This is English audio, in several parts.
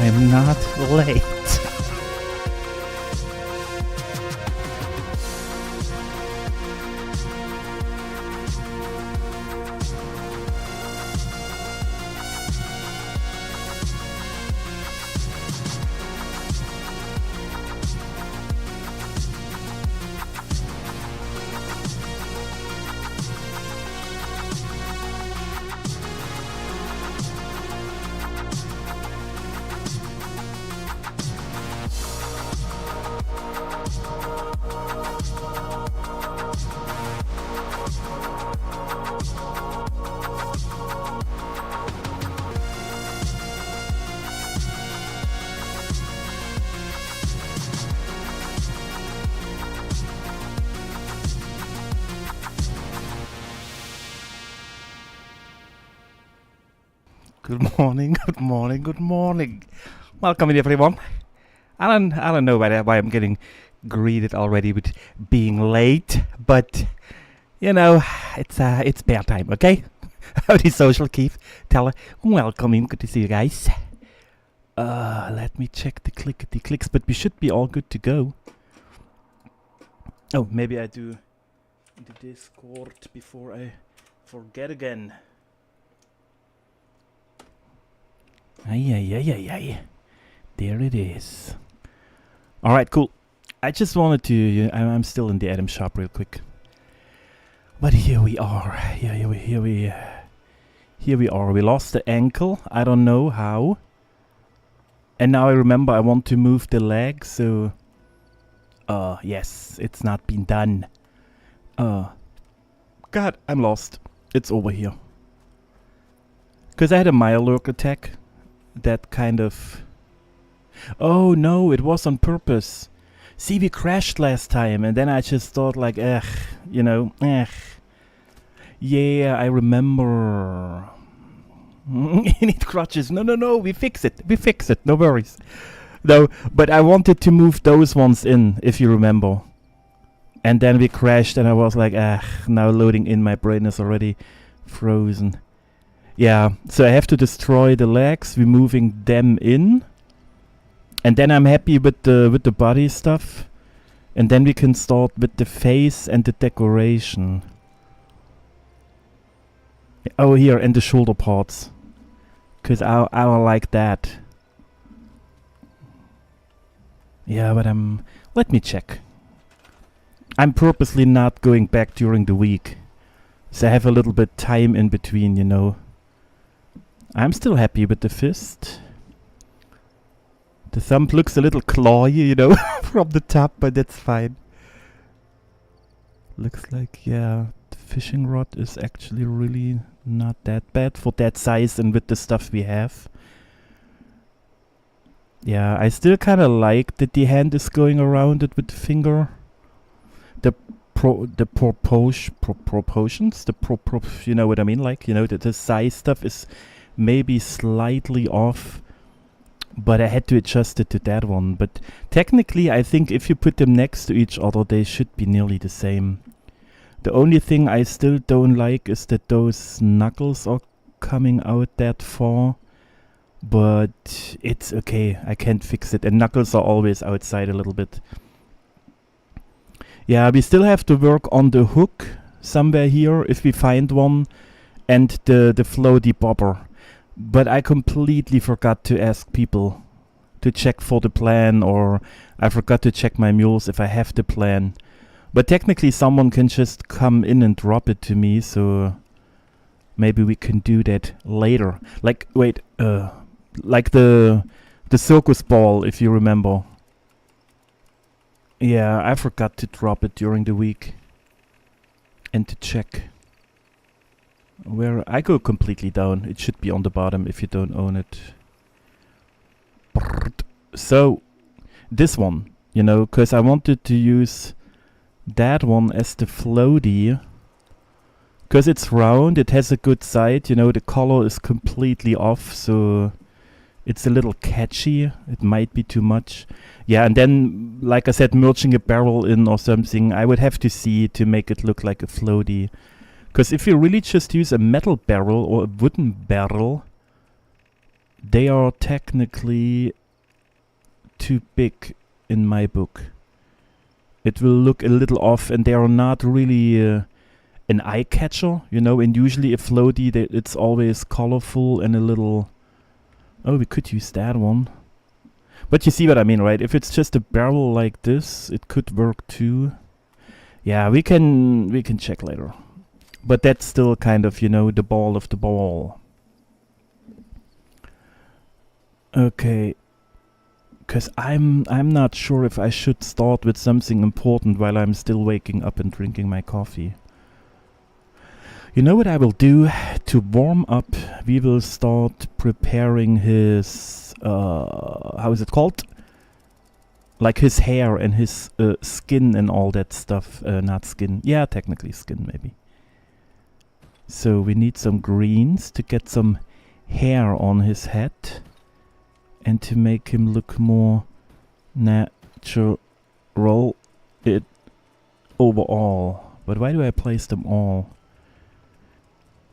I'm not late. Good morning, good morning, good morning. Welcome in, everyone. I don't know why I'm getting greeted already with being late, but you know, it's bear time, okay? Howdy, Social Keith. Tell her, welcome in, good to see you guys. Let me check the clickety clicks, but we should be all good to go. Oh, maybe I do the Discord before I forget again. Ay. There it is. Alright, cool. I just wanted to... I'm still in the Atom shop real quick. But here we are. Here we are. We lost the ankle. I don't know how. And now I remember I want to move the leg, so... yes, it's not been done. God, I'm lost. It's over here. Because I had a Mirelurk attack. That kind of... Oh no, it was on purpose. See, we crashed last time, and then I just thought like, you know, Yeah, I remember. You need crutches. No, we fix it, no worries. No, but I wanted to move those ones in, if you remember. And then we crashed, and I was like, now loading in, my brain is already frozen. Yeah, so I have to destroy the legs, removing them in. And then I'm happy with the body stuff. And then we can start with the face and the decoration. Oh, here, and the shoulder parts. Because I like that. Yeah, but let me check. I'm purposely not going back during the week. So I have a little bit time in between, you know. I'm still happy with the fist. The thumb looks a little clawy, you know, from the top, but that's fine. Looks like, yeah, the fishing rod is actually really not that bad for that size and with the stuff we have. Yeah, I still kind of like that the hand is going around it with the finger. The proportions, you know what I mean? Like, you know, the size stuff is maybe slightly off, but I had to adjust it to that one. But technically, I think if you put them next to each other, they should be nearly the same. The only thing I still don't like is that those knuckles are coming out that far. But it's okay, I can't fix it. And knuckles are always outside a little bit. Yeah, we still have to work on the hook somewhere here, if we find one, and the floaty bobber. But I completely forgot to ask people to check for the plan, or I forgot to check my mules if I have the plan. But technically someone can just come in and drop it to me, so maybe we can do that later. Like, wait, like the circus ball, if you remember. Yeah, I forgot to drop it during the week. And to check. Where I go completely down. It should be on the bottom if you don't own it. So, this one, you know, because I wanted to use that one as the floaty. Because it's round, it has a good side, you know, the color is completely off, so it's a little catchy. It might be too much. Yeah, and then, like I said, merging a barrel in or something, I would have to see to make it look like a floaty. Because if you really just use a metal barrel or a wooden barrel, they are technically too big in my book. It will look a little off, and they are not really an eye catcher, you know. And usually a floaty, it's always colorful and a little. Oh, we could use that one. But you see what I mean, right? If it's just a barrel like this, it could work too. Yeah, we can check later. But that's still kind of, you know, the ball of the ball. Okay. Because I'm not sure if I should start with something important while I'm still waking up and drinking my coffee. You know what I will do? To warm up, we will start preparing his... how is it called? Like his hair and his skin and all that stuff. Not skin. Yeah, technically skin maybe. So we need some greens to get some hair on his head. And to make him look more natural overall. But why do I place them all?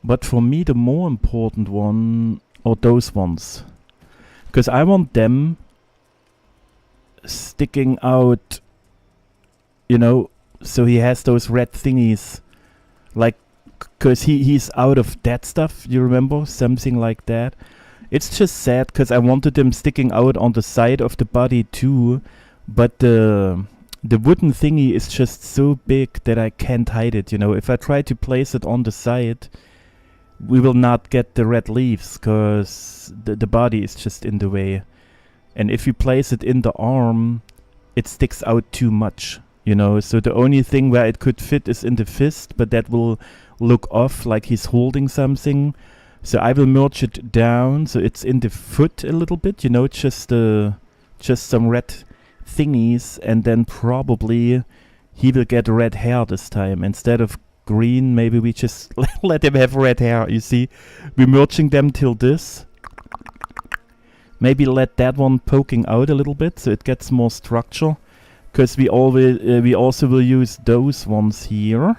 But for me the more important one are those ones. Because I want them sticking out, you know, so he has those red thingies. Like, because he's out of that stuff, you remember? Something like that. It's just sad because I wanted them sticking out on the side of the body too, but the wooden thingy is just so big that I can't hide it, you know. If I try to place it on the side, we will not get the red leaves because the body is just in the way. And if you place it in the arm, it sticks out too much, you know. So the only thing where it could fit is in the fist, but that will look off like he's holding something. So I will merge it down so it's in the foot a little bit, you know, just some red thingies, and then probably he will get red hair this time. Instead of green, maybe we just let him have red hair, you see. We're merging them till this. Maybe let that one poking out a little bit so it gets more structure. Because we also will use those ones here,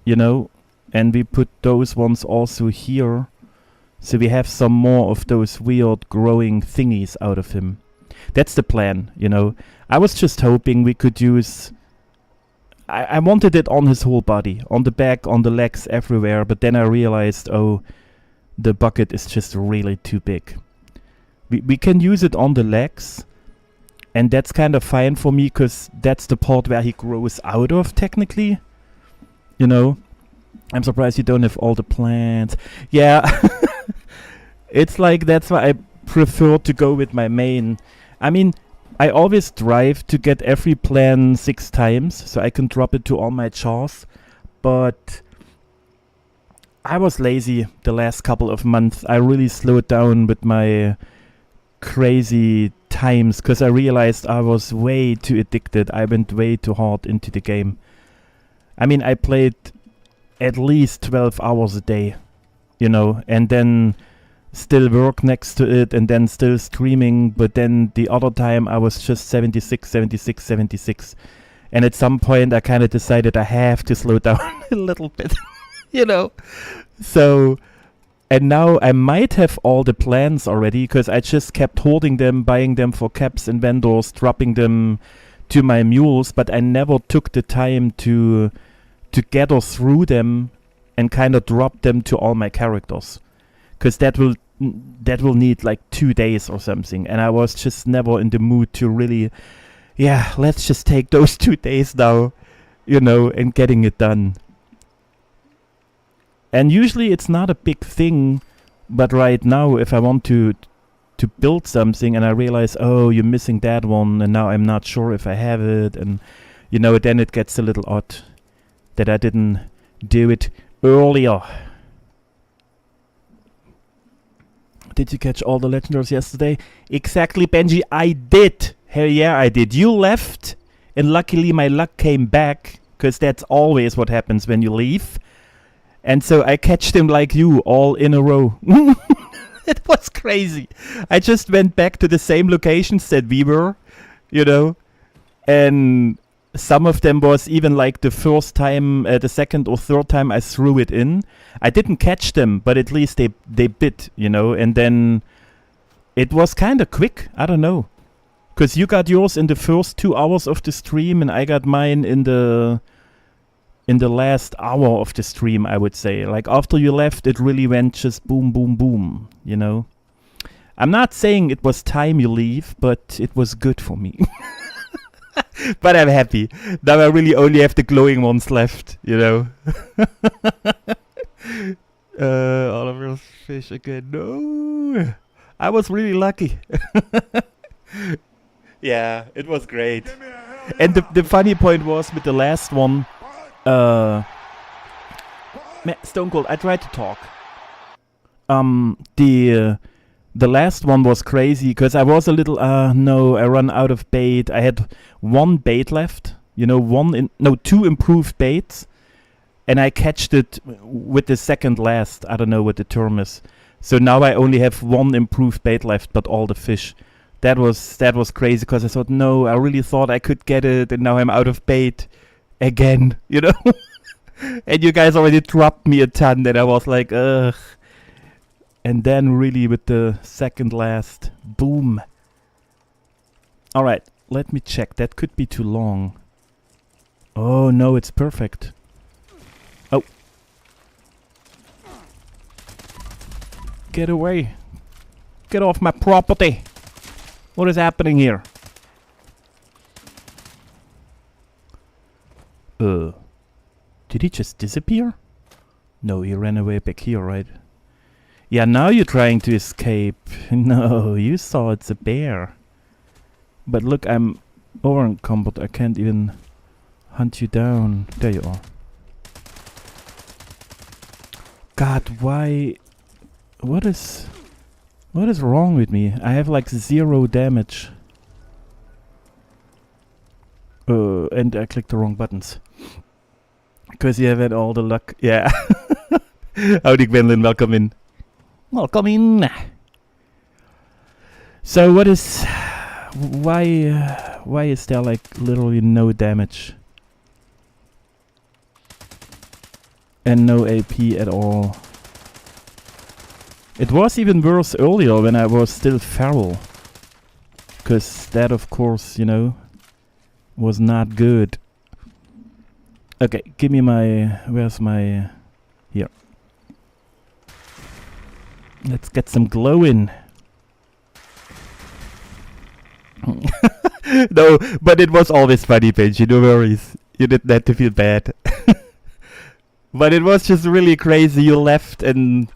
you know. And we put those ones also here. So we have some more of those weird growing thingies out of him. That's the plan, you know. I was just hoping we could use... I wanted it on his whole body. On the back, on the legs, everywhere. But then I realized, oh, the bucket is just really too big. We can use it on the legs. And that's kind of fine for me, because that's the part where he grows out of, technically. You know? I'm surprised you don't have all the plants. Yeah, it's like that's why I prefer to go with my main. I mean, I always strive to get every plan 6 times so I can drop it to all my chars. But I was lazy the last couple of months. I really slowed down with my crazy times because I realized I was way too addicted. I went way too hard into the game. I mean, I played at least 12 hours a day, you know, and then still work next to it, and then still streaming, but then the other time I was just 76. And at some point I kind of decided I have to slow down a little bit, you know. So, and now I might have all the plans already, because I just kept hoarding them, buying them for caps and vendors, dropping them to my mules, but I never took the time to gather through them and kind of drop them to all my characters, because that will need like 2 days or something, and I was just never in the mood to really, yeah, let's just take those 2 days now, you know, and getting it done. And usually it's not a big thing, but right now if I want to build something and I realize, oh, you're missing that one, and now I'm not sure if I have it, and you know, then it gets a little odd that I didn't do it earlier. Did you catch all the legendaries yesterday? Exactly, Benji, I did. Hell yeah, I did. You left, and luckily my luck came back, because that's always what happens when you leave. And so I catched them like you, all in a row. It was crazy. I just went back to the same locations that we were, you know, and some of them was even like the first time, the second or third time I threw it in. I didn't catch them, but at least they bit, you know. And then It was kind of quick. I don't know. Because you got yours in the first 2 hours of the stream, and I got mine in the last hour of the stream, I would say. Like, after you left, it really went just boom, boom, boom, you know? I'm not saying it was time you leave, but it was good for me. But I'm happy. Now I really only have the glowing ones left, you know? Oliver's fish again. No! I was really lucky. Yeah, it was great. And the funny point was with the last one, Stone Cold, I tried to talk. The last one was crazy because I was a little, no, I run out of bait. I had 1 bait left, you know, 2 improved baits, and I catched it with the second last. I don't know what the term is. So now I only have 1 improved bait left, but all the fish. That was crazy because I thought, no, I really thought I could get it, and now I'm out of bait again, you know. And you guys already dropped me a ton, and I was like, ugh. And then really with the second last, boom. All right, let me check. That could be too long. Oh no, it's perfect. Oh. Get away. Get off my property. What is happening here? Did he just disappear? No, he ran away back here, right? Yeah, now you're trying to escape. No, you saw it's a bear. But look, I'm over-encumbered. I can't even hunt you down. There you are. God, why? What is wrong with me? I have like 0 damage. And I clicked the wrong buttons. Because you have had all the luck. Yeah. Howdy, Gwenlyn. Welcome in. Welcome in. So what is... Why is there like literally no damage? And no AP at all. It was even worse earlier when I was still feral. Because that, of course, you know, was not good. Okay, give me my... Where's my... Here. Let's get some glow in. No, but it was always funny, Benji, no worries. You didn't have to feel bad. But it was just really crazy. You left and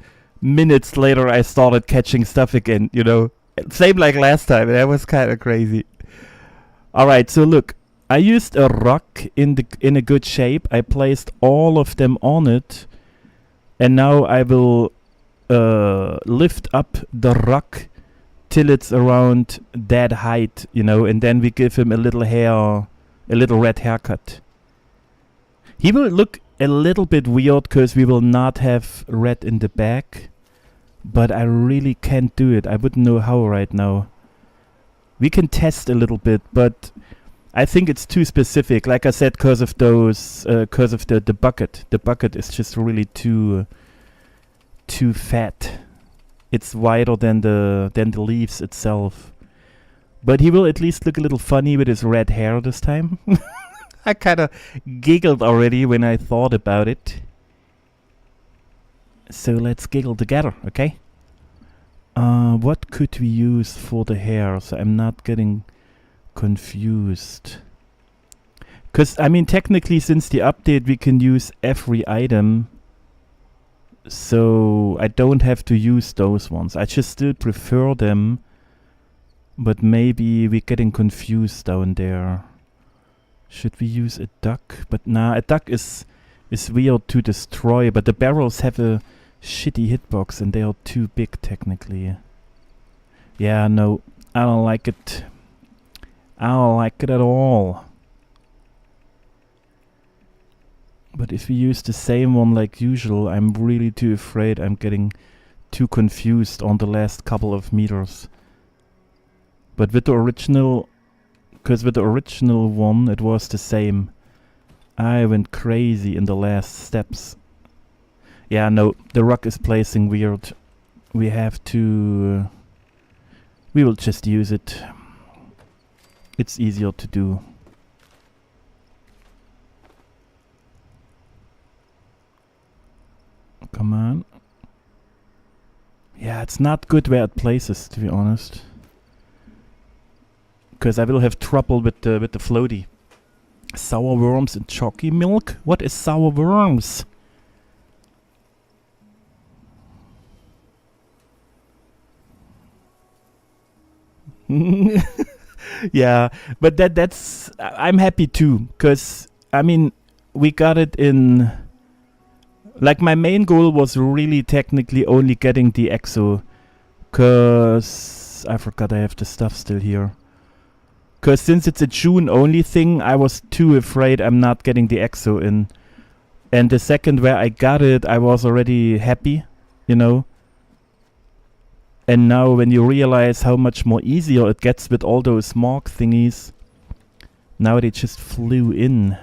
minutes later I started catching stuff again, you know. Same like last time, that was kind of crazy. Alright, so look. I used a rock in a good shape. I placed all of them on it. And now I will lift up the rock till it's around that height, you know, and then we give him a little hair, a little red haircut. He will look a little bit weird because we will not have red in the back, but I really can't do it. I wouldn't know how right now. We can test a little bit, but I think it's too specific. Like I said, because of those, because of the bucket. The bucket is just really too fat. It's wider than the leaves itself. But he will at least look a little funny with his red hair this time. I kind of giggled already when I thought about it. So let's giggle together, okay? What could we use for the hair so I'm not getting confused? Because, I mean, technically since the update we can use every item. So I don't have to use those ones. I just still prefer them. But maybe we're getting confused down there. Should we use a duck? But nah, a duck is weird to destroy. But the barrels have a shitty hitbox and they are too big technically. Yeah, no, I don't like it. I don't like it at all. But if we use the same one like usual, I'm really too afraid I'm getting too confused on the last couple of meters. But with the original, because with the original one it was the same. I went crazy in the last steps. Yeah, no, the rock is placing weird. We have to We will just use it. It's easier to do. Come on. Yeah, it's not good where it places, to be honest. Because I will have trouble with the floaty. Sour worms and chalky milk? What is sour worms? Yeah, but that's I'm happy too, because I mean we got it in. Like my main goal was really technically only getting the EXO, cause I forgot I have the stuff still here. Cause since it's a June only thing, I was too afraid I'm not getting the EXO in. And the second where I got it, I was already happy, you know. And now when you realize how much more easier it gets with all those mark thingies, now they just flew in.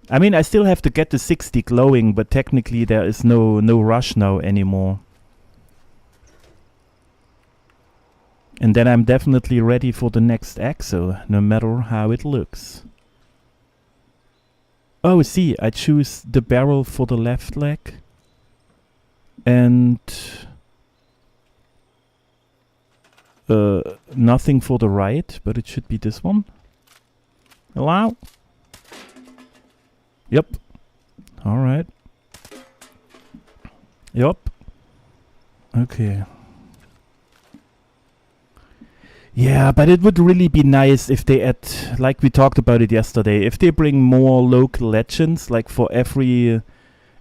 I mean, I still have to get the 60 glowing, but technically there is no rush now anymore. And then I'm definitely ready for the next EXO, no matter how it looks. Oh, see, I choose the barrel for the left leg. And nothing for the right, but it should be this one. Hello? Yep. Alright. Yep. Okay. Yeah, but it would really be nice if they add, like we talked about it yesterday, if they bring more local legends, like for every,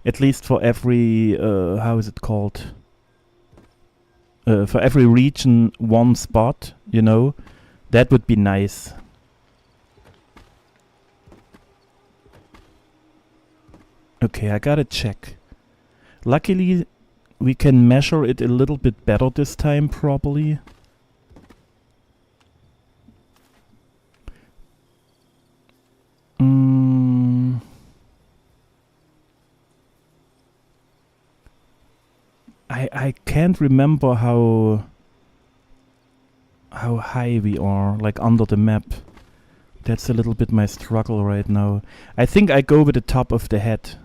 at least for every, how is it called? For every region, one spot, you know? That would be nice. Okay, I gotta check. Luckily, we can measure it a little bit better this time, probably. I can't remember how high we are, like under the map. That's a little bit my struggle right now. I think I go with the top of the head.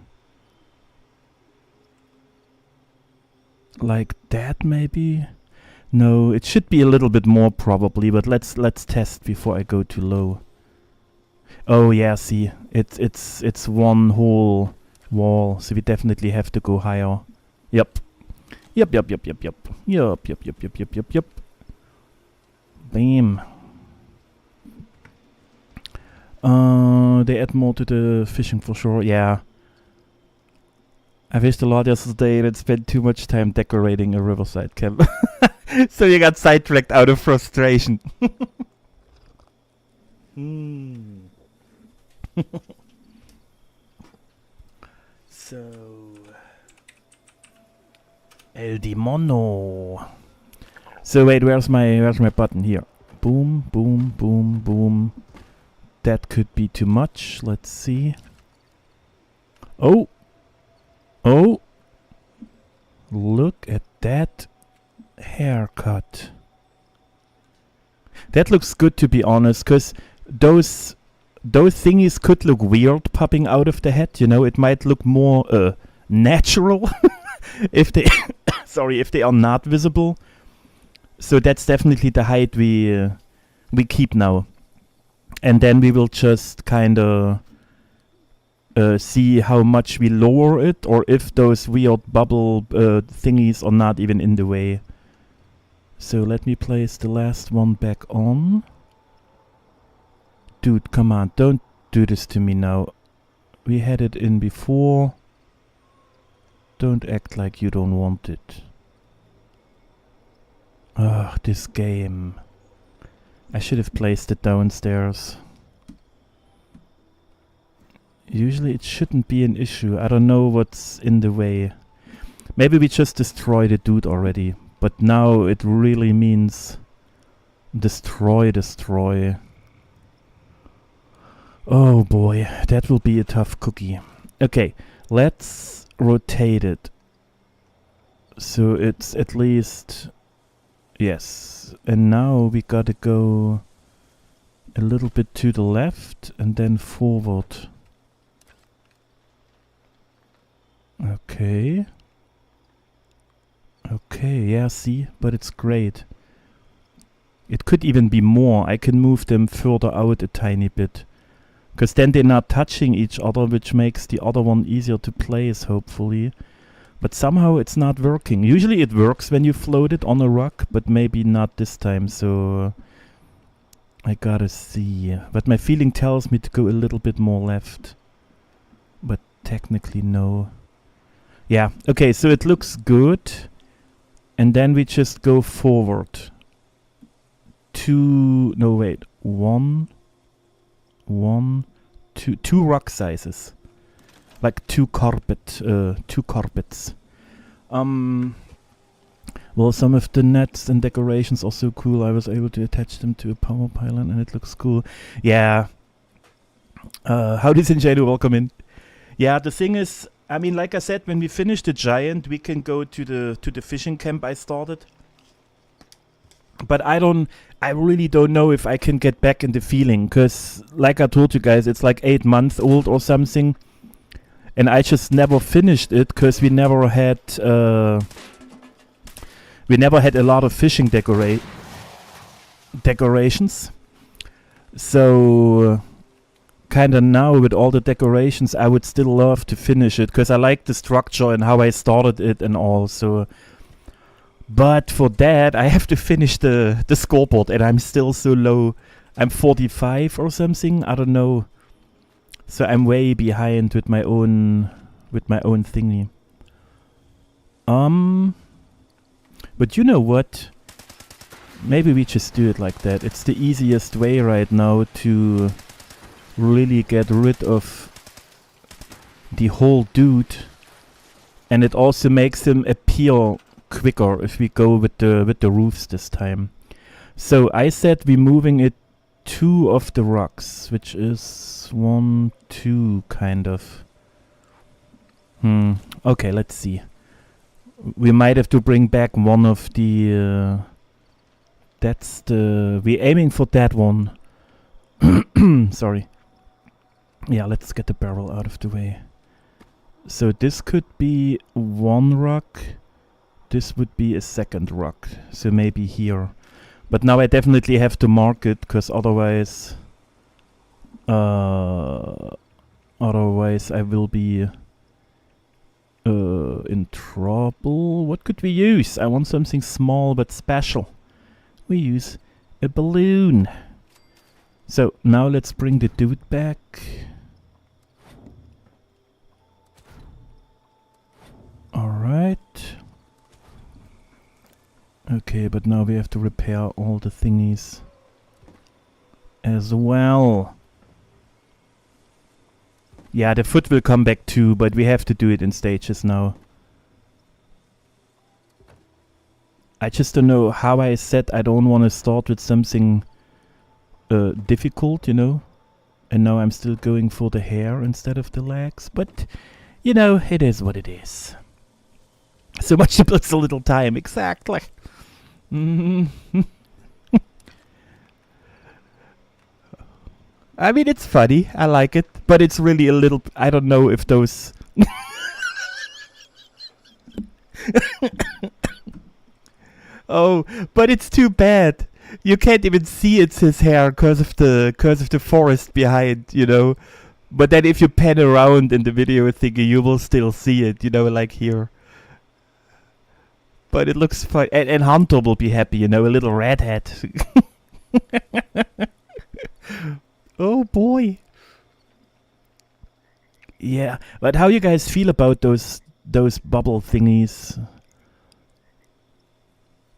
Like that maybe? No, it should be a little bit more probably, but let's test before I go too low. Oh yeah, see, it's one whole wall, so we definitely have to go higher. Yep. Yep. Bam. They add more to the fishing for sure, yeah. I fished a lot yesterday and spent too much time decorating a riverside camp. So you got sidetracked out of frustration. So El Demono. So wait, where's my button here? Boom, boom, boom, boom. That could be too much. Let's see. Oh. Oh. Look at that haircut. That looks good, to be honest, because those thingies could look weird popping out of the head, you know. It might look more natural if they if they are not visible. So that's definitely the height we keep now. And then we will just kind of see how much we lower it, or if those weird bubble thingies are not even in the way. So let me place the last one back on. Dude, come on, don't do this to me now. We had it in before. Don't act like you don't want it. Ugh, this game. I should have placed it downstairs. Usually it shouldn't be an issue. I don't know what's in the way. Maybe we just destroyed the dude already. But now it really means destroy. Oh boy, that will be a tough cookie. Okay, let's rotate it. So it's at least Yes. And now we gotta go a little bit to the left and then forward. Okay. Okay, yeah, see? But it's great. It could even be more. I can move them further out a tiny bit. Because then they're not touching each other, which makes the other one easier to place, hopefully. But somehow it's not working. Usually it works when you float it on a rock, but maybe not this time, so... I gotta see. But my feeling tells me to go a little bit more left. But technically no. Yeah, okay, so it looks good. And then we just go forward. Two rock sizes. Like two carpets. Well, some of the nets and decorations are so cool. I was able to attach them to a power pylon and it looks cool. Yeah. Howdy Sinjano, welcome in. Yeah, the thing is, I mean, like I said, when we finish the giant, we can go to the fishing camp I started. But I really don't know if I can get back in the feeling, because like I told you guys, it's like 8 months old or something. And I just never finished it, because we never had a lot of fishing decorations. So kinda now with all the decorations, I would still love to finish it, because I like the structure and how I started it and all, so... But for that, I have to finish the scoreboard, and I'm still so low. I'm 45 or something. I don't know. So I'm way behind with my own thingy. But you know what? Maybe we just do it like that. It's the easiest way right now to really get rid of the whole dude, and it also makes him appear quicker if we go with the roofs this time. So I said we're moving it 2 of the rocks, which is 1, 2 kind of. Okay, let's see. We might have to bring back one of the we're aiming for that one. Sorry. Yeah, let's get the barrel out of the way. So this could be 1 rock. This would be a 2nd rock, so maybe here. But now I definitely have to mark it, because otherwise I will be in trouble. What could we use? I want something small but special. We use a balloon. So now let's bring the dude back. Alright. Okay, but now we have to repair all the thingies as well. Yeah, the foot will come back too, but we have to do it in stages now. I just don't know how I said I don't want to start with something difficult, you know? And now I'm still going for the hair instead of the legs, but you know, it is what it is. So much to build so little time, exactly. I mean, it's funny. I like it. But it's really a little... I don't know if those... Oh, but it's too bad. You can't even see it's his hair because of the forest behind, you know. But then if you pan around in the video thingy, you will still see it, you know, like here. But it looks fun. And Hunter will be happy, you know, a little redhead. Oh boy. Yeah, but how you guys feel about those bubble thingies?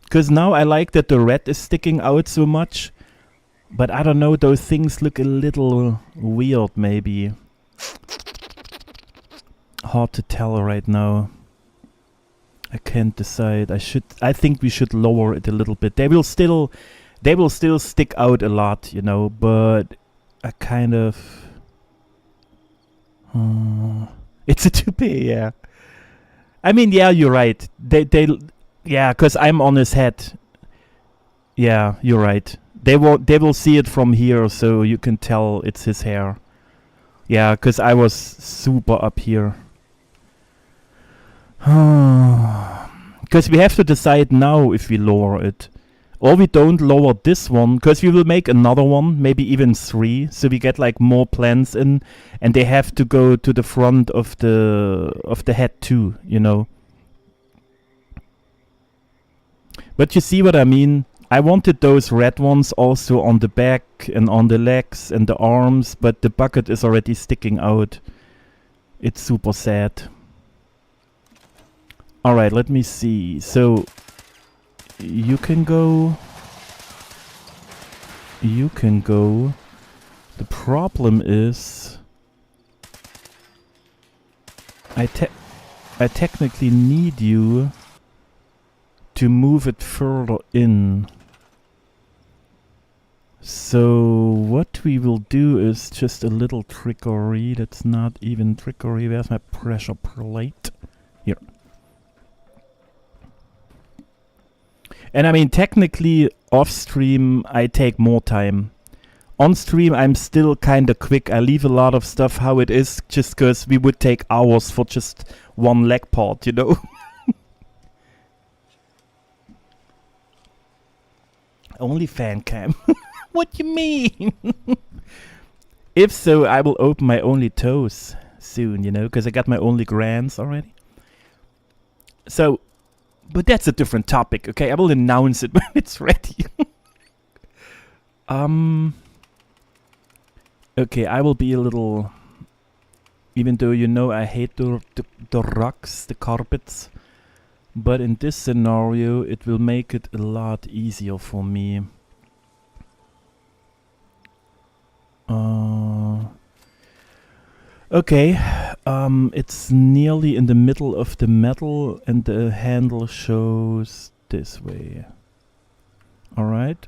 Because now I like that the red is sticking out so much. But I don't know, those things look a little weird maybe. Hard to tell right now. I can't decide. I think we should lower it a little bit. They will still stick out a lot, you know, but I kind of it's a toupee, yeah. I mean, yeah, you're right. Yeah, because I'm on his head. Yeah, you're right. They will see it from here, so you can tell it's his hair. Yeah, because I was super up here. Because we have to decide now if we lower it. Or we don't lower this one, because we will make another one, maybe even 3, so we get like more plants in, and they have to go to the front of the head too, you know. But you see what I mean? I wanted those red ones also on the back and on the legs and the arms, but the bucket is already sticking out. It's super sad. Alright, let me see. So you can go. You can go. The problem is I technically need you to move it further in. So what we will do is just a little trickery. That's not even trickery. Where's my pressure plate? Here. And I mean, technically, off stream, I take more time. On stream, I'm still kind of quick. I leave a lot of stuff how it is, just because we would take hours for just one leg part, you know? Only fan cam. What you mean? If so, I will open my only toes soon, you know, because I got my only grands already. So... But that's a different topic, okay? I will announce it when it's ready. Okay, I will be a little... Even though you know I hate the rocks, the carpets. But in this scenario, it will make it a lot easier for me. Okay, it's nearly in the middle of the metal and the handle shows this way. Alright.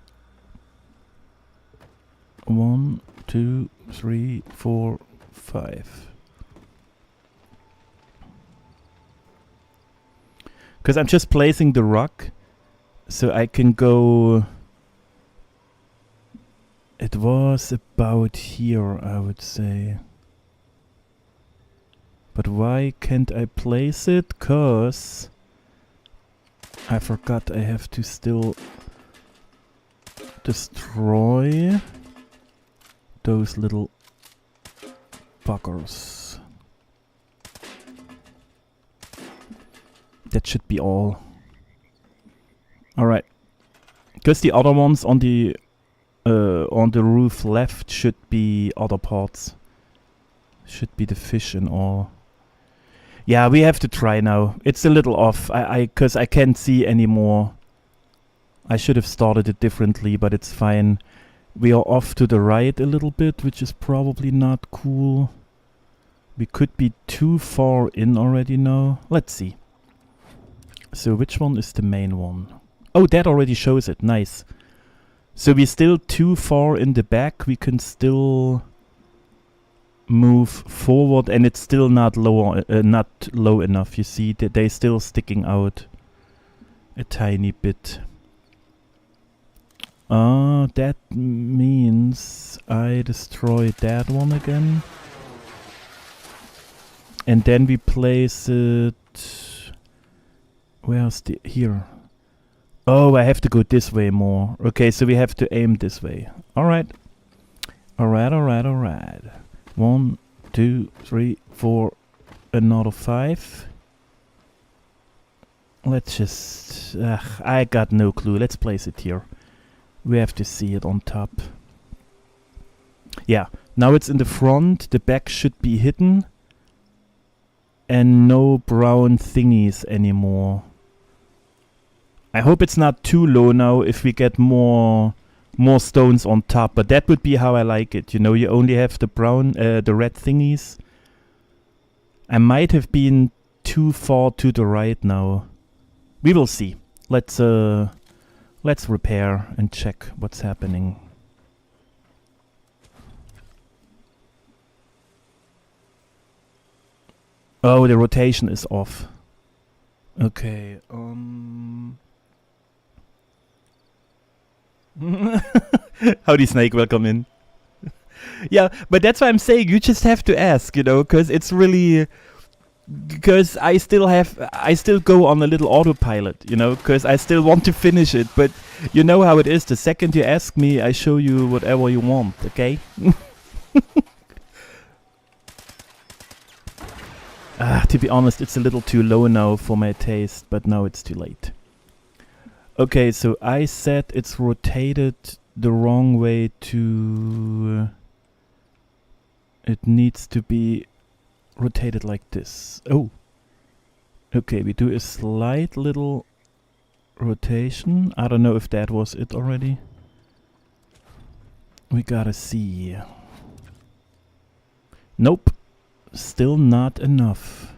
1, 2, 3, 4, 5. Because I'm just placing the rock so I can go... It was about here, I would say. But why can't I place it? 'Cause I forgot I have to still destroy those little buggers. That should be all. Alright. Because the other ones on the roof left should be other parts. Should be the fish and all. Yeah, we have to try now. It's a little off. Because I can't see anymore. I should have started it differently, but it's fine. We are off to the right a little bit, which is probably not cool. We could be too far in already now. Let's see. So which one is the main one? Oh, that already shows it. Nice. So we're still too far in the back. We can still move forward, and it's still not not low enough. You see that they're still sticking out a tiny bit. That means I destroy that one again, and then we place it. Where's the here? Oh, I have to go this way more. Okay, so we have to aim this way. Alright. Alright, alright, alright. 1, 2, 3, 4, another 5. Let's just... I got no clue. Let's place it here. We have to see it on top. Yeah, now it's in the front. The back should be hidden. And no brown thingies anymore. I hope it's not too low now if we get more stones on top, but that would be how I like it. You know, you only have the brown, the red thingies. I might have been too far to the right now. We will see. Let's repair and check what's happening. Oh, the rotation is off. Okay, Howdy Snake, welcome in. Yeah, but that's why I'm saying you just have to ask, you know, because it's really... Because I still go on a little autopilot, you know, because I still want to finish it, but you know how it is. The second you ask me, I show you whatever you want, okay? To be honest, it's a little too low now for my taste, but now it's too late. Okay, so I said it's rotated the wrong way to... it needs to be rotated like this. Oh. Okay, we do a slight little rotation. I don't know if that was it already. We gotta see. Nope. Still not enough.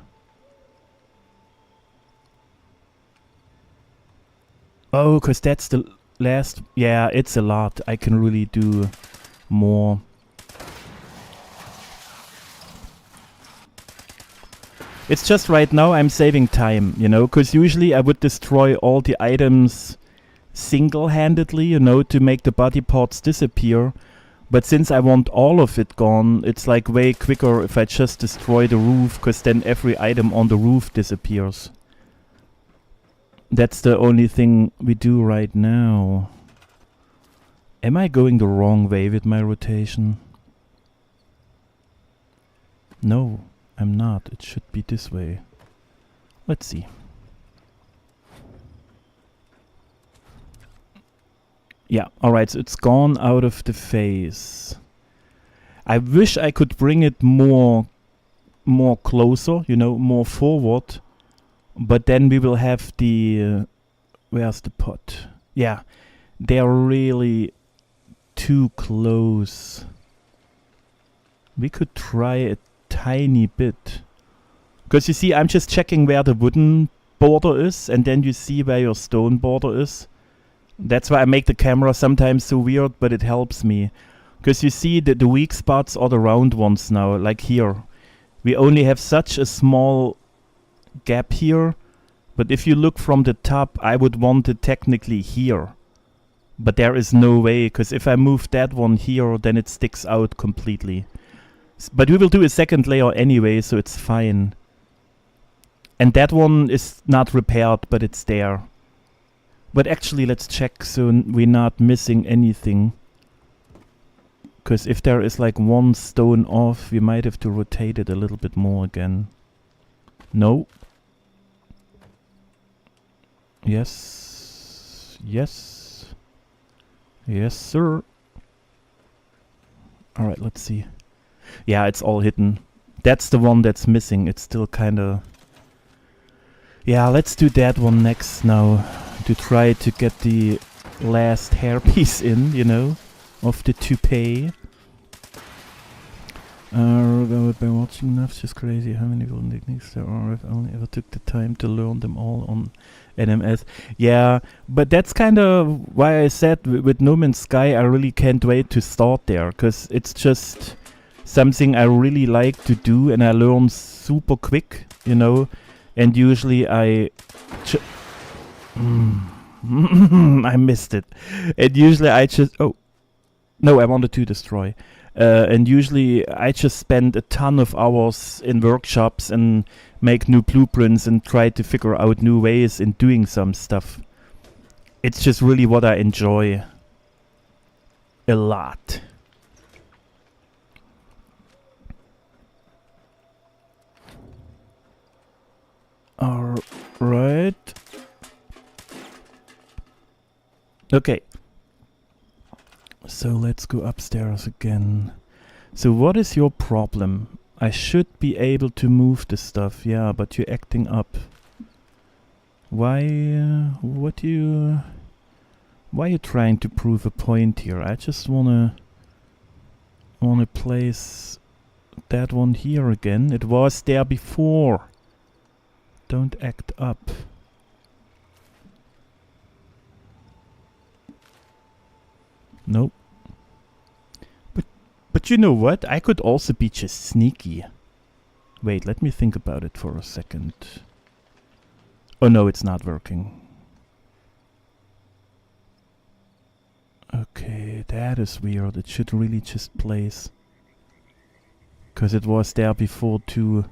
Oh, because that's the last... Yeah, it's a lot. I can really do more. It's just right now I'm saving time, you know, because usually I would destroy all the items single-handedly, you know, to make the body parts disappear. But since I want all of it gone, it's like way quicker if I just destroy the roof, because then every item on the roof disappears. That's the only thing we do right now. Am I going the wrong way with my rotation? No, I'm not. It should be this way. Let's see. Yeah, alright, so it's gone out of the face. I wish I could bring it more closer, you know, more forward. But then we will have the... where's the pot? Yeah, they're really too close. We could try a tiny bit. Because you see, I'm just checking where the wooden border is, and then you see where your stone border is. That's why I make the camera sometimes so weird, but it helps me. Because you see that the weak spots are the round ones now, like here. We only have such a small gap here, but if you look from the top, I would want it technically here. But there is no way, because if I move that one here, then it sticks out completely. But we will do a second layer anyway, so it's fine. And that one is not repaired, but it's there. But actually, let's check so we're not missing anything. Because if there is like one stone off, we might have to rotate it a little bit more again. No. Yes. Yes. Yes, sir. Alright, let's see. Yeah, it's all hidden. That's the one that's missing. It's still kinda... Yeah, let's do that one next now. To try to get the last hairpiece in, you know, of the toupee. By watching enough, it's just crazy how many golden techniques there are. I've only ever took the time to learn them all on NMS. Yeah, but that's kind of why I said with No Man's Sky, I really can't wait to start there, because it's just something I really like to do, and I learn super quick, you know, and usually I missed it. And usually I just... Oh. No, I wanted to destroy. And usually I just spend a ton of hours in workshops and make new blueprints and try to figure out new ways in doing some stuff. It's just really what I enjoy. A lot. Alright. Okay. So let's go upstairs again. So what is your problem? I should be able to move the stuff, yeah, but you're acting up. Why, why are you trying to prove a point here? I just wanna place that one here again. It was there before. Don't act up. Nope. But you know what? I could also be just sneaky. Wait, let me think about it for a second. Oh no, it's not working. That is weird. It should really just place. Because it was there before too.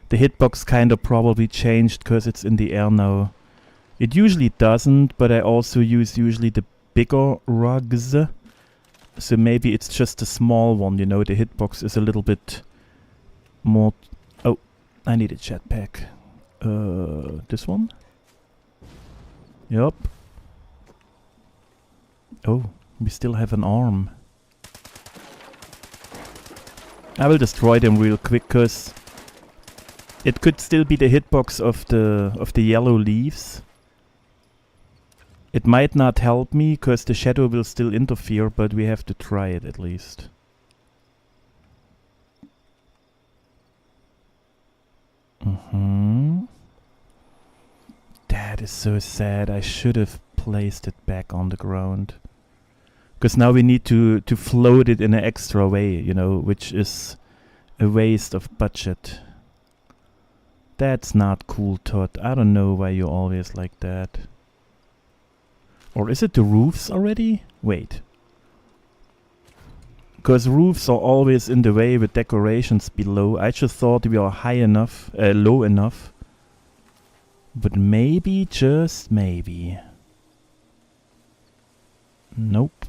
The hitbox kind of probably changed because it's in the air now. It usually doesn't, but I also use usually the bigger rugs. So maybe it's just a small one, you know, the hitbox is a little bit more... Oh, I need a jetpack. This one? Yup. Oh, we still have an arm. I will destroy them real quick, cause it could still be the hitbox of the yellow leaves. It might not help me, cause the shadow will still interfere, but we have to try it at least. That is so sad. I should have placed it back on the ground. Because now we need to float it in an extra way, you know, which is a waste of budget. That's not cool, Todd. I don't know why you're always like that. Or is it the roofs already? Wait. Because roofs are always in the way with decorations below. I just thought we are high enough, low enough. But maybe, just maybe. Nope.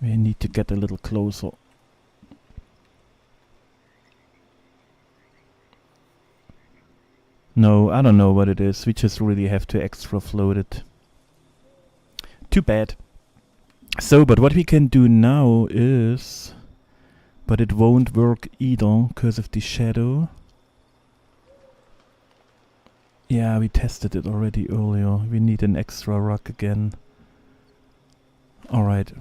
We need to get a little closer. No, I don't know what it is. We just really have to extra float it. Too bad. So, but what we can do now is... But it won't work either because of the shadow. Yeah, we tested it already earlier. We need an extra rug again. Alright.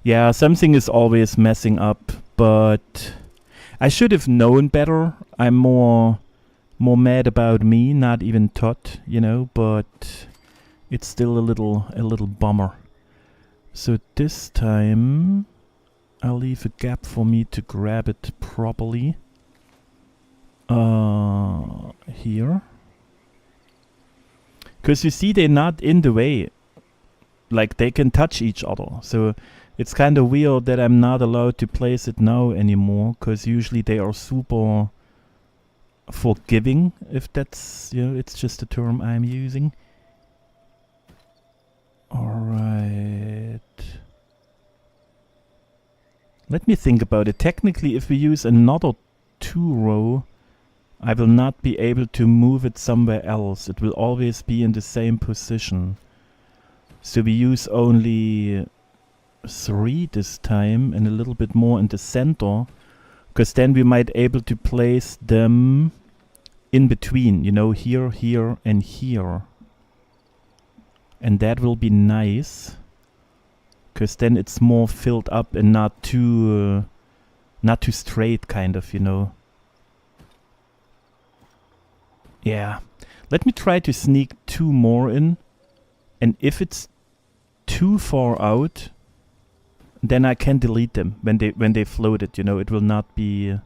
Yeah, something is always messing up, but I should have known better. I'm more mad about me, not even Todd, you know, but it's still a little bummer. So this time I'll leave a gap for me to grab it properly. Here. Because you see, they're not in the way. Like, they can touch each other. So it's kind of weird that I'm not allowed to place it now anymore. Because usually they are super forgiving, if that's, you know, it's just a term I'm using. Alright. Let me think about it. Technically, if we use another 2-row, I will not be able to move it somewhere else. It will always be in the same position. So we use only 3 this time and a little bit more in the center, because then we might able to place them in between, you know, here, here and here. And that will be nice, because then it's more filled up and not too straight, kind of, you know. Yeah, let me try to sneak 2 more in, and if it's too far out, then I can delete them when they floated. You know, it will not be a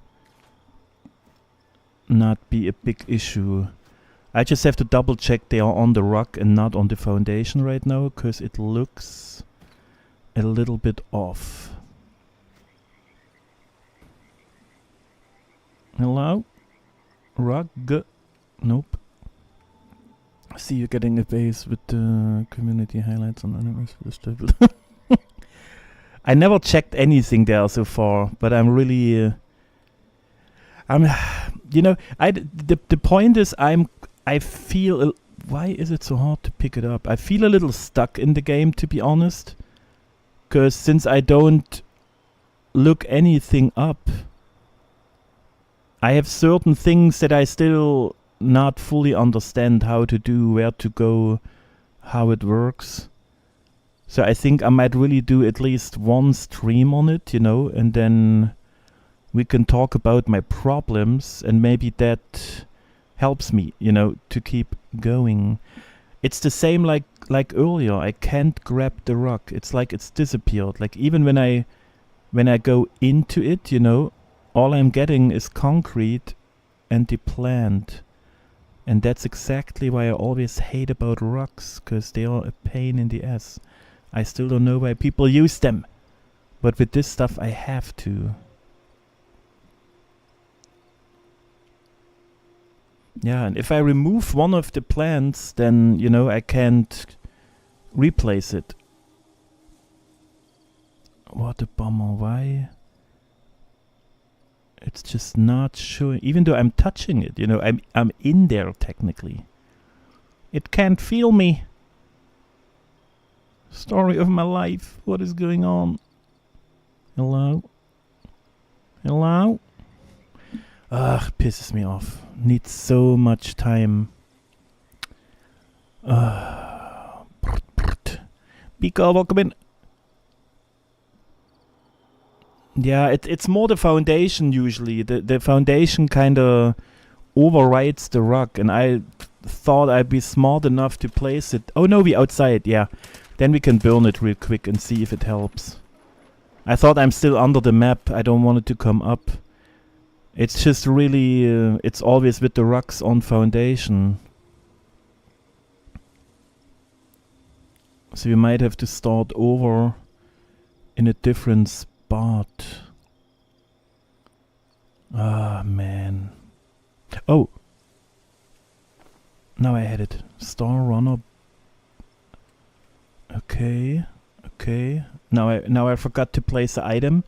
big issue. I just have to double check they are on the rock and not on the foundation right now, because it looks a little bit off. Hello? Rug? Nope. See you getting a base with the community highlights on animals for the stable. I never checked anything there so far, but I'm really you know, the point is I feel why is it so hard to pick it up? I feel a little stuck in the game, to be honest, because since I don't look anything up, I have certain things that I still not fully understand how to do, where to go, how it works. So I think I might really do at least one stream on it, you know, and then we can talk about my problems, and maybe that helps me, you know, to keep going. It's the same like earlier. I can't grab the rock. It's like it's disappeared. Like even when I go into it, you know, all I'm getting is concrete and the plant. And that's exactly why I always hate about rocks, because they are a pain in the ass. I still don't know why people use them. But with this stuff I have to. Yeah, and if I remove one of the plants, then, you know, I can't replace it. What a bummer, why? It's just not showing, even though I'm touching it, you know, I'm in there technically. It can't feel me. Story of my life, what is going on? Hello? Hello? Ugh, pisses me off. Needs so much time. Pika, welcome in. Yeah, it's more the foundation usually. The foundation kinda overrides the rock, and I thought I'd be smart enough to place it. Oh no, we outside, yeah. Then we can burn it real quick and see if it helps. I thought I'm still under the map. I don't want it to come up. It's just really, it's always with the rocks on foundation. So we might have to start over in a different spot. Ah, man. Oh! Now I had it. Star Runner. Okay, okay. Now I forgot to place the item.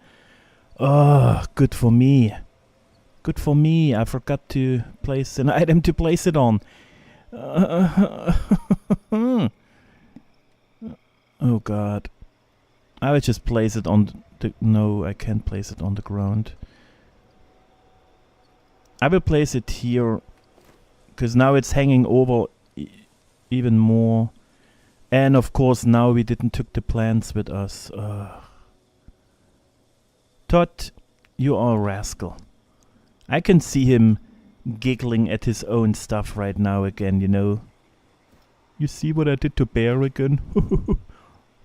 Oh, good for me. Good for me. I forgot to place an item to place it on. Oh god. I will just place it on the... No, I can't place it on the ground. I will place it here, because now it's hanging over even more. And of course now we didn't took the plants with us. Todd, you are a rascal. I can see him giggling at his own stuff right now again, you know. You see what I did to Bear again?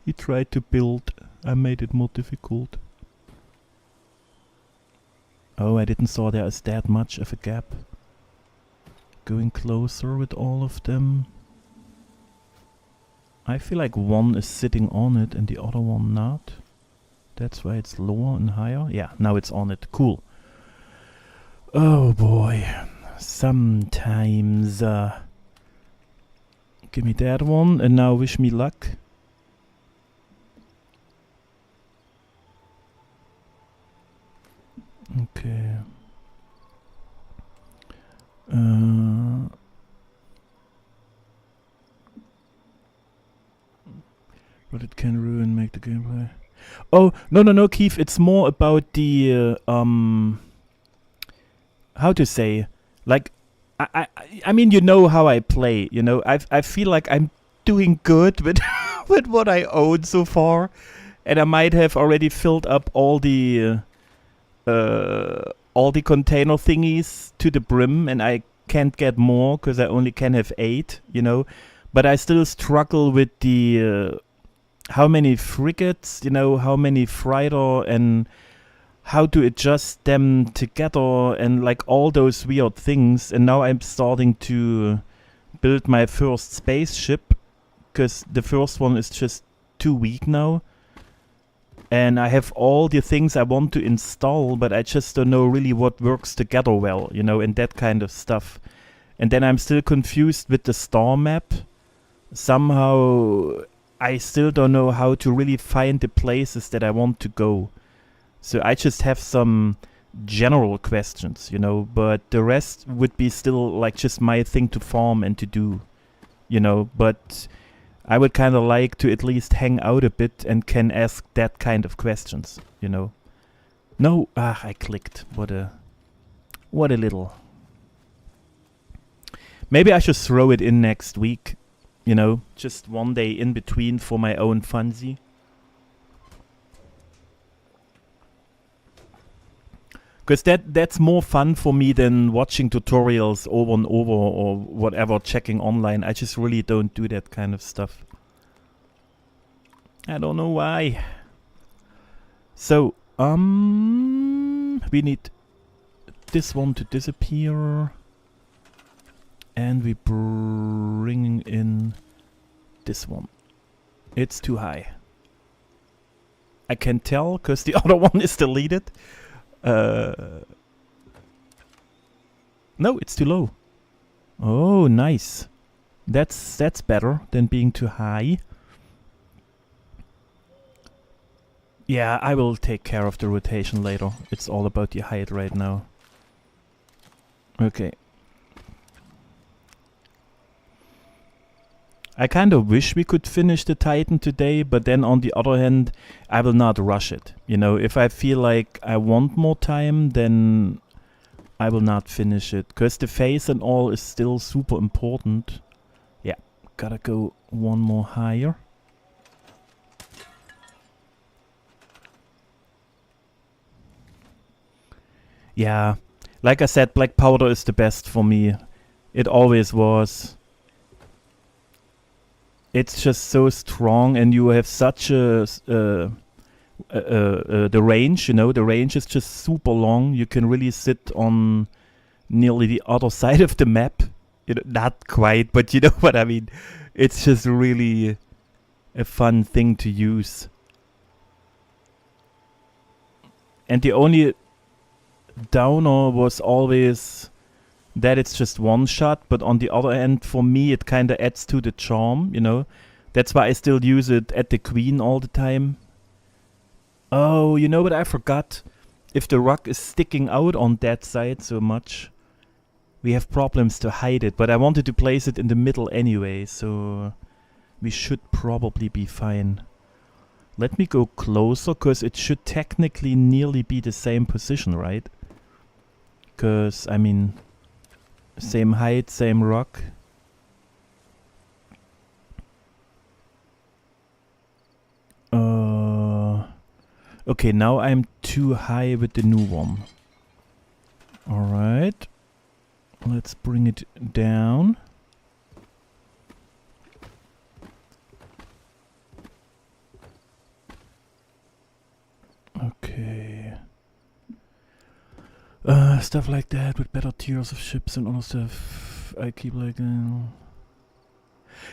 He tried to build. I made it more difficult. Oh, I didn't saw there is that much of a gap. Going closer with all of them. I feel like one is sitting on it and the other one not. That's why it's lower and higher. Yeah, now it's on it. Cool. Oh boy. Sometimes. Give me that one and now wish me luck. Okay. But it can ruin, make the gameplay. Oh, no, Keith, it's more about the, how to say, like, I mean, you know how I play, you know, I feel like I'm doing good with, with what I own so far, and I might have already filled up all the container thingies to the brim, and I can't get more, because I only can have 8, you know, but I still struggle with the, how many frigates, you know, how many freighter, and how to adjust them together, and like all those weird things. And now I'm starting to build my first spaceship, because the first one is just too weak now. And I have all the things I want to install, but I just don't know really what works together well, you know, and that kind of stuff. And then I'm still confused with the star map. Somehow I still don't know how to really find the places that I want to go. So I just have some general questions, you know, but the rest would be still like just my thing to farm and to do, you know, but I would kind of like to at least hang out a bit and can ask that kind of questions, you know. No, I clicked. What a little. Maybe I should throw it in next week, you know, just one day in between for my own funsy. Because that's more fun for me than watching tutorials over and over or whatever, checking online. I just really don't do that kind of stuff. I don't know why. So, we need this one to disappear. And we bringing in this one. It's too high. I can tell because the other one is deleted. No, it's too low. Oh, nice. That's better than being too high. Yeah, I will take care of the rotation later. It's all about the height right now. Okay. I kind of wish we could finish the Titan today, but then on the other hand, I will not rush it. You know, if I feel like I want more time, then I will not finish it. Because the face and all is still super important. Yeah, gotta go one more higher. Yeah, like I said, black powder is the best for me. It always was. It's just so strong, and you have such a the range. You know, the range is just super long. You can really sit on nearly the other side of the map. You know, not quite, but you know what I mean. It's just really a fun thing to use. And the only downer was always that it's just one shot, but on the other hand, for me, it kind of adds to the charm, you know. That's why I still use it at the Queen all the time. Oh, you know what I forgot? If the rock is sticking out on that side so much, we have problems to hide it. But I wanted to place it in the middle anyway, so we should probably be fine. Let me go closer, because it should technically nearly be the same position, right? Because, I mean, same height, same rock. Okay, now I'm too high with the new one. Alright. Let's bring it down. Okay. Stuff like that with better tiers of ships and other stuff. I keep like...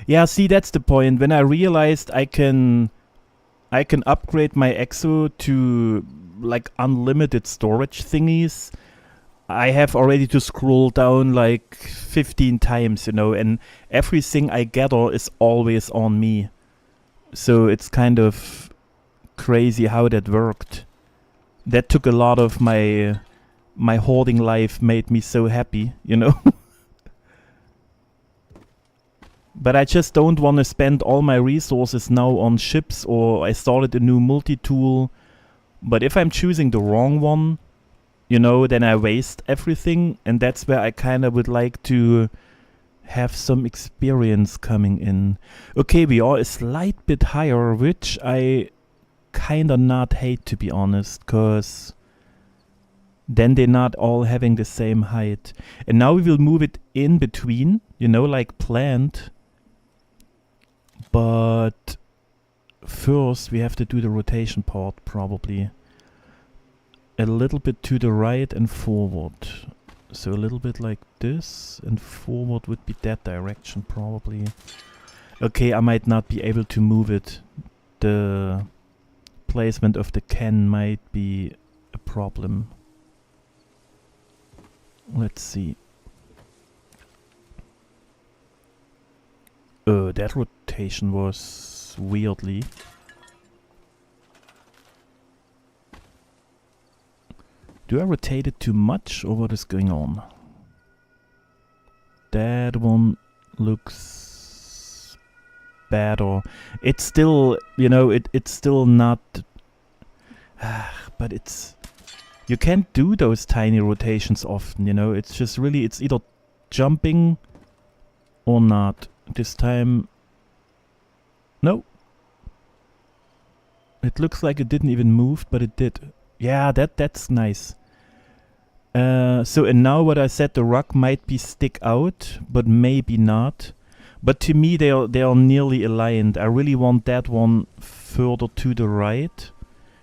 Yeah, see, that's the point. When I realized I can upgrade my Exo to like unlimited storage thingies, I have already to scroll down like 15 times, you know, and everything I gather is always on me. So it's kind of crazy how that worked. That took a lot of my hoarding life, made me so happy, you know. But I just don't want to spend all my resources now on ships, or I started a new multi-tool. But if I'm choosing the wrong one, you know, then I waste everything, and that's where I kind of would like to have some experience coming in. Okay, we are a slight bit higher, which I kind of not hate, to be honest, because then they're not all having the same height. And now we will move it in between, you know, like planned. But first we have to do the rotation part, probably. A little bit to the right and forward. So a little bit like this, and forward would be that direction, probably. Okay, I might not be able to move it. The placement of the can might be a problem. Let's see. That rotation was weirdly. Do I rotate it too much, or what is going on? That one looks better. It's still, you know, it's still not... but it's... You can't do those tiny rotations often, you know. It's just really, it's either jumping or not. This time... No. It looks like it didn't even move, but it did. Yeah, that's nice. So, and now what I said, the rock might be stick out, but maybe not. But to me, they are nearly aligned. I really want that one further to the right.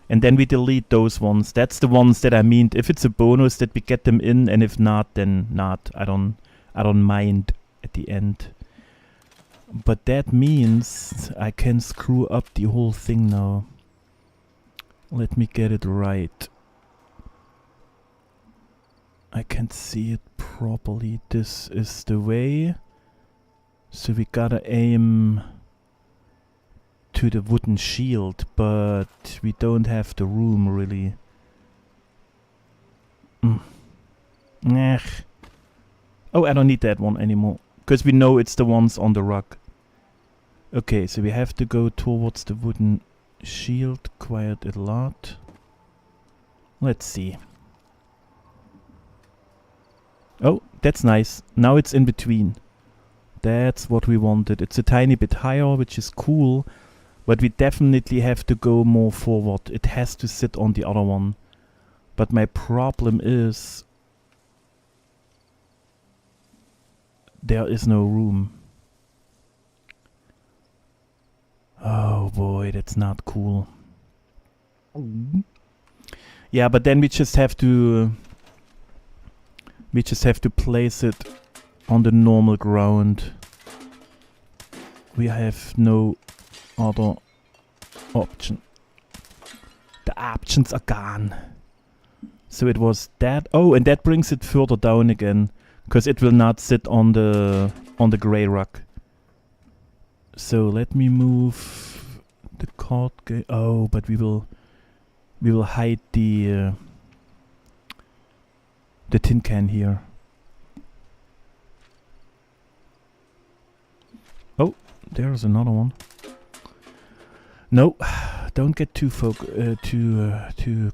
And then we delete those ones. That's the ones that I mean. If it's a bonus, that we get them in, and if not, then not. I don't mind. at the end. But that means I can screw up the whole thing now. Let me get it right. I can't see it properly. This is the way. So we gotta aim to the wooden shield, but we don't have the room really. Oh, I don't need that one anymore, because we know it's the ones on the rock. Okay, so we have to go towards the wooden shield quite a lot. Let's see. Oh, that's nice. Now it's in between. That's what we wanted. It's a tiny bit higher, which is cool, but we definitely have to go more forward. It has to sit on the other one. But my problem is there is no room. Oh boy, that's not cool. Yeah, but then we just have to place it on the normal ground. We have no other option. The options are gone. So it was that. Oh, and that brings it further down again, because it will not sit on the gray rock. So let me move the card game. Oh, but we will hide the tin can here. Oh, there's another one. No, don't get too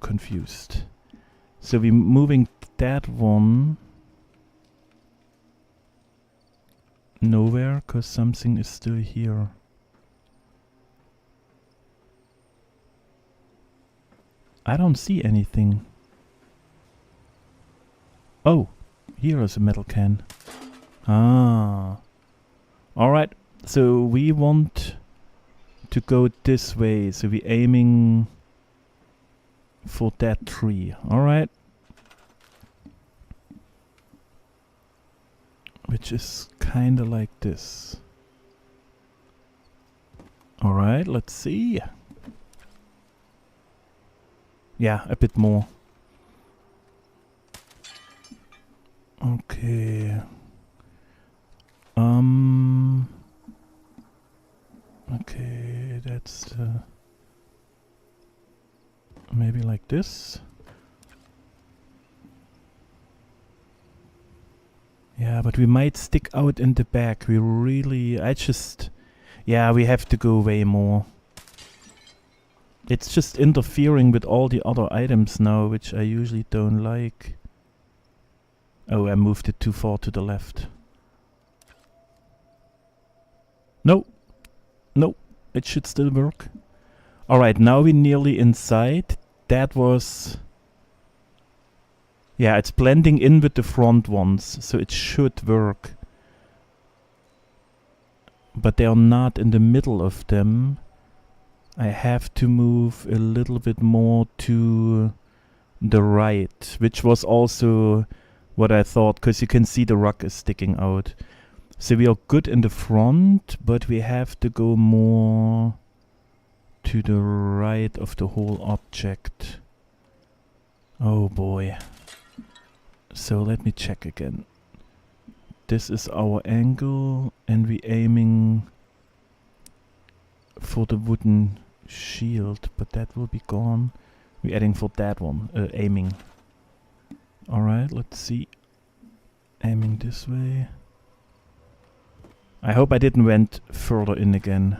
confused. So we're moving that one nowhere, because something is still here. I don't see anything. Oh, here is a metal can. Ah. Alright, so we want to go this way, so we're aiming for that tree. Alright. Which is kinda like this. Alright, let's see. Yeah, a bit more. Okay. Okay, that's maybe like this. Yeah, but we might stick out in the back. We really... Yeah, we have to go way more. It's just interfering with all the other items now, which I usually don't like. Oh, I moved it too far to the left. No. No, it should still work. Alright, now we're nearly inside. That was... Yeah, it's blending in with the front ones, so it should work. But they are not in the middle of them. I have to move a little bit more to the right, which was also what I thought, because you can see the rock is sticking out. So we are good in the front, but we have to go more to the right of the whole object. Oh boy. So let me check again. This is our angle, and we're aiming for the wooden shield, but that will be gone. We're adding for that one, aiming. Alright, let's see. Aiming this way. I hope I didn't went further in again.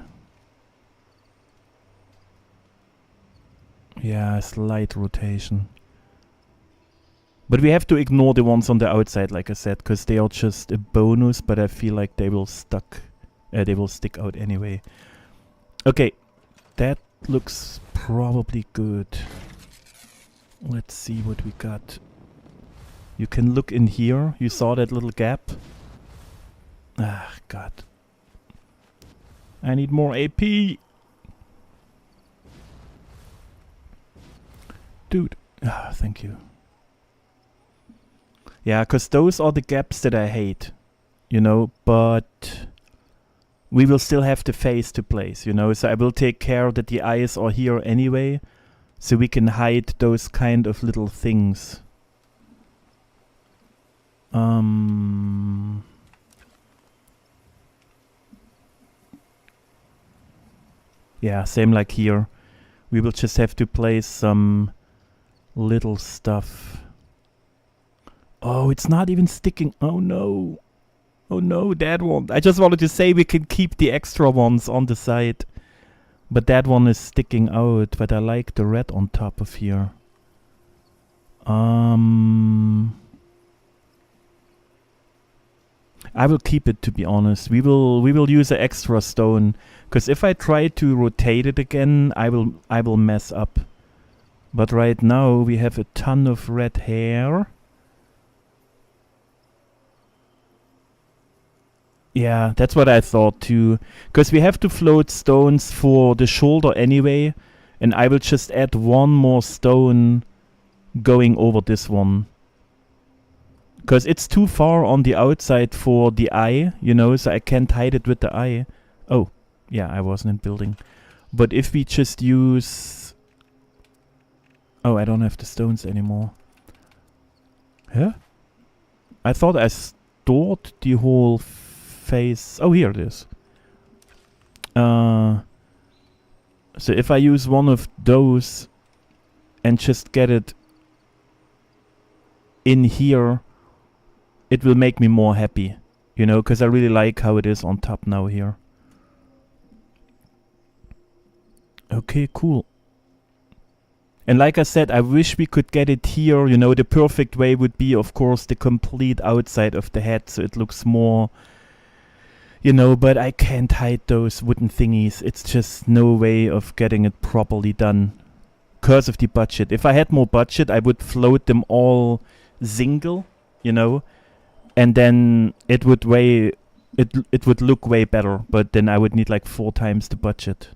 Yeah, slight rotation. But we have to ignore the ones on the outside, like I said, because they are just a bonus, but I feel like they will stick out anyway. Okay, that looks probably good. Let's see what we got. You can look in here. You saw that little gap? Ah, God. I need more AP! Dude. Ah, thank you. Yeah, because those are the gaps that I hate. you know, but we will still have the face to place, you know, so I will take care that the eyes are here anyway, so we can hide those kind of little things. Yeah, same like here. We will just have to place some little stuff. Oh, it's not even sticking. Oh no. Oh no, that one. I just wanted to say we can keep the extra ones on the side. But that one is sticking out. But I like the red on top of here. I will keep it, to be honest. We will use an extra stone, because if I try to rotate it again, I will mess up. But right now we have a ton of red hair. Yeah, that's what I thought too. Because we have to float stones for the shoulder anyway, and I will just add one more stone going over this one. Because it's too far on the outside for the eye, you know, so I can't hide it with the eye. Oh, yeah, I wasn't in building. But if we just use... Oh, I don't have the stones anymore. Huh? I thought I stored the whole face. Oh, here it is. So if I use one of those and just get it in here, it will make me more happy, you know, because I really like how it is on top now here. Okay, cool. And like I said, I wish we could get it here, you know, the perfect way would be, of course, the complete outside of the head, so it looks more, you know, but I can't hide those wooden thingies. It's just no way of getting it properly done, because of the budget. If I had more budget, I would float them all single, you know, and then it would look way better, but then I would need like 4 times the budget.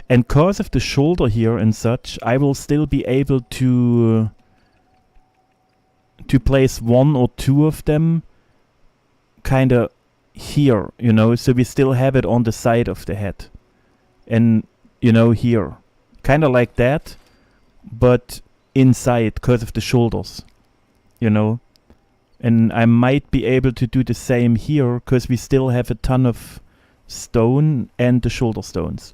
And because of the shoulder here and such, I will still be able to place 1 or 2 of them kinda here, you know, so we still have it on the side of the head. And, you know, here. Kinda like that, but inside because of the shoulders, you know. And I might be able to do the same here, because we still have a ton of stone and the shoulder stones.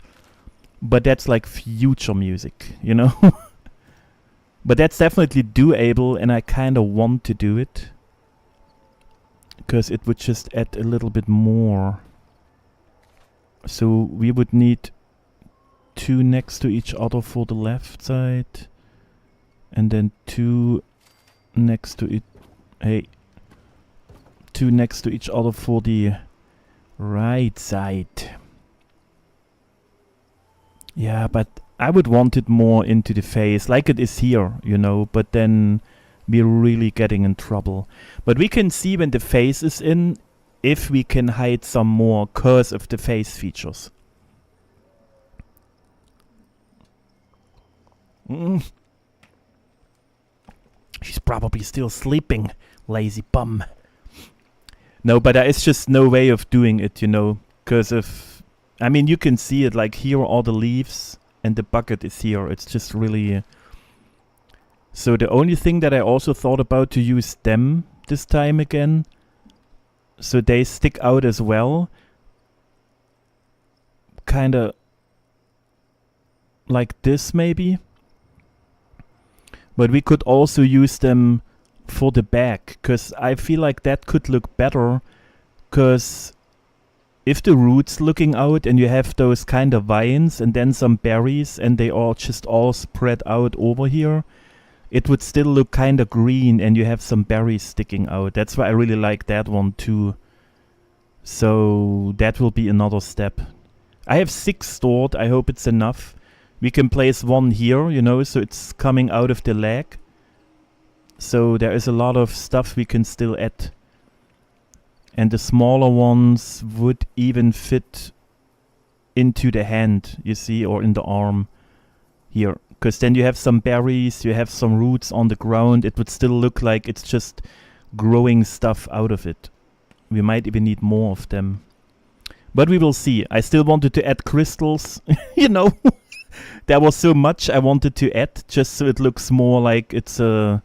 But that's like future music, you know. But that's definitely doable, and I kind of want to do it, because it would just add a little bit more. So we would need 2 next to each other for the left side, and then 2 next to it. Hey. 2 next to each other for the right side. Yeah, but I would want it more into the face, like it is here, you know, but then we're really getting in trouble. But we can see when the face is in, if we can hide some more because of the face features. She's probably still sleeping, lazy bum. No, but there is just no way of doing it, you know, because of... I mean, you can see it, like here are the leaves and the bucket is here. It's just really... So the only thing that I also thought about to use them this time again, so they stick out as well. Kinda like this maybe. But we could also use them for the back, because I feel like that could look better, because if the roots looking out and you have those kind of vines and then some berries and they are just all spread out over here, it would still look kind of green and you have some berries sticking out. That's why I really like that one too. So that will be another step. I have 6 stored. I hope it's enough. We can place 1 here, you know, so it's coming out of the leg. So there is a lot of stuff we can still add. And the smaller ones would even fit into the hand, you see, or in the arm here. Because then you have some berries, you have some roots on the ground. It would still look like it's just growing stuff out of it. We might even need more of them. But we will see. I still wanted to add crystals. You know, there was so much I wanted to add just so it looks more like it's a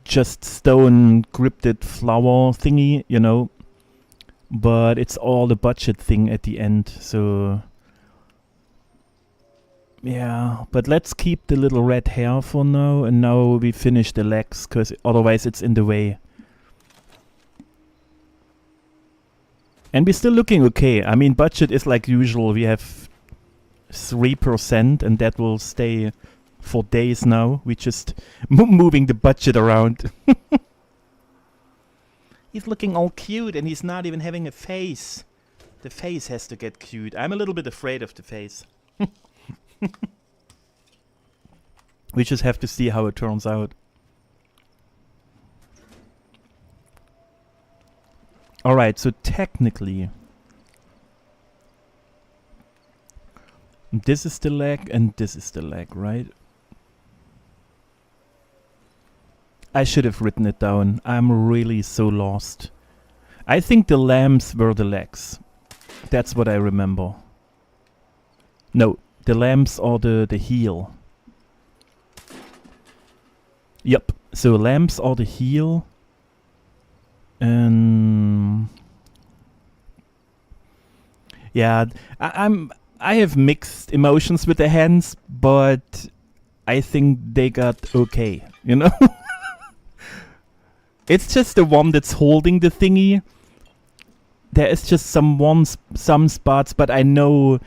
just stone cryptid flower thingy, you know. But it's all a budget thing at the end, so yeah. But let's keep the little red hair for now, and now we finish the legs, because otherwise it's in the way. And we're still looking okay. I mean, budget is like usual. We have 3%, and that will stay for days now. We just moving the budget around. He's looking all cute, and he's not even having a face. The face has to get cute. I'm a little bit afraid of the face. We just have to see how it turns out. Alright, so technically this is the leg and this is the leg, right? I should have written it down. I'm really so lost. I think the lambs were the legs. That's what I remember. No, the lambs are the heel. Yep, so lambs are the heel. And yeah, I have mixed emotions with the hands, but I think they got okay, you know? It's just the one that's holding the thingy. There is just some spots, but I know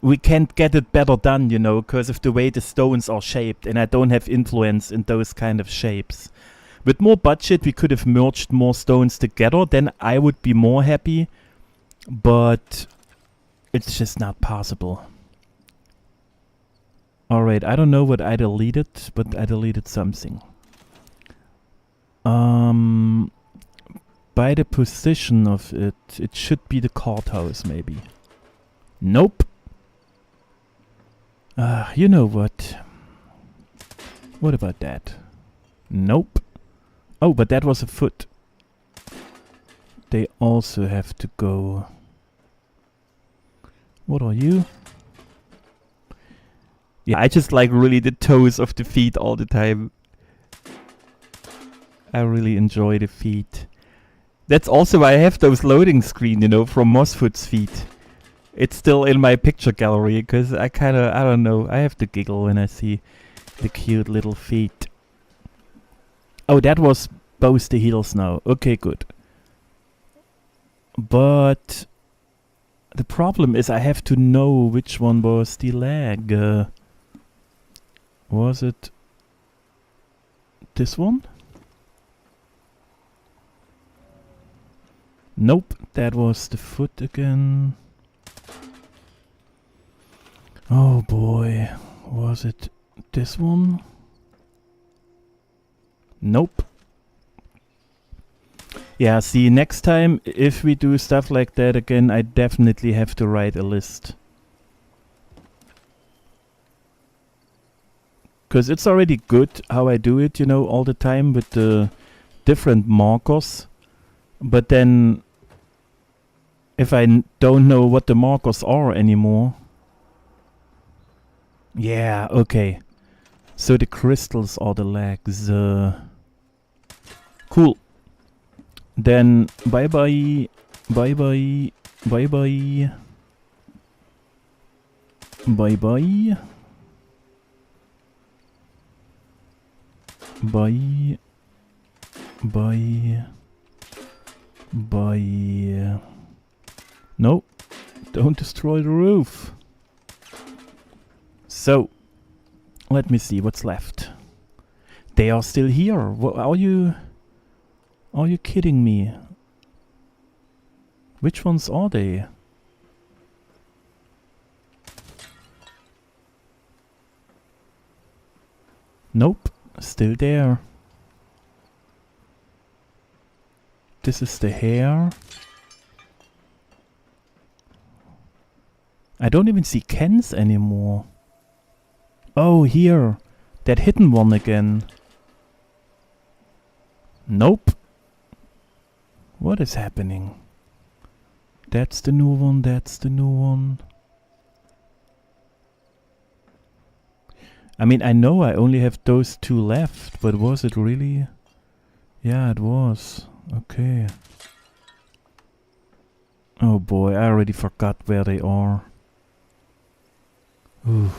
we can't get it better done, you know, because of the way the stones are shaped, and I don't have influence in those kind of shapes. With more budget, we could have merged more stones together, then I would be more happy, but it's just not possible. Alright, I don't know what I deleted, but I deleted something. By the position of it, it should be the courthouse, maybe. Nope. You know what? What about that? Nope. Oh, but that was a foot. They also have to go. What are you? Yeah, I just like really the toes of the feet all the time. I really enjoy the feet. That's also why I have those loading screen, you know, from Mossfoot's feet. It's still in my picture gallery, because I don't know, I have to giggle when I see the cute little feet. Oh, that was both the heels now. Okay, good. But the problem is I have to know which one was the leg. Was it this one? Nope, that was the foot again. Oh boy, was it this one? Nope. Yeah, see, next time if we do stuff like that again, I definitely have to write a list. Because it's already good how I do it, you know, all the time with the different markers. But then, if I don't know what the markers are anymore... Yeah, okay. So the crystals are the legs. Cool. Then, bye-bye. Bye-bye. Bye-bye. Bye-bye. Bye. Bye. Bye. No, don't destroy the roof. So, let me see what's left. They are still here. Are you kidding me? Which ones are they? Nope, still there. This is the hair. I don't even see Ken's anymore. Oh, here. That hidden one again. Nope. What is happening? That's the new one, that's the new one. I mean, I know I only have those two left, but was it really? Yeah, it was. Okay. Oh boy, I already forgot where they are. Ooh,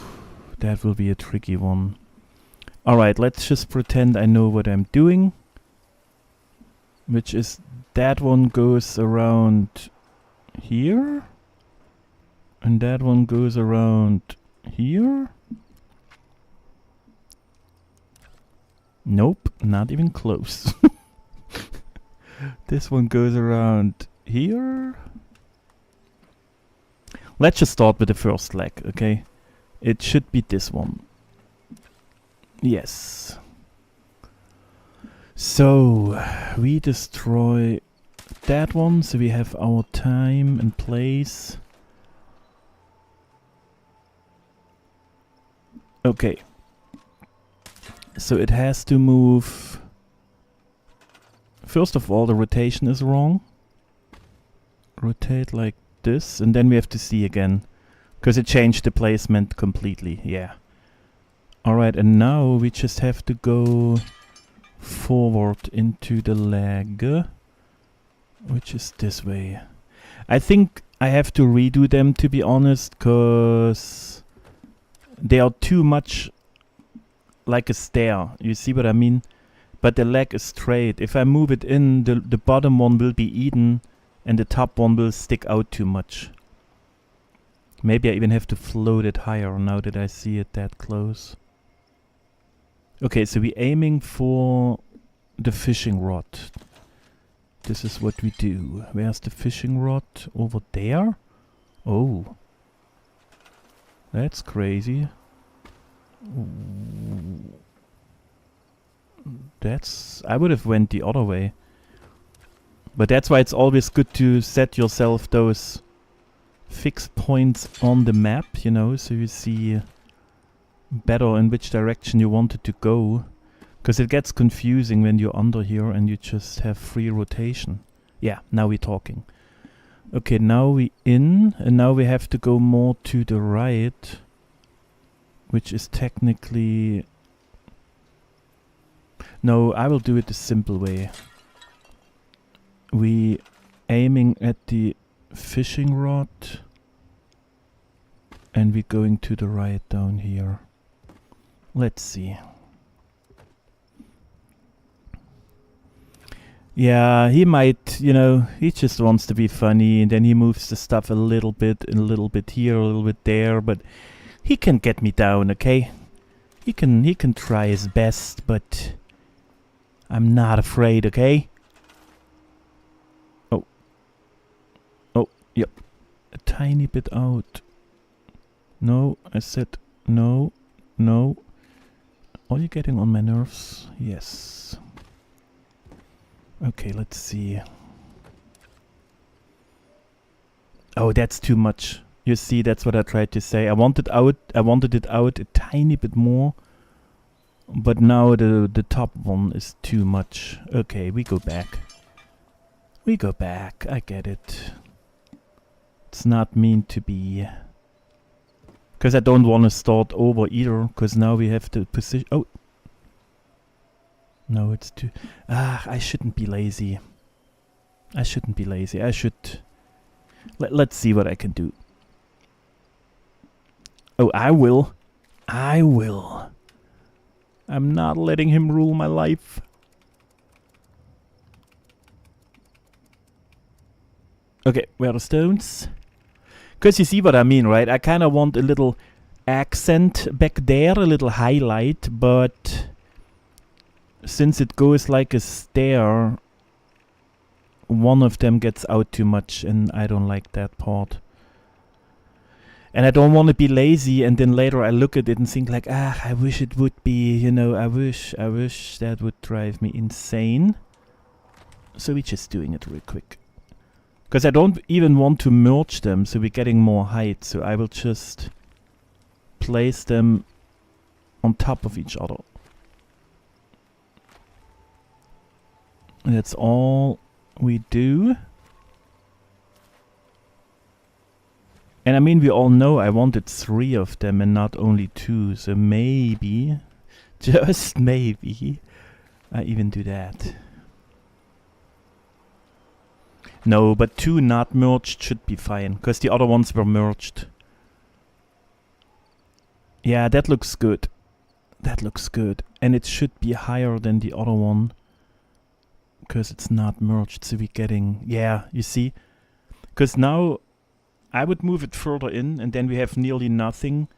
that will be a tricky one. Alright, let's just pretend I know what I'm doing. Which is, that one goes around here. And that one goes around here. Nope, not even close. This one goes around here. Let's just start with the first leg, okay? It should be this one. Yes. So, we destroy that one, so we have our time and place. Okay. So it has to move. First of all, the rotation is wrong. Rotate like this, and then we have to see again. Because it changed the placement completely, yeah. Alright, and now we just have to go forward into the leg, which is this way. I think I have to redo them, to be honest, because they are too much like a stair. You see what I mean? But the leg is straight. If I move it in, the bottom one will be eaten and the top one will stick out too much. Maybe I even have to float it higher now that I see it that close. Okay, so we're aiming for the fishing rod. This is what we do. Where's the fishing rod? Over there? Oh. That's crazy. Ooh. That's... I would have went the other way. But that's why it's always good to set yourself those fixed points on the map, you know, so you see better in which direction you want it to go. Because it gets confusing when you're under here and you just have free rotation. Yeah, now we're talking. Okay, now we in, and now we have to go more to the right, which is technically... No, I will do it the simple way. We aiming at the fishing rod, and we're going to the right down here. Let's see. Yeah, he might, you know, he just wants to be funny, and then he moves the stuff a little bit here, a little bit there, but he can get me down, okay? He can try his best, but I'm not afraid, okay? Oh. Oh, yep. A tiny bit out. No, I said no, no. Are you getting on my nerves? Yes. Okay, let's see. Oh, that's too much. You see, that's what I tried to say. I wanted it out a tiny bit more. But now the top one is too much. Okay, we go back. We go back, I get it. It's not meant to be. Because I don't want to start over either, because now we have to position... Oh! No, it's too... Ah, I shouldn't be lazy. I shouldn't be lazy. I should... Let's see what I can do. Oh, I will. I will. I'm not letting him rule my life. Okay, where are the stones? Because you see what I mean, right? I kind of want a little accent back there, a little highlight, but since it goes like a stair, one of them gets out too much, and I don't like that part. And I don't want to be lazy, and then later I look at it and think like, ah, I wish it would be, you know, I wish that would drive me insane. So we're just doing it real quick. Because I don't even want to merge them, so we're getting more height, so I will just place them on top of each other. And that's all We do. And I mean, we all know I wanted 3 of them and not only 2. So maybe, just maybe, I even do that. No, but 2 not merged should be fine, because the other ones were merged. Yeah, that looks good. That looks good. And it should be higher than the other one, because it's not merged, so we're getting... Yeah, you see? Because now I would move it further in, and then we have nearly nothing.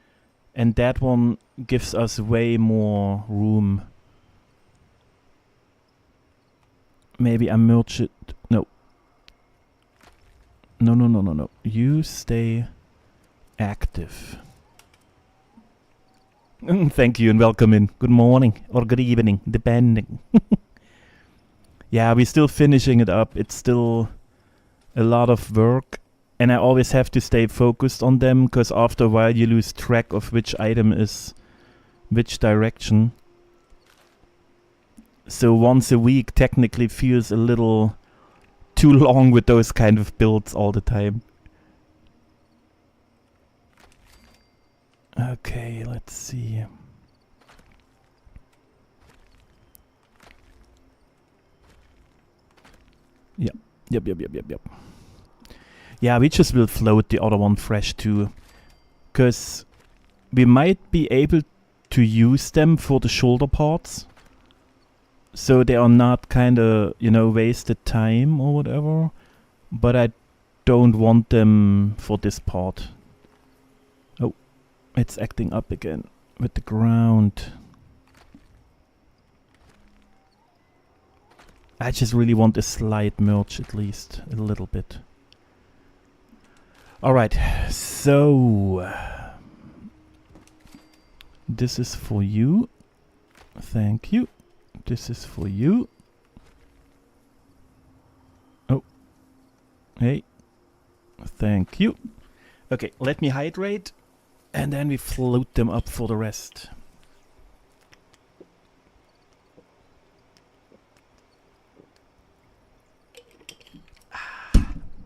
And that one gives us way more room. Maybe I merge it... No. No, no, no, no, no. You stay active. Thank you and welcome in. Good morning or good evening, depending. Yeah, we're still finishing it up. It's still a lot of work. And I always have to stay focused on them, because after a while you lose track of which item is which direction. So once a week technically feels a little too long with those kind of builds all the time. Okay, let's see. Yep. Yeah, we just will float the other one fresh too. Because we might be able to use them for the shoulder parts. So they are not kinda, you know, wasted time or whatever. But I don't want them for this part. Oh, it's acting up again with the ground. I just really want a slight merge at least, a little bit. Alright, so... this is for you. Thank you. This is for you. Oh. Hey. Thank you. Okay, let me hydrate. And then we float them up for the rest.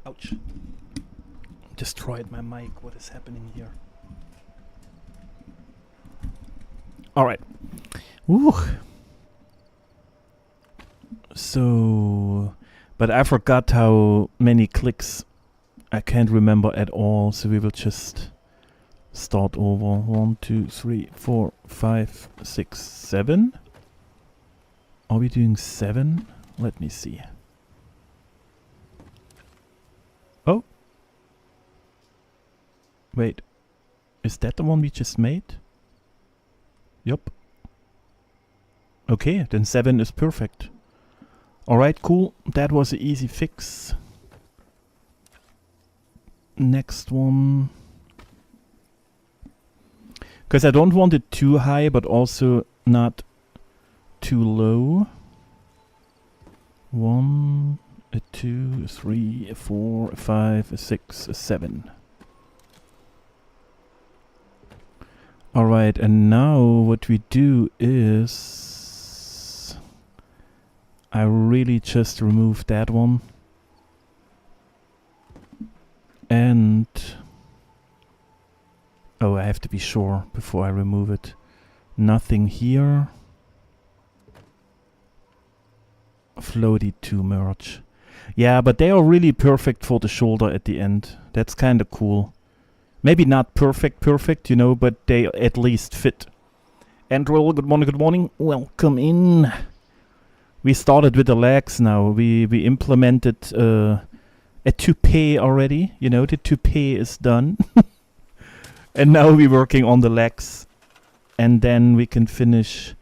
Ouch. Destroyed my mic. What is happening here? Alright. Ooh. So... But I forgot how many clicks. I can't remember at all. So we will just start over. 1, 2, 3, 4, 5, 6, 7. Are we doing 7? Let me see. Oh. Wait. Is that the one we just made? Yup. Okay, then 7 is perfect. Alright, cool. That was an easy fix. Next one. Because I don't want it too high, but also not too low. 1, 2, 3, 4, 5, 6, 7. Alright, and now what we do is... I really just remove that one. And... oh, I have to be sure before I remove it. Nothing here. Floaty to merge. Yeah, but they are really perfect for the shoulder at the end. That's kind of cool. Maybe not perfect, you know, but they at least fit. Andrew, good morning. Welcome in. We started with the legs now. We implemented a toupee already. You know, the toupee is done. And now we're working on the legs. And then we can finish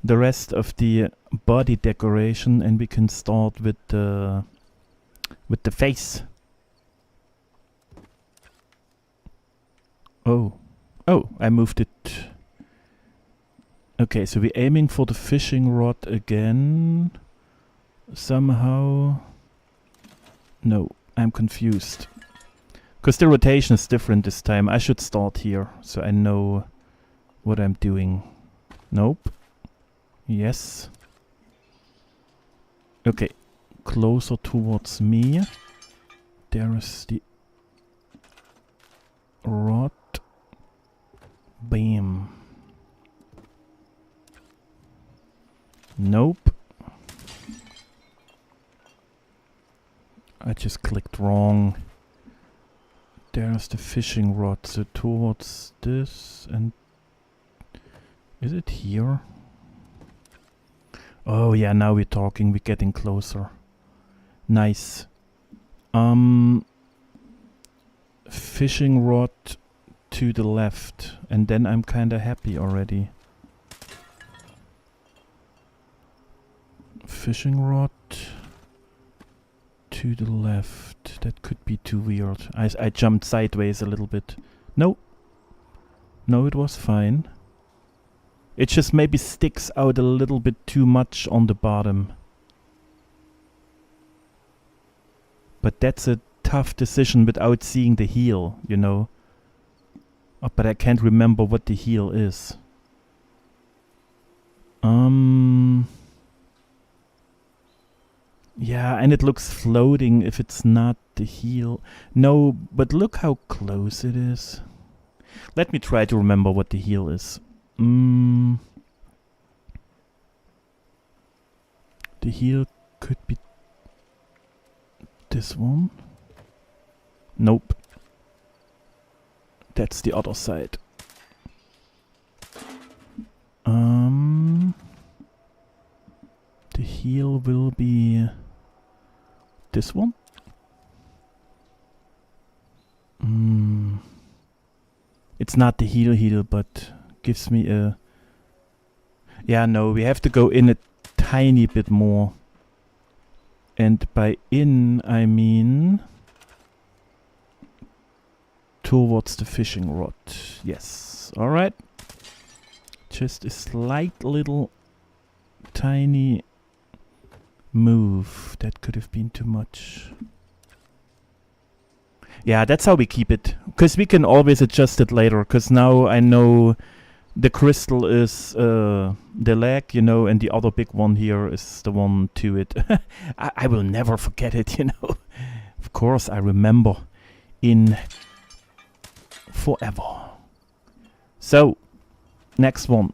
the rest of the body decoration, and we can start with the face. Oh, I moved it. Okay, so we're aiming for the fishing rod again. Somehow. No, I'm confused. Because the rotation is different this time. I should start here, so I know what I'm doing. Nope. Yes. Okay, closer towards me. There is the rod. Bam. Nope. I just clicked wrong. There's the fishing rod. So towards this and... Is it here? Oh yeah, now we're talking. We're getting closer. Nice. Fishing rod to the left. And then I'm kinda happy already. Fishing rod to the left. That could be too weird. I jumped sideways a little bit. No. No, it was fine. It just maybe sticks out a little bit too much on the bottom. But that's a tough decision without seeing the heel, you know. Oh, but I can't remember what the heel is. Yeah, and it looks floating if it's not the heel. No, but look how close it is. Let me try to remember what the heel is. The heel could be this one. Nope. That's the other side. The heel will be this one. It's not the heel, but gives me a... Yeah, no, we have to go in a tiny bit more. And by in, I mean... towards the fishing rod. Yes, alright. Just a slight little tiny move. That could have been too much. Yeah, that's how we keep it. Because we can always adjust it later. Because now I know the crystal is the leg, you know, and the other big one here is the one to it. I will never forget it, you know. Of course, I remember in forever. So, next one.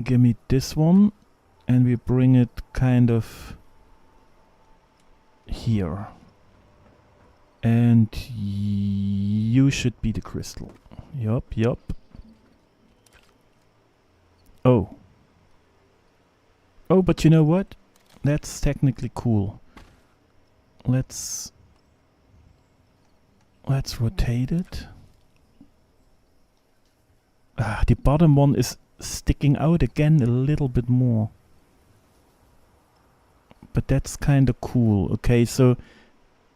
Give me this one. And we bring it kind of here. And you should be the crystal. Yup. Oh. Oh, but you know what? That's technically cool. Let's rotate it. Ah, the bottom one is sticking out again a little bit more. But that's kind of cool. Okay, so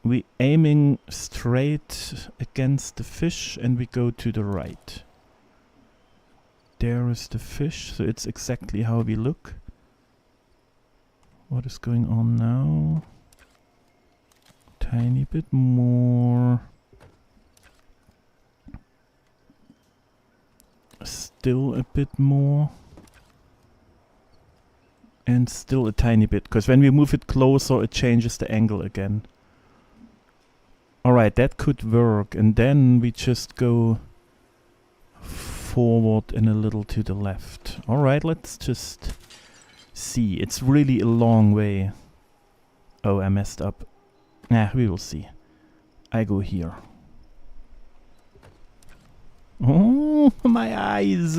we aiming straight against the fish and we go to the right. There is the fish, so it's exactly how we look. What is going on now? Tiny bit more. Still a bit more. And still a tiny bit, because when we move it closer, it changes the angle again. Alright, that could work. And then we just go forward and a little to the left. Alright, let's just see. It's really a long way. Oh, I messed up. Nah, we will see. I go here. Oh, my eyes!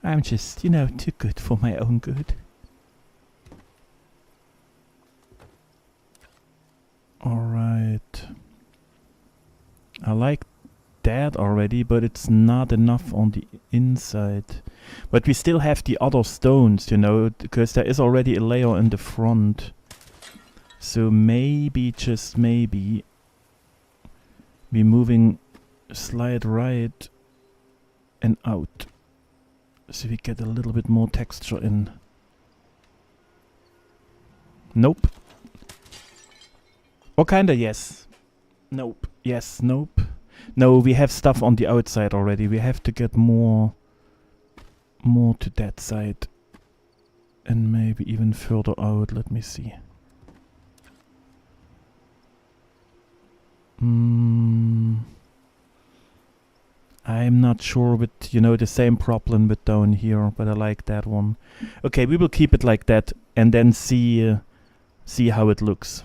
I'm just, you know, too good for my own good. Alright. I like that already, but it's not enough on the inside. But we still have the other stones, you know, because there is already a layer in the front. So maybe, just maybe, we're moving slide right and out. So we get a little bit more texture in. Nope. Or kinda yes. Nope. Yes, nope. No, we have stuff on the outside already. We have to get more to that side. And maybe even further out. Let me see. I'm not sure with, you know, the same problem with down here, but I like that one. Okay, we will keep it like that and then see how it looks.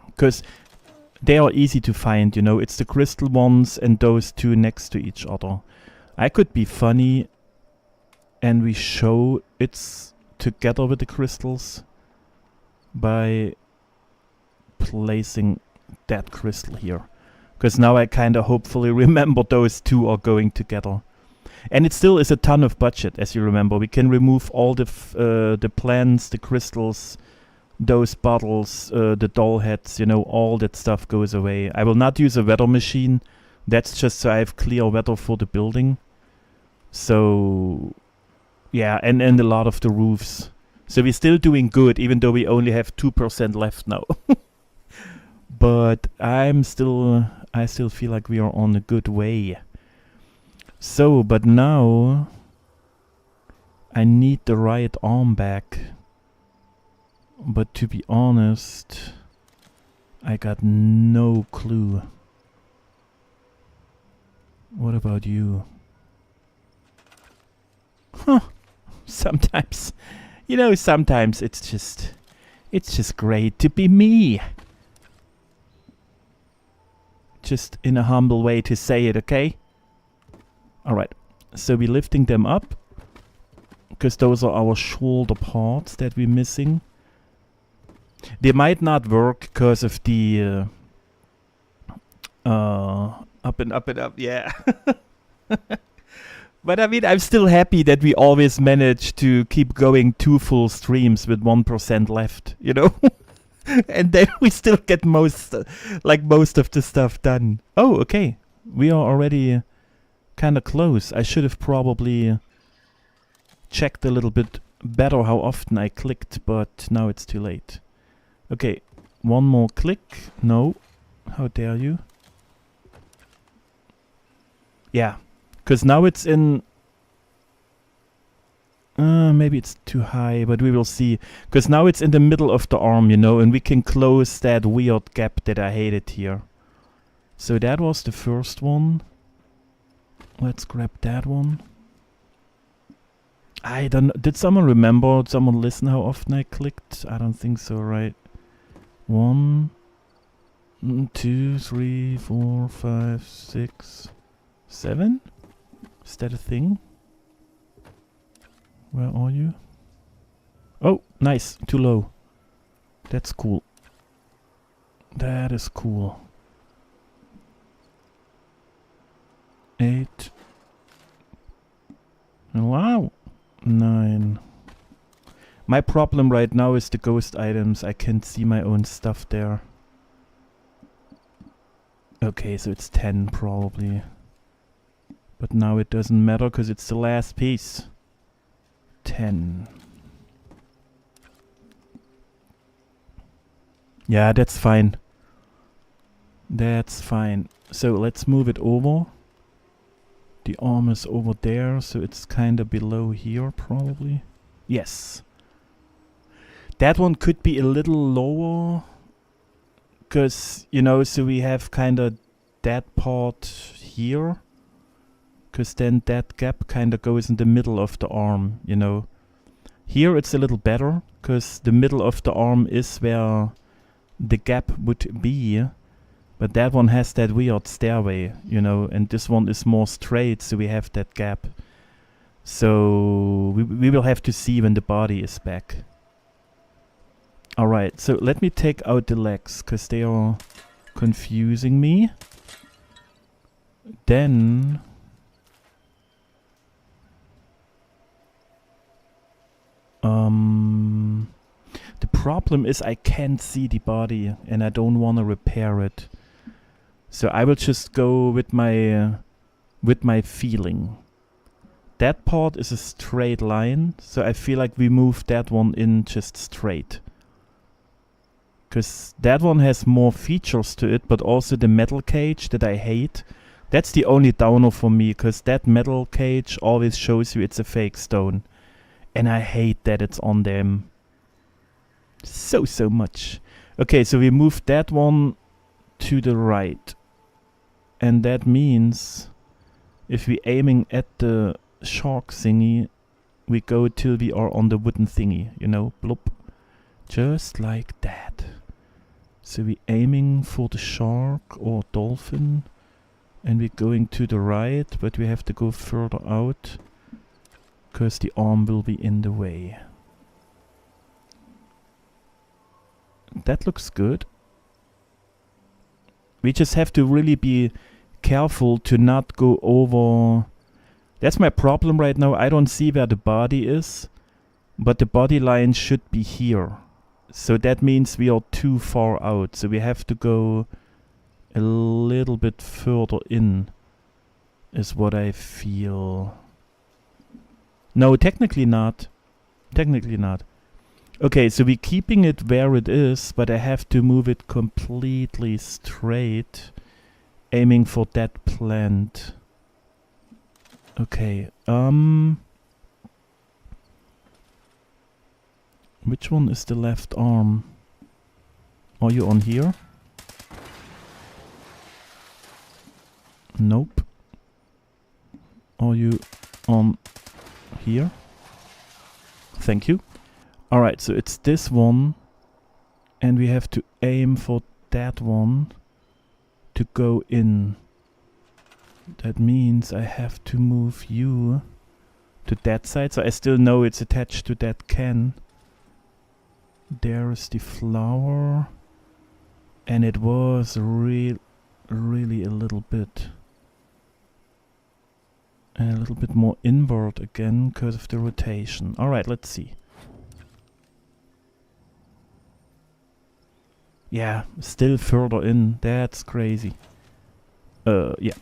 Because they are easy to find, you know, it's the crystal ones and those two next to each other. I could be funny and we show it's together with the crystals by placing that crystal here. Because now I kind of hopefully remember those two are going together. And it still is a ton of budget, as you remember. We can remove all the plants, the crystals, those bottles, the doll heads, you know, all that stuff goes away. I will not use a weather machine. That's just so I have clear weather for the building. So, yeah, and a lot of the roofs. So we're still doing good, even though we only have 2% left now. But I still feel like we are on a good way. So, but now I need the right arm back. But to be honest, I got no clue. What about you? Huh. Sometimes, you know, sometimes it's just great to be me. Just in a humble way to say it, okay? Alright, so we're lifting them up. Because those are our shoulder parts that we're missing. They might not work because of the up and up and up, yeah. But I mean, I'm still happy that we always manage to keep going 2 full streams with 1% left, you know? And then we still get most of the stuff done. Oh, okay. We are already kind of close. I should have probably checked a little bit better how often I clicked, but now it's too late. Okay, one more click. No. How dare you? Yeah, because now it's in... maybe it's too high, but we will see. Because now it's in the middle of the arm, you know, and we can close that weird gap that I hated here. So that was the first one. Let's grab that one. I don't know. Did someone remember? Did someone listen how often I clicked? I don't think so, right? 1, 2, 3, 4, 5, 6, 7? Is that a thing? Where are you? Oh, nice. Too low. That's cool. That is cool. 8. Wow. 9. My problem right now is the ghost items. I can't see my own stuff there. Okay, so it's 10 probably. But now it doesn't matter because it's the last piece. 10. Yeah, that's fine. That's fine. So let's move it over. The arm is over there, so it's kind of below here probably. Yes. That one could be a little lower. Because, you know, so we have kind of that part here. Because then that gap kind of goes in the middle of the arm, you know. Here it's a little better, because the middle of the arm is where the gap would be. But that one has that weird stairway, you know, and this one is more straight, so we have that gap. So we will have to see when the body is back. Alright, so let me take out the legs, because they are confusing me. Then... the problem is I can't see the body, and I don't want to repair it. So I will just go with my feeling. That part is a straight line, so I feel like we move that one in just straight. Because that one has more features to it, but also the metal cage that I hate. That's the only downer for me, because that metal cage always shows you it's a fake stone. And I hate that it's on them. So much. Okay, so we moved that one to the right. And that means if we're aiming at the shark thingy, we go till we are on the wooden thingy, you know, bloop. Just like that. So we're aiming for the shark or dolphin, and we're going to the right, but we have to go further out, because the arm will be in the way. That looks good. We just have to really be careful to not go over. That's my problem right now. I don't see where the body is, but the body line should be here. So that means we are too far out. So we have to go a little bit further in, is what I feel. No, technically not. Technically not. Okay, so we're keeping it where it is, but I have to move it completely straight, aiming for that plant. Okay, which one is the left arm? Are you on here? Nope. Are you on here? Thank you. Alright, so it's this one, and we have to aim for that one to go in. That means I have to move you to that side, so I still know it's attached to that can. There's the flower, and it was really a little bit more inward again because of the rotation. Alright, let's see. Yeah, still further in. That's crazy. Yeah.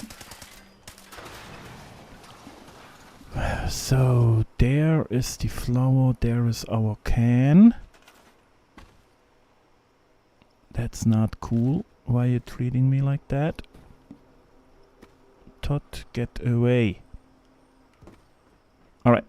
So, there is the flower, there is our can. That's not cool. Why are you treating me like that? Todd, get away. Alright.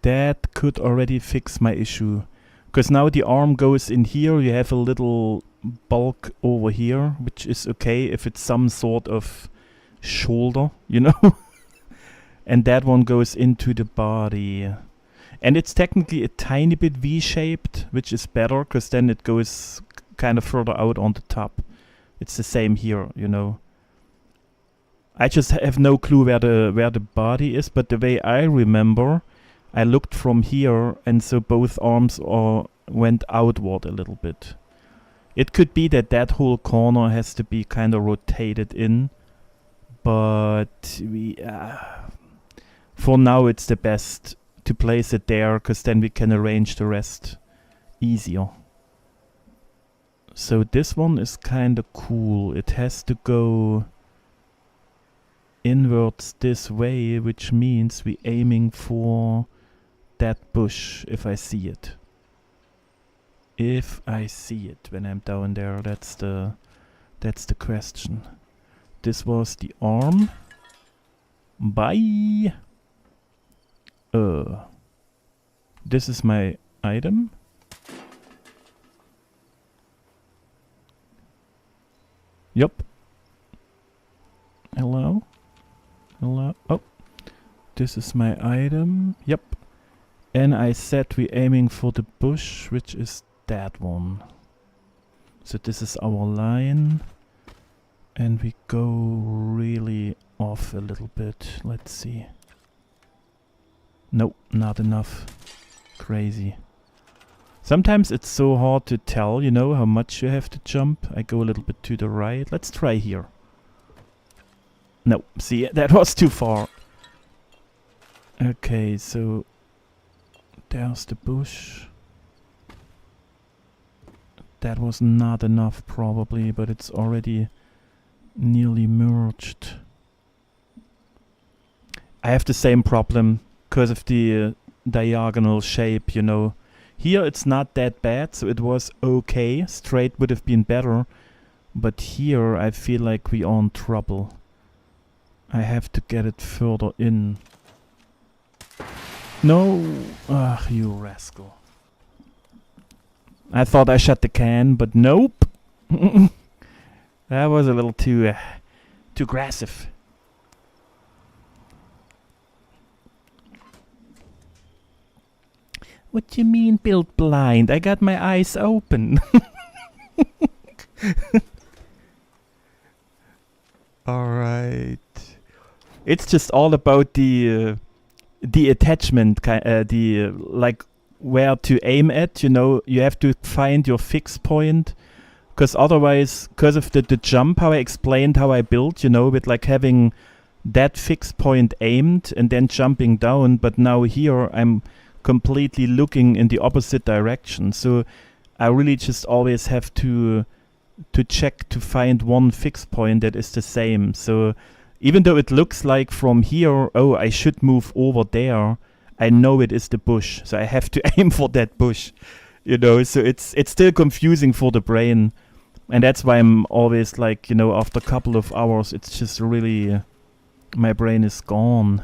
That could already fix my issue. Because now the arm goes in here, you have a little bulk over here, which is okay if it's some sort of shoulder, you know? And that one goes into the body. And it's technically a tiny bit V-shaped, which is better, because then it goes kind of further out on the top. It's the same here, you know. I just have no clue where the body is, but the way I remember, I looked from here, and so both arms went outward a little bit. It could be that that whole corner has to be kind of rotated in, but we, for now it's the best to place it there, because then we can arrange the rest easier. So this one is kind of cool. It has to go inwards this way, which means we're aiming for that bush, if I see it. If I see it when I'm down there, that's the question. This was the arm. Bye. This is my item. Yup. Hello? Hello? Oh. This is my item. Yep. And I said we're aiming for the bush, which is that one. So this is our line. And we go really off a little bit. Let's see. Nope, not enough. Crazy. Sometimes it's so hard to tell, you know, how much you have to jump. I go a little bit to the right. Let's try here. No, see, that was too far. Okay, so there's the bush. That was not enough probably, but it's already nearly merged. I have the same problem because of the diagonal shape, you know. Here it's not that bad, so it was okay. Straight would have been better. But here I feel like we are in trouble. I have to get it further in. No! Ah, you rascal. I thought I shut the can, but nope. That was a little too aggressive. What do you mean build blind? I got my eyes open. Alright. It's just all about the attachment, like where to aim at, you know. You have to find your fixed point. Because otherwise, because of the jump, how I explained how I built, you know, with like having that fixed point aimed and then jumping down. But now here I'm completely looking in the opposite direction. So I really just always have to check to find one fixed point that is the same. So even though it looks like from here, oh, I should move over there, I know it is the bush. So I have to aim for that bush, you know. So it's still confusing for the brain. And that's why I'm always like, you know, after a couple of hours, it's just really, my brain is gone.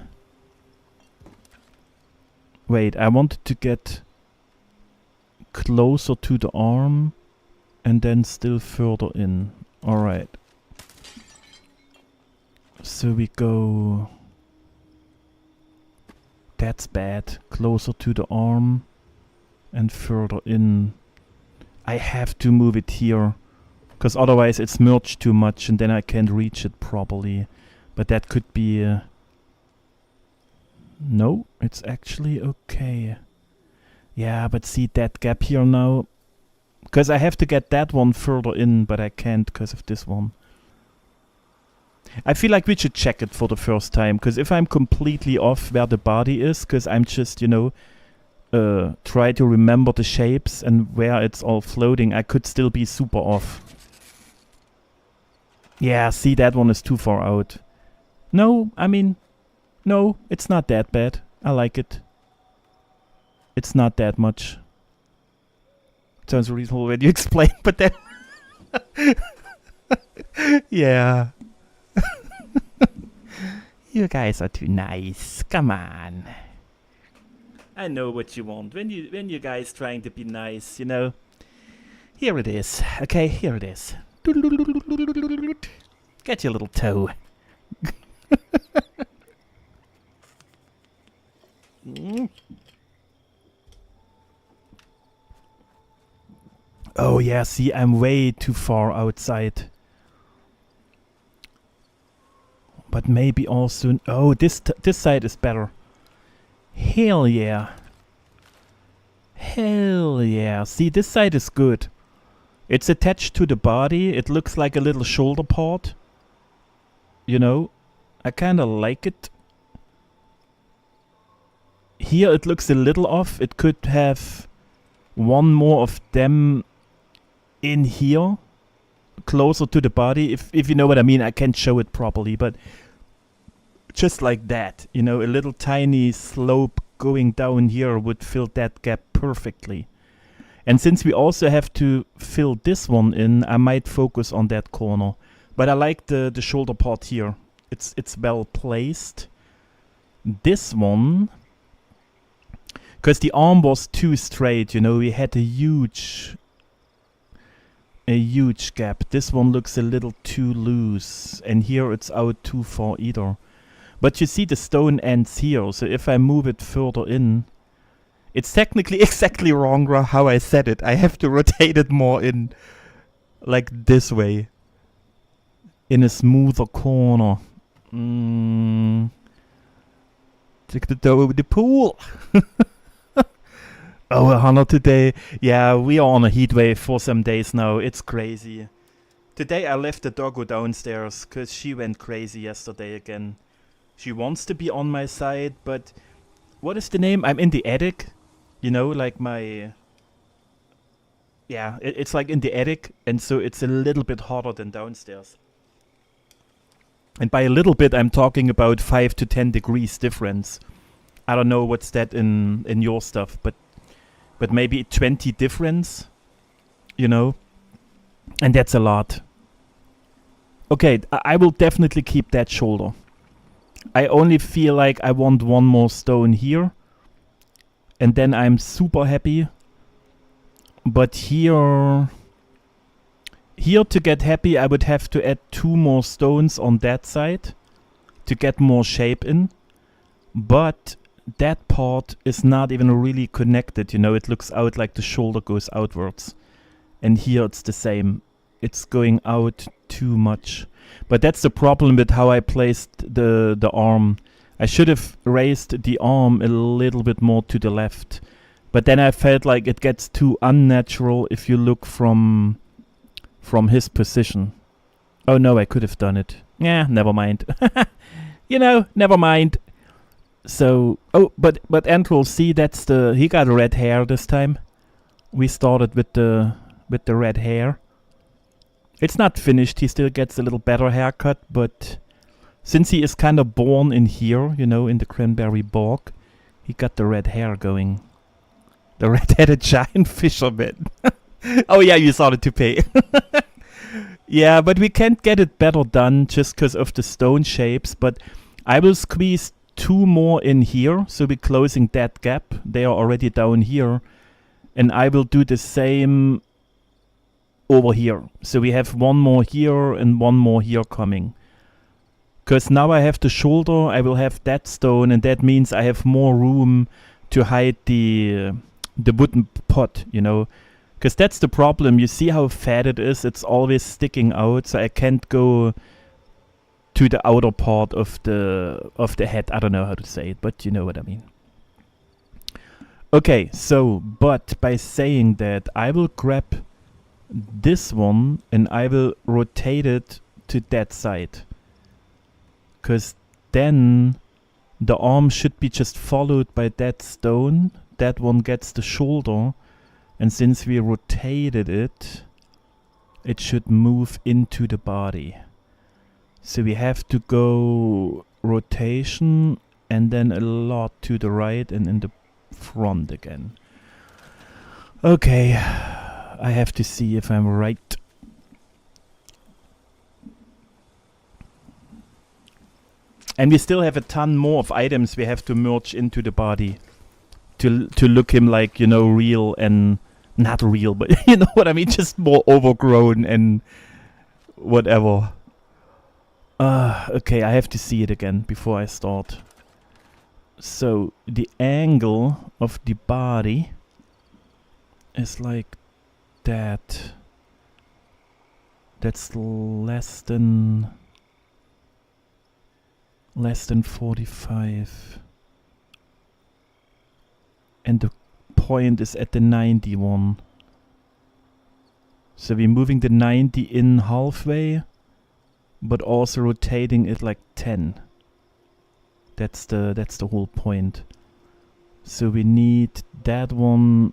Wait, I wanted to get closer to the arm and then still further in. Alright. So we go... That's bad. Closer to the arm and further in. I have to move it here, because otherwise it's merged too much and then I can't reach it properly. But that could be... No, it's actually okay. Yeah, but see that gap here now? Because I have to get that one further in, but I can't because of this one. I feel like we should check it for the first time, because if I'm completely off where the body is, because I'm just, you know, try to remember the shapes and where it's all floating, I could still be super off. Yeah, see, that one is too far out. No, I mean... No, it's not that bad. I like it. It's not that much. Sounds reasonable when you explain, but then... Yeah. You guys are too nice. Come on. I know what you want. When you guys trying to be nice, you know. Here it is. Okay, here it is. Get your little toe. Oh yeah, see, I'm way too far outside. But maybe also... Oh, this side is better. Hell yeah. Hell yeah. See, this side is good. It's attached to the body. It looks like a little shoulder part. You know? I kinda like it. Here it looks a little off. It could have one more of them in here, closer to the body. If you know what I mean, I can't show it properly, but just like that, you know, a little tiny slope going down here would fill that gap perfectly. And since we also have to fill this one in, I might focus on that corner. But I like the shoulder part here. It's well placed. This one... Because the arm was too straight, you know, we had a huge gap. This one looks a little too loose, and here it's out too far either. But you see the stone ends here, so if I move it further in, it's technically exactly wrong how I said it. I have to rotate it more in, like this way, in a smoother corner. Take the toe over the pool. Oh, Hannah, today, yeah, we are on a heat wave for some days now. It's crazy. Today I left the doggo downstairs because she went crazy yesterday again. She wants to be on my side, but what is the name? I'm in the attic, you know, like my... Yeah, it's like in the attic, and so it's a little bit hotter than downstairs. And by a little bit, I'm talking about 5 to 10 degrees difference. I don't know what's that in your stuff, but maybe 20 difference, you know, and that's a lot. Okay, I will definitely keep that shoulder. I only feel like I want one more stone here, and then I'm super happy. But here to get happy, I would have to add 2 more stones on that side to get more shape in. But that part is not even really connected, you know, it looks out like the shoulder goes outwards. And here it's the same. It's going out too much. But that's the problem with how I placed the arm. I should have raised the arm a little bit more to the left. But then I felt like it gets too unnatural if you look from his position. Oh no, I could have done it. Yeah, never mind. You know, never mind. So, oh, but Andrew, see, that's he got red hair this time. We started with the red hair. It's not finished, he still gets a little better haircut, but since he is kind of born in here, you know, in the cranberry bog, he got the red hair going. The red-headed giant fisherman. Oh yeah, you saw the toupee. Yeah, but we can't get it better done just because of the stone shapes, but I will squeeze 2 more in here, so we're closing that gap. They are already down here. And I will do the same over here. So we have 1 more here and 1 more here coming. Because now I have the shoulder, I will have that stone, and that means I have more room to hide the wooden pot, you know. Because that's the problem. You see how fat it is? It's always sticking out, so I can't go to the outer part of the head. I don't know how to say it, but you know what I mean. Okay, so, but by saying that, I will grab this one and I will rotate it to that side. Because then the arm should be just followed by that stone. That one gets the shoulder. And since we rotated it, it should move into the body. So we have to go rotation and then a lot to the right and in the front again. Okay, I have to see if I'm right. And we still have a ton more of items we have to merge into the body to look him like, you know, real and not real, but you know what I mean, just more overgrown and whatever. Okay, I have to see it again before I start. So the angle of the body is like that. That's less than 45. And the point is at the 91. So we're moving the 90 in halfway, but also rotating it like 10. That's the whole point. So we need that one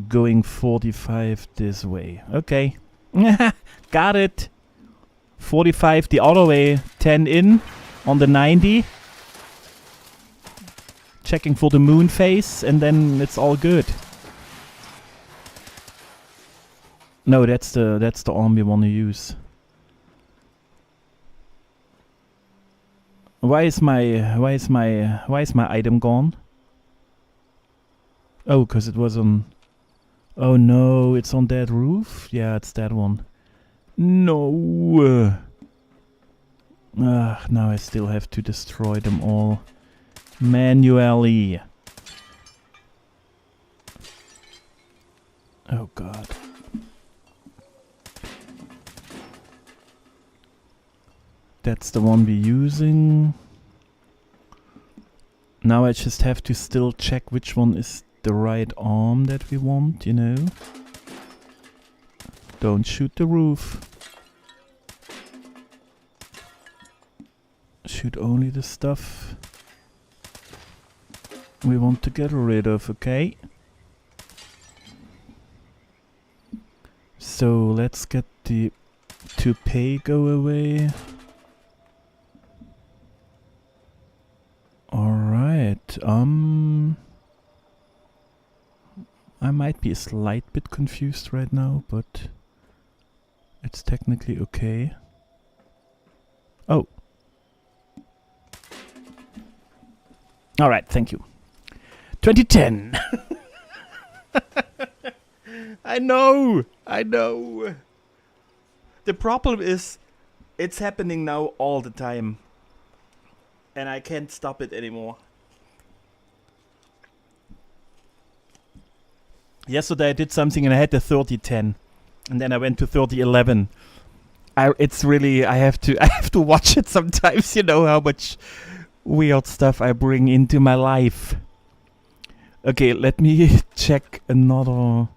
going 45 this way. Okay. Got it. 45 the other way, 10 in on the 90. Checking for the moon face, and then it's all good. No, that's the arm we want to use. Why is my item gone? Oh, because it was on. Oh no, it's on that roof. Yeah, it's that one. No. Now I still have to destroy them all manually. Oh god. That's the one we're using. Now I just have to still check which one is the right arm that we want, you know. Don't shoot the roof. Shoot only the stuff we want to get rid of, okay? So let's get the toupee go away. Alright, I might be a slight bit confused right now, but it's technically okay. Oh. Alright, thank you. 2010. I know. The problem is, it's happening now all the time. And I can't stop it anymore. Yesterday I did something and I had the 3010. And then I went to 3011. It's really, I have to watch it sometimes, you know how much weird stuff I bring into my life. Okay, let me check another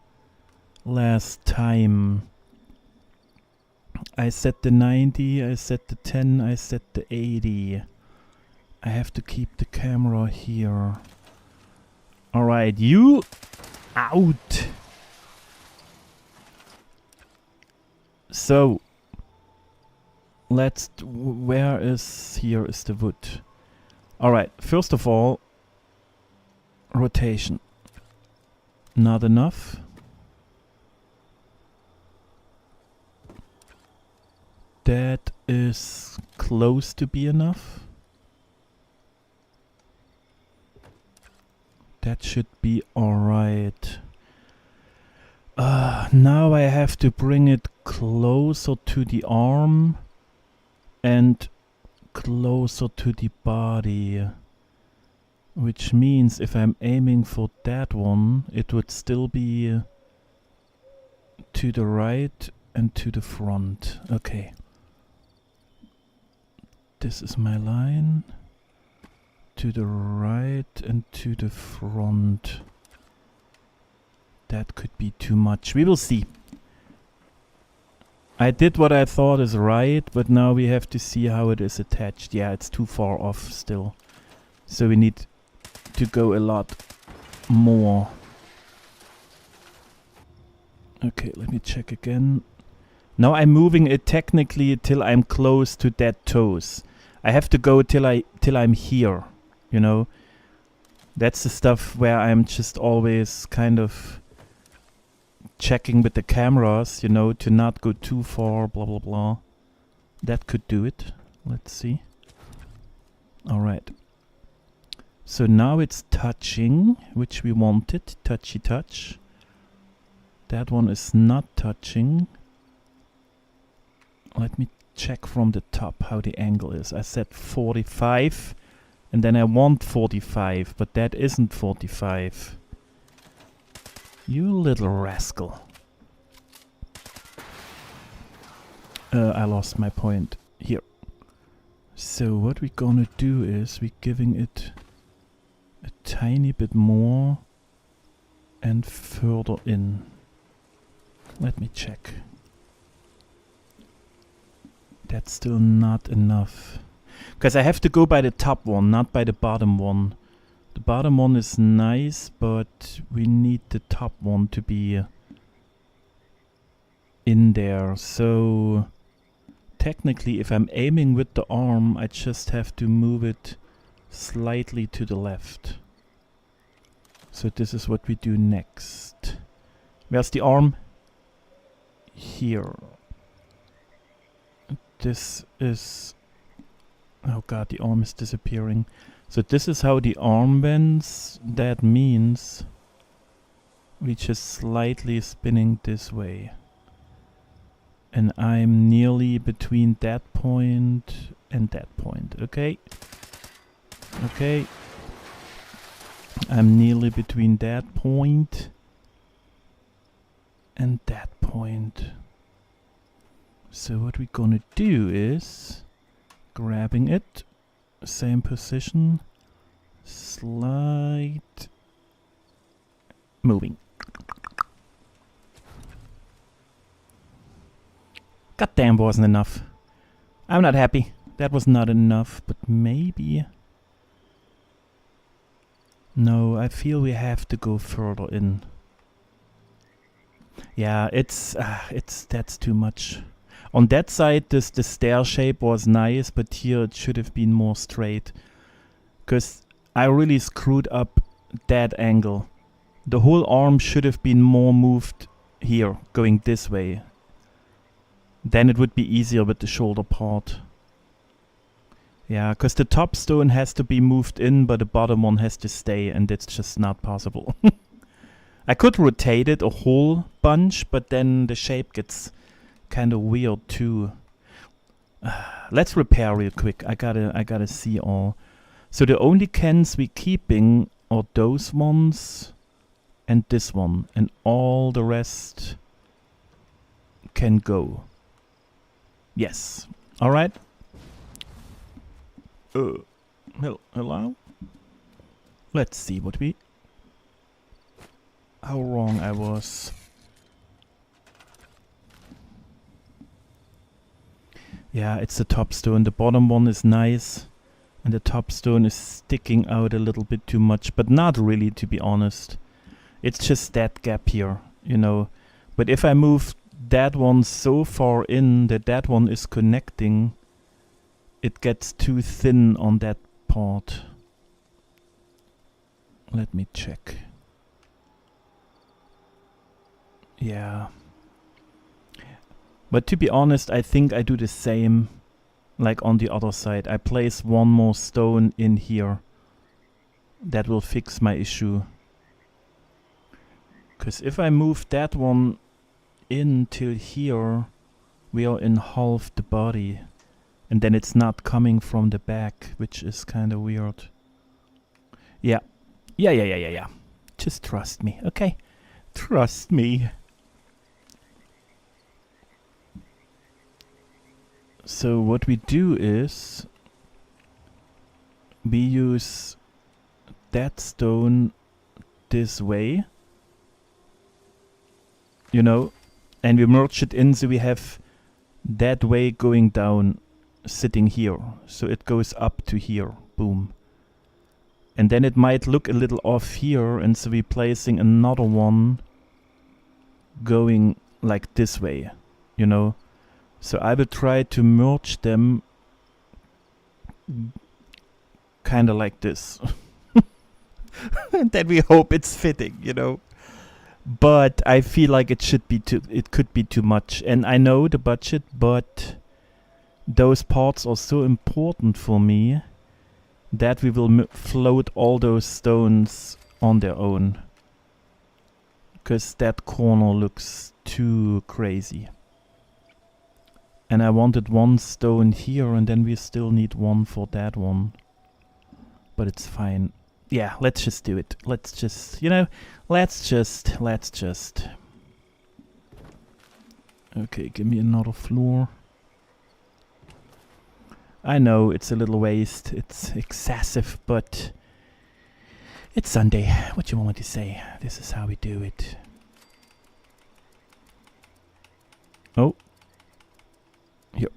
last time. I set the 90, I set the 10, I set the 80. I have to keep the camera here. Alright, you out. So, where is, here is the wood. Alright, first of all, rotation. Not enough. That is close to be enough. That should be alright. Now I have to bring it closer to the arm and closer to the body. Which means if I'm aiming for that one, it would still be to the right and to the front. Okay. This is my line. To the right and to the front. That could be too much. We will see. I did what I thought is right, but now we have to see how it is attached. Yeah, it's too far off still. So we need to go a lot more. Okay, let me check again. Now I'm moving it technically till I'm close to dead toes. I have to go till I'm here, you know. That's the stuff where I'm just always kind of checking with the cameras, you know, to not go too far, blah blah blah. That could do it. Let's see. Alright. So now it's touching, which we wanted. Touchy touch. That one is not touching. Let me check from the top how the angle is. I said 45 and then I want 45, but that isn't 45. You little rascal. I lost my point here. So what we're gonna do is we're giving it a tiny bit more and further in. Let me check. That's still not enough. Because I have to go by the top one, not by the bottom one. The bottom one is nice, but we need the top one to be in there. So technically, if I'm aiming with the arm, I just have to move it slightly to the left. So this is what we do next. Where's the arm? Here. This is... oh god, the arm is disappearing. So this is how the arm bends. That means we just slightly spinning this way. And I'm nearly between that point and that point, okay? Okay. I'm nearly between that point and that point. So what we're gonna do is grabbing it, same position, slide, moving. Goddamn, wasn't enough. I'm not happy. That was not enough, but maybe... no, I feel we have to go further in. Yeah, that's too much. On that side, the stair shape was nice, but here it should have been more straight. Because I really screwed up that angle. The whole arm should have been more moved here, going this way. Then it would be easier with the shoulder part. Yeah, because the top stone has to be moved in, but the bottom one has to stay, and that's just not possible. I could rotate it a whole bunch, but then the shape gets kind of weird too. Let's repair real quick. I gotta see all. So the only cans we keeping are those ones and this one, and all the rest can go. Yes. All right. Hello. Let's see what we. How wrong I was. Yeah, it's the top stone. The bottom one is nice, and the top stone is sticking out a little bit too much, but not really, to be honest. It's just that gap here, you know. But if I move that one so far in that that one is connecting, it gets too thin on that part. Let me check. Yeah. But to be honest, I think I do the same like on the other side. I place one more stone in here. That will fix my issue. Because if I move that one in till here, we are in half the body. And then it's not coming from the back, which is kind of weird. Yeah. Yeah. Just trust me, okay? Trust me. So what we do is we use that stone this way, you know, and we merge it in so we have that way going down, sitting here. So it goes up to here, boom. And then it might look a little off here, and so we're placing another one going like this way, you know. So I will try to merge them kind of like this. And then we hope it's fitting, you know. But I feel like it could be too much. And I know the budget, but those parts are so important for me that we will float all those stones on their own. Because that corner looks too crazy. And I wanted one stone here, and then we still need one for that one. But it's fine. Yeah, let's just do it. Let's just, you know, let's just. Okay, give me another floor. I know it's a little waste. It's excessive, but it's Sunday. What you want me to say? This is how we do it. Oh. Here.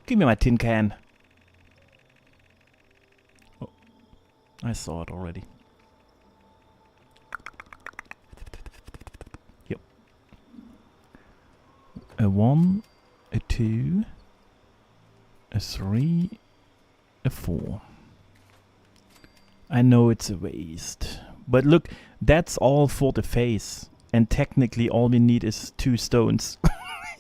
Give me my tin can. Oh, I saw it already. Yep. A 1, a 2, a 3, a 4. I know it's a waste. But look, that's all for the face. And technically all we need is 2 stones.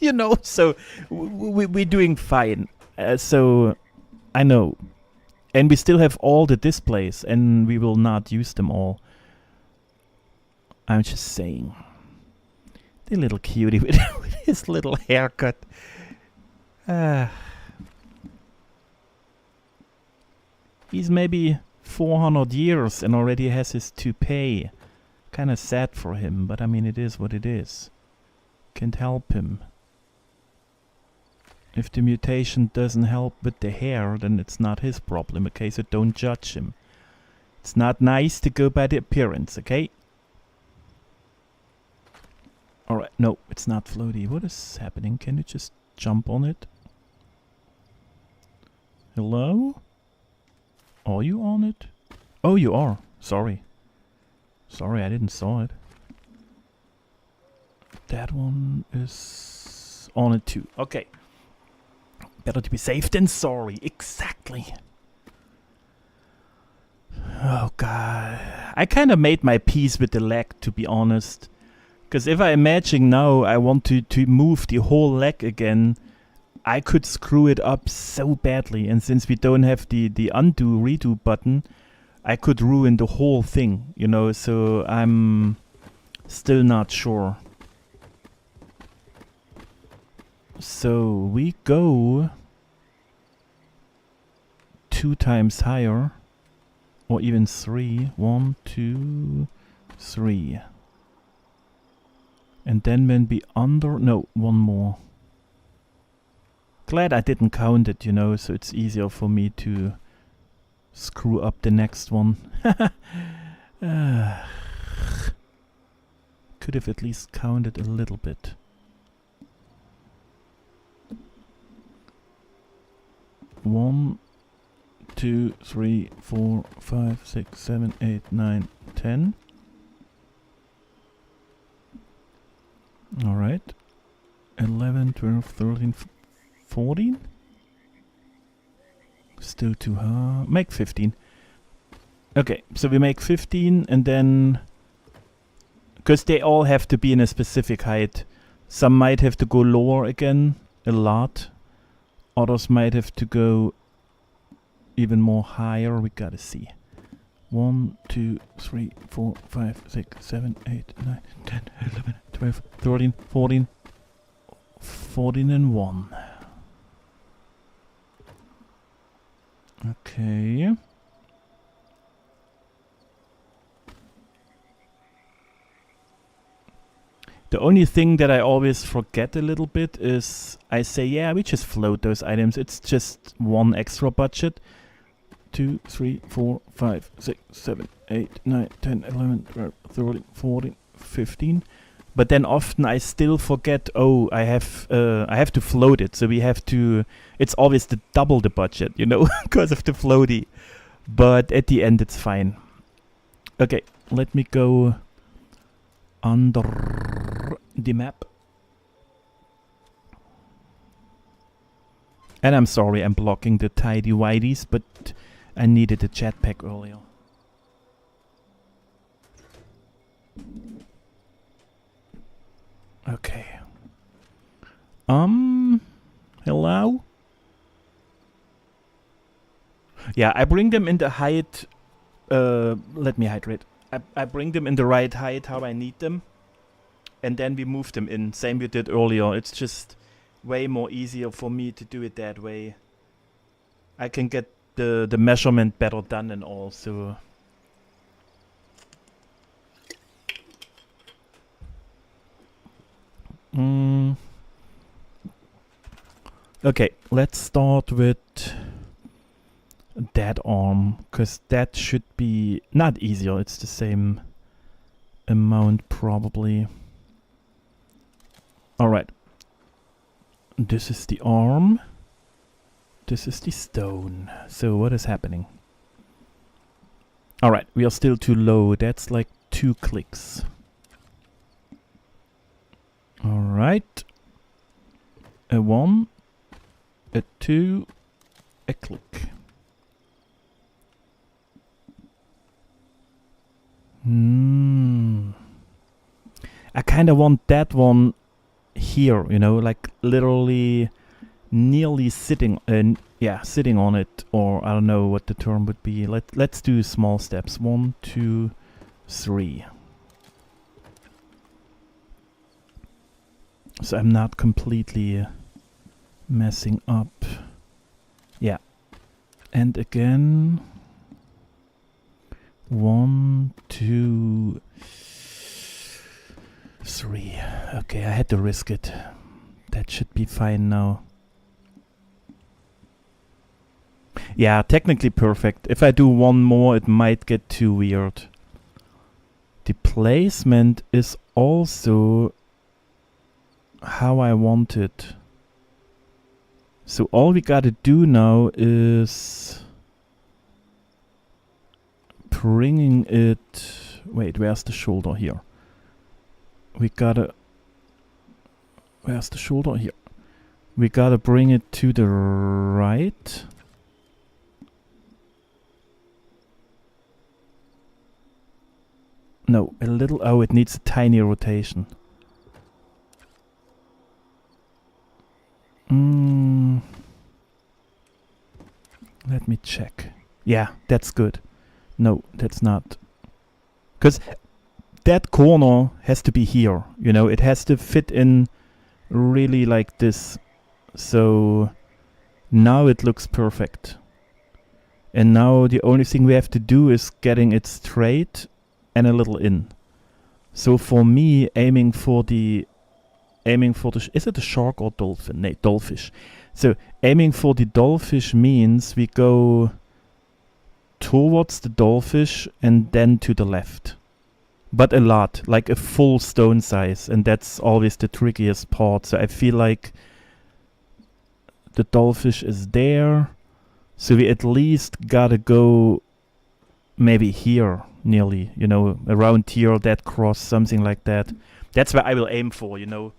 You know, so we're doing fine. So I know. And we still have all the displays, and we will not use them all. I'm just saying. The little cutie with his little haircut. He's maybe 400 years and already has his toupee. Kind of sad for him, but I mean, it is what it is. Can't help him. If the mutation doesn't help with the hair, then it's not his problem, okay? So don't judge him. It's not nice to go by the appearance, okay? Alright, no, it's not floaty. What is happening? Can you just jump on it? Hello? Are you on it? Oh, you are. Sorry. Sorry, I didn't saw it. That one is on it too. Okay. Better to be safe than sorry. Exactly. Oh god. I kind of made my peace with the leg, to be honest. Because if I imagine now I want to move the whole leg again, I could screw it up so badly. And since we don't have the undo redo button, I could ruin the whole thing, you know, so I'm still not sure. So we go 2 times higher, or even 3. 1, 2, 3. And then when we under... No, one more. Glad I didn't count it, you know, so it's easier for me to screw up the next one. Could have at least counted a little bit. One, 2, 3, 4, 5, 6, 7, 8, 9, 10. All right. 11, 12, 13, 14. Still too hard. Make 15. Okay, so we make 15 and then... Because they all have to be in a specific height. Some might have to go lower again, a lot. Others might have to go even more higher. We gotta see. 1, 2, 3, 4, 5, 6, 7, 8, 9, 10, 11, 12, 13, 14. 14 and 1. Okay. The only thing that I always forget a little bit is I say, yeah, we just float those items. It's just 1 extra budget. 2, 3, 4, 5, 6, 7, 8, 9, 10, 11, 12, 13, 14, 15. But then often I still forget, oh, I have to float it. So we have to, it's always double the budget, you know, because of the floaty. But at the end it's fine. Okay, let me go under the map. And I'm sorry I'm blocking the tidy whiteys, but I needed a jetpack earlier. Okay. Hello? Yeah, I bring them in the height. Let me hydrate. I bring them in the right height how I need them. And then we move them in. Same we did earlier. It's just way more easier for me to do it that way. I can get the measurement better done and all, so... Okay, let's start with that arm, because that should be not easier, it's the same amount probably. Alright, this is the arm, this is the stone. So what is happening? Alright, we are still too low, that's like 2 clicks. Alright, a 1, a 2, a click. I kind of want that one here, you know, like literally nearly sitting, yeah, sitting on it, or I don't know what the term would be. Let's do small steps. 1, 2, 3. So I'm not completely messing up. Yeah. And again. 1, 2, 3. Okay, I had to risk it. That should be fine now. Yeah, technically perfect. If I do one more, it might get too weird. The placement is also how I want it. So all we gotta do now is bringing it... Wait, where's the shoulder? Here. We gotta... Where's the shoulder? Here. We gotta bring it to the right. No, a little... Oh, it needs a tiny rotation. Let me check. Yeah, that's good. No, that's not. Because that corner has to be here. You know, it has to fit in really like this. So now it looks perfect. And now the only thing we have to do is getting it straight and a little in. So for me, aiming for the is it a shark or dolphin? No, dollfish. So aiming for the dollfish means we go towards the dollfish and then to the left. But a lot, like a full stone size, and that's always the trickiest part. So I feel like the dollfish is there, so we at least gotta go maybe here, nearly, you know, around here, that cross, something like that. That's where I will aim for, you know.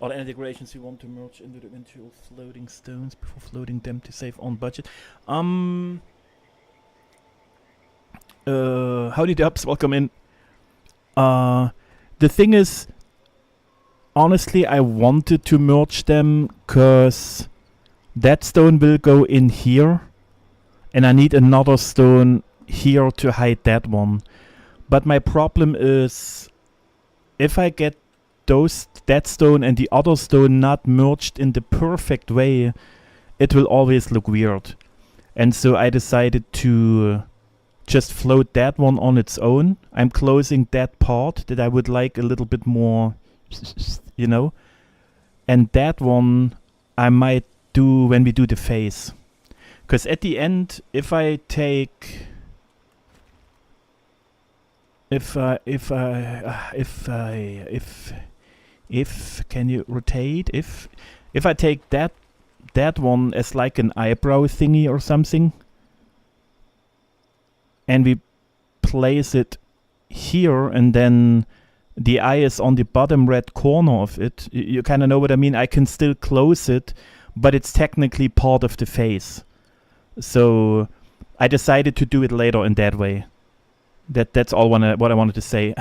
All the integrations we want to merge into the eventual floating stones before floating them to save on budget. Howdy Dubs, welcome in. The thing is, honestly, I wanted to merge them because that stone will go in here, and I need another stone here to hide that one. But my problem is, if I get that stone and the other stone not merged in the perfect way, it will always look weird. And so I decided to just float that one on its own. I'm closing that part that I would like a little bit more, you know. And that one I might do when we do the face. Because at the end, if I take... can you rotate? If I take that one as like an eyebrow thingy or something, and we place it here, and then the eye is on the bottom red corner of it, you kind of know what I mean. I can still close it, but it's technically part of the face. So I decided to do it later in that way. That's all what I wanted to say.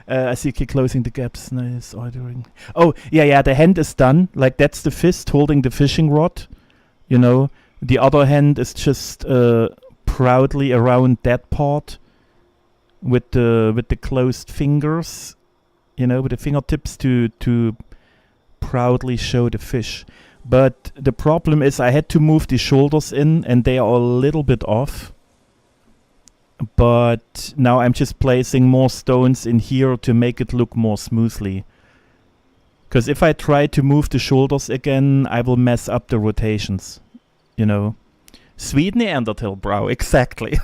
I see keep closing the gaps. Nice ordering. Oh, yeah, the hand is done. Like, that's the fist holding the fishing rod. You know, the other hand is just proudly around that part with the closed fingers. You know, with the fingertips to proudly show the fish. But the problem is I had to move the shoulders in, and they are a little bit off. But now I'm just placing more stones in here to make it look more smoothly. Because if I try to move the shoulders again, I will mess up the rotations. You know. Sweet Neanderthal brow, exactly.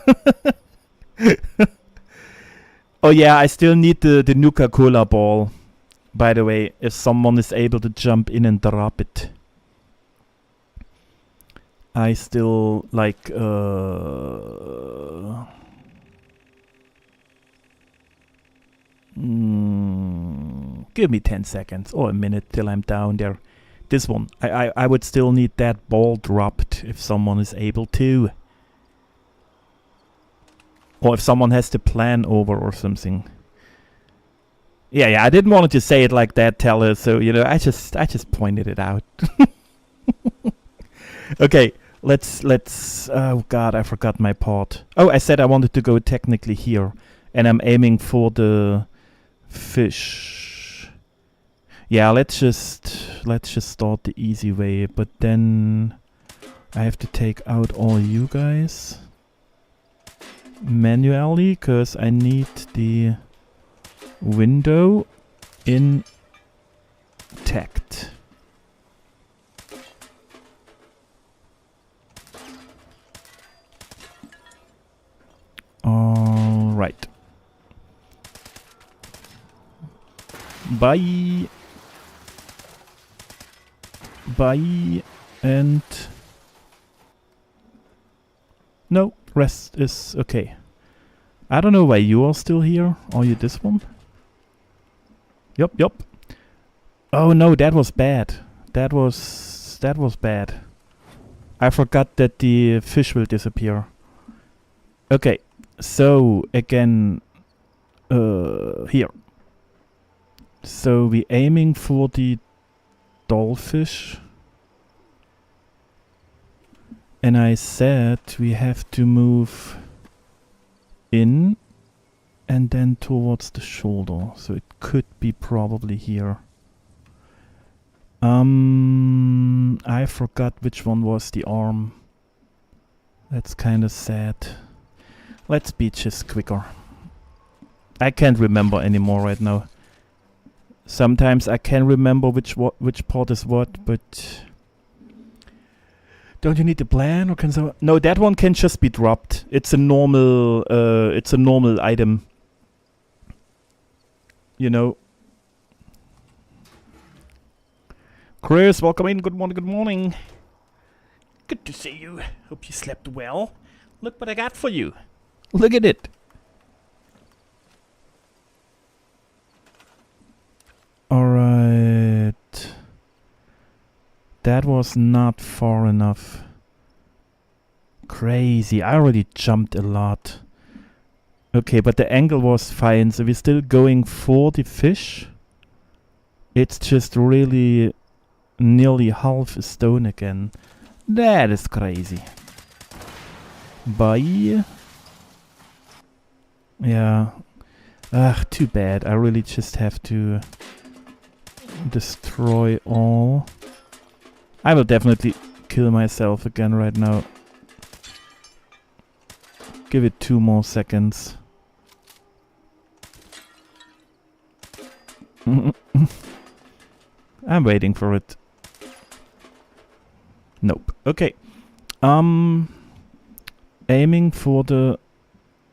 Oh yeah, I still need the Nuka-Cola ball. By the way, if someone is able to jump in and drop it. I still like... give me 10 seconds or a minute till I'm down there. This one, I would still need that ball dropped if someone is able to. Or if someone has to plan over or something. Yeah, I didn't want to say it like that, Teller, so, you know, I just pointed it out. Okay, let's, oh god, I forgot my part. Oh, I said I wanted to go technically here. And I'm aiming for the fish. Yeah, let's just start the easy way, but then I have to take out all you guys manually, because I need the window intact. All right. Bye. Bye. And no, rest is okay. I don't know why you are still here. Are you this one? Yup. Oh no, that was bad. That was bad. I forgot that the fish will disappear. Okay, so again, here. So we aiming for the dollfish. And I said we have to move in and then towards the shoulder. So it could be probably here. I forgot which one was the arm. That's kind of sad. Let's be just quicker. I can't remember anymore right now. Sometimes I can remember which part is what, but don't you need a plan or can so? No, that one can just be dropped. It's a normal item. You know. Chris, welcome in. Good morning, good morning. Good to see you. Hope you slept well. Look what I got for you. Look at it. Alright. That was not far enough. Crazy. I already jumped a lot. Okay, but the angle was fine. So we're still going for the fish. It's just really nearly half a stone again. That is crazy. Bye. Yeah. Too bad. I really just have to destroy all. I will definitely kill myself again right now. Give it 2 more seconds. I'm waiting for it. Nope. Okay. Aiming for the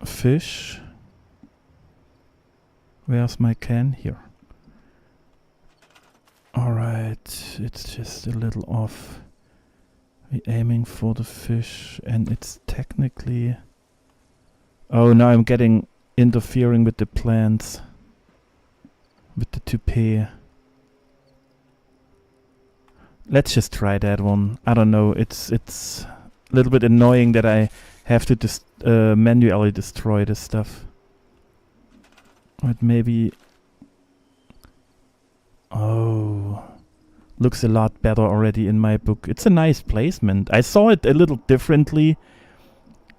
fish. Where's my can? Here. Alright, it's just a little off. We're aiming for the fish and it's technically... Oh, now I'm getting interfering with the plants. With the toupee. Let's just try that one. I don't know, it's a little bit annoying that I have to manually destroy this stuff. But maybe... Oh, looks a lot better already in my book. It's a nice placement. I saw it a little differently,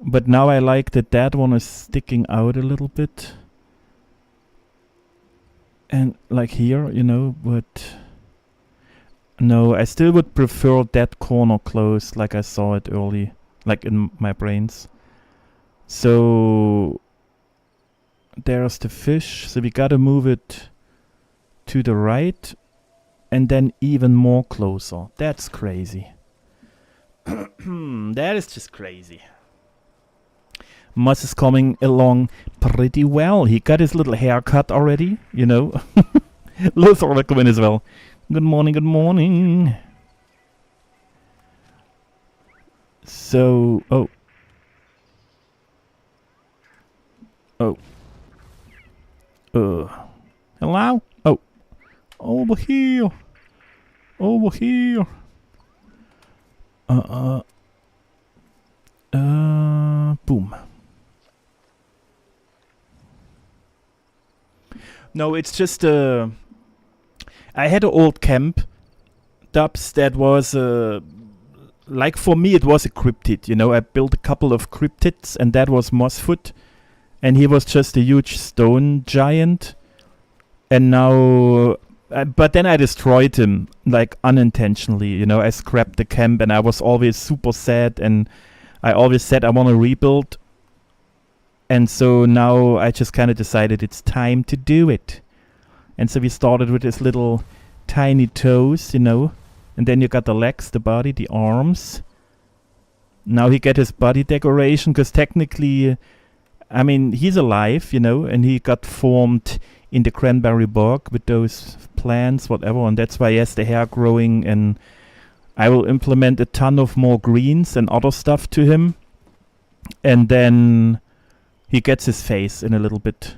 but now I like that one is sticking out a little bit. And like here, you know, but no, I still would prefer that corner closed like I saw it early, like in my brains. So there's the fish, so we gotta move it to the right and then even more closer. That's crazy. That is just crazy. Moss is coming along pretty well. He got his little haircut already, you know. Lothar, welcome in as well. Good morning, good morning. So, oh. Hello? Oh. Over here. Over here. Boom. No, it's just I had an old camp, Dubs, that was like for me it was a cryptid, you know. I built a couple of cryptids and that was Mossfoot, and he was just a huge stone giant. And now but then I destroyed him, like unintentionally, you know. I scrapped the camp and I was always super sad and I always said I want to rebuild. And so now I just kind of decided it's time to do it. And so we started with his little tiny toes, you know. And then you got the legs, the body, the arms. Now he got his body decoration, because technically, I mean, he's alive, you know, and he got formed in the cranberry bog with those plants, whatever. And that's why he has the hair growing. And I will implement a ton of more greens and other stuff to him. And then he gets his face in a little bit.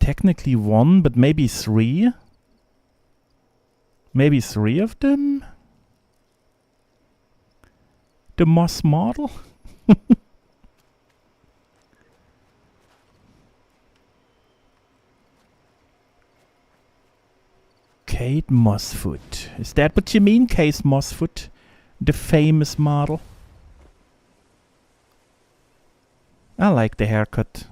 Technically 1, but maybe 3. Maybe 3 of them. The Moss model. Kate Mossfoot. Is that what you mean, Kate Mossfoot? The famous model? I like the haircut.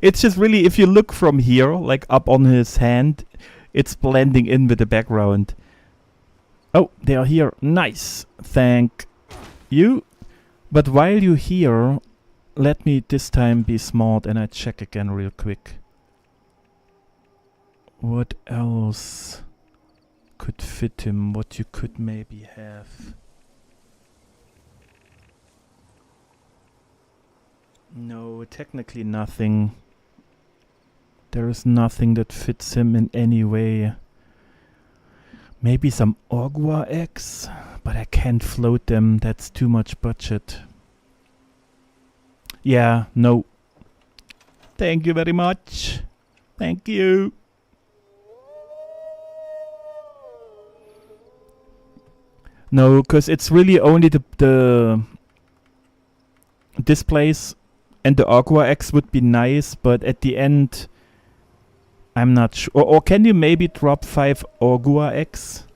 It's just really, if you look from here, like up on his hand, it's blending in with the background. Oh, they are here. Nice. Thank you. But while you're here, let me this time be smart and I check again real quick. What else could fit him? What you could maybe have? No, technically nothing. There is nothing that fits him in any way. Maybe some Ogwa eggs, but I can't float them. That's too much budget. Yeah, no. Thank you very much. Thank you. No, because it's really only the displays and the Aqua X would be nice, but at the end, I'm not sure. Or can you maybe drop 5 Ogua X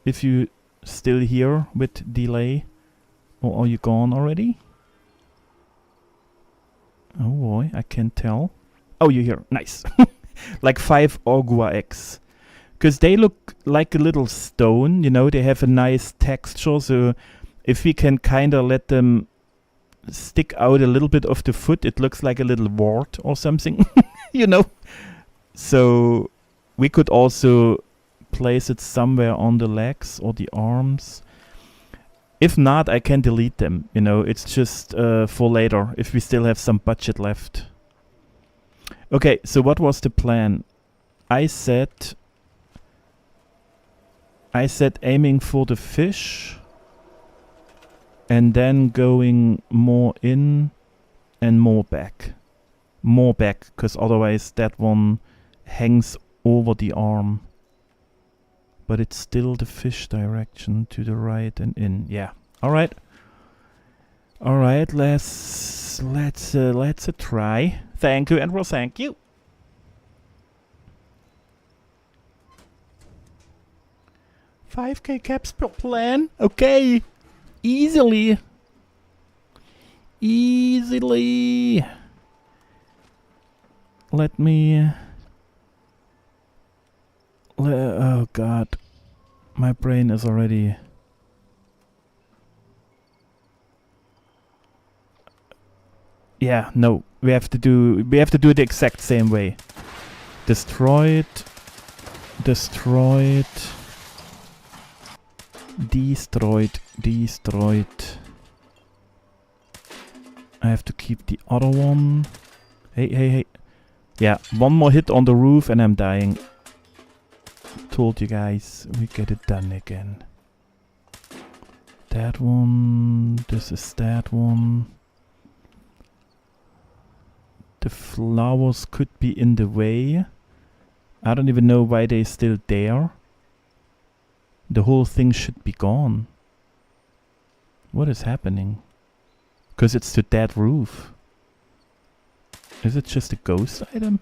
if you still here with delay? Or are you gone already? Oh boy, I can't tell. Oh, you're here. Nice. Like 5 Ogua X. Because they look like a little stone, you know, they have a nice texture, so if we can kind of let them stick out a little bit of the foot, it looks like a little wart or something, you know. So we could also place it somewhere on the legs or the arms. If not, I can delete them, you know, it's just for later, if we still have some budget left. Okay, so what was the plan? I said aiming for the fish and then going more in and more back. More back, because otherwise that one hangs over the arm. But it's still the fish direction to the right and in. Yeah. Alright. Alright, let's try. Thank you, and well, thank you. 5k caps per plan. Okay. Easily. Let me... oh god. My brain is already... Yeah, no. We have to do it the exact same way. Destroyed. Destroyed. Destroyed. Destroyed. I have to keep the other one. Hey, hey, hey. Yeah, one more hit on the roof and I'm dying. Told you guys, we get it done again. That one. This is that one. The flowers could be in the way. I don't even know why they're still there. The whole thing should be gone. What is happening? Because it's the dead roof. Is it just a ghost item?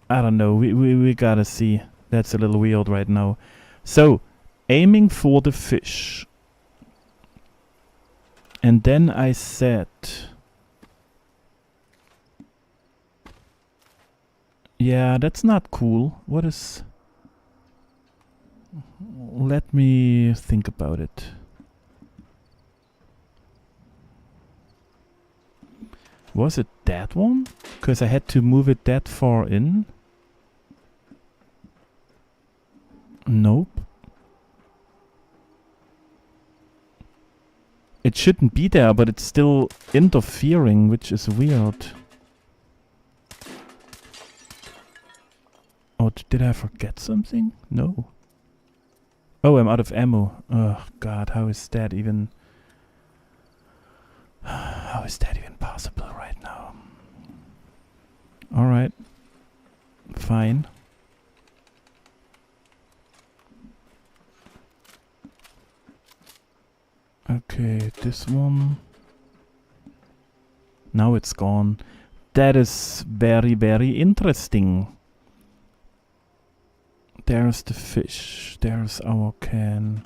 I don't know. We gotta see. That's a little weird right now. So, aiming for the fish. And then I said... Yeah, that's not cool. What is... Let me think about it. Was it that one? Because I had to move it that far in. Nope. It shouldn't be there, but it's still interfering, which is weird. Oh, did I forget something? No. Oh, I'm out of ammo. Oh god, how is that even... How is that even possible right now? Alright. Fine. Okay, this one. Now it's gone. That is very, very interesting. There's the fish. There's our can.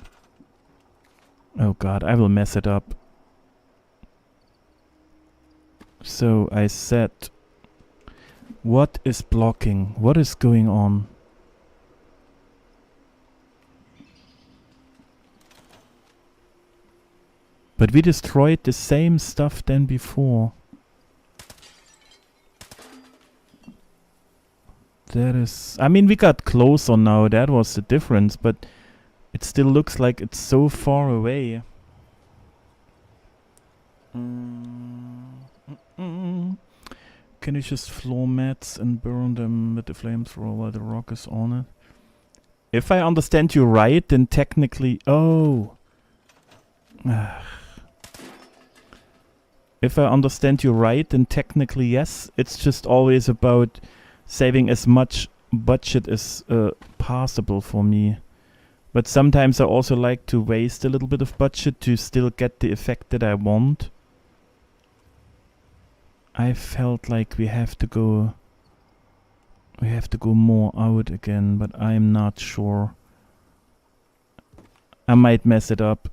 Oh god, I will mess it up. So I said, what is blocking? What is going on? But we destroyed the same stuff than before. That is... I mean, we got closer now. That was the difference. But it still looks like it's so far away. Can you just floor mats and burn them with the flamethrower while the rock is on it? If I understand you right, then technically... Oh! If I understand you right, then technically yes. It's just always about saving as much budget as possible for me. But sometimes I also like to waste a little bit of budget to still get the effect that I want. I felt like we have to go more out again, but I'm not sure. I might mess it up.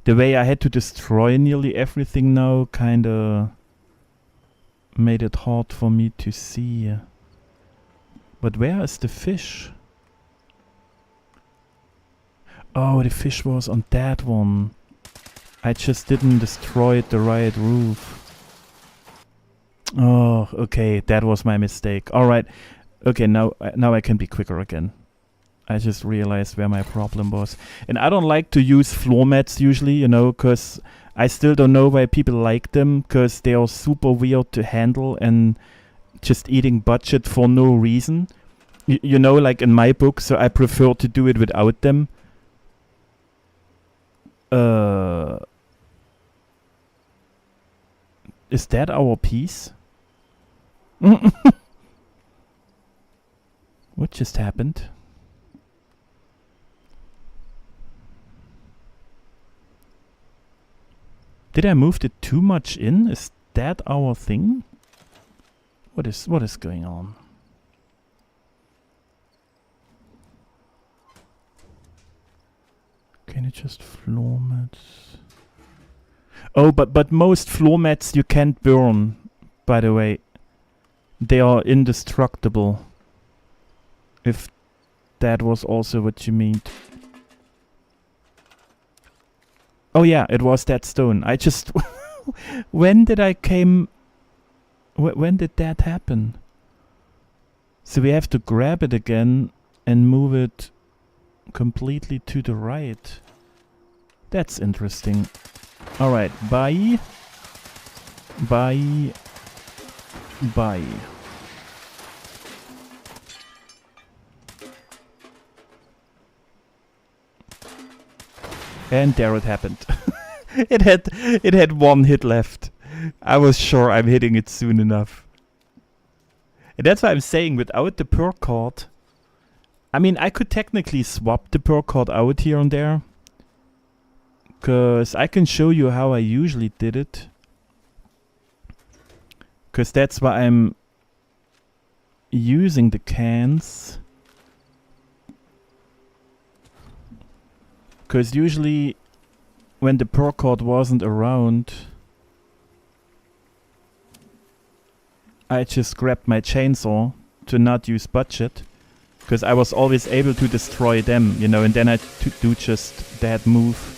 The way I had to destroy nearly everything now kinda made it hard for me to see. But where is the fish? Oh, the fish was on that one. I just didn't destroy the right roof. Oh, okay, that was my mistake. Alright, okay, now I can be quicker again. I just realized where my problem was. And I don't like to use floor mats usually, you know, because I still don't know why people like them, because they are super weird to handle and just eating budget for no reason. You know, like in my book, so I prefer to do it without them. Is that our piece? What just happened? Did I move it too much in? Is that our thing? What is going on? Can you just floor mats? Oh, but most floor mats you can't burn, by the way. They are indestructible. If that was also what you mean. Oh yeah, it was that stone. I just... when did I came... when did that happen? So we have to grab it again and move it completely to the right. That's interesting. Alright, bye. Bye. Bye. And there it happened. it had one hit left. I was sure I'm hitting it soon enough. And that's why I'm saying without the perk card, I mean, I could technically swap the perk card out here and there, because I can show you how I usually did it. Because that's why I'm using the cans. Because usually when the perk card wasn't around, I just grabbed my chainsaw to not use budget. Because I was always able to destroy them, you know, and then I do just that move.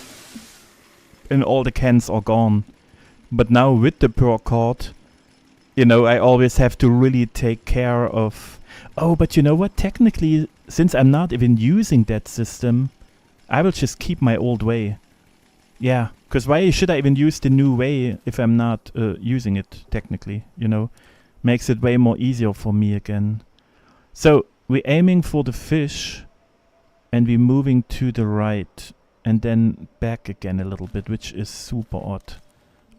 And all the cans are gone. But now with the perk card, you know, I always have to really take care of... Oh, but you know what? Technically, since I'm not even using that system, I will just keep my old way. Yeah, because why should I even use the new way if I'm not using it, technically, you know? Makes it way more easier for me again. So, we're aiming for the fish, and we're moving to the right, and then back again a little bit, which is super odd.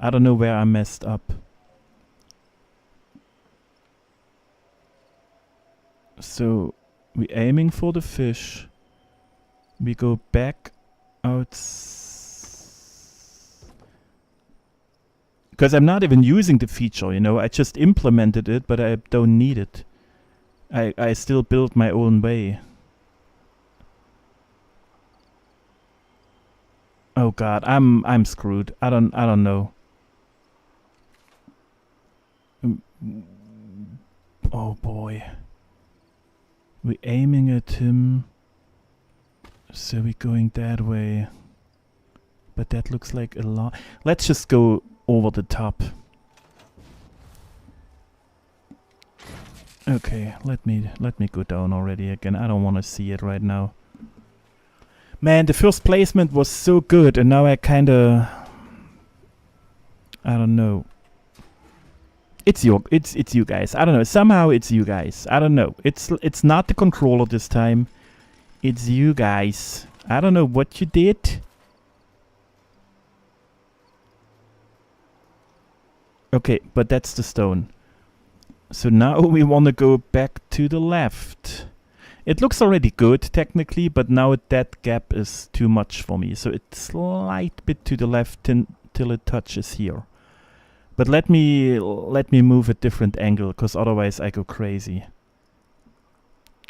I don't know where I messed up. So, we're aiming for the fish. We go back out. Because I'm not even using the feature, you know. I just implemented it, but I don't need it. I still build my own way. Oh god, I'm screwed. I don't know. Oh boy. We're aiming at him. So we're going that way. But that looks like a lot. Let's just go over the top. Okay, let me go down already again. I don't want to see it right now. Man, the first placement was so good, and now I kinda... I don't know. It's you guys. I don't know. Somehow it's you guys. I don't know. It's not the controller this time. It's you guys. I don't know what you did. Okay, but that's the stone. So now we want to go back to the left. It looks already good technically, but now that gap is too much for me. So it's slight bit to the left till it touches here. But let me move a different angle, because otherwise I go crazy.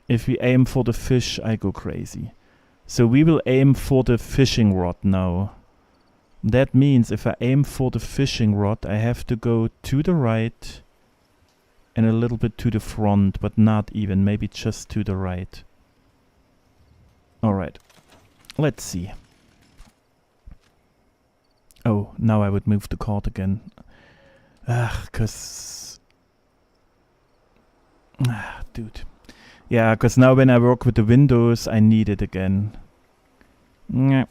If we aim for the fish, I go crazy. So we will aim for the fishing rod now. That means if I aim for the fishing rod, I have to go to the right and a little bit to the front, but not even, maybe just to the right. Alright, let's see. Oh, now I would move the card again. Dude. Yeah, because now when I work with the windows, I need it again. Because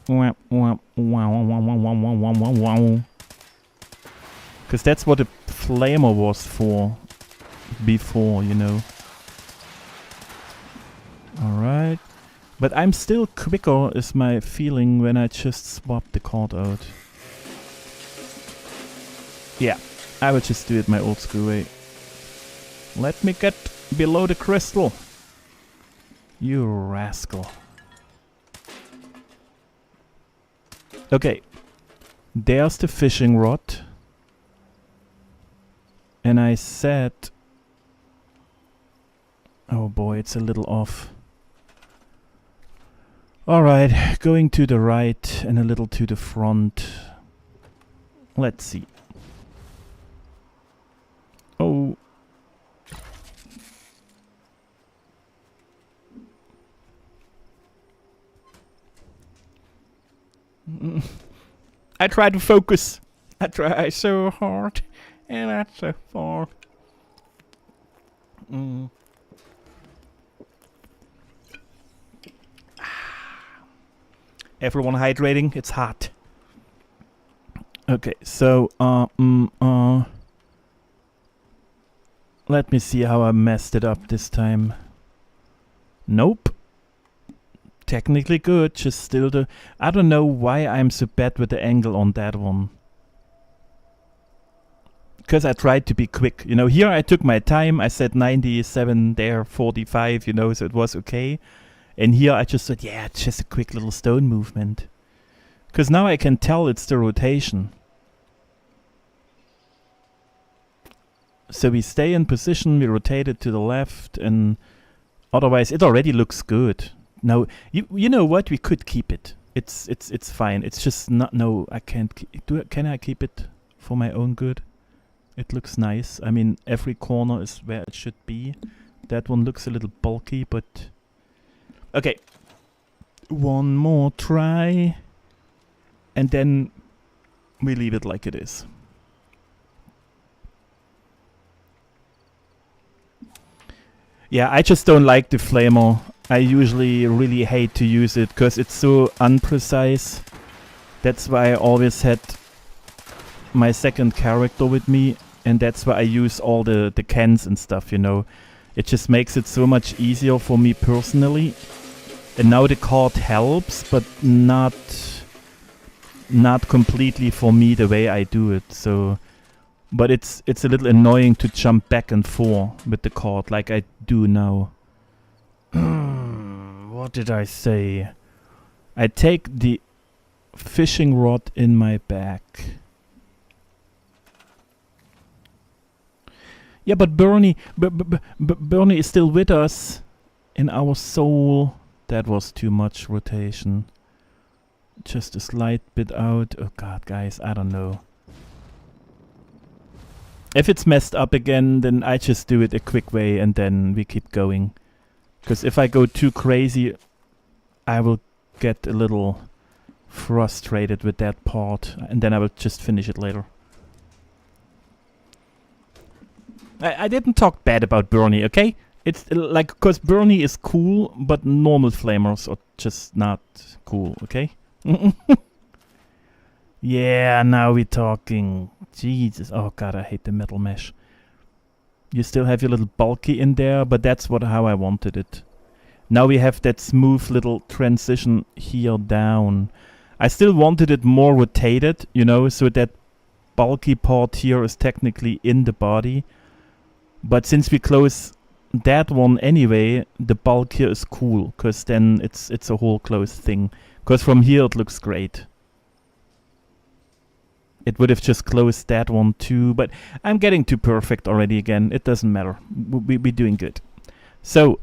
that's what the flamer was for before, you know. Alright. But I'm still quicker, is my feeling, when I just swap the card out. Yeah, I would just do it my old school way. Let me get below the crystal. You rascal. Okay. There's the fishing rod. And I said... Oh boy, it's a little off. Alright, going to the right and a little to the front. Let's see. Oh. I try to focus. I try so hard. And that's so far. Everyone hydrating? It's hot. Okay, so let me see how I messed it up this time. Nope. Technically good, just still the... I don't know why I'm so bad with the angle on that one. Because I tried to be quick. You know, here I took my time. I said 97, there 45, you know, so it was okay. And here I just said, yeah, it's just a quick little stone movement. Because now I can tell it's the rotation. So we stay in position, we rotate it to the left, and otherwise it already looks good. Now, you know what? We could keep it. It's fine. It's just not... No, I can't... Can I keep it for my own good? It looks nice. I mean, every corner is where it should be. That one looks a little bulky, but... Okay. One more try. And then we leave it like it is. Yeah, I just don't like the flamer. I usually really hate to use it because it's so unprecise. That's why I always had my second character with me, and that's why I use all the cans and stuff, you know. It just makes it so much easier for me personally. And now the card helps, but not completely for me the way I do it. So, but it's a little annoying to jump back and forth with the card like I do now. What did I say? I take the fishing rod in my bag. Yeah, but Bernie is still with us in our soul. That was too much rotation. Just a slight bit out. Oh god, guys, I don't know. If it's messed up again, then I just do it a quick way and then we keep going. Because if I go too crazy, I will get a little frustrated with that part, and then I will just finish it later. I didn't talk bad about Bernie, okay? It's like, because Bernie is cool, but normal flamers are just not cool, okay? Yeah, now we're talking. Jesus, oh god, I hate the metal mesh. You still have your little bulky in there, but that's how I wanted it. Now we have that smooth little transition here down. I still wanted it more rotated, you know, so that bulky part here is technically in the body. But since we close that one anyway, the bulk here is cool, because then it's a whole closed thing. Because from here it looks great. It would have just closed that one too, but I'm getting too perfect already again. It doesn't matter. We're doing good. So,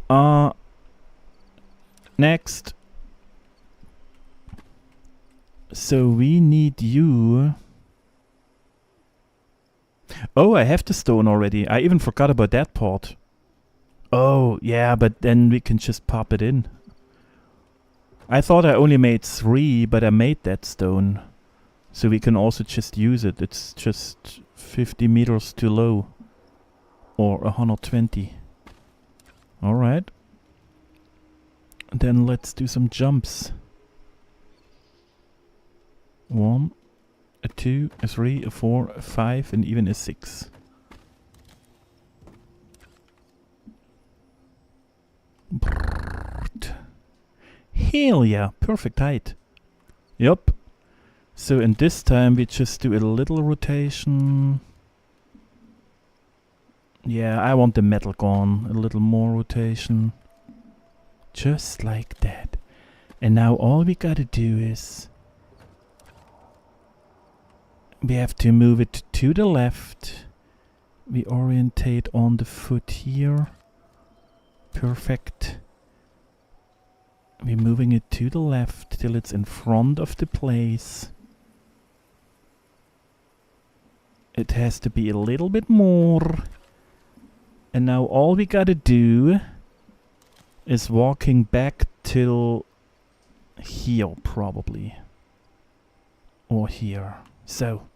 next. So we need you. Oh, I have the stone already. I even forgot about that part. Oh, yeah, but then we can just pop it in. I thought I only made 3, but I made that stone. So we can also just use it. It's just 50 meters too low. Or 120. Alright. Then let's do some jumps. 1, a 2, a 3, a 4, a 5, and even a 6. Hell yeah, perfect height. Yup. So in this time we just do a little rotation. Yeah, I want the metal gone. A little more rotation. Just like that. And now all we gotta do is... we have to move it to the left. We orientate on the foot here. Perfect. We're moving it to the left till it's in front of the place. It has to be a little bit more. And now all we gotta do is walking back till here probably. Or here. So,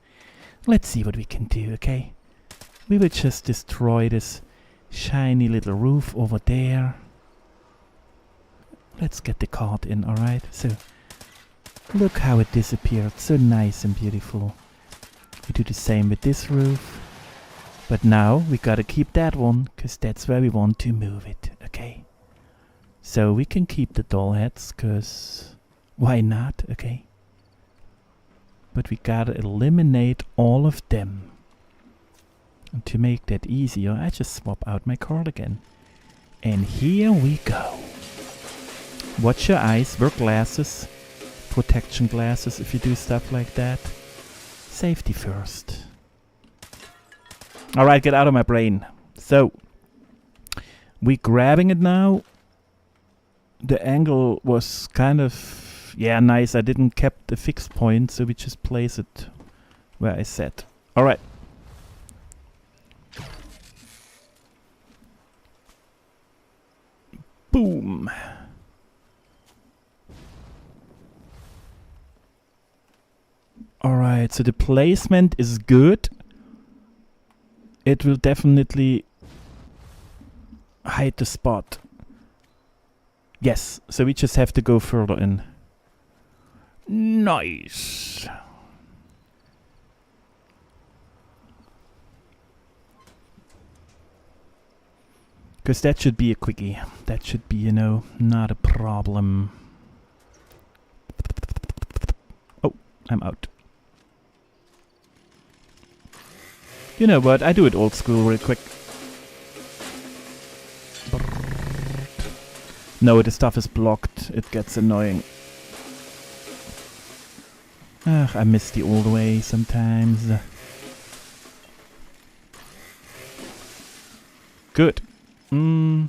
let's see what we can do, okay? We will just destroy this shiny little roof over there. Let's get the card in, alright? So, look how it disappeared. So nice and beautiful. We do the same with this roof. But now we gotta keep that one, because that's where we want to move it, okay? So we can keep the doll heads, because why not, okay? But we gotta eliminate all of them. And to make that easier, I just swap out my card again. And here we go. Watch your eyes, wear glasses. Protection glasses if you do stuff like that. Safety first. Alright, get out of my brain. So, we grabbing it now. The angle was kind of, yeah, nice. I didn't keep the fixed point, so we just place it where I said. Alright. Boom. Alright, so the placement is good. It will definitely hide the spot. Yes, so we just have to go further in. Nice. Because that should be a quickie. That should be, you know, not a problem. Oh, I'm out. You know what, I do it old school real quick. No, the stuff is blocked. It gets annoying. Ugh, I miss the old way sometimes. Good. Now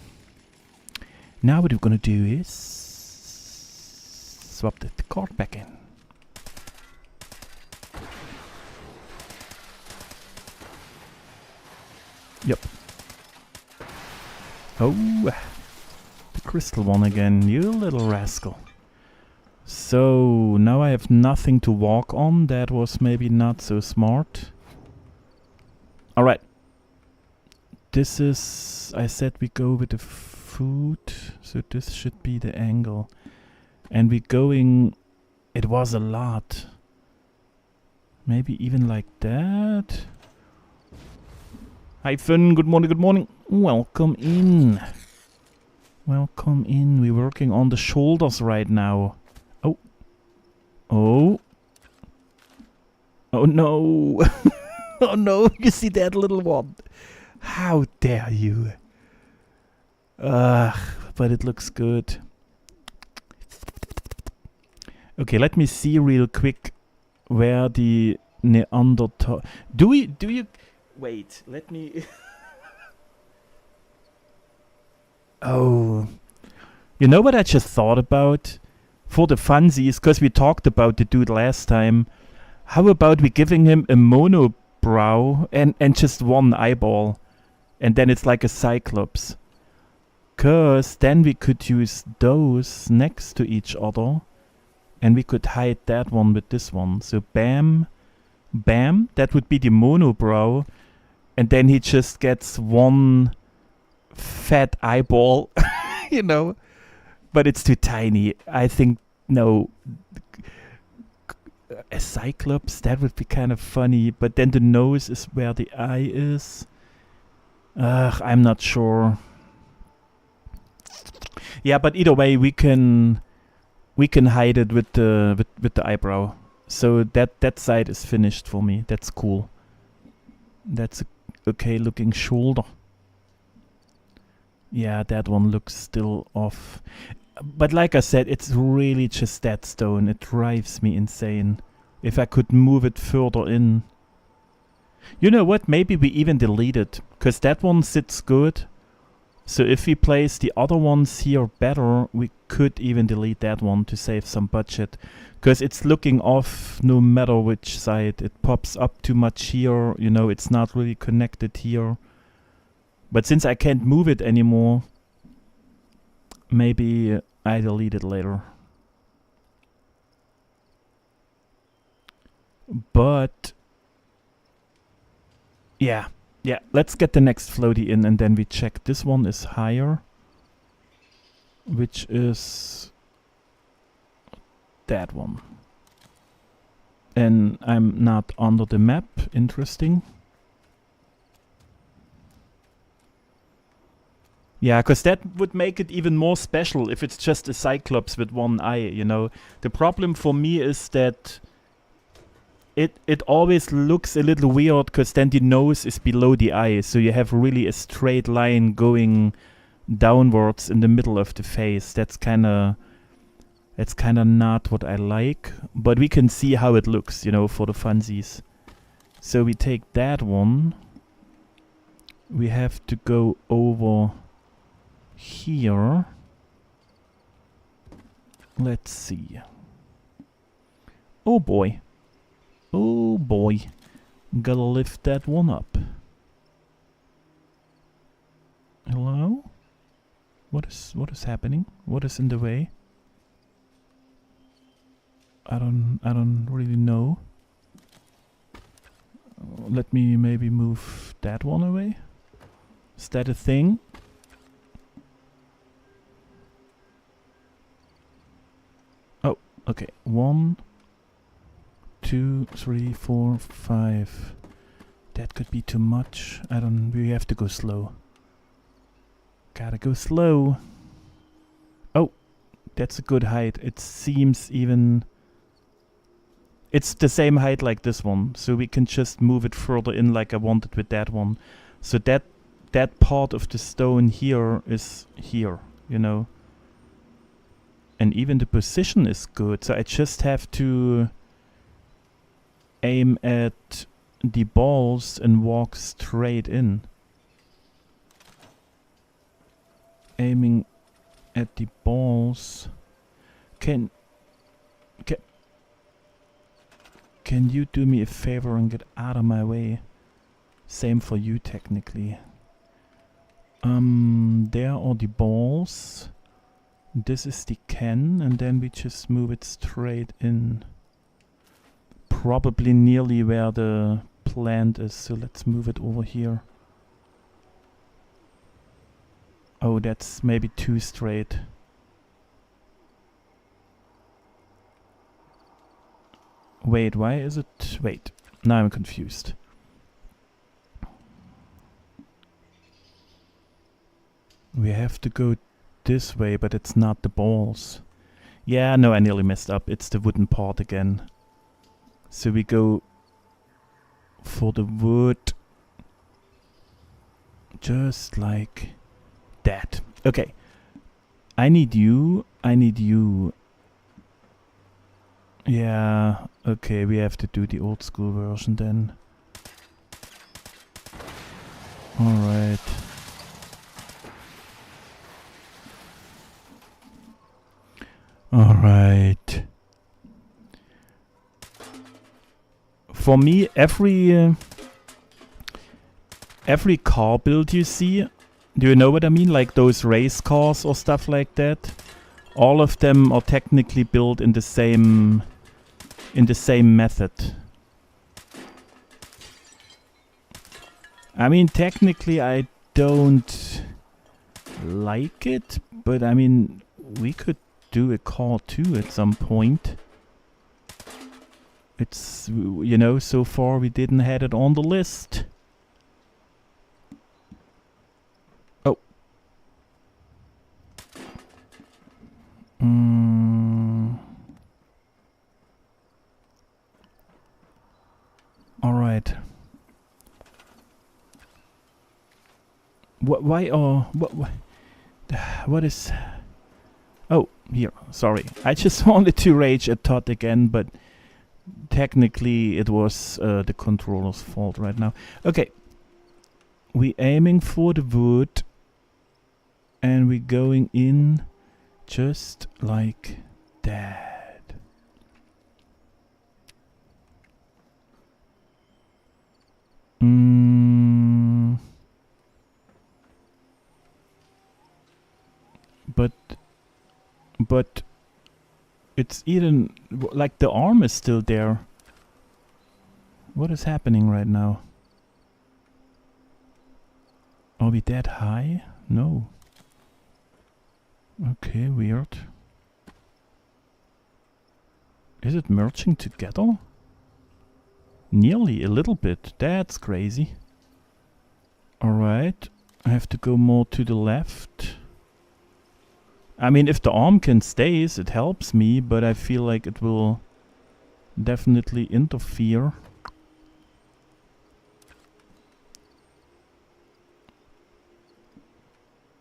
what we're gonna do is swap the card back in. Yep. Oh, the crystal one again, you little rascal. So, now I have nothing to walk on. That was maybe not so smart. Alright. This is... I said we go with the food. So this should be the angle. And we're going... It was a lot. Maybe even like that. Hi Finn, good morning, good morning. Welcome in. Welcome in. We're working on the shoulders right now. Oh. Oh. Oh no. Oh no, you see that little one. How dare you. Ugh, but it looks good. Okay, let me see real quick where the Neanderthal... Do you... Wait, let me... Oh. You know what I just thought about? For the funsies, because we talked about the dude last time. How about we giving him a monobrow and just one eyeball? And then it's like a cyclops. Because then we could use those next to each other. And we could hide that one with this one. So bam, bam, that would be the monobrow. And then he just gets one fat eyeball, you know. But it's too tiny. I think, no, a cyclops, that would be kind of funny. But then the nose is where the eye is. I'm not sure. Yeah, but either way, we can hide it with the eyebrow. So that side is finished for me. That's cool. That's a okay looking shoulder. Yeah, that one looks still off. But like I said, it's really just that stone. It drives me insane. If I could move it further in. You know what? Maybe we even delete it. Because that one sits good. So if we place the other ones here better, we could even delete that one to save some budget. Because it's looking off no matter which side. It pops up too much here. You know, it's not really connected here. But since I can't move it anymore, maybe I delete it later. But yeah, let's get the next floaty in and then we check. This one is higher, which is that one. And I'm not under the map. Interesting. Yeah, because that would make it even more special if it's just a cyclops with one eye, you know. The problem for me is that it always looks a little weird because then the nose is below the eye. So you have really a straight line going downwards in the middle of the face. That's kind of not what I like. But we can see how it looks, you know, for the funsies. So we take that one. We have to go over... here. Let's see. Oh boy. Oh boy. Gotta lift that one up. Hello? What is happening? What is in the way? I don't really know. Let me maybe move that one away. Is that a thing? Okay, 1, 2, 3, 4, 5. That could be too much. We have to go slow. Gotta go slow. Oh, that's a good height. It seems even... It's the same height like this one, so we can just move it further in like I wanted with that one. So that part of the stone here is here, you know. And even the position is good, so I just have to aim at the balls and walk straight in. Aiming at the balls. Can you do me a favor and get out of my way? Same for you technically. There are the balls. This is the can, and then we just move it straight in. Probably nearly where the plant is, so let's move it over here. Oh, that's maybe too straight. Wait, why is it... Wait, now I'm confused. We have to go this way, but it's not the balls. Yeah, no, I nearly messed up. It's the wooden part again. So we go for the wood. Just like that. Okay. I need you. I need you. Yeah, okay, we have to do the old school version then. Alright. Alright. For me, every car build you see, do you know what I mean? Like those race cars or stuff like that. All of them are technically built in the same method. I mean, technically I don't like it, but I mean, we could do a car too at some point. It's, you know, so far we didn't have it on the list. Oh. Alright. Why are... What is... Oh, here. Sorry. I just wanted to rage at Todd again, but technically it was the controller's fault right now. Okay. We aiming for the wood. And we going in just like that. But it's even like the arm is still there. What is happening right now? Are we that high? No. Okay, weird. Is it merging together? Nearly a little bit. That's crazy. Alright. I have to go more to the left. I mean, if the arm can stays, it helps me, but I feel like it will definitely interfere.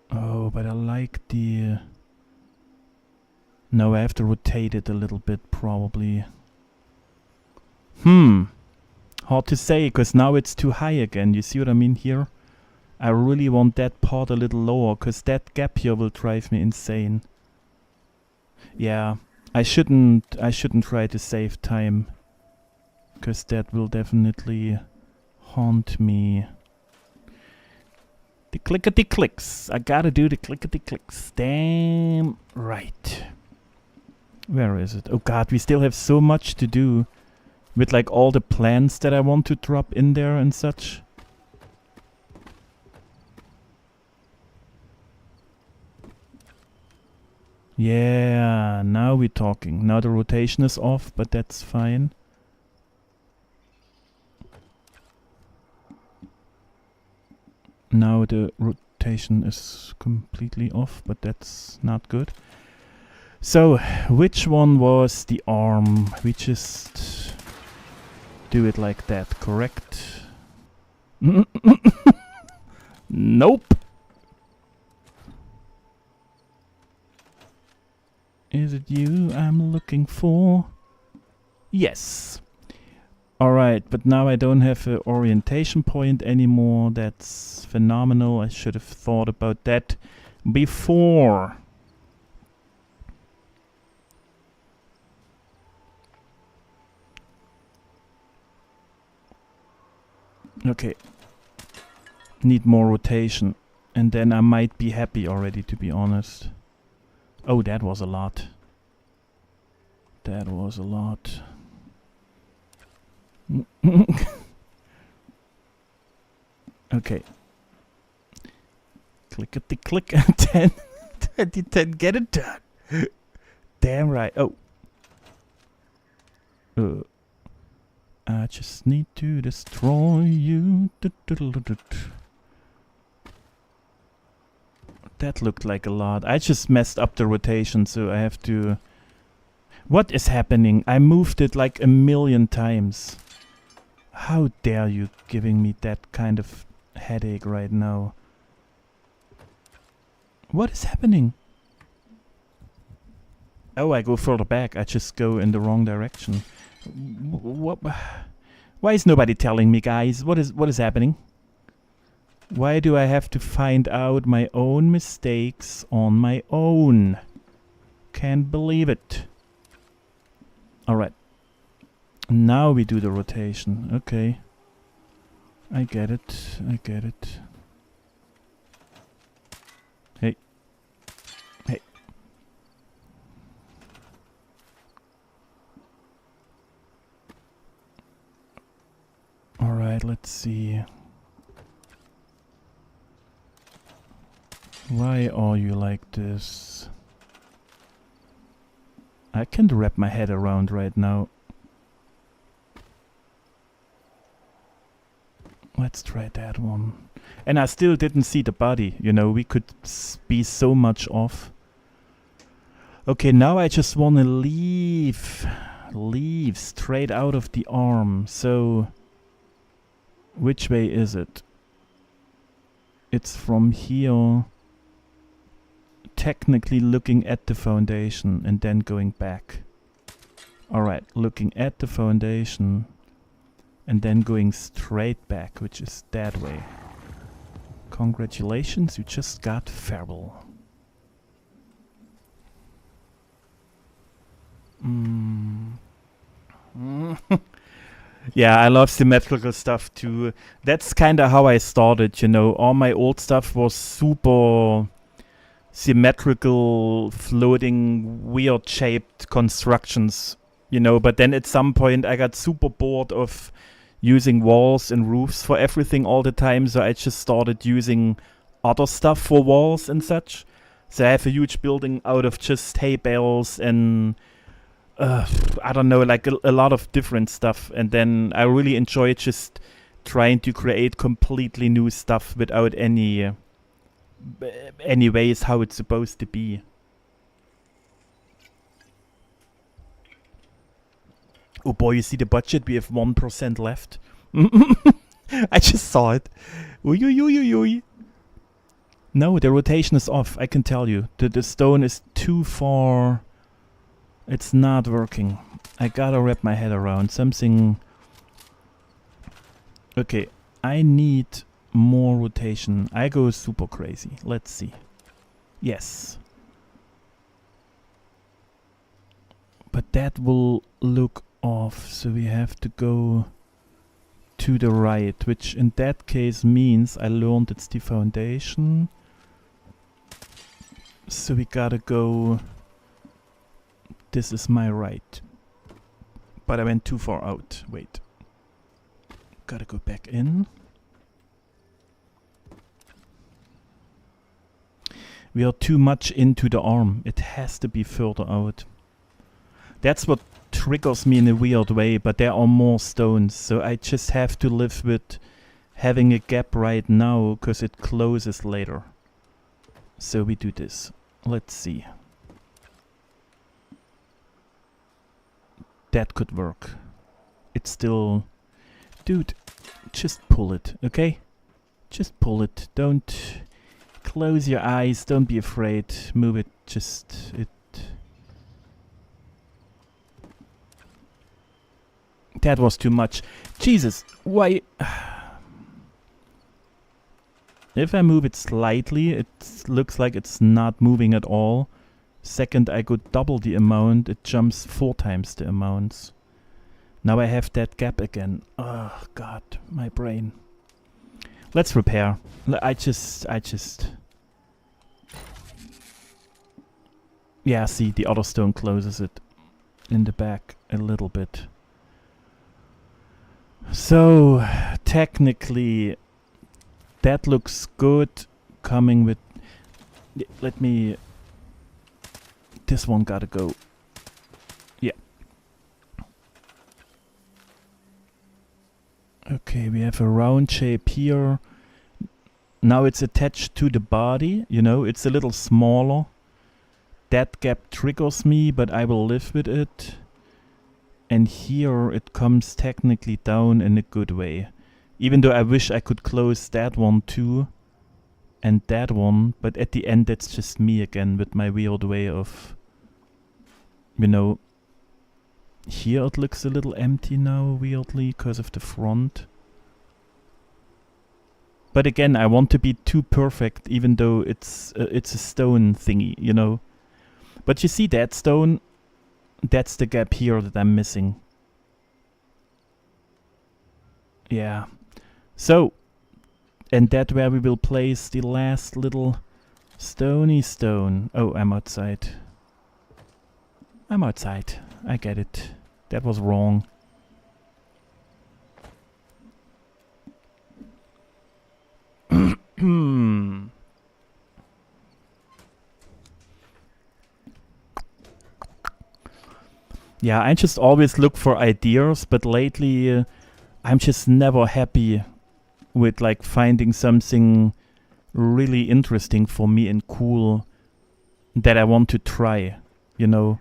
Oh, but I like the... No, I have to rotate it a little bit, probably. Hard to say, because now it's too high again. You see what I mean here? I really want that part a little lower, because that gap here will drive me insane. Yeah, I shouldn't try to save time, because that will definitely haunt me. The clickety clicks. I gotta do the clickety clicks. Damn right. Where is it? Oh god, we still have so much to do with like all the plants that I want to drop in there and such. Yeah, now we're talking. Now the rotation is off, but that's fine. Now the rotation is completely off, but that's not good. So, which one was the arm? We just do it like that, correct? Nope. Is it you I'm looking for? Yes. Alright, but now I don't have an orientation point anymore. That's phenomenal. I should have thought about that before. Okay. Need more rotation. And then I might be happy already, to be honest. Oh, that was a lot. That was a lot. Okay. Clickety click. 10. 10. Get it done. Damn right. Oh. I just need to destroy you. That looked like a lot. I just messed up the rotation, so I have to... What is happening? I moved it like a million times. How dare you giving me that kind of headache right now? What is happening? Oh, I go further back. I just go in the wrong direction. What? Why is nobody telling me, guys? What is happening? Why do I have to find out my own mistakes on my own? Can't believe it. Alright. Now we do the rotation. Okay. I get it. I get it. Hey. Hey. Alright, let's see. Why are you like this? I can't wrap my head around right now. Let's try that one. And I still didn't see the body, you know, we could be so much off. Okay, now I just want to leave straight out of the arm. So, which way is it? It's from here, technically looking at the foundation and then going back. Alright, looking at the foundation and then going straight back, which is that way. Congratulations, you just got feral. Yeah, I love symmetrical stuff too. That's kinda how I started, you know. All my old stuff was super symmetrical, floating, weird shaped constructions, you know, but then at some point I got super bored of using walls and roofs for everything all the time, so I just started using other stuff for walls and such. So I have a huge building out of just hay bales and I don't know, like a lot of different stuff, and then I really enjoy just trying to create completely new stuff without any ways how it's supposed to be. Oh boy, you see the budget? We have 1% left. I just saw it. Oy, oy, oy, oy. No, the rotation is off, I can tell you. The stone is too far. It's not working. I gotta wrap my head around something. Okay, I need more rotation. I go super crazy. Let's see. Yes. But that will look off, so we have to go to the right, which in that case means I learned it's the foundation. So we gotta go... This is my right. But I went too far out. Wait. Gotta go back in. We are too much into the arm. It has to be further out. That's what triggers me in a weird way, but there are more stones, so I just have to live with having a gap right now, because it closes later. So we do this. Let's see. That could work. It's still... Dude, just pull it, okay? Just pull it. Don't close your eyes. Don't be afraid. Move it. Just... That was too much. Jesus, why... If I move it slightly, it looks like it's not moving at all. Second, I go double the amount, it jumps 4 times the amounts. Now I have that gap again. Oh god, my brain. Let's repair. I just... Yeah, see, the other stone closes it in the back a little bit. So, technically, that looks good. Coming with... Let me... This one gotta go. Yeah. Okay, we have a round shape here. Now it's attached to the body, you know, it's a little smaller. That gap triggers me, but I will live with it. And here it comes technically down in a good way. Even though I wish I could close that one too. And that one, but at the end that's just me again with my weird way of, you know, here it looks a little empty now weirdly because of the front. But again, I want to be too perfect even though it's a stone thingy, you know. But you see that stone, that's the gap here that I'm missing. Yeah. So, and that where we will place the last little stony stone. Oh, I'm outside. I'm outside. I get it. That was wrong. Yeah, I just always look for ideas, but lately I'm just never happy with like finding something really interesting for me and cool that I want to try, you know.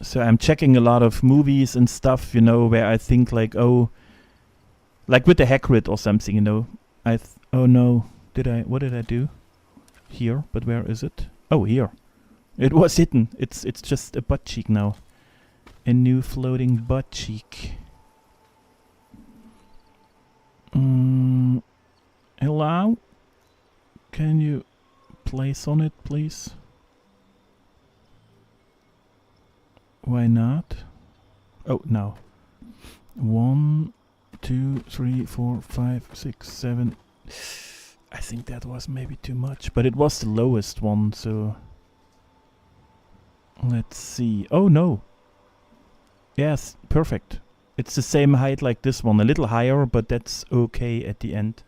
So I'm checking a lot of movies and stuff, you know, where I think like, oh, like with the Hagrid or something, you know. Oh no, what did I do? Here, but where is it? Oh, here. It was hidden. It's just a butt cheek now. A new floating butt cheek. Hello? Can you place on it, please? Why not? Oh, no. 1, 2, 3, 4, 5, 6, 7. I think that was maybe too much, but it was the lowest one, so... Let's see. Oh, no. Yes, perfect. It's the same height like this one. A little higher, but that's okay at the end.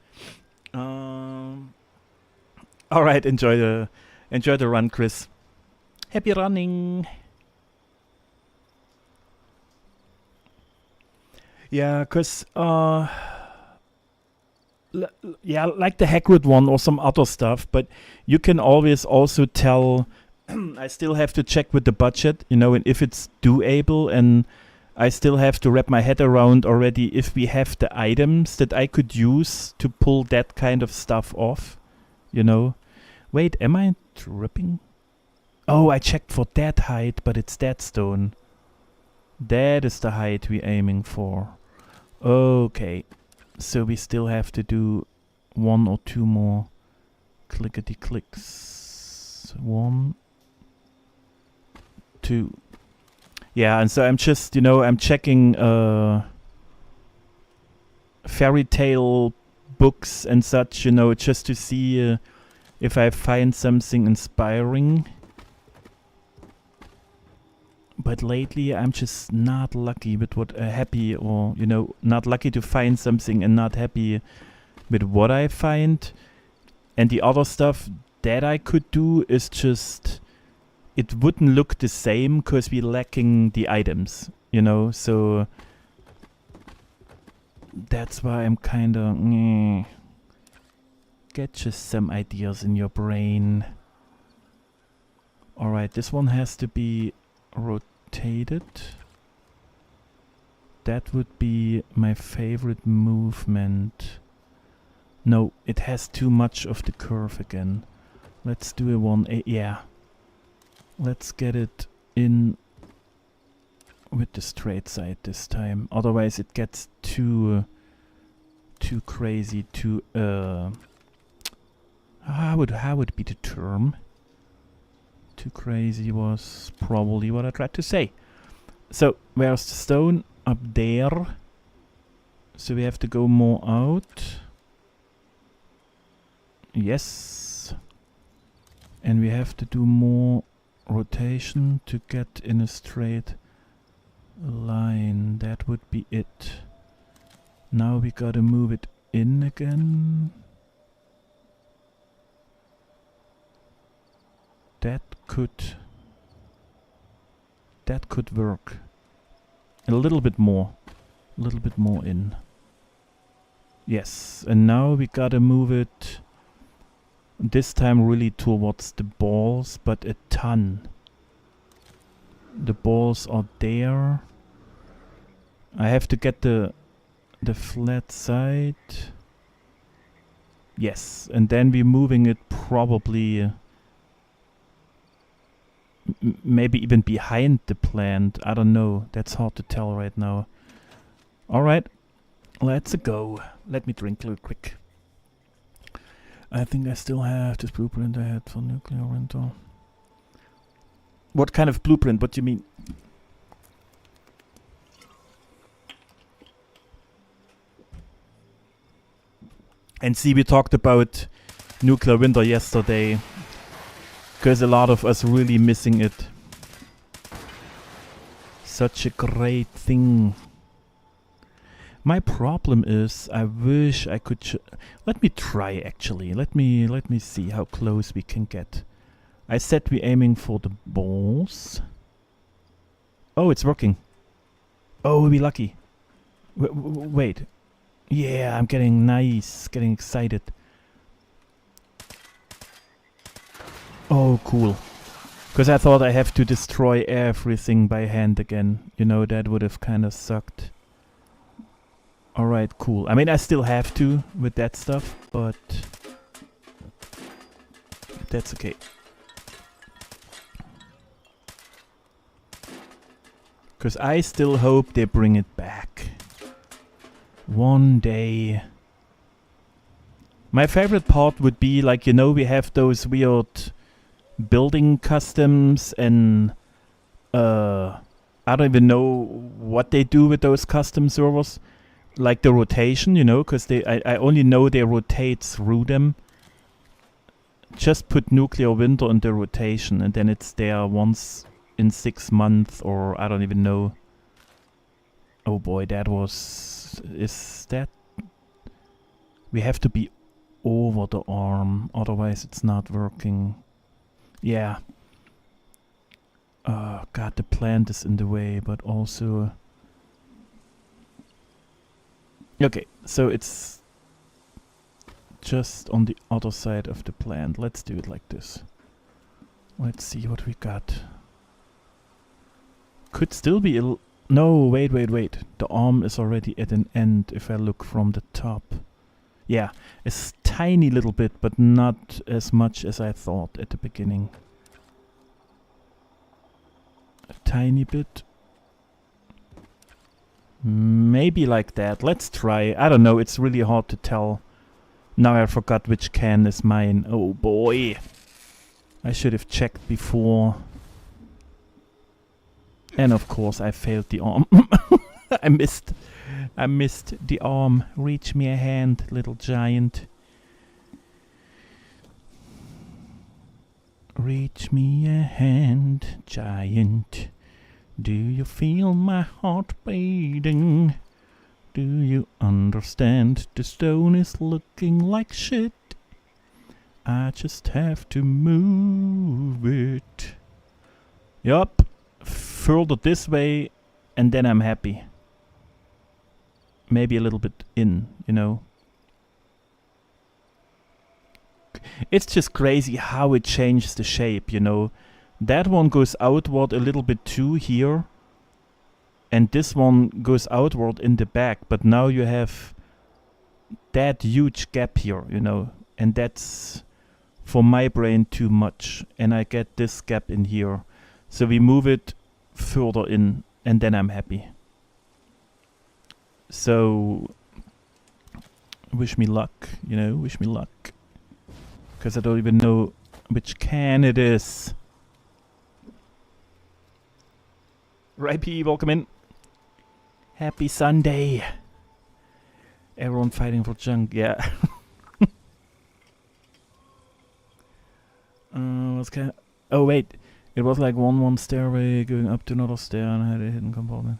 Alright, enjoy the run, Chris. Happy running! Yeah, cause yeah, like the Hagrid one or some other stuff, but you can always also tell. I still have to check with the budget, you know, and if it's doable, and I still have to wrap my head around already if we have the items that I could use to pull that kind of stuff off, you know. Wait, am I tripping? Oh, I checked for that height, but it's that stone. That is the height we're aiming for. Okay, so we still have to do 1 or 2 more clickety clicks. 1, 2. Yeah, and so I'm just, you know, I'm checking fairy tale books and such, you know, just to see if I find something inspiring. But lately I'm just not lucky with what happy, or, you know, not lucky to find something and not happy with what I find. And the other stuff that I could do is just, it wouldn't look the same because we're lacking the items, you know, so that's why I'm kinda get just some ideas in your brain. Alright, this one has to be rotated. That would be my favorite movement. No, it has too much of the curve again. Let's do a 180. Yeah. Let's get it in with the straight side this time. Otherwise it gets too crazy, too how would be the term? Too crazy was probably what I tried to say. So, where's the stone? Up there. So we have to go more out. Yes. And we have to do more rotation to get in a straight line. That would be it. Now we gotta move it in again. That could work. A little bit more. A little bit more in. Yes, and now we gotta move it this time really towards the balls, but a ton. The balls are there. I have to get the flat side. Yes, and then we're moving it probably maybe even behind the plant. I don't know. That's hard to tell right now. Alright, let's go. Let me drink real quick. I think I still have this blueprint I had for nuclear rental. What kind of blueprint? What do you mean? And see, we talked about nuclear winter yesterday, because a lot of us really missing it. Such a great thing. My problem is, I wish I could. Let me try actually. Let me see how close we can get. I said we're aiming for the balls. Oh, it's working. Oh, we'll be lucky. Wait. Yeah, I'm getting nice, getting excited. Oh, cool. Because I thought I have to destroy everything by hand again. You know, that would have kind of sucked. Alright, cool. I mean, I still have to with that stuff, but that's okay. Because I still hope they bring it back. One day. My favorite part would be, like, you know, we have those weird building customs and I don't even know what they do with those custom servers. Like the rotation, you know, because I only know they rotate through them. Just put nuclear winter in the rotation and then it's there once in 6 months, or I don't even know. Oh boy, that was... Is that... We have to be over the arm, otherwise it's not working. Yeah. Oh god, the plant is in the way, but also... Okay, so it's just on the other side of the plant. Let's do it like this. Let's see what we got. Could still be a... No, wait. The arm is already at an end if I look from the top. Yeah, a tiny little bit, but not as much as I thought at the beginning. A tiny bit. Maybe like that. Let's try. I don't know, it's really hard to tell. Now I forgot which can is mine. Oh boy. I should have checked before. And of course I failed the arm. I missed the arm. Reach me a hand, little giant. Reach me a hand, giant. Do you feel my heart beating? Do you understand the stone is looking like shit? I just have to move it. Yup. Further this way and then I'm happy. Maybe a little bit in, you know. It's just crazy how it changes the shape, you know. That one goes outward a little bit too here. And this one goes outward in the back. But now you have that huge gap here, you know. And that's, for my brain, too much. And I get this gap in here. So we move it further in. And then I'm happy. So, wish me luck, you know. Wish me luck. Because I don't even know which can it is. Ripey, welcome in. Happy Sunday. Everyone fighting for junk, yeah. What's kind of... Oh, wait. It was like one stairway going up to another stair and had a hidden compartment.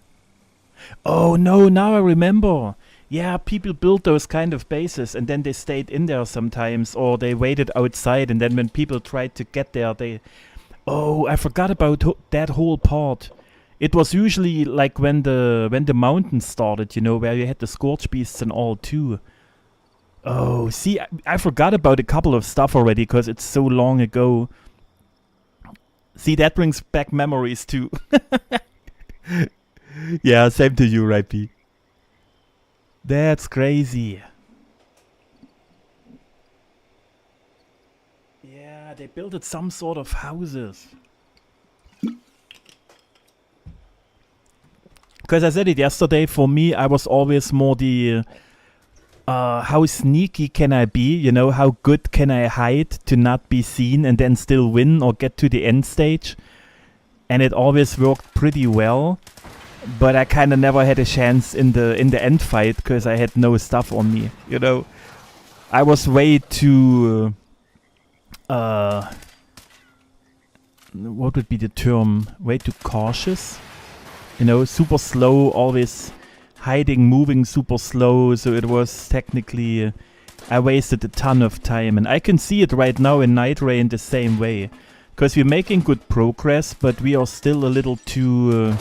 Oh, no, now I remember. Yeah, people built those kind of bases and then they stayed in there sometimes, or they waited outside, and then when people tried to get there, they... Oh, I forgot about that whole part. It was usually like when the mountains started, you know, where you had the scorch beasts and all too. Oh, see, I forgot about a couple of stuff already because it's so long ago. See, that brings back memories too. Yeah, same to you, Ripey. That's crazy. Yeah, they built it some sort of houses. Because I said it yesterday, for me, I was always more the... how sneaky can I be? You know, how good can I hide to not be seen and then still win or get to the end stage? And it always worked pretty well. But I kind of never had a chance in the end fight because I had no stuff on me. You know, I was way too... what would be the term? Way too cautious. You know, super slow, always... hiding, moving super slow, so it was technically... I wasted a ton of time, and I can see it right now in Night Rain the same way. Because we're making good progress, but we are still a little too...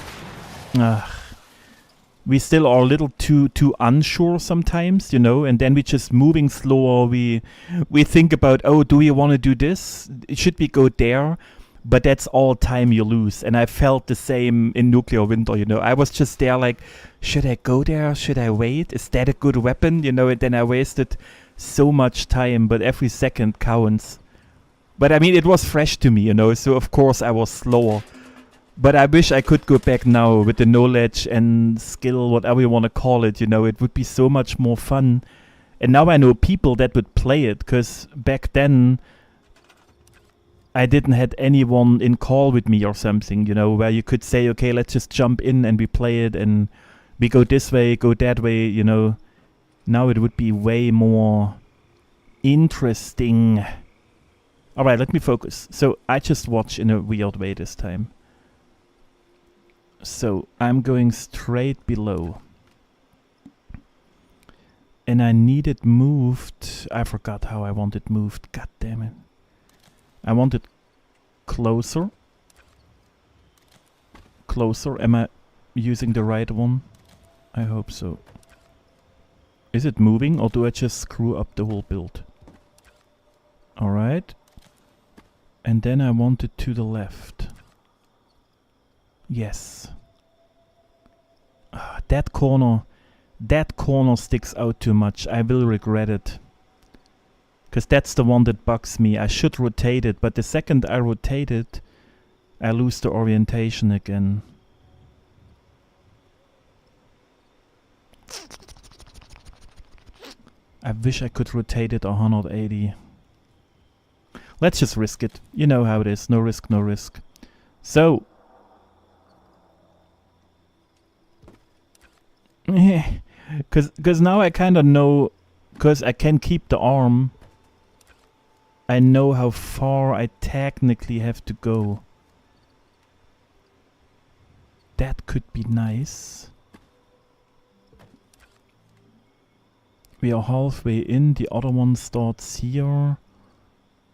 we still are a little too unsure sometimes, you know, and then we just moving slower, we think about, oh, do we want to do this? Should we go there? But that's all time you lose. And I felt the same in Nuclear Winter, you know. I was just there like, should I go there? Should I wait? Is that a good weapon? You know, and then I wasted so much time, but every second counts. But I mean, it was fresh to me, you know, so of course I was slower. But I wish I could go back now with the knowledge and skill, whatever you want to call it, you know. It would be so much more fun. And now I know people that would play it, because back then... I didn't had anyone in call with me or something, you know, where you could say, okay, let's just jump in and we play it and we go this way, go that way, you know. Now it would be way more interesting. Alright, let me focus. So I just watch in a weird way this time. So I'm going straight below. And I need it moved. I forgot how I want it moved. God damn it. I want it closer. Closer. Am I using the right one? I hope so. Is it moving or do I just screw up the whole build? Alright. And then I want it to the left. Yes. That corner sticks out too much. I will regret it. Because that's the one that bugs me. I should rotate it, but the second I rotate it, I lose the orientation again. I wish I could rotate it 180. Let's just risk it. You know how it is. No risk, no risk. So. Because now I kind of know, because I can keep the arm. I know how far I technically have to go. That could be nice. We are halfway in, the other one starts here.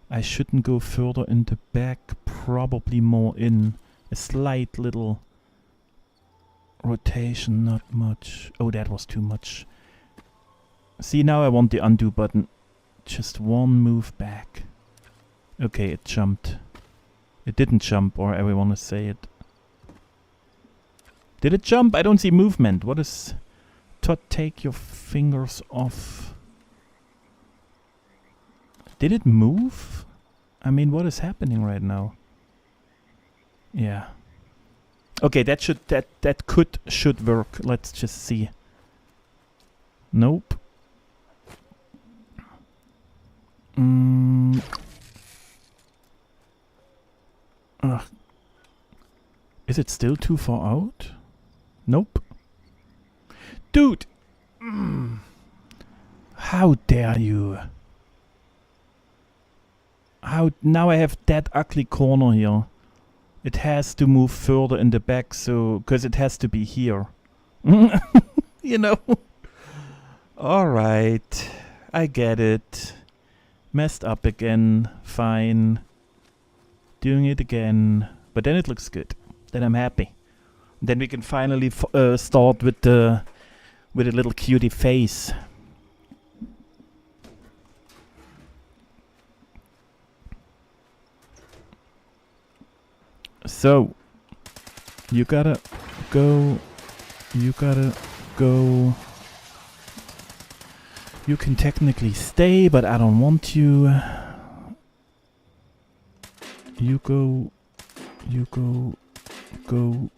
I shouldn't go further in the back, probably more in. A slight little rotation, not much. Oh, that was too much. See, now I want the undo button. Just one move back. Okay, it jumped. It didn't jump, or I want to say it. Did it jump? I don't see movement. What is... Todd, take your fingers off. Did it move? I mean, what is happening right now? Yeah. Okay, that should work. Let's just see. Nope. Is it still too far out? Nope. Dude! How dare you? How now I have that ugly corner here. It has to move further in the back, so because it has to be here. You know. Alright. I get it. Messed up again. Fine. Doing it again. But then it looks good. Then I'm happy. Then we can finally start with a little cutie face. So, you gotta go. You gotta go. You can technically stay, but I don't want you. You go. You go. Go.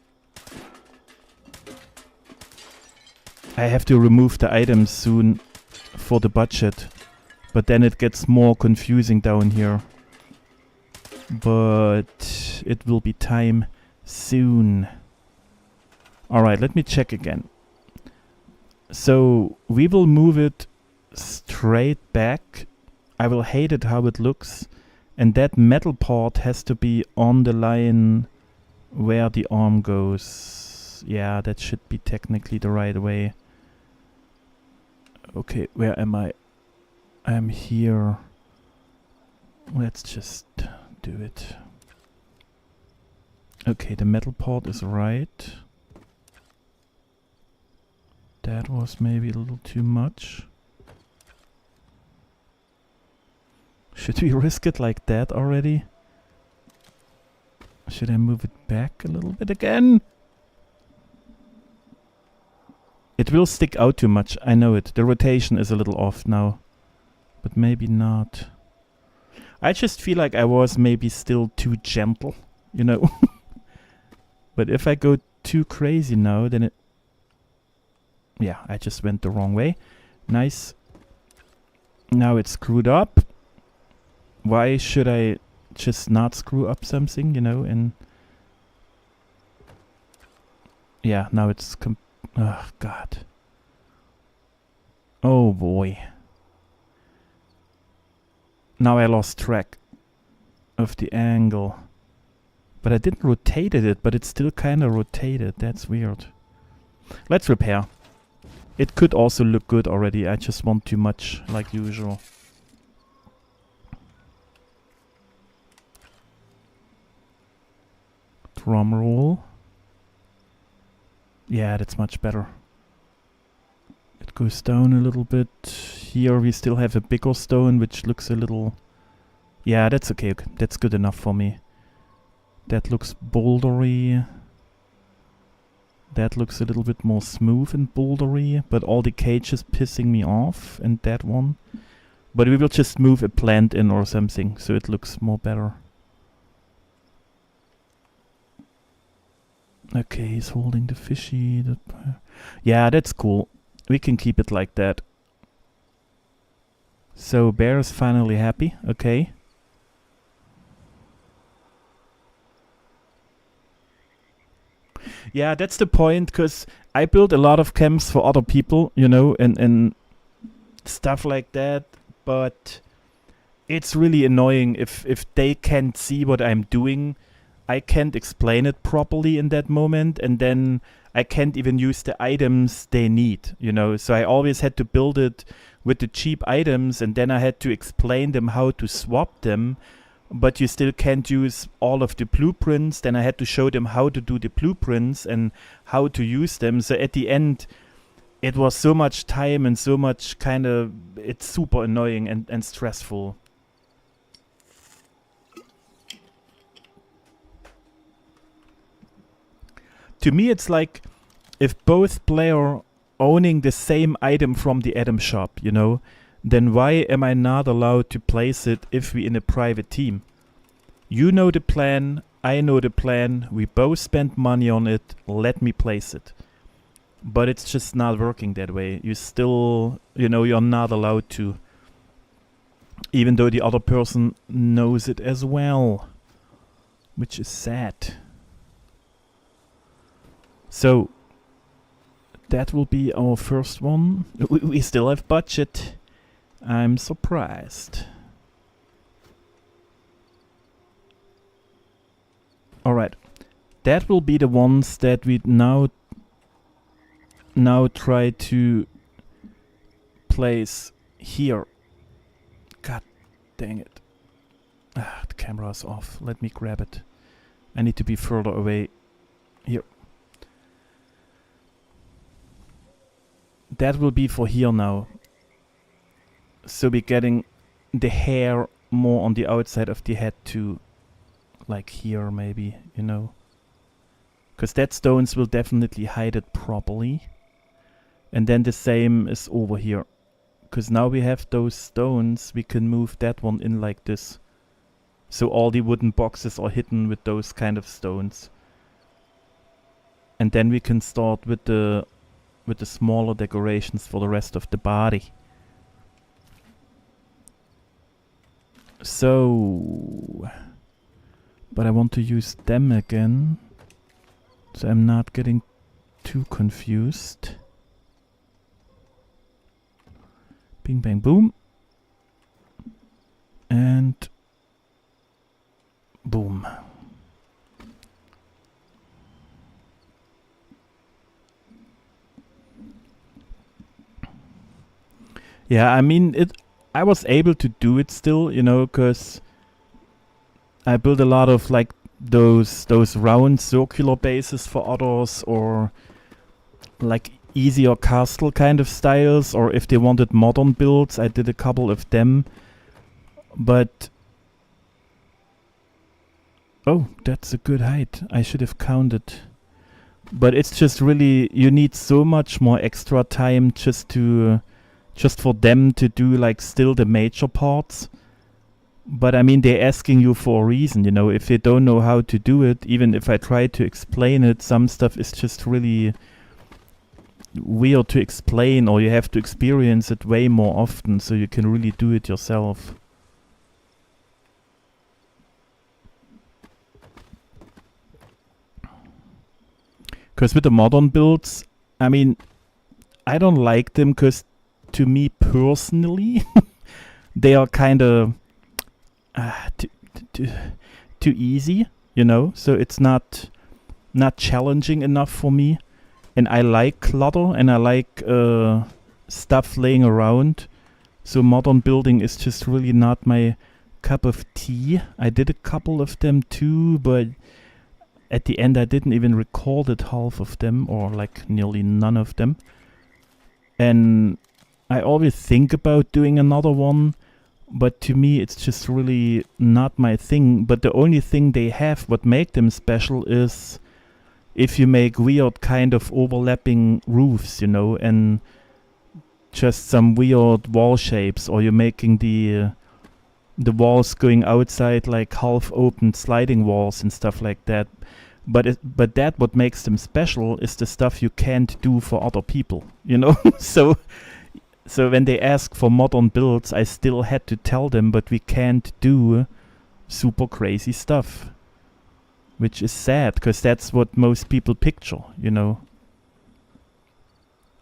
I have to remove the items soon for the budget, but then it gets more confusing down here. But it will be time soon. Alright, let me check again. So we will move it straight back. I will hate it how it looks. And that metal part has to be on the line where the arm goes. Yeah, that should be technically the right way. Okay, where am I? I'm here. Let's just do it. Okay, the metal part is right. That was maybe a little too much. Should we risk it like that already? Should I move it back a little bit again? It will stick out too much, I know it. The rotation is a little off now. But maybe not. I just feel like I was maybe still too gentle, you know. But if I go too crazy now, then it... Yeah, I just went the wrong way. Nice. Now it's screwed up. Why should I just not screw up something, you know, and... Yeah, now it's... Oh, God. Oh, boy. Now I lost track of the angle. But I didn't rotate it, but it's still kind of rotated. That's weird. Let's repair. It could also look good already. I just want too much, like usual. Drum roll. Yeah, that's much better. It goes down a little bit. Here we still have a bigger stone, which looks a little... Yeah, that's okay. That's good enough for me. That looks bouldery. That looks a little bit more smooth and bouldery, but all the cage is pissing me off, and that one. But we will just move a plant in or something, so it looks more better. Okay, he's holding the fishy. Yeah, that's cool. We can keep it like that. So Bear is finally happy. Okay. Yeah, that's the point, because I built a lot of camps for other people, you know, and stuff like that, but it's really annoying if they can't see what I'm doing. I can't explain it properly in that moment, and then I can't even use the items they need, you know. So I always had to build it with the cheap items, and then I had to explain them how to swap them, but you still can't use all of the blueprints. Then I had to show them how to do the blueprints and how to use them. So at the end, it was so much time and so much kind of... It's super annoying and stressful. To me, it's like if both players owning the same item from the item shop, you know, then why am I not allowed to place it if we in a private team? You know the plan, I know the plan, we both spend money on it, let me place it. But it's just not working that way. You still, you know, you're not allowed to. Even though the other person knows it as well. Which is sad. So that will be our first one. We still have budget. I'm surprised. Alright. That will be the ones that we now try to place here. God dang it. Ah, the camera is off. Let me grab it. I need to be further away. Here. That will be for here now. So we're getting the hair more on the outside of the head too. Like here maybe, you know. Because that stones will definitely hide it properly. And then the same is over here. Because now we have those stones, we can move that one in like this. So all the wooden boxes are hidden with those kind of stones. And then we can start with the smaller decorations for the rest of the body. So, but I want to use them again, so I'm not getting too confused. Bing bang boom. And boom. Yeah, I mean, I was able to do it still, you know, because I built a lot of like those round circular bases for others, or like easier castle kind of styles, or if they wanted modern builds, I did a couple of them. But oh, that's a good height. I should have counted. But it's just really, you need so much more extra time just for them to do like still the major parts. But I mean, they're asking you for a reason, you know. If they don't know how to do it, even if I try to explain it, some stuff is just really weird to explain, or you have to experience it way more often so you can really do it yourself. Because with the modern builds, I mean, I don't like them because to me personally, they are kind of too easy, you know. So it's not challenging enough for me, and I like clutter and I like stuff laying around. So modern building is just really not my cup of tea. I did a couple of them too, but at the end I didn't even recorded half of them, or like nearly none of them. And I always think about doing another one, but to me it's just really not my thing. But the only thing they have, what make them special, is if you make weird kind of overlapping roofs, you know, and just some weird wall shapes, or you're making the walls going outside like half open sliding walls and stuff like that. But that what makes them special is the stuff you can't do for other people, you know. So when they ask for modern builds, I still had to tell them, but we can't do super crazy stuff, which is sad, because that's what most people picture, you know.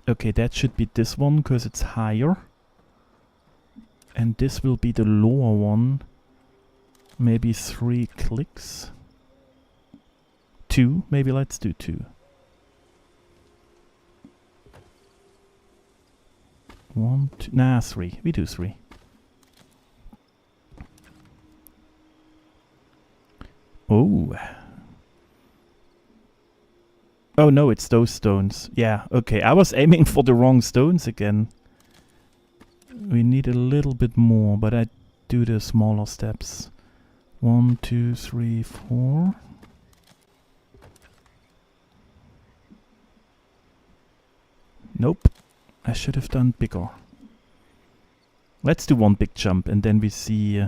Okay, that should be this one because it's higher, and this will be the lower one. Maybe 3 clicks. 2, maybe let's do 2. 1, 2, nah, 3. We do 3. Oh. Oh no, it's those stones. Yeah, okay. I was aiming for the wrong stones again. We need a little bit more, but I do the smaller steps. 1, 2, 3, 4. Nope. I should have done bigger. Let's do one big jump and then we see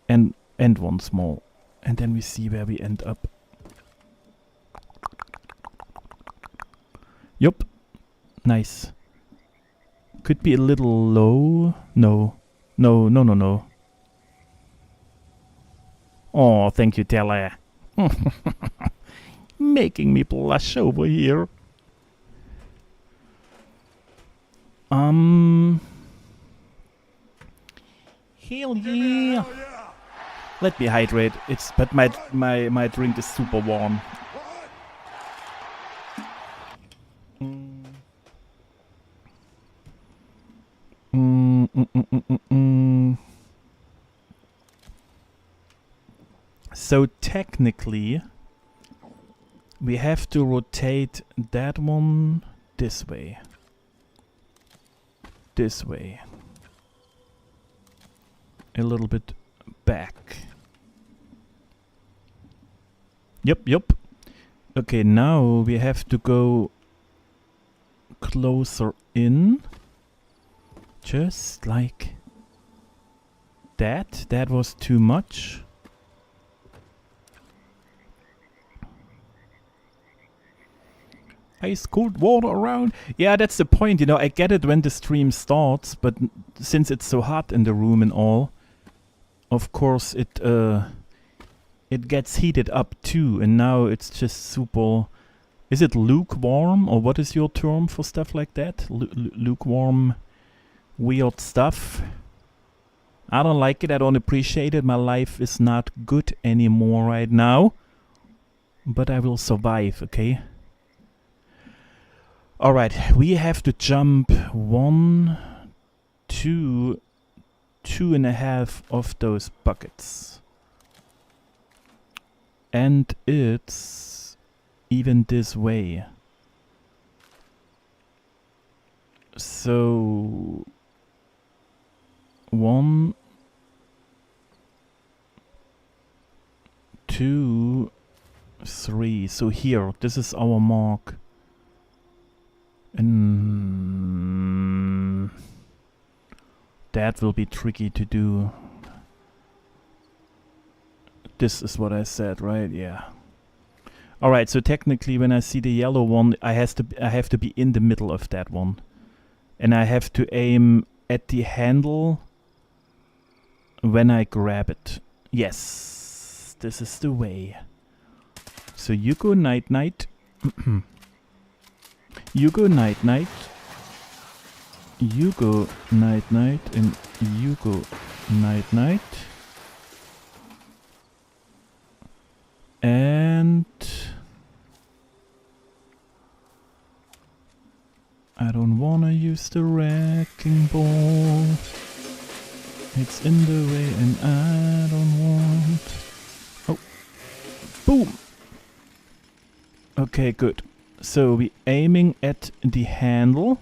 and one small, and then we see where we end up. Yup. Nice. Could be a little low. No. No, no, no, no. Oh, thank you, Tele. making me blush over here. Hell yeah. Let me hydrate. But my drink is super warm. So technically, we have to rotate that one this way. This way. A little bit back. Yep. Okay, now we have to go closer in. Just like that. That was too much. Ice cold water around. Yeah, that's the point, you know, I get it when the stream starts, but since it's so hot in the room and all, of course it gets heated up too, and now it's just super... Is it lukewarm, or what is your term for stuff like that? Lukewarm, weird stuff. I don't like it, I don't appreciate it, my life is not good anymore right now. But I will survive, okay? Alright, we have to jump 1, 2, 2.5 of those buckets. And it's even this way. So 1, 2, 3. So here, this is our mark. And that will be tricky to do. This is what I said, right? Yeah. Alright, so technically when I see the yellow one, I have to be in the middle of that one. And I have to aim at the handle when I grab it. Yes, this is the way. So you go night night. You go night night. You go night night, and you go night night. And I don't wanna use the wrecking ball. It's in the way and I don't want... Oh. Boom! Okay, good. So we aiming at the handle.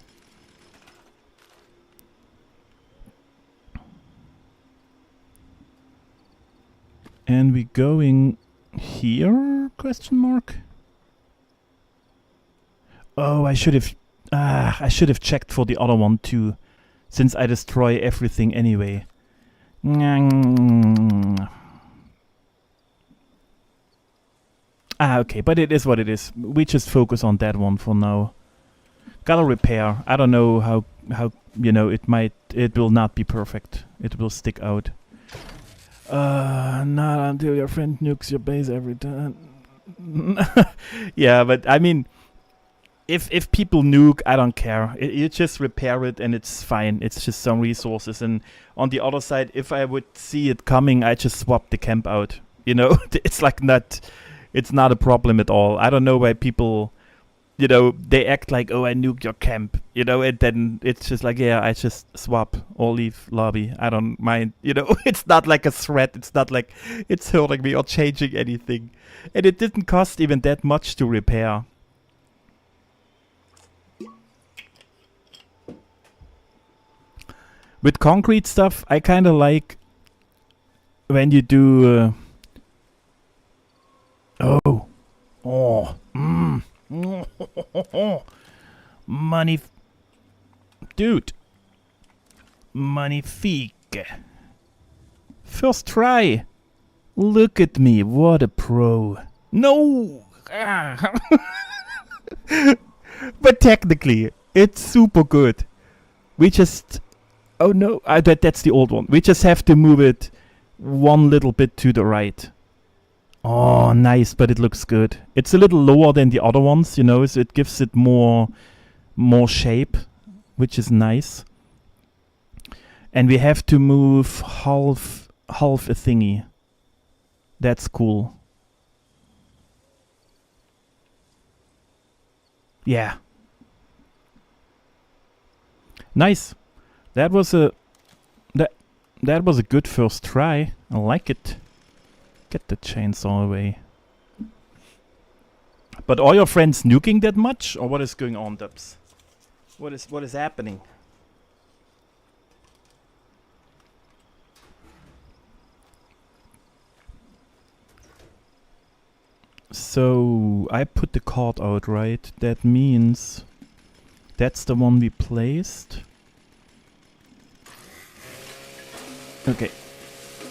And we going here? Question mark. Oh, I should have checked for the other one too, since I destroy everything anyway. Okay, but it is what it is. We just focus on that one for now. Gotta repair. I don't know how you know, it will not be perfect. It will stick out. Not until your friend nukes your base every time. Yeah, but I mean, if people nuke, I don't care. You just repair it and it's fine. It's just some resources. And on the other side, if I would see it coming, I just swap the camp out. You know, it's like it's not a problem at all. I don't know why people, you know, they act like, oh, I nuked your camp, you know, and then it's just like, yeah, I just swap or leave lobby. I don't mind, you know. It's not like a threat. It's not like it's hurting me or changing anything. And it didn't cost even that much to repair. With concrete stuff, I kind of like when you do... Money... Dude. Magnifique. First try. Look at me, what a pro. No! But technically, it's super good. We just... Oh no, that's the old one. We just have to move it one little bit to the right. Oh, nice, but it looks good. It's a little lower than the other ones, you know, so it gives it more shape, which is nice. And we have to move half a thingy. That's cool. Yeah. Nice. That was a good first try. I like it. Get the chainsaw away. But are your friends nuking that much, or what is going on, Dubs? What is happening? So I put the card out, right? That means that's the one we placed. Okay,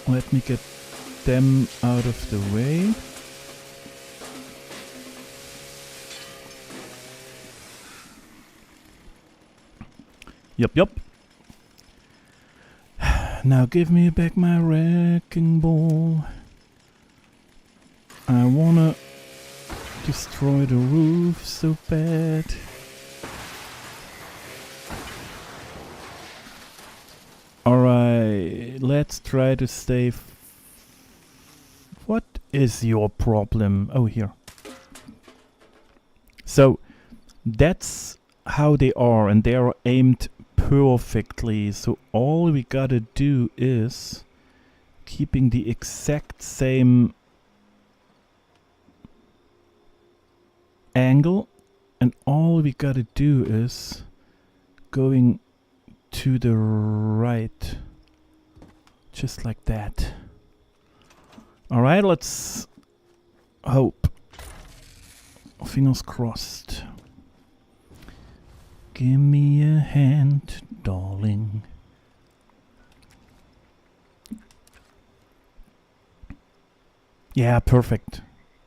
let me get them out of the way. Yup. Now give me back my wrecking ball. I wanna destroy the roof so bad. Alright, let's try to stay. What is your problem? Oh, here. So, that's how they are, and they are aimed perfectly. So all we gotta do is keeping the exact same angle, and all we gotta do is going to the right, just like that. Alright, let's hope. Fingers crossed. Give me a hand, darling. Yeah, perfect.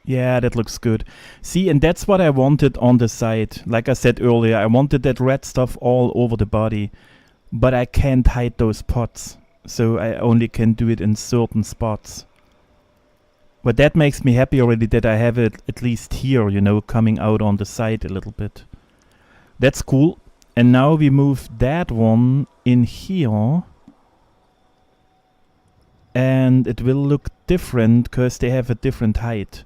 Yeah, that looks good. See, and that's what I wanted on the side. Like I said earlier, I wanted that red stuff all over the body. But I can't hide those pots. So I only can do it in certain spots. But that makes me happy already that I have it at least here, you know, coming out on the side a little bit. That's cool. And now we move that one in here. And it will look different because they have a different height.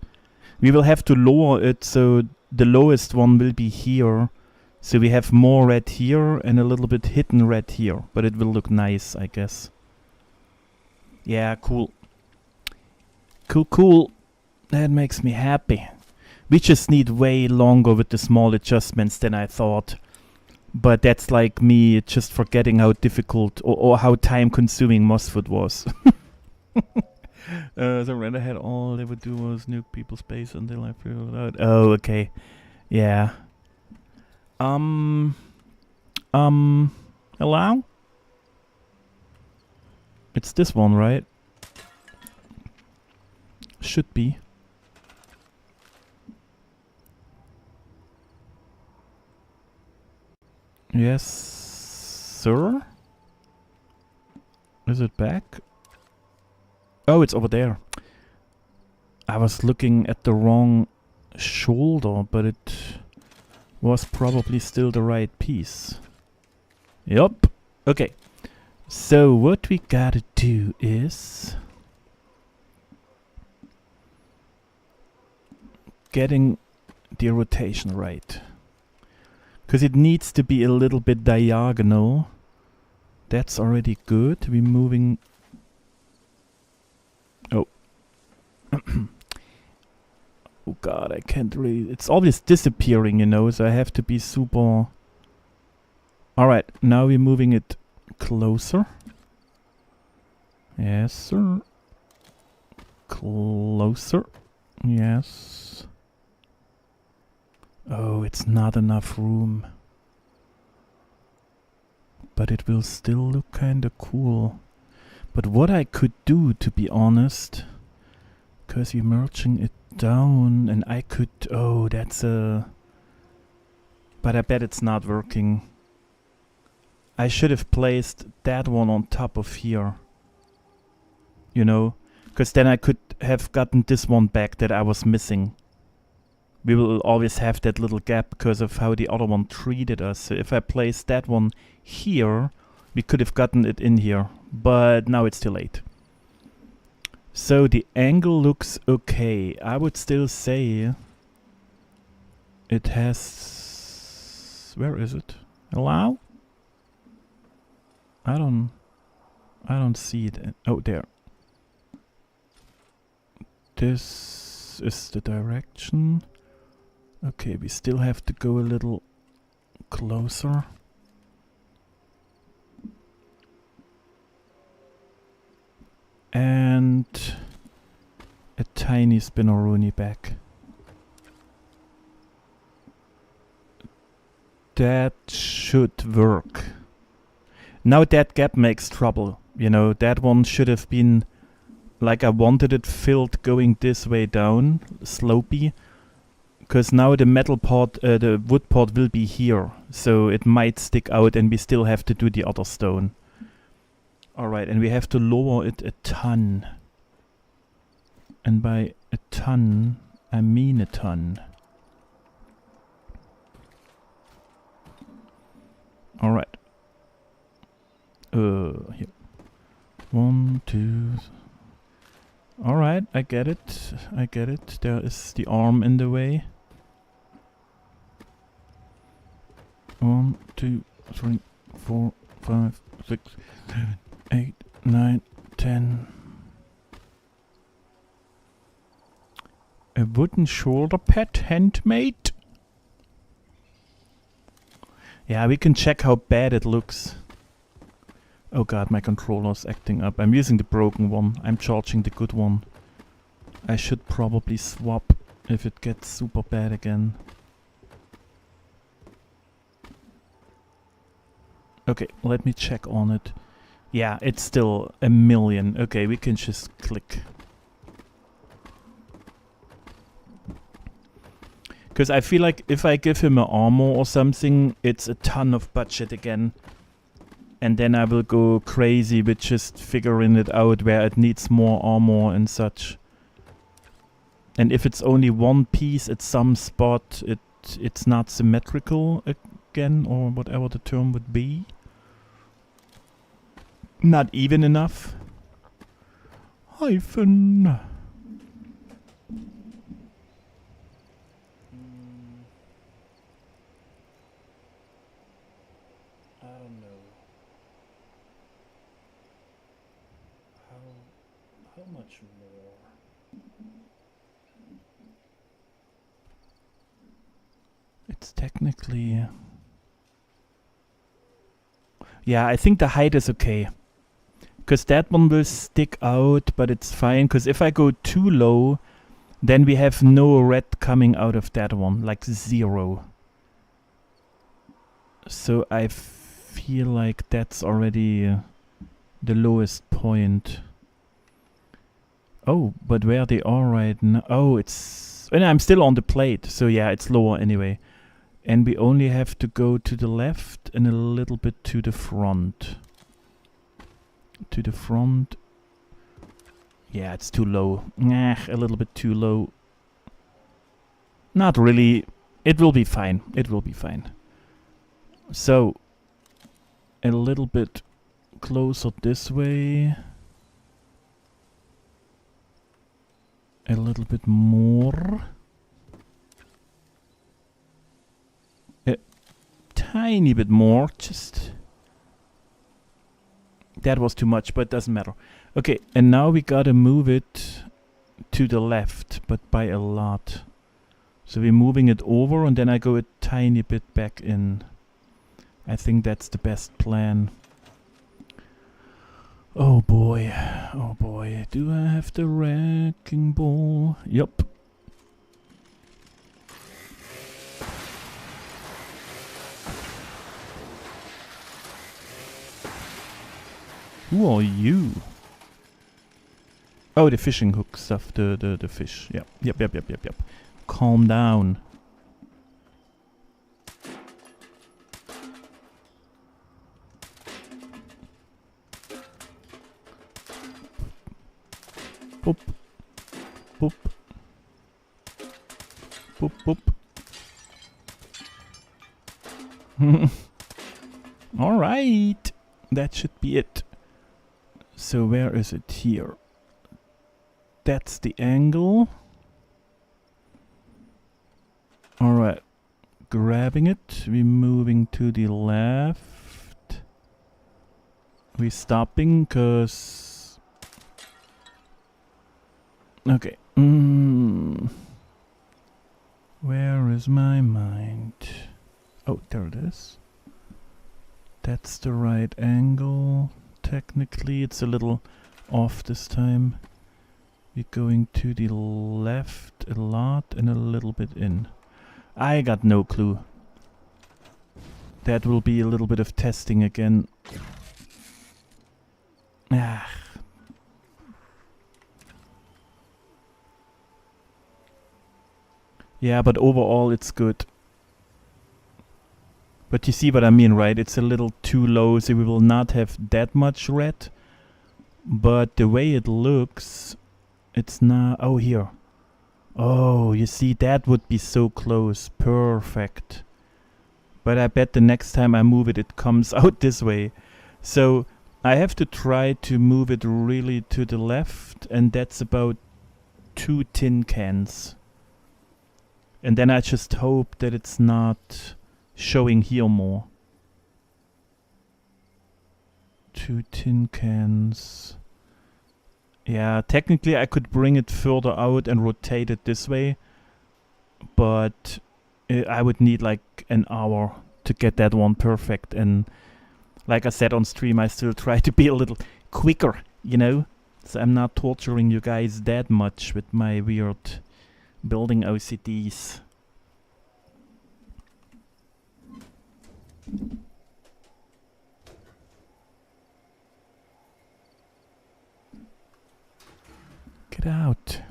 We will have to lower it so the lowest one will be here. So we have more red here and a little bit hidden red here. But it will look nice, I guess. Yeah, cool. Cool. That makes me happy. We just need way longer with the small adjustments than I thought. But that's like me just forgetting how difficult or how time consuming Mossfoot was. So Redhead, all they would do was nuke people's base until I figured it out. Oh, okay. Yeah. Hello? It's this one, right? Should be. Yes, sir? Is it back? Oh, it's over there. I was looking at the wrong shoulder, but it was probably still the right piece. Yup. Okay. So what we gotta do is getting the rotation right. Because it needs to be a little bit diagonal. That's already good. We're moving... Oh. Oh god, I can't really... It's always disappearing, you know, so I have to be super... Alright, now we're moving it closer. Yes, sir. Closer. Yes. Oh, it's not enough room. But it will still look kinda cool. But what I could do, to be honest, because we're merging it down, and I could... Oh, that's a... But I bet it's not working. I should have placed that one on top of here. You know? Because then I could have gotten this one back that I was missing. We will always have that little gap because of how the other one treated us. So if I place that one here, we could have gotten it in here. But now it's too late. So the angle looks okay. I would still say it has... Where is it? Allow? I don't see it. Oh, there. This is the direction. Okay, we still have to go a little closer. And a tiny spinneroonie back. That should work. Now that gap makes trouble. You know, that one should have been like I wanted it filled going this way down, slopey. Because now the metal part, the wood part will be here. So it might stick out and we still have to do the other stone. Alright, and we have to lower it a ton. And by a ton, I mean a ton. Alright. Here. 1, 2. Alright, I get it. I get it. There is the arm in the way. 1, 2, 3, 4, 5, 6, 7, 8, 9, 10. A wooden shoulder pad, handmade? Yeah, we can check how bad it looks. Oh god, my controller's acting up. I'm using the broken one. I'm charging the good one. I should probably swap if it gets super bad again. Okay, let me check on it. Yeah, it's still a million. Okay, we can just click. Because I feel like if I give him an armor or something, it's a ton of budget again. And then I will go crazy with just figuring it out where it needs more armor and such. And if it's only one piece at some spot, it's not symmetrical again, or whatever the term would be. Not even enough. Hyphen. How much more? It's technically... Yeah, I think the height is okay. Because that one will stick out, but it's fine. Because if I go too low, then we have no red coming out of that one. Like 0. So I feel like that's already the lowest point. Oh, but where they are right now... Oh, it's... And I'm still on the plate, so yeah, it's lower anyway. And we only have to go to the left and a little bit to the front. To the front. Yeah, it's too low. Nah, a little bit too low. Not really. It will be fine. It will be fine. So, a little bit closer this way. A little bit more. A tiny bit more, just... That was too much, but it doesn't matter. Okay, and now we gotta move it to the left, but by a lot. So we're moving it over, and then I go a tiny bit back in. I think that's the best plan. Oh boy, do I have the wrecking ball? Yup. Who are you? Oh, the fishing hook stuff, the fish. Yep. Calm down. Boop. boop. Boop, boop. Alright. That should be it. So where is it? Here. That's the angle. Alright. Grabbing it. We're moving to the left. We're stopping because... Okay. Where is my mind? Oh, there it is. That's the right angle. Technically, it's a little off this time. We're going to the left a lot and a little bit in. I got no clue. That will be a little bit of testing again. Ah. Yeah, but overall it's good. But you see what I mean, right? It's a little too low, so we will not have that much red. But the way it looks, it's not... Oh, here. Oh, you see, that would be so close. Perfect. But I bet the next time I move it, it comes out this way. So I have to try to move it really to the left, and that's about 2 tin cans. And then I just hope that it's not showing here more. 2 tin cans. Yeah, technically I could bring it further out and rotate it this way. But I would need like an hour to get that one perfect. And like I said on stream, I still try to be a little quicker, you know? So I'm not torturing you guys that much with my weird building OCDs. Get out.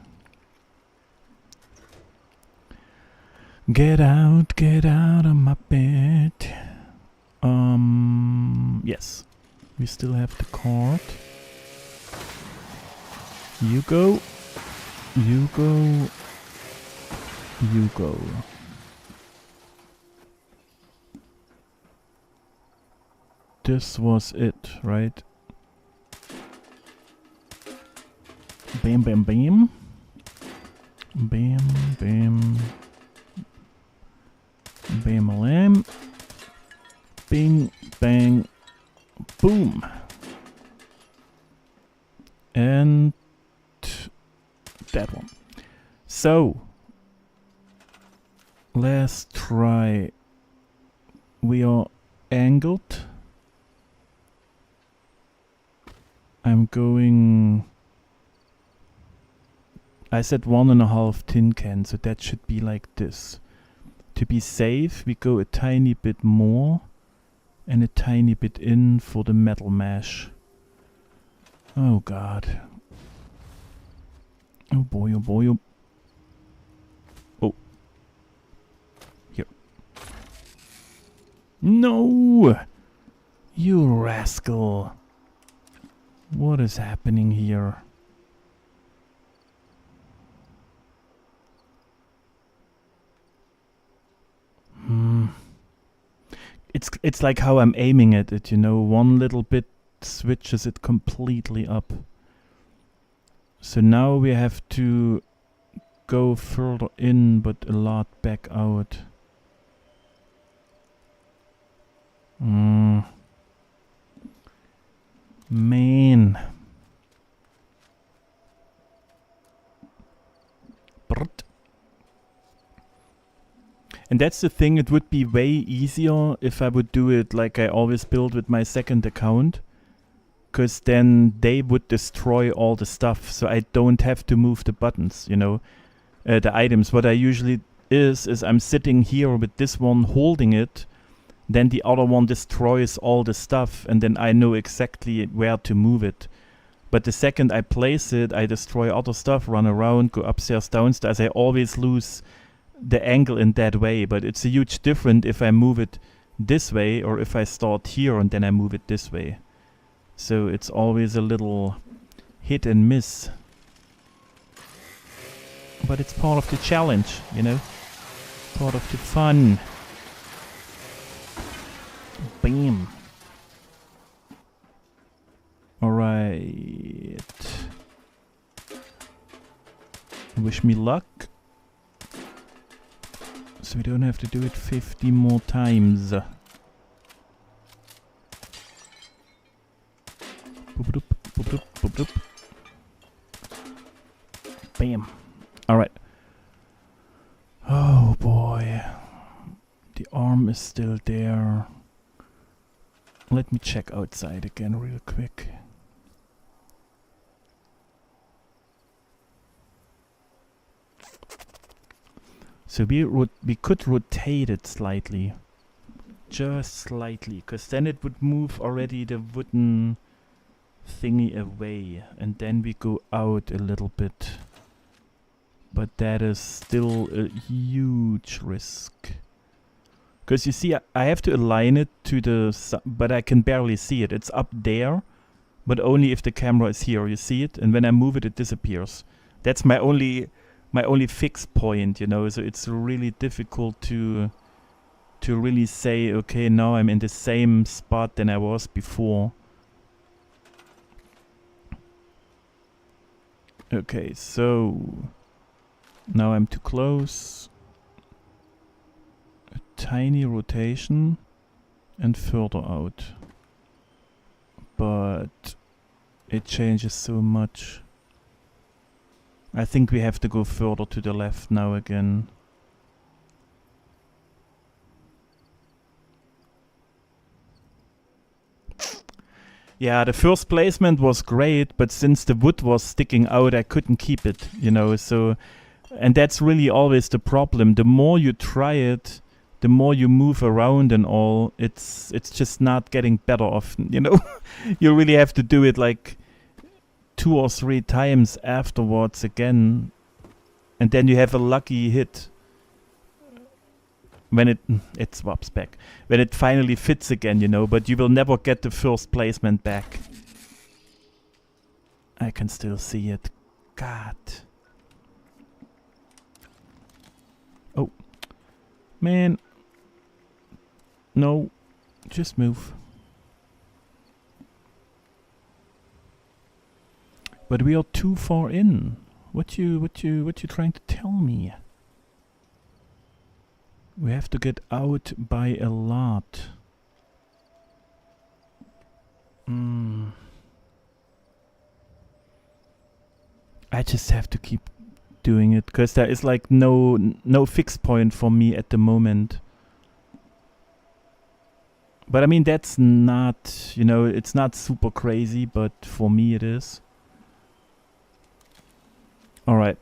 Get out of my bed. Yes. We still have the card. You go. You go. You go. This was it, right? Bam, bam, bam. Bam, bam. Bam, lamb. Bing, bang, boom. And that one. So, let's try. We are angled. I'm going... I said 1.5 tin cans, so that should be like this. To be safe, we go a tiny bit more and a tiny bit in for the metal mesh. Oh god. Oh boy, oh boy, oh. Oh. Here. No! You rascal. What is happening here? It's like how I'm aiming at it, you know, one little bit switches it completely up. So now we have to go further in, but a lot back out. Man. Brrt. And that's the thing, it would be way easier if I would do it like I always build with my second account. Because then they would destroy all the stuff, so I don't have to move the buttons, you know, the items. What I usually is I'm sitting here with this one holding it, then the other one destroys all the stuff, and then I know exactly where to move it. But the second I place it, I destroy other stuff, run around, go upstairs, downstairs. I always lose the angle in that way, but it's a huge difference if I move it this way or if I start here and then I move it this way. So it's always a little hit and miss. But it's part of the challenge, you know? Part of the fun. Bam. Alright. Wish me luck. So we don't have to do it 50 more times. Boop-a-doop, boop-a-doop, boop-a-doop. Bam. Alright. Oh boy. The arm is still there. Let me check outside again real quick. So we could rotate it slightly. Just slightly. Because then it would move already the wooden thingy away. And then we go out a little bit. But that is still a huge risk. Because you see, I have to align it to the... but I can barely see it. It's up there. But only if the camera is here. You see it? And when I move it, it disappears. That's my only fixed point, you know. So it's really difficult to really say, okay, now I'm in the same spot than I was before. Okay, so... now I'm too close. A tiny rotation and further out. But it changes so much. I think we have to go further to the left now again. Yeah, the first placement was great, but since the wood was sticking out, I couldn't keep it, you know, so... and that's really always the problem. The more you try it, the more you move around and all, it's just not getting better often, you know? You really have to do it like 2 or 3 times afterwards again, and then you have a lucky hit when it swaps back, when it finally fits again, you know, but you will never get the first placement back. I can still see it. God. Oh. Man. No. Just move. But we are too far in. What you trying to tell me? We have to get out by a lot. I just have to keep doing it, because there is like no fixed point for me at the moment. But I mean, that's not, you know, it's not super crazy, but for me it is. Alright.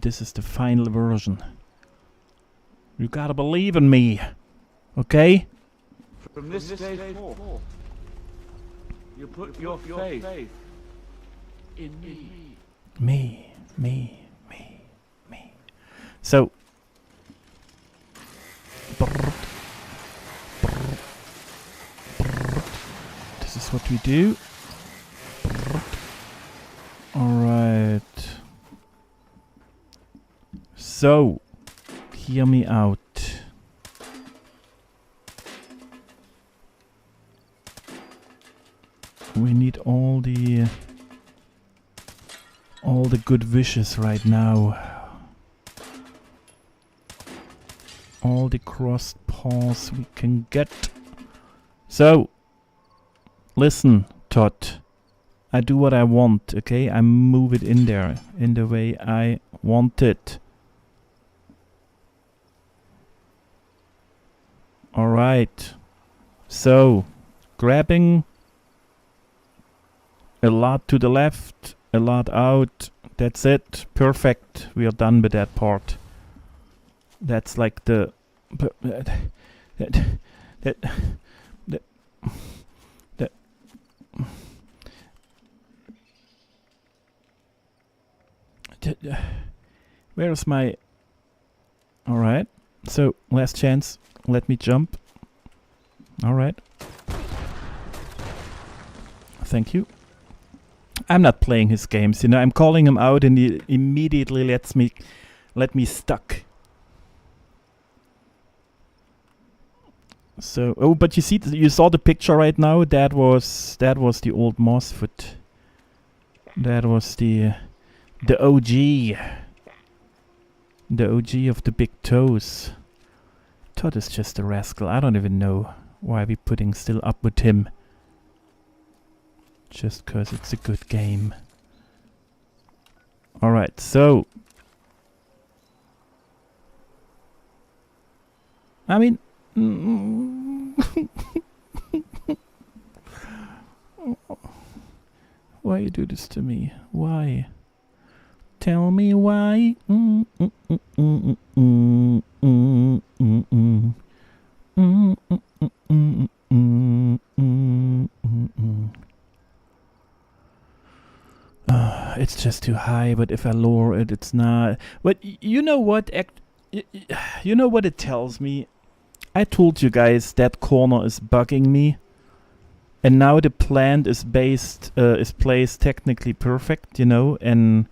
This is the final version. You gotta believe in me. Okay? From this day forth, you put your faith in me. Me. So. This is what we do. Alright. So, hear me out. We need all the good wishes right now. All the crossed paths we can get. So, listen, Todd. I do what I want, okay? I move it in there, in the way I want it. Alright. So, grabbing a lot to the left, a lot out. That's it. Perfect. We are done with that part. That's like the... Where's my... Alright. So, last chance. Let me jump. Alright. Thank you. I'm not playing his games, you know. I'm calling him out, and he immediately let me stuck. So, oh, but you saw the picture right now. That was the old Mossfoot. That was the OG. The OG of the big toes. Todd is just a rascal. I don't even know why we're putting still up with him. Just cause it's a good game. Alright, so I mean why you do this to me? Why? Tell me why. It's just too high, but if I lower it, it's not. But you know what? You know what it tells me? I told you guys that corner is bugging me, and now the plant is placed technically perfect, you know, and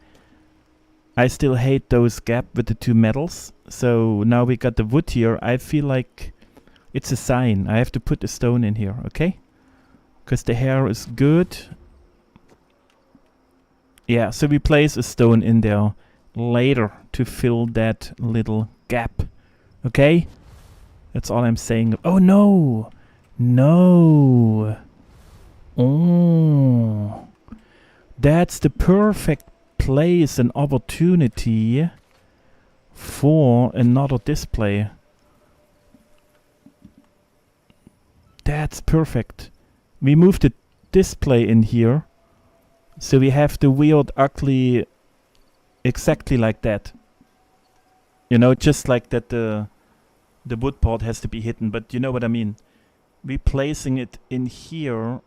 I still hate those gap with the two metals. So now we got the wood here. I feel like it's a sign. I have to put a stone in here, okay? Because the hair is good. Yeah, so we place a stone in there later to fill that little gap. Okay? That's all I'm saying. Oh no! No! Oh! That's the perfect place and opportunity for another display. That's perfect. We moved the display in here. So we have the weird, ugly, exactly like that. You know, just like that the wood part has to be hidden, but you know what I mean. We're placing it in here,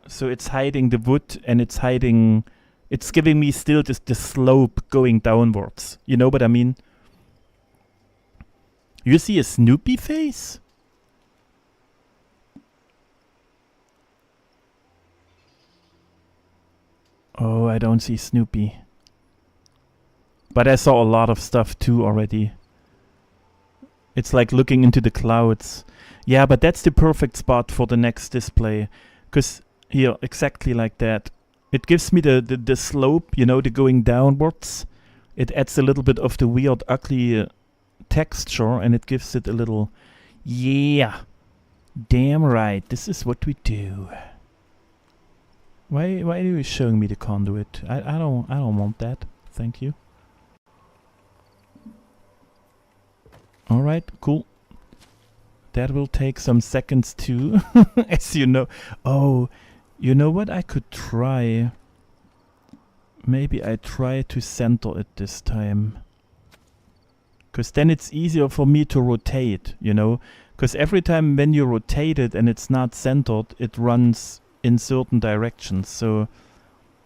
so it's hiding the wood and it's giving me still the slope going downwards. You know what I mean? You see a Snoopy face? Oh, I don't see Snoopy. But I saw a lot of stuff too already. It's like looking into the clouds. Yeah, but that's the perfect spot for the next display. Because here, exactly like that. It gives me the slope, you know, the going downwards. It adds a little bit of the weird, ugly texture, and it gives it a little... Yeah! Damn right, this is what we do. Why are you showing me the conduit? I don't want that. Thank you. Alright, cool. That will take some seconds too, as you know. Oh, you know what I could try? Maybe I try to center it this time. Because then it's easier for me to rotate, you know? Because every time when you rotate it and it's not centered, it runs in certain directions. So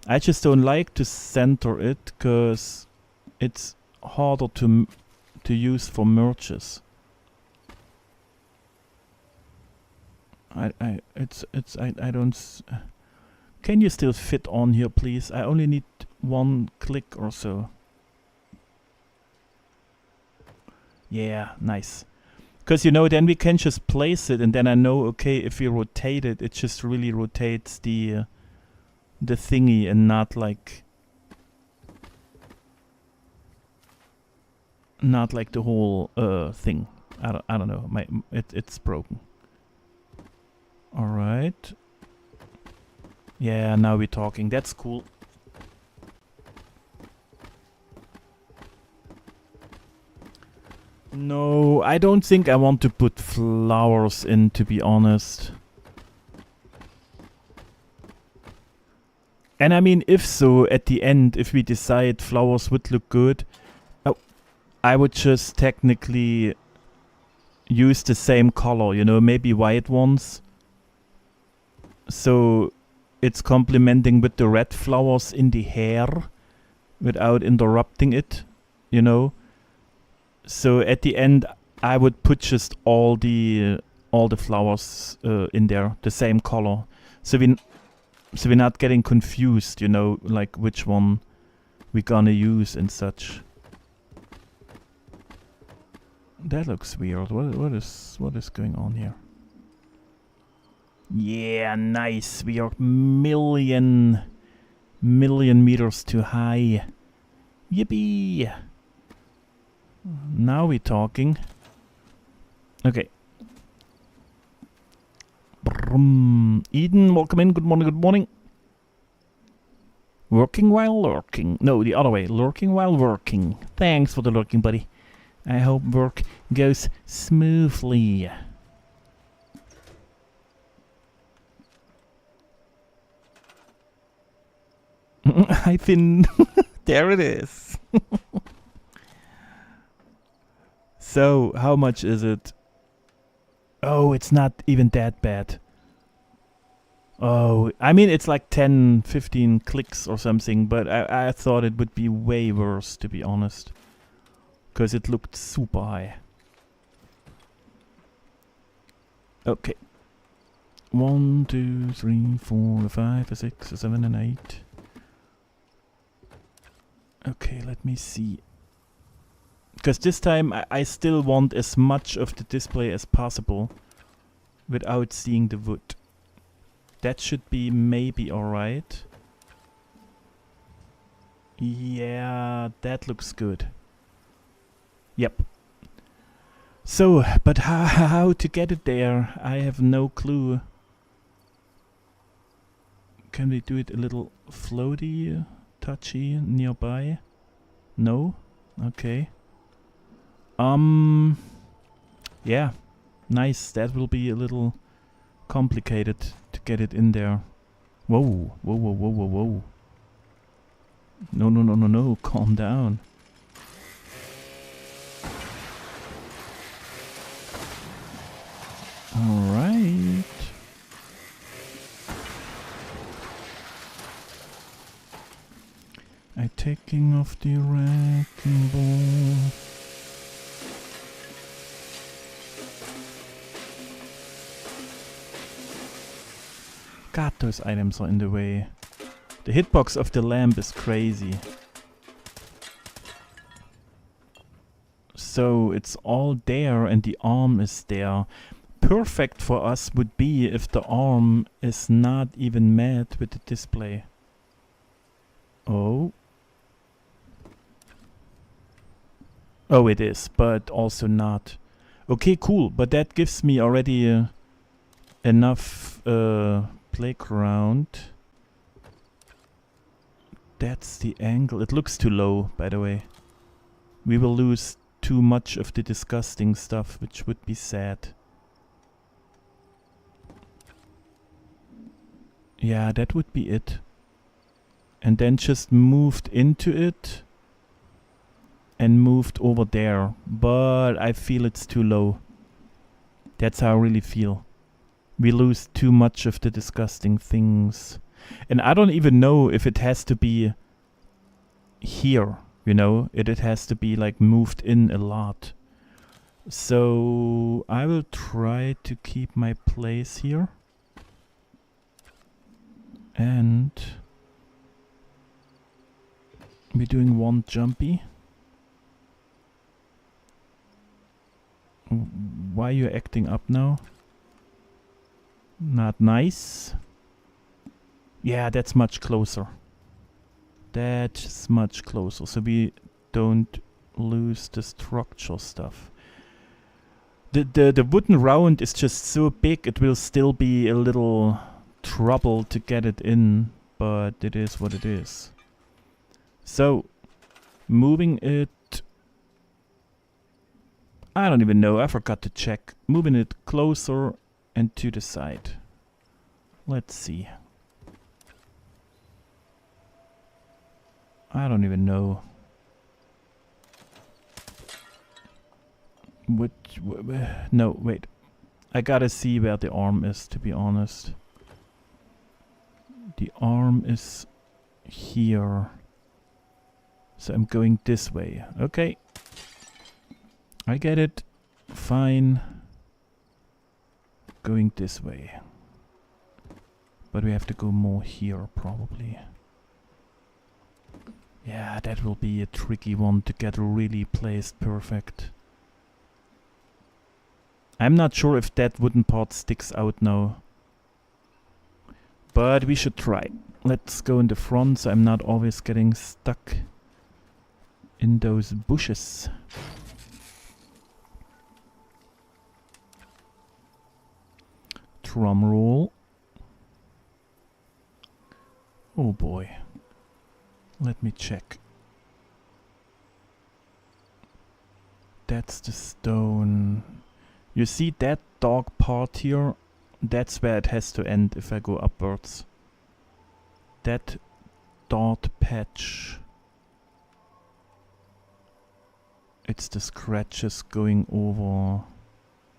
I just don't like to center it because it's harder to use for merges. I don't. Can you still fit on here, please? I only need one click or so. Yeah, nice. Because, you know, then we can just place it, and then I know, okay, if we rotate it, it just really rotates the thingy and not like the whole thing. I don't know. It's broken. All right. Yeah, now we're talking. That's cool. No, I don't think I want to put flowers in, to be honest. And I mean, if so, at the end, if we decide flowers would look good, I would just technically use the same color, you know, maybe white ones. So it's complementing with the red flowers in the hair without interrupting it, you know. So at the end, I would put just all the flowers in there, the same color. So So we're not getting confused, you know, like which one we're gonna use and such. That looks weird. What is going on here? Yeah, nice. We are million meters too high. Yippee! Now we're talking. Okay. Brum. Eden, welcome in. Good morning, good morning. Working while lurking. No, the other way. Lurking while working. Thanks for the lurking, buddy. I hope work goes smoothly. Hi, Finn. There it is. So, how much is it? Oh, it's not even that bad. Oh, I mean, it's like 10, 15 clicks or something, but I thought it would be way worse, to be honest. Because it looked super high. Okay. 1, 2, 3, 4, 5, 6, 7, and 8. Okay, let me see. Because this time I still want as much of the display as possible without seeing the wood. That should be maybe alright. Yeah, that looks good. Yep. So, but how to get it there? I have no clue. Can we do it a little floaty, touchy, nearby? No? Okay. Yeah. Nice. That will be a little complicated to get it in there. Whoa. Whoa, whoa, whoa, whoa, whoa. No, no, no, no, no. Calm down. Alright. I'm taking off the wrecking ball. God, those items are in the way. The hitbox of the lamp is crazy. So it's all there and the arm is there. Perfect for us would be if the arm is not even mad with the display. Oh. Oh, it is, but also not. Okay, cool, but that gives me already enough playground. That's the angle. It looks too low, by the way. We will lose too much of the disgusting stuff, which would be sad. Yeah, that would be it. And then just moved into it and moved over there. But I feel it's too low. That's how I really feel. We lose too much of the disgusting things. And I don't even know if it has to be here, you know? It has to be like moved in a lot. So I will try to keep my place here. And we're doing one jumpy. Why are you acting up now? Not nice. Yeah, that's much closer. That's much closer. So we don't lose the structural stuff. The wooden round is just so big, it will still be a little trouble to get it in, but it is what it is. So, moving it... I don't even know, I forgot to check. Moving it closer and to the side. Let's see. I don't even know. No, wait. I gotta see where the arm is, to be honest. The arm is here. So I'm going this way. Okay. I get it. Fine. Going this way. But we have to go more here, probably. Yeah, that will be a tricky one to get really placed perfect. I'm not sure if that wooden part sticks out now. But we should try. Let's go in the front so I'm not always getting stuck in those bushes. Drum roll. Oh boy. Let me check. That's the stone. You see that dark part here? That's where it has to end if I go upwards. That dark patch. It's the scratches going over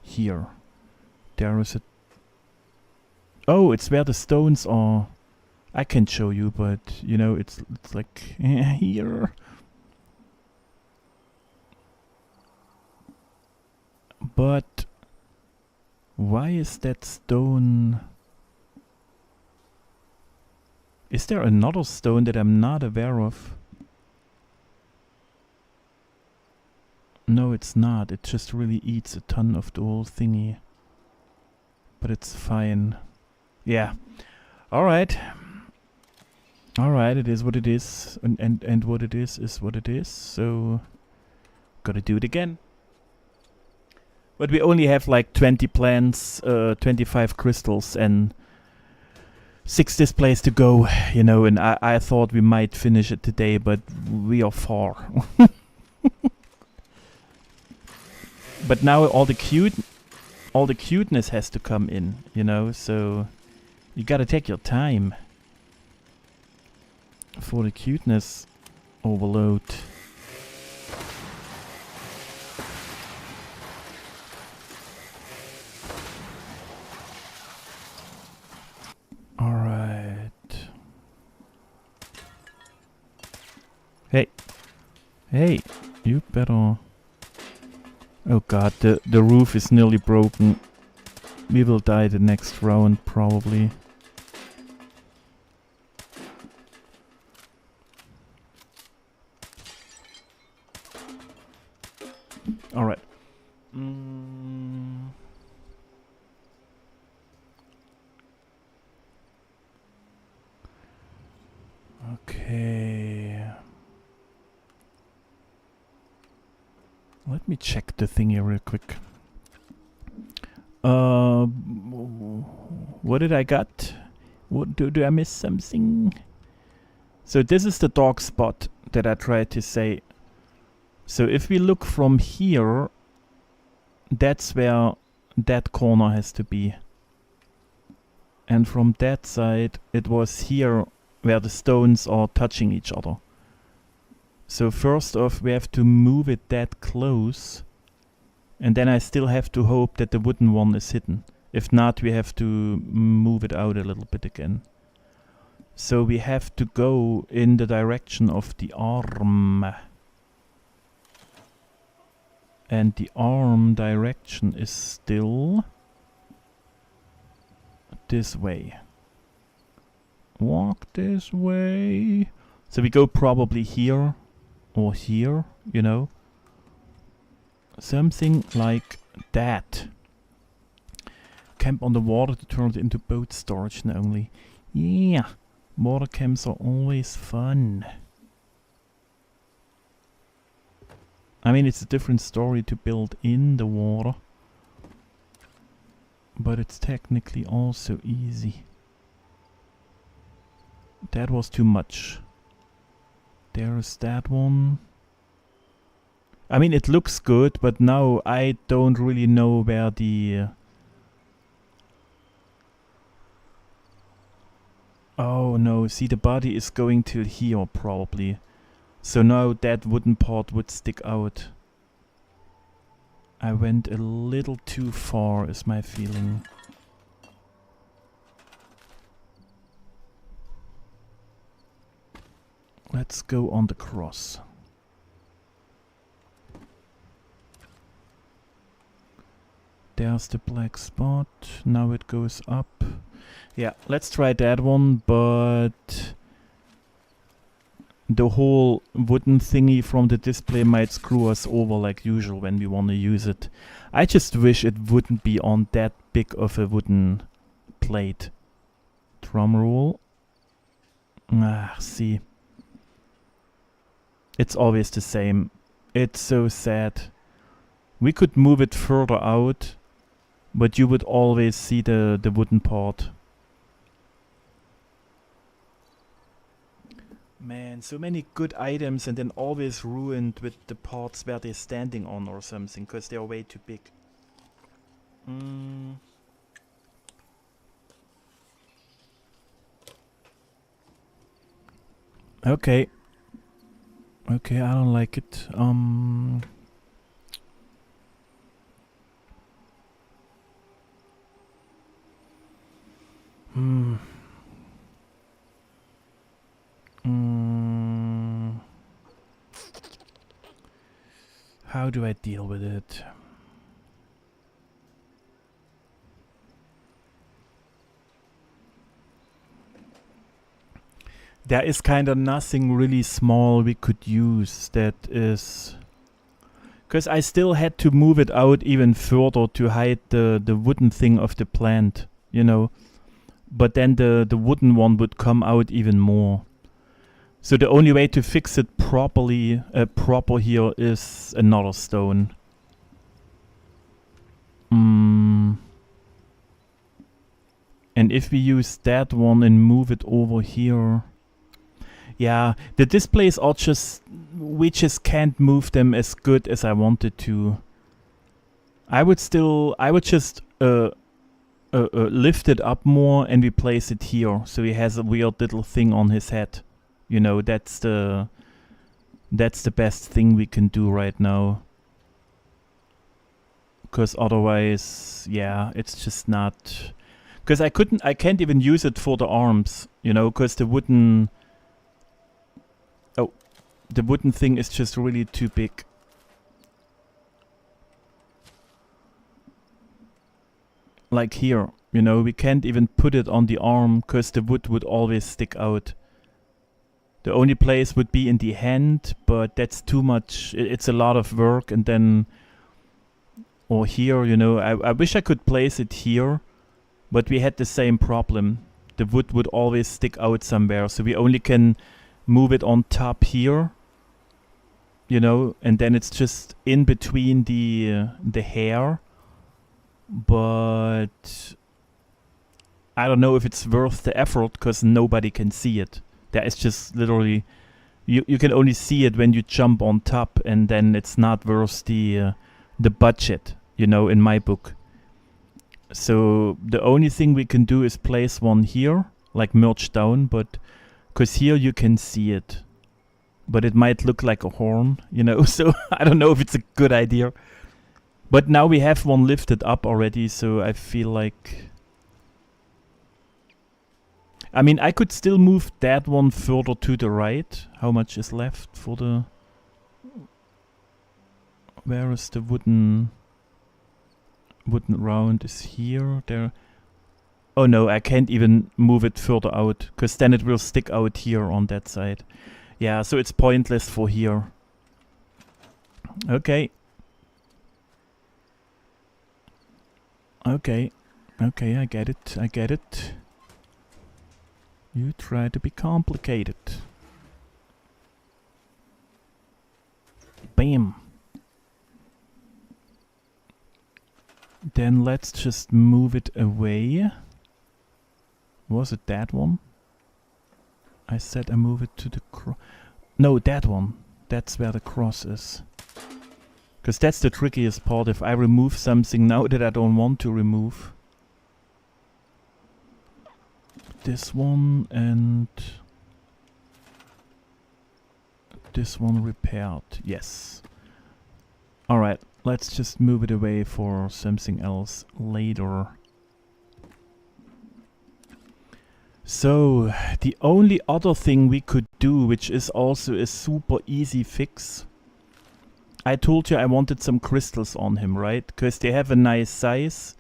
here. There is a... Oh, it's where the stones are. I can show you, but you know, it's like here. But why is that stone? Is there another stone that I'm not aware of? No, it's not. It just really eats a ton of the whole thingy. But it's fine. Yeah. Alright. Alright, it is what it is. And what it is what it is. So, gotta do it again. But we only have like 20 plants, 25 crystals, and 6 displays to go, you know, and I thought we might finish it today, but we are far. But now all the cuteness has to come in, you know, so you gotta take your time for the cuteness overload. Alright. Hey. Hey, you better... Oh god, the roof is nearly broken. We will die the next round, probably. Alright. Okay. Let me check the thing here real quick. What did I got? What do I miss something? So this is the dark spot that I tried to say. So if we look from here, that's where that corner has to be. And from that side, it was here where the stones are touching each other. So first off, we have to move it that close. And then I still have to hope that the wooden one is hidden. If not, we have to move it out a little bit again. So we have to go in the direction of the arm. And the arm direction is still this way. Walk this way. So we go probably here or here, you know. Something like that. Camp on the water to turn it into boat storage only. Yeah, water camps are always fun. I mean, it's a different story to build in the water. But it's technically also easy. That was too much. There's that one. I mean, it looks good, but now I don't really know where the... Oh no, see, the body is going to here probably. So now that wooden part would stick out. I went a little too far, is my feeling. Let's go on the cross. There's the black spot. Now it goes up. Yeah, let's try that one, but the whole wooden thingy from the display might screw us over like usual when we want to use it. I just wish it wouldn't be on that big of a wooden plate. Drum roll. Ah, see. It's always the same. It's so sad. We could move it further out, but you would always see the wooden part. Man, so many good items and then always ruined with the parts where they're standing on or something, because they're way too big. Okay. Okay, I don't like it. How do I deal with it? There is kind of nothing really small we could use that is... Because I still had to move it out even further to hide the wooden thing of the plant, you know. But then the wooden one would come out even more. So the only way to fix it properly, proper here is another stone. And if we use that one and move it over here... Yeah, the displays are just... We just can't move them as good as I wanted to. I would just lift it up more and replace it here. So he has a weird little thing on his head. You know, that's the best thing we can do right now. Because otherwise, yeah, it's just not... Because I can't even use it for the arms, you know, because the wooden... The wooden thing is just really too big. Like here, you know, we can't even put it on the arm because the wood would always stick out. The only place would be in the hand, but that's too much. It's a lot of work, and then... Or here, you know, I wish I could place it here, but we had the same problem. The wood would always stick out somewhere, so we only can move it on top here. You know, and then it's just in between the hair. But I don't know if it's worth the effort because nobody can see it. There is just literally... You can only see it when you jump on top, and then it's not worth the budget, you know, in my book. So the only thing we can do is place one here, like merge down, but... Because here you can see it. But it might look like a horn, you know, so I don't know if it's a good idea. But now we have one lifted up already, so I feel like... I mean, I could still move that one further to the right. How much is left for the... Where is the wooden round? Is here, there... Oh no, I can't even move it further out, because then it will stick out here on that side. Yeah, so it's pointless for here. Okay. Okay. Okay, I get it. I get it. You try to be complicated. Bam. Then let's just move it away. Was it that one? I said I move it to the cross. No, that one. That's where the cross is. Because that's the trickiest part. If I remove something now that I don't want to remove. This one and... This one repaired. Yes. Alright, let's just move it away for something else later. So, the only other thing we could do, which is also a super easy fix. I told you I wanted some crystals on him, right? Because they have a nice size.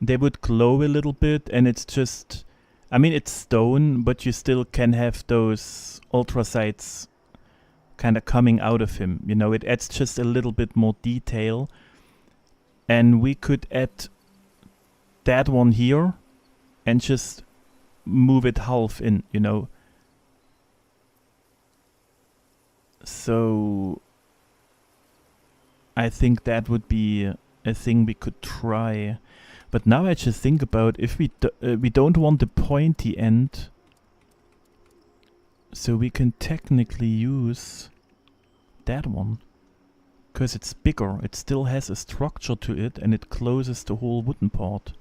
They would glow a little bit, and it's just... I mean, it's stone, but you still can have those ultrasights kind of coming out of him. You know, it adds just a little bit more detail. And we could add that one here and just move it half in, you know. So I think that would be a thing we could try. But now I just think about if we don't want the pointy end, so we can technically use that one. Because it's bigger, it still has a structure to it and it closes the whole wooden part.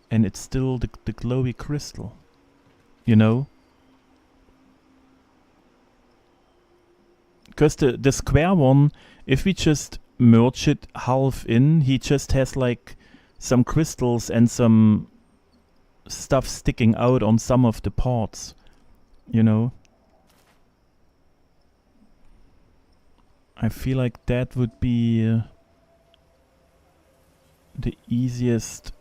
And it's still the glowy crystal, you know? Because the square one, if we just merge it half in, he just has like some crystals and some stuff sticking out on some of the parts, you know? I feel like that would be the easiest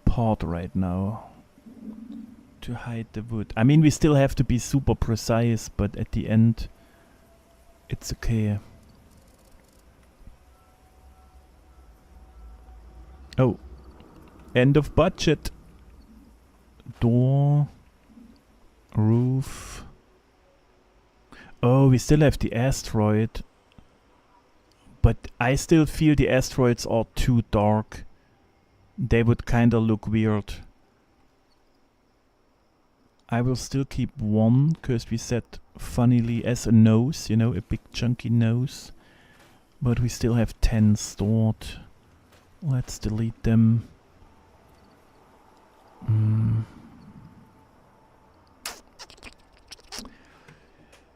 part right now to hide the wood. I mean, we still have to be super precise, but at the end it's okay. Oh, end of budget. Door, roof. Oh, we still have the asteroid. But I still feel the asteroids are too dark. They would kinda look weird. I will still keep one, because we set funnily as a nose, you know, a big chunky nose. But we still have 10 stored. Let's delete them.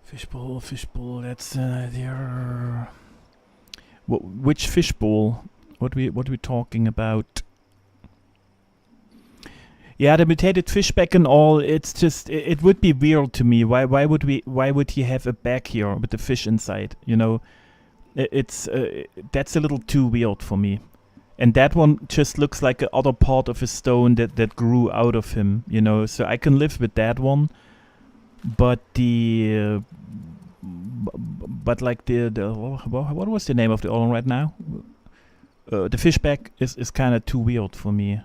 Fishbowl, fishbowl, that's an idea. Which fishbowl? What we talking about? Yeah, the mutated fish back and all, it's just it would be weird to me. Why would he have a bag here with the fish inside? You know? It's that's a little too weird for me. And that one just looks like a other part of a stone that grew out of him, you know. So I can live with that one, but the like the what was the name of the other one right now? The fishback is kind of too weird for me.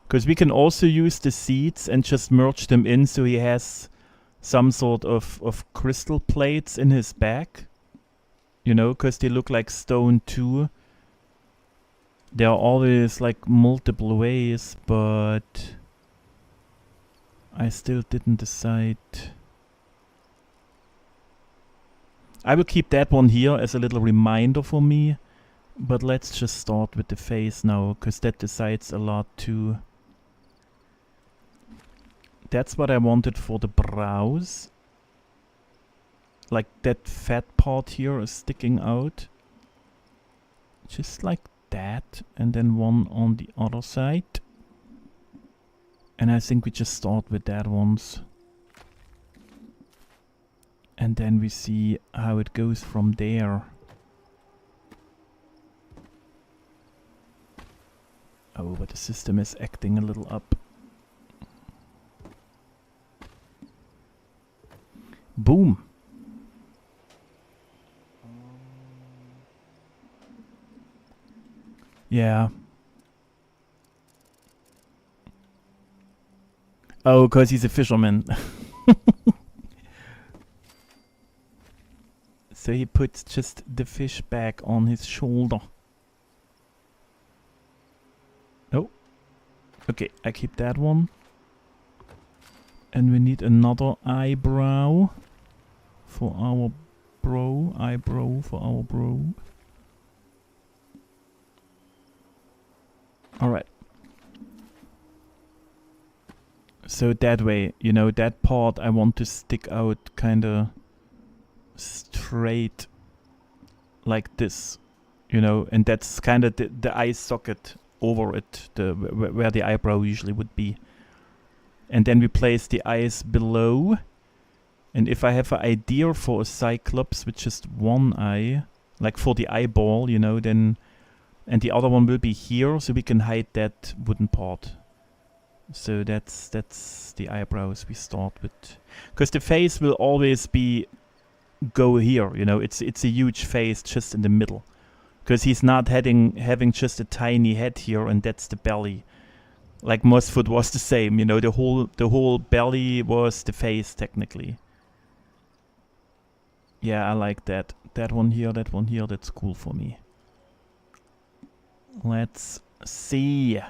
Because we can also use the seeds and just merge them in, so he has some sort of crystal plates in his back. You know, because they look like stone too. There are always like multiple ways, but I still didn't decide. I will keep that one here as a little reminder for me, but let's just start with the face now, because that decides a lot too. That's what I wanted for the brows. Like that fat part here is sticking out. Just like that. And then one on the other side. And I think we just start with that once. And then we see how it goes from there. Oh, but the system is acting a little up. Boom. Yeah. Oh, because he's a fisherman. So he puts just the fish back on his shoulder. Oh. Okay, I keep that one. And we need another eyebrow for our bro. Eyebrow for our bro. Alright. So that way, you know, that part I want to stick out kinda straight like this, you know, and that's kinda the eye socket over it, where the eyebrow usually would be. And then we place the eyes below. And if I have an idea for a cyclops with just one eye, like for the eyeball, you know, then And the other one will be here, so we can hide that wooden part. So that's the eyebrows we start with. Because the face will always go here, you know, it's a huge face just in the middle. Because he's not having just a tiny head here, and that's the belly. Like Mossfoot was the same, you know, the whole belly was the face technically. Yeah, I like that. That one here, that's cool for me. Let's see.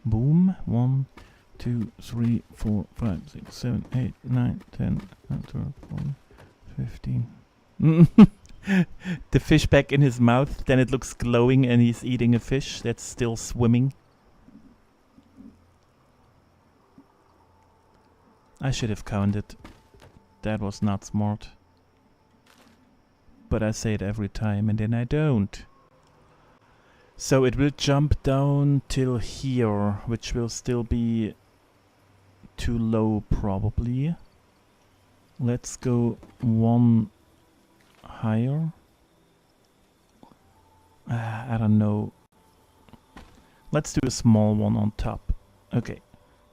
Boom. 1, 2, 3, 4, 5, 6, 7, 8, 9, 10, 12, 14, 15. The fish back in his mouth, then it looks glowing and he's eating a fish that's still swimming. I should have counted. That was not smart. But I say it every time and then I don't. So it will jump down till here, which will still be too low probably. Let's go one higher. I don't know. Let's do a small one on top. Okay.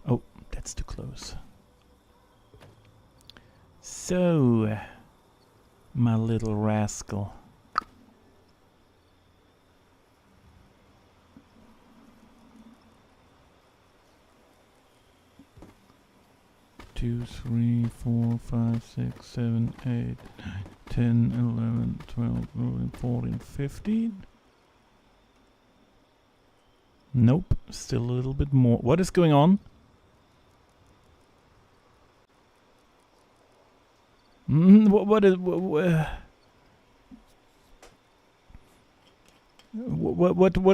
Oh, that's too close. So, my little rascal. Two, 3, 4, 5, 6, 7, 8, 9, 10, 11, 12, 13, 14, 15. Nope, still a little bit more. What is going on? What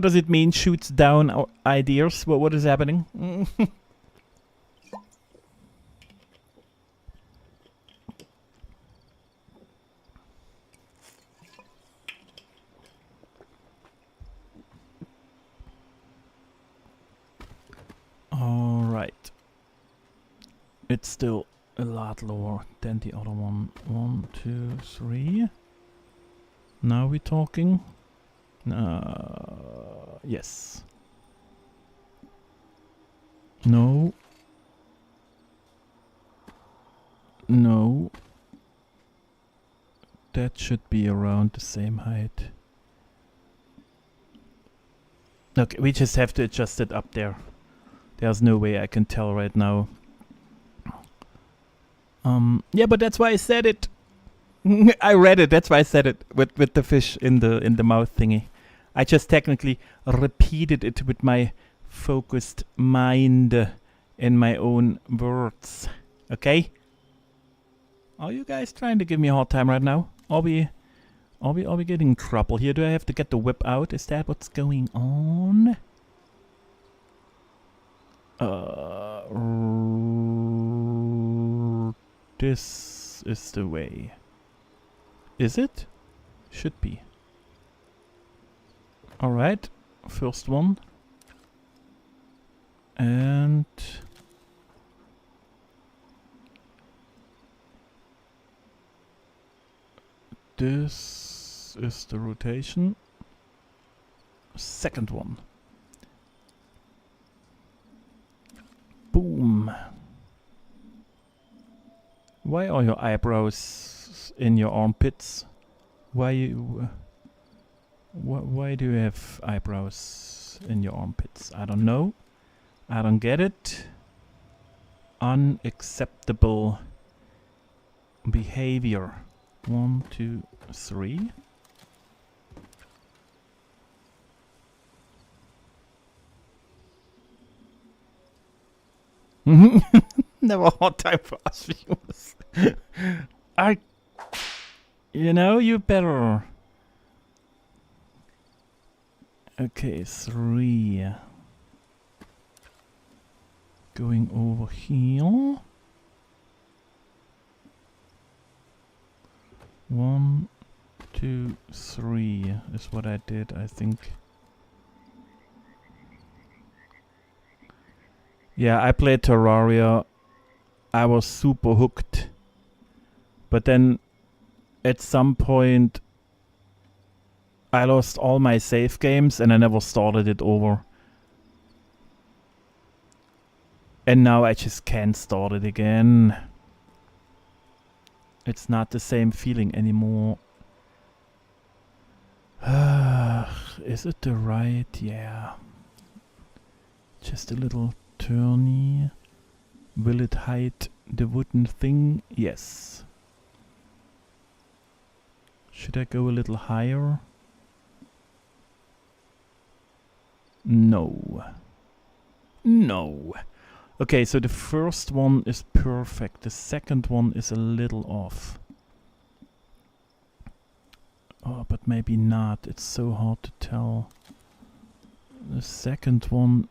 does it mean? Shoots down our ideas? What is happening? All right. It's still a lot lower than the other one. 1, 2, 3. Now we're talking. Yes. No. No. That should be around the same height. Okay, we just have to adjust it up there. There's no way I can tell right now. Yeah, but that's why I said it. I read it. That's why I said it with the fish in the mouth thingy. I just technically repeated it with my focused mind in my own words. Okay? Are you guys trying to give me a hard time right now? Are we getting in trouble here? Do I have to get the whip out? Is that what's going on? This is the way. Is it? Should be. Alright, first one. And this is the rotation. Second one. Boom. Why are your eyebrows in your armpits? Why do you have eyebrows in your armpits? I don't know. I don't get it. Unacceptable behavior. 1, 2, 3. Never hard time for us viewers. You know, you better. Okay, 3. Going over here. 1, 2, 3 is what I did, I think. Yeah, I played Terraria. I was super hooked. But then at some point I lost all my save games and I never started it over. And now I just can't start it again. It's not the same feeling anymore. Is it the right? Yeah. Just a little turny. Will it hide the wooden thing? Yes. Should I go a little higher? No. No. Okay, so the first one is perfect. The second one is a little off. Oh, but maybe not. It's so hard to tell. The second one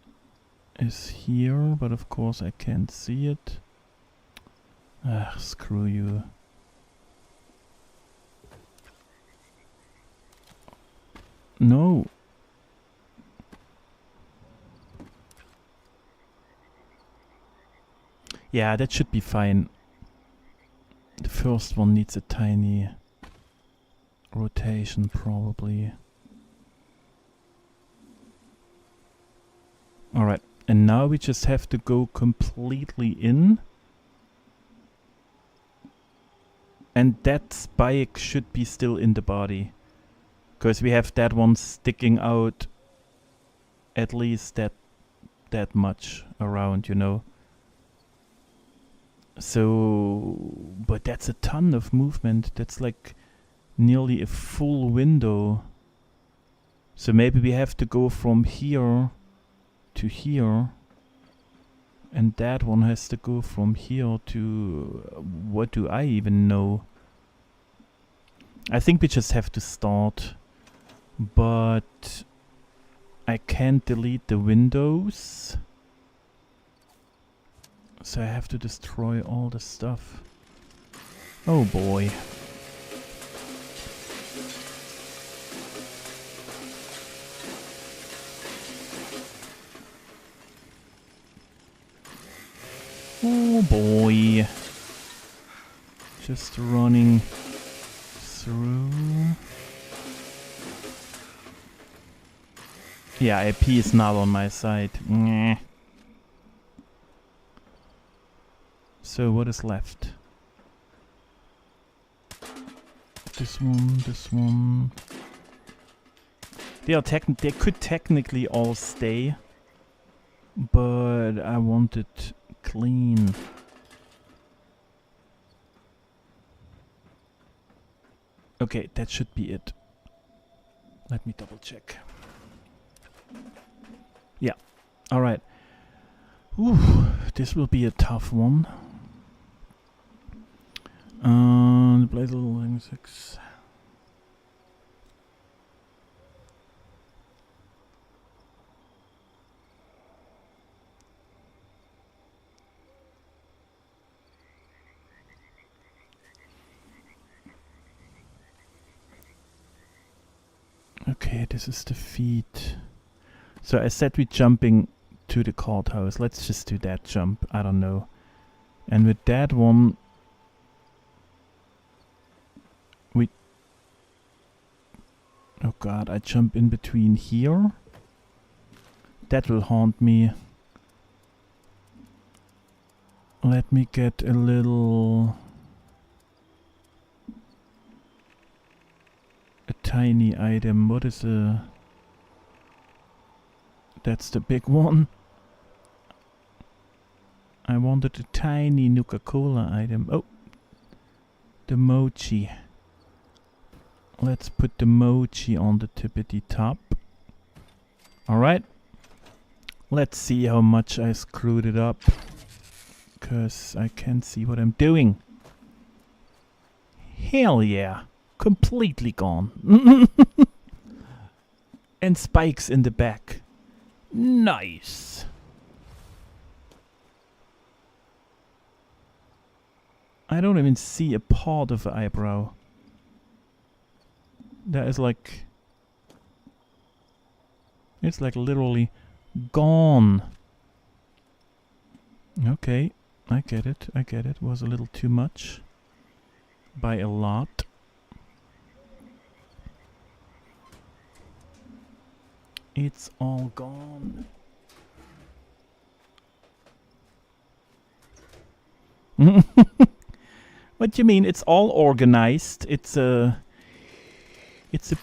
is here, but of course I can't see it. Ah, screw you. No. Yeah, that should be fine. The first one needs a tiny rotation, probably. Alright, and now we just have to go completely in. And that spike should be still in the body. Because we have that one sticking out at least that much around, you know. So, but that's a ton of movement. That's like nearly a full window. So maybe we have to go from here to here. And that one has to go from here to... what do I even know? I think we just have to start. But I can't delete the windows. So I have to destroy all the stuff. Oh boy. Oh boy. Just running through. Yeah, AP is not on my side. Nyeh. So what is left? This one, this one. They could technically all stay, but I want it clean. Okay, that should be it. Let me double check. Yeah. All right. Ooh, this will be a tough one. Blaze Little 6. Okay, this is the feet. So I said we're jumping to the courthouse. Let's just do that jump. I don't know. And with that one, we... oh god, I jump in between here. That will haunt me. Let me get a little... a tiny item. What is a... that's the big one. I wanted a tiny Nuka-Cola item. Oh! The mochi. Let's put the mochi on the tippity top. Alright. Let's see how much I screwed it up. Because I can't see what I'm doing. Hell yeah. Completely gone. And spikes in the back. Nice. I don't even see a part of the eyebrow. That is like... it's like literally gone. Okay, I get it, I get it. Was a little too much. By a lot. It's all gone. What do you mean? It's all organized. It's a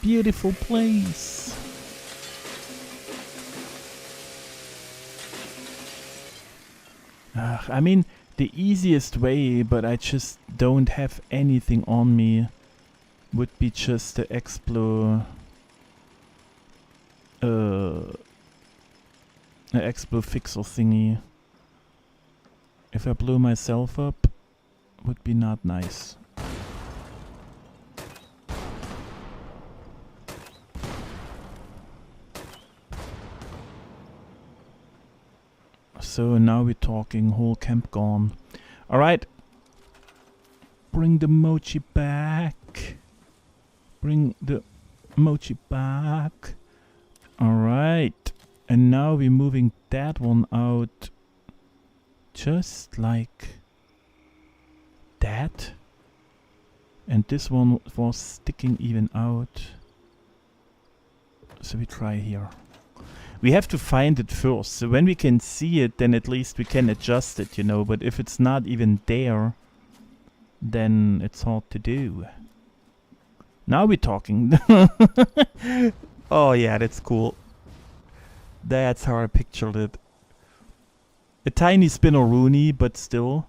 beautiful place. I mean, the easiest way, but I just don't have anything on me, would be just to explore an explore fixer thingy. If I blow myself up, would be not nice. So now we're talking, whole camp gone. Alright. Bring the mochi back. Bring the mochi back. Alright. And now we're moving that one out. Just like that. And this one was sticking even out. So we try here. We have to find it first, so when we can see it, then at least we can adjust it, you know, but if it's not even there, then it's hard to do. Now we're talking. Oh yeah, that's cool. That's how I pictured it. A tiny Spinneroonie, but still.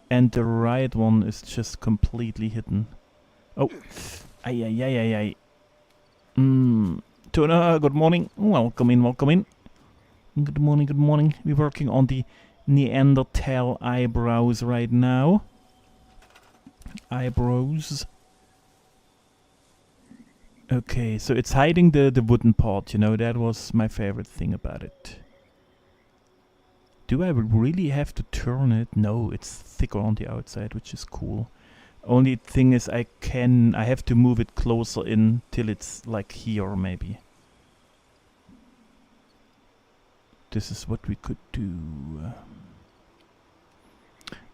And the right one is just completely hidden. Oh, ay ay ay ay ay. Tuna, good morning. Welcome in, welcome in. Good morning, good morning. We're working on the Neanderthal eyebrows right now. Eyebrows. Okay, so it's hiding the wooden part, you know, that was my favorite thing about it. Do I really have to turn it? No, it's thicker on the outside, which is cool. Only thing is I have to move it closer in till it's like here maybe. This is what we could do.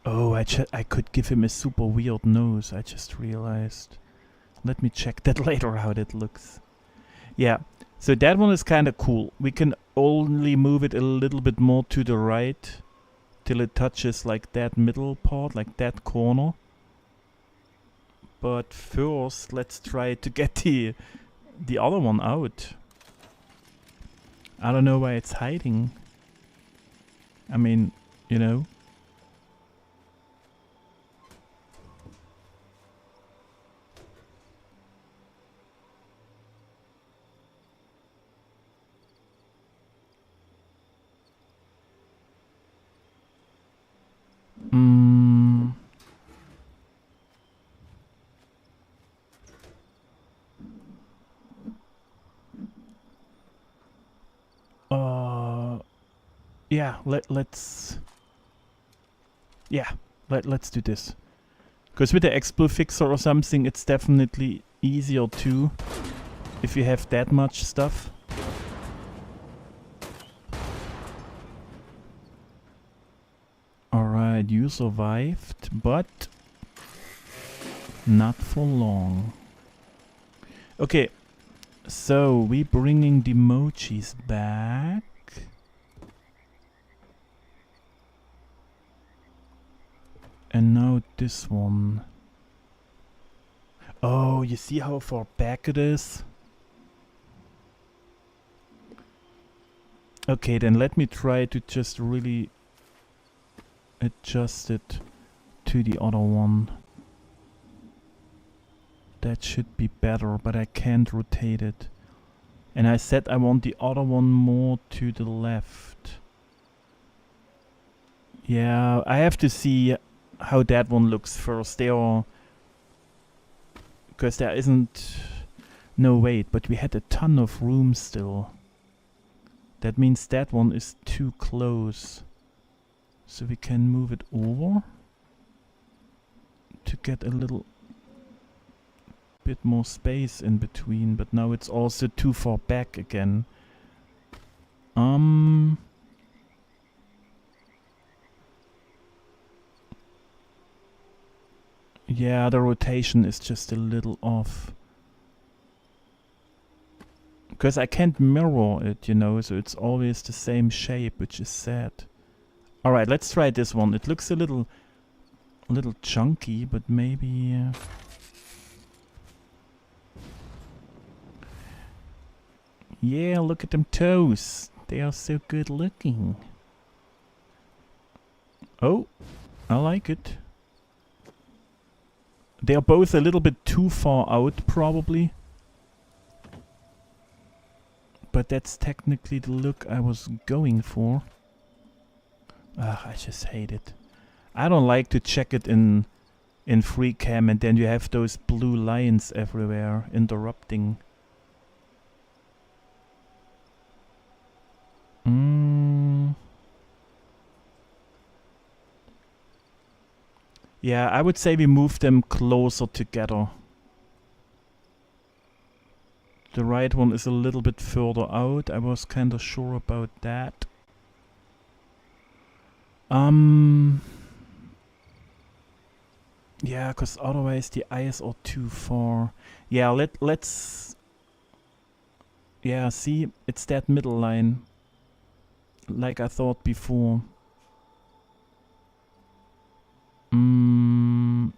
Oh, I could give him a super weird nose, I just realized. Let me check that later how that looks. Yeah, so that one is kind of cool. We can only move it a little bit more to the right till it touches like that middle part, like that corner. But first, let's try to get the other one out. I don't know why it's hiding. I mean, you know. Yeah, let's do this. Because with the Explo Fixer or something, it's definitely easier too, if you have that much stuff. Alright, you survived, but not for long. Okay, so we bringing the mochis back. And now this one. Oh, you see how far back it is? Okay, then let me try to just really adjust it to the other one. That should be better, but I can't rotate it. And I said I want the other one more to the left. Yeah, I have to see how that one looks first. Because there isn't no wait, but we had a ton of room still. That means that one is too close. So we can move it over to get a little bit more space in between, but now it's also too far back again. Yeah, the rotation is just a little off. Because I can't mirror it, you know, so it's always the same shape, which is sad. Alright, let's try this one. It looks a little chunky, but maybe... yeah, look at them toes. They are so good looking. Oh, I like it. They are both a little bit too far out, probably. But that's technically the look I was going for. Ugh, I just hate it. I don't like to check it in free cam and then you have those blue lines everywhere interrupting. Yeah, I would say we move them closer together. The right one is a little bit further out. I was kind of sure about that. Yeah, because otherwise the eyes are too far. Yeah, let's... yeah, see, it's that middle line. Like I thought before.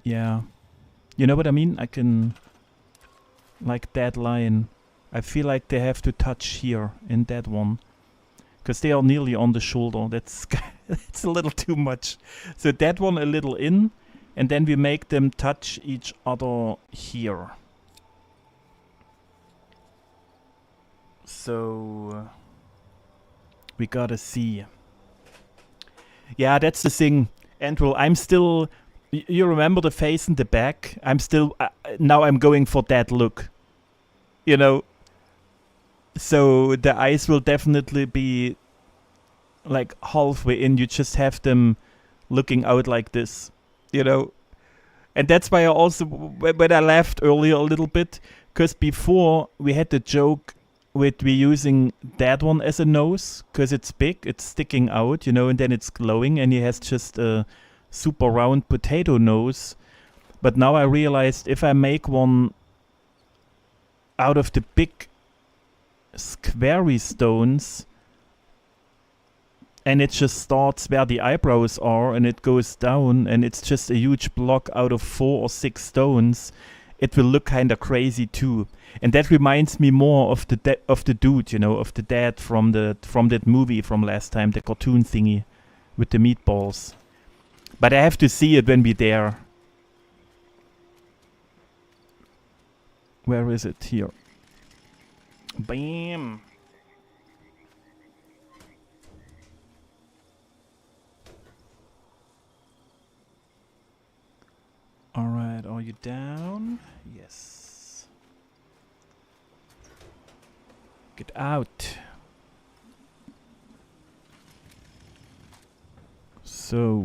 Yeah. You know what I mean? I can... like that line. I feel like they have to touch here in that one. Because they are nearly on the shoulder. That's it's a little too much. So that one a little in. And then we make them touch each other here. So... we gotta see. Yeah, that's the thing. Andrew, I'm still... you remember the face in the back? I'm still... now I'm going for that look. You know? So the eyes will definitely be like halfway in. You just have them looking out like this. You know? And that's why I also... when I laughed earlier a little bit. Because before we had the joke with we using that one as a nose. Because it's big, it's sticking out, you know, and then it's glowing. And he has just a super round potato nose. But now I realized if I make one out of the big squarey stones and it just starts where the eyebrows are and it goes down and it's just a huge block out of 4 or 6 stones, it will look kind of crazy too. And that reminds me more of the dude, you know, of the dad from that movie from last time, the cartoon thingy with the meatballs. But I have to see it when we're there. Where is it? Here. Bam! Alright, are you down? Yes. Get out. So...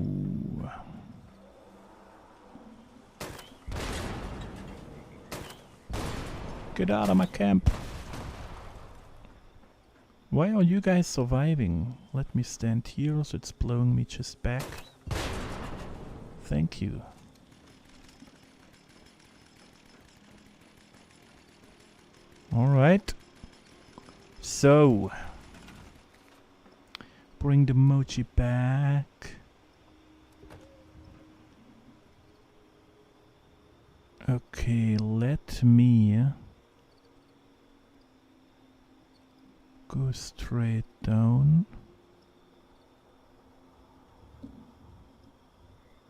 get out of my camp. Why are you guys surviving? Let me stand here so it's blowing me just back. Thank you. Alright. So. Bring the mochi back. Okay, let me go straight down.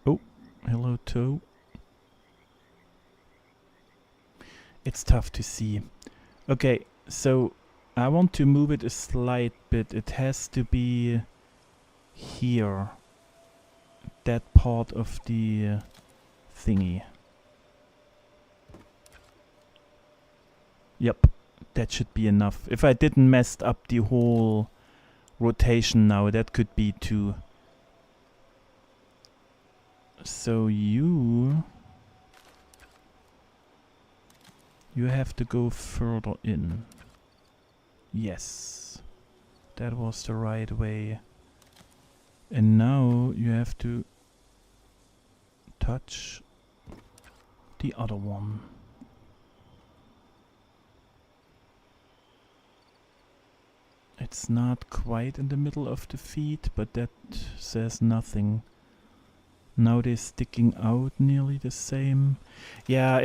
Oh, hello toe. It's tough to see. Okay, so I want to move it a slight bit. It has to be here. That part of the thingy. Yep. That should be enough. If I didn't mess up the whole rotation now, that could be too. So you have to go further in. Yes. That was the right way. And now you have to touch the other one. it's not quite in the middle of the feet, but that says nothing. Now they're sticking out nearly the same. Yeah,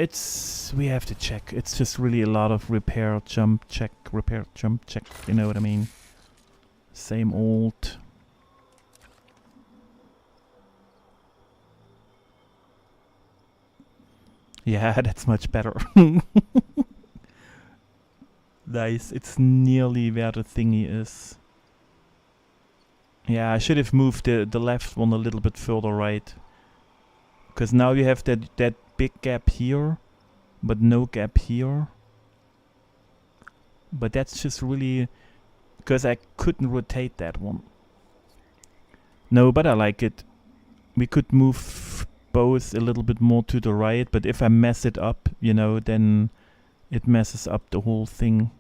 we have to check. It's just really a lot of repair, jump, check, repair, jump, check. You know what I mean? Same old. Yeah, that's much better. Nice, it's nearly where the thingy is. Yeah, I should have moved the left one a little bit further right. Because now you have that big gap here, but no gap here. But that's just really... because I couldn't rotate that one. No, but I like it. We could move both a little bit more to the right, but if I mess it up, you know, then it messes up the whole thing.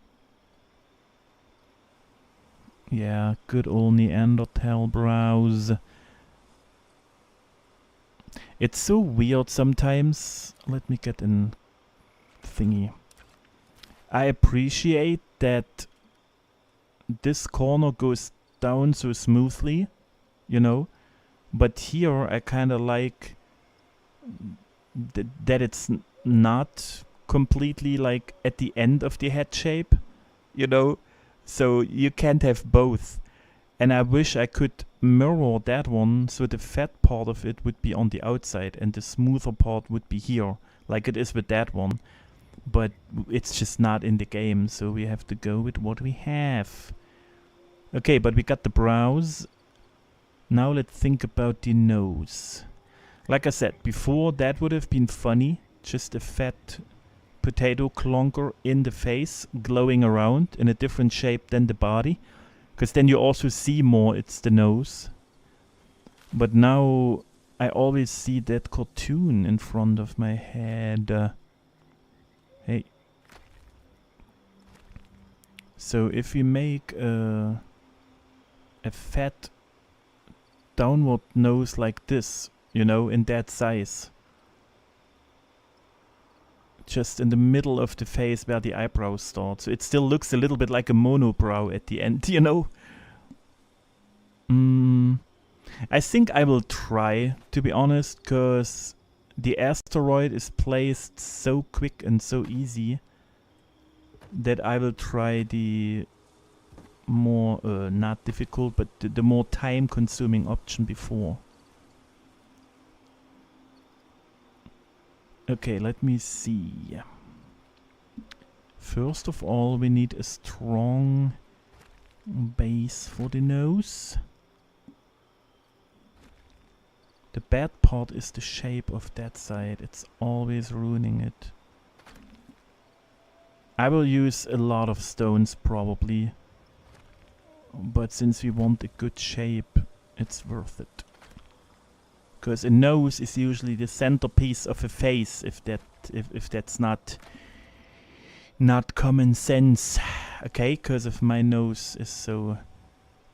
Yeah, good old Neanderthal brows. It's so weird sometimes. Let me get in thingy. I appreciate that this corner goes down so smoothly, you know, but here I kind of like that it's not completely like at the end of the head shape, you know, so you can't have both. And I wish I could mirror that one so the fat part of it would be on the outside and the smoother part would be here, like it is with that one. But it's just not in the game, so we have to go with what we have. Okay, but we got the brows. Now let's think about the nose. Like I said before, that would have been funny. Just a fat potato clunker in the face, glowing around in a different shape than the body. Because then you also see more, it's the nose. But now I always see that cartoon in front of my head. Hey. So if we make a fat downward nose like this, you know, in that size. Just in the middle of the face where the eyebrows start. So it still looks a little bit like a monobrow at the end, you know? I think I will try, to be honest, because the asteroid is placed so quick and so easy that I will try the more, not difficult, but the more time-consuming option before. Okay, let me see. First of all, we need a strong base for the nose. The bad part is the shape of that side. It's always ruining it. I will use a lot of stones probably. But since we want a good shape, it's worth it. Because a nose is usually the centerpiece of a face, if that's not common sense. Okay, because of my nose is so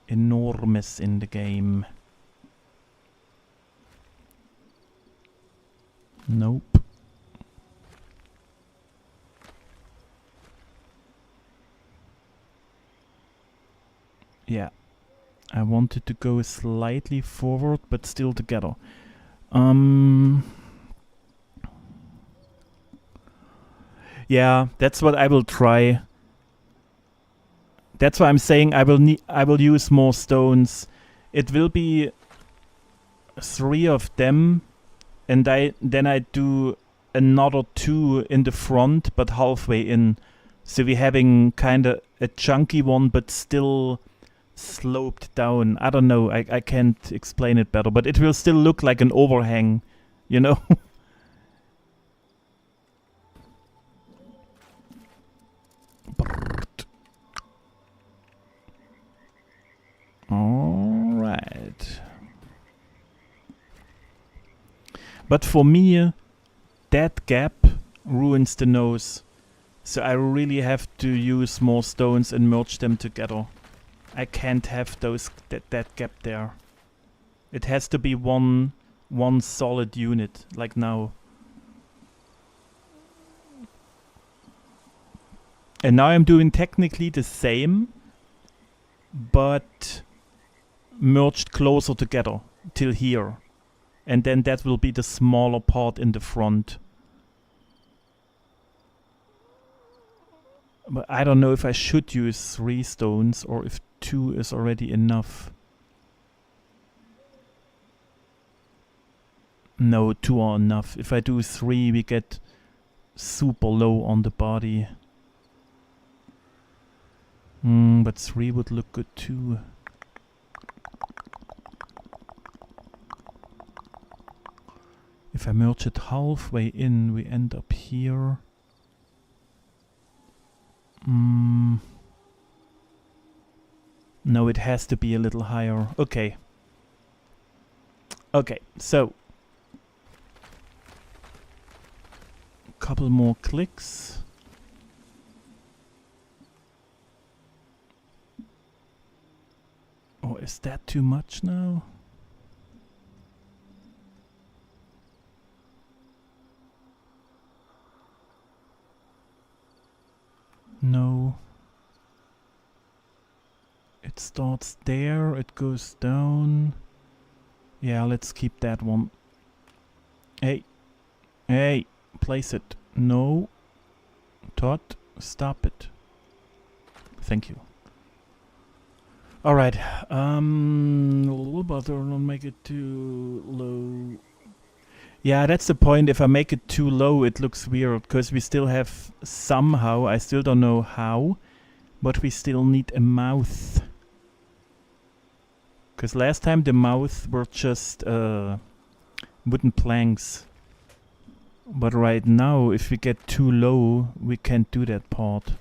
enormous in the game. Nope. Yeah. I wanted to go slightly forward, but still together. Yeah, that's what I will try. That's why I'm saying I will use more stones. It will be 3 of them, and then I do another 2 in the front, but halfway in. So we're having kind of a chunky one, but still sloped down. I don't know, I can't explain it better, but it will still look like an overhang, you know? Alright. But for me, that gap ruins the nose. So I really have to use more stones and merge them together. I can't have that gap there. It has to be one solid unit, like now. And now I'm doing technically the same, but merged closer together till here. And then that will be the smaller part in the front. But I don't know if I should use 3 stones or if 2 is already enough. No, 2 are enough. If I do 3, we get super low on the body. But 3 would look good too. If I merge it halfway in, we end up here. No, it has to be a little higher. Okay. Okay, so couple more clicks. Or is that too much now? No. It starts there, it goes down. Yeah, let's keep that one. Hey. Hey. Place it. No. Todd, stop it. Thank you. Alright. But don't make it too low. Yeah, that's the point. If I make it too low, it looks weird. Because we still have somehow, I still don't know how, but we still need a mouth. Because last time the mouth were just wooden planks. But right now, if we get too low, we can't do that part.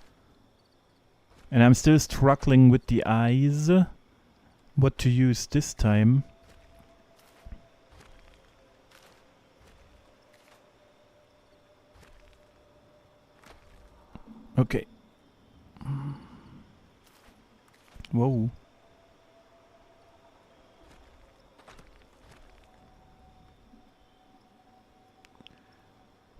And I'm still struggling with the eyes. What to use this time. Okay. Whoa.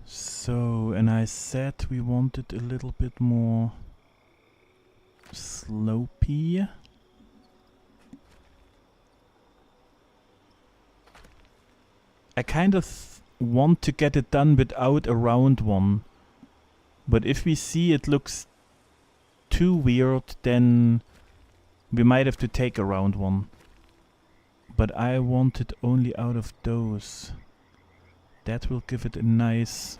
So, and I said we wanted a little bit more slopey. I kind of want to get it done without a round one. But if we see it looks too weird, then we might have to take a round one. But I want it only out of those. That will give it a nice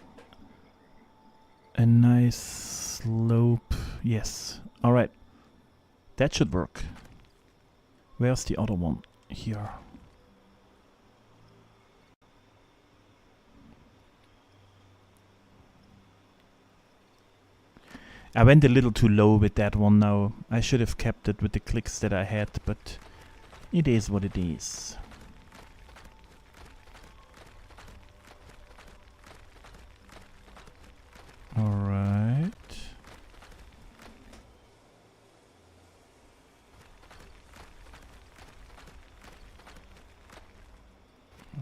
slope. Yes. Alright. That should work. Where's the other one? Here. I went a little too low with that one now. I should have kept it with the clicks that I had, but it is what it is. Alright.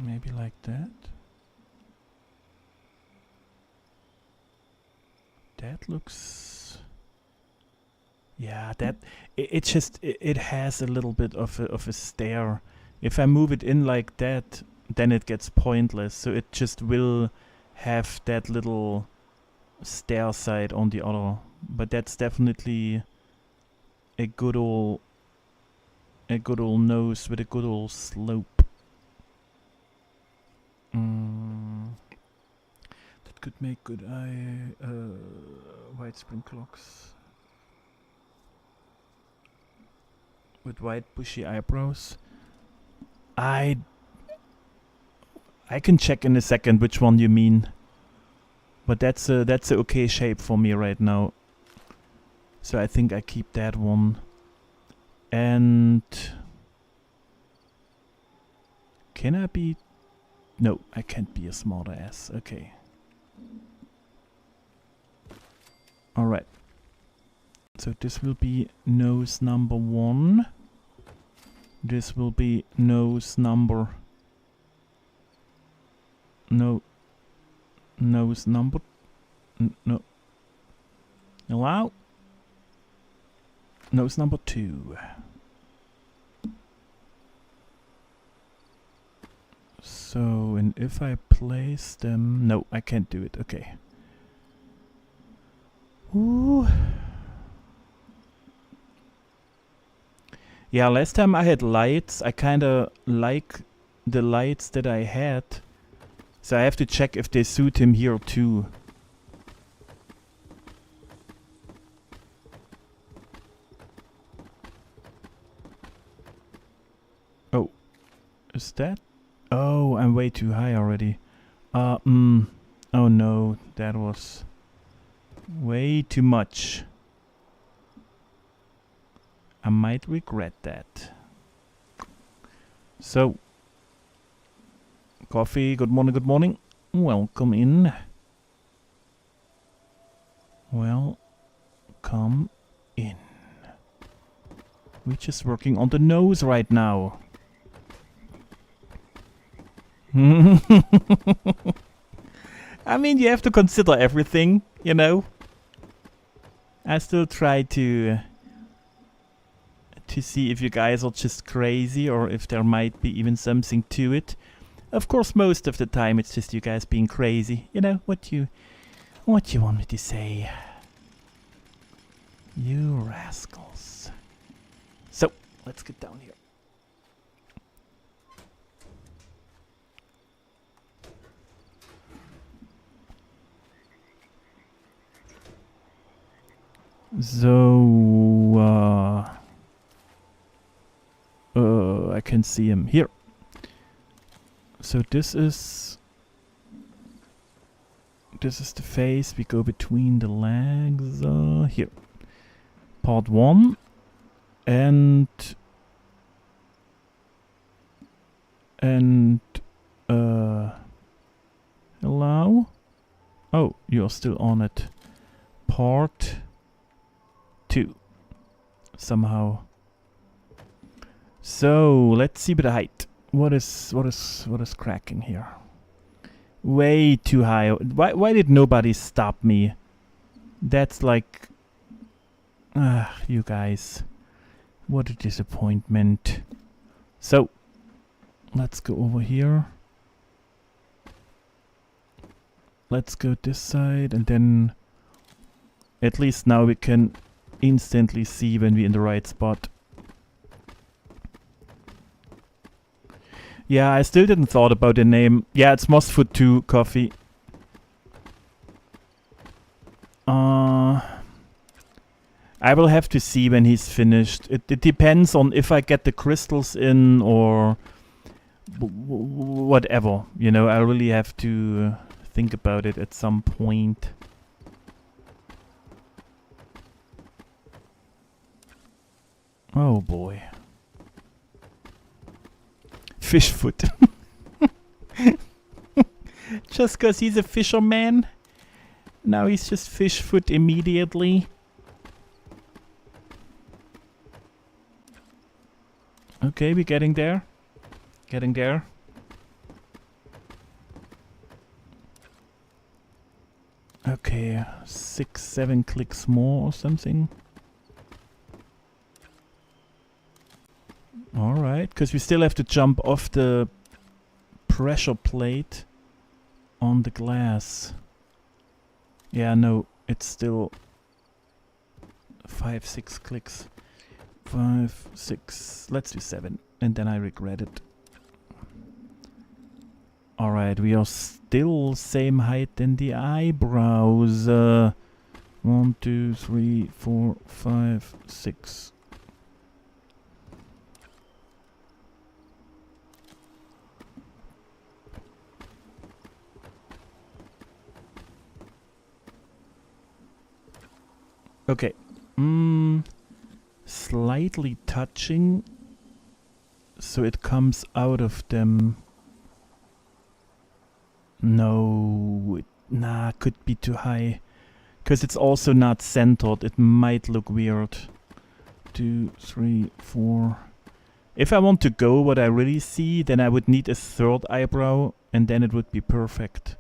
Maybe like that. That looks... Yeah, that... It just... It has a little bit of a stare. If I move it in like that, then it gets pointless. So it just will have that little stair side on the other. But that's definitely a good old nose with a good old slope. That could make good white spring clocks with white bushy eyebrows. I can check in a second which one you mean. But that's a okay shape for me right now. So I think I keep that one. And can I be... No, I can't be a smarter ass. Okay. Alright. So this will be nose number 1. This will be nose number... No. Nose number... No. Allow. Nose number 2. So, and if I place them... No, I can't do it. Okay. Ooh. Yeah, last time I had lights, I kinda like the lights that I had. So I have to check if they suit him here too. Oh. Is that? Oh, I'm way too high already. Oh no, that was way too much. I might regret that. So, coffee, good morning, good morning. Welcome in. Welcome in. We're just working on the nose right now. I mean, you have to consider everything, you know. I still try to see if you guys are just crazy or if there might be even something to it. Of course, most of the time it's just you guys being crazy. You know, what you want me to say. You rascals. So, let's get down here. So, I can see him here. So this is the face. We go between the legs. Here, part 1, and hello. Oh, you're still on it. Part 2, somehow. So let's see with the height. What is cracking here? Way too high. Why did nobody stop me? That's like, you guys. What a disappointment. So let's go over here. Let's go this side, and then at least now we can instantly see when we're in the right spot. Yeah, I still didn't thought about the name. Yeah, it's Mossfoot 2 Coffee. I will have to see when he's finished. It depends on if I get the crystals in or whatever. You know, I really have to think about it at some point. Oh boy. Fishfoot. Just cause he's a fisherman. Now he's just Fishfoot immediately. Okay, we're getting there. Getting there. Okay, 6-7 clicks more or something. Alright, because we still have to jump off the pressure plate on the glass. Yeah, no, it's still 5-6 clicks. 5, 6, let's do 7, and then I regret it. Alright, we are still same height than the eyebrows. 1, 2, 3, 4, 5, 6. Okay. Slightly touching, so it comes out of them. No, could be too high, because it's also not centered. It might look weird. 2, 3, 4. If I want to go what I really see, then I would need a third eyebrow, and then it would be perfect.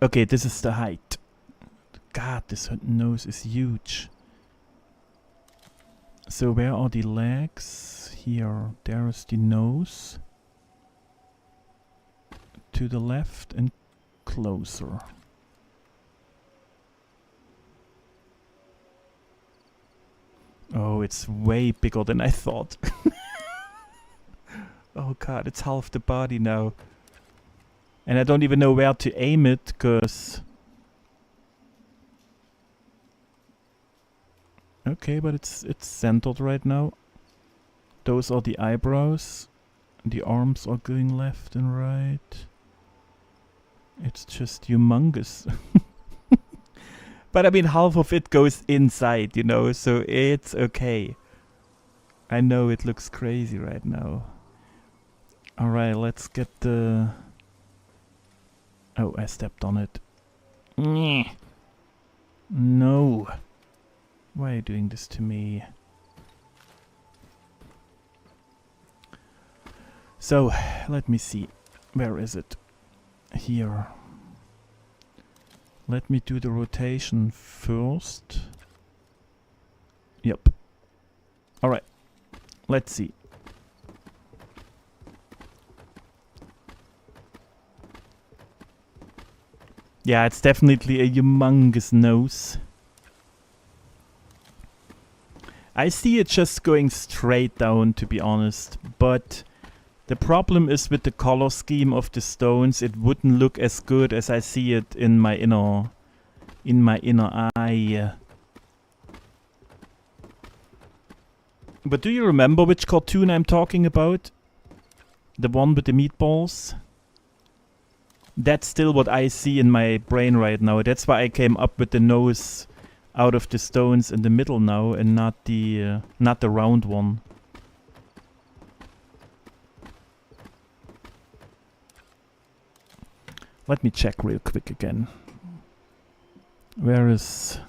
Okay, this is the height. God, this nose is huge. So where are the legs? Here, there's the nose. to the left and closer. Oh, it's way bigger than I thought. Oh god, it's half the body now. And I don't even know where to aim it, cause... Okay, but it's centered right now. Those are the eyebrows. The arms are going left and right. It's just humongous. But I mean, half of it goes inside, you know, so it's okay. I know it looks crazy right now. Alright, let's get the... Oh, I stepped on it. No. Why are you doing this to me? So, let me see. Where is it? Here. Let me do the rotation first. Yep. Alright. Let's see. Yeah, it's definitely a humongous nose. I see it just going straight down, to be honest, but the problem is with the color scheme of the stones, it wouldn't look as good as I see it in my inner eye. But do you remember which cartoon I'm talking about? The one with the meatballs? That's still what I see in my brain right now. That's why I came up with the nose out of the stones in the middle now and not the round one. Let me check real quick again. Where's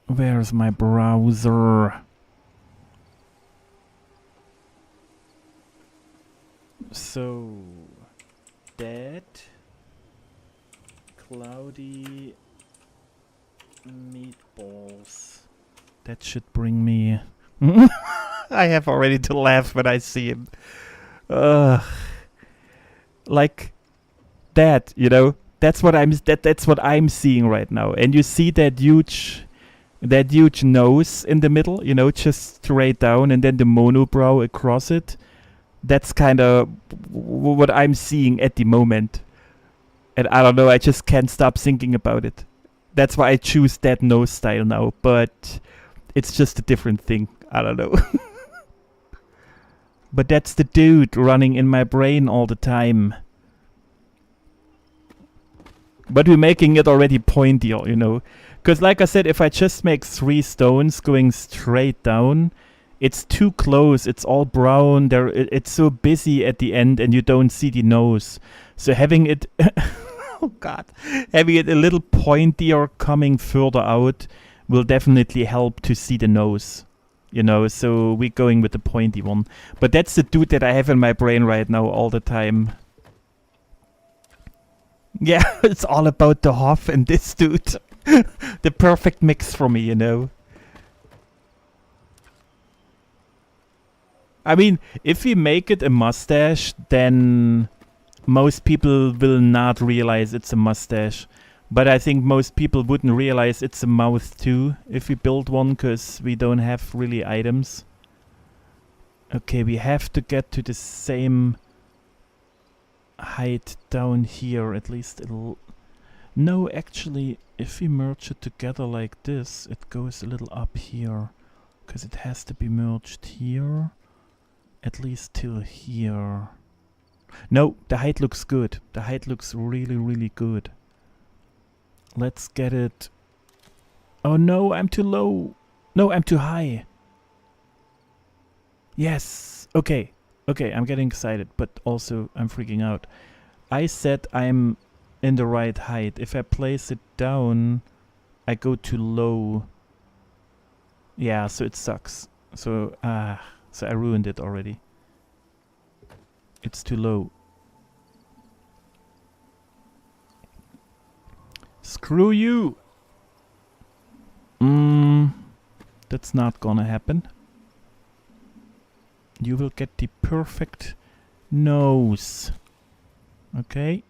my browser? So, dead, cloudy meatballs. That should bring me... I have already to laugh when I see him. Like that, you know. That's what I'm seeing right now. And you see that huge nose in the middle, you know, just straight down, and then the monobrow across it. That's kind of what I'm seeing at the moment. And I don't know, I just can't stop thinking about it. That's why I choose that nose style now, but it's just a different thing. I don't know. But that's the dude running in my brain all the time. But we're making it already pointier, you know. Because like I said, if I just make 3 stones going straight down, it's too close. It's all brown. It's so busy at the end and you don't see the nose. So having it... oh god. Having it a little pointier coming further out will definitely help to see the nose. You know, so we're going with the pointy one. But that's the dude that I have in my brain right now all the time. Yeah, it's all about the Hoff and this dude. The perfect mix for me, you know. I mean, if we make it a mustache, then most people will not realize it's a mustache. But I think most people wouldn't realize it's a mouth too, if we build one, because we don't have really items. Okay, we have to get to the same height down here, at least it'll... No, actually, if we merge it together like this, it goes a little up here. Because it has to be merged here. At least till here. No, the height looks good. The height looks really, really good. Let's get it... Oh no, I'm too low. No, I'm too high. Yes. Okay. Okay, I'm getting excited, but also I'm freaking out. I said I'm in the right height. If I place it down, I go too low. Yeah, so it sucks. So I ruined it already. It's too low. Screw you! That's not gonna happen. You will get the perfect Nose. Okay.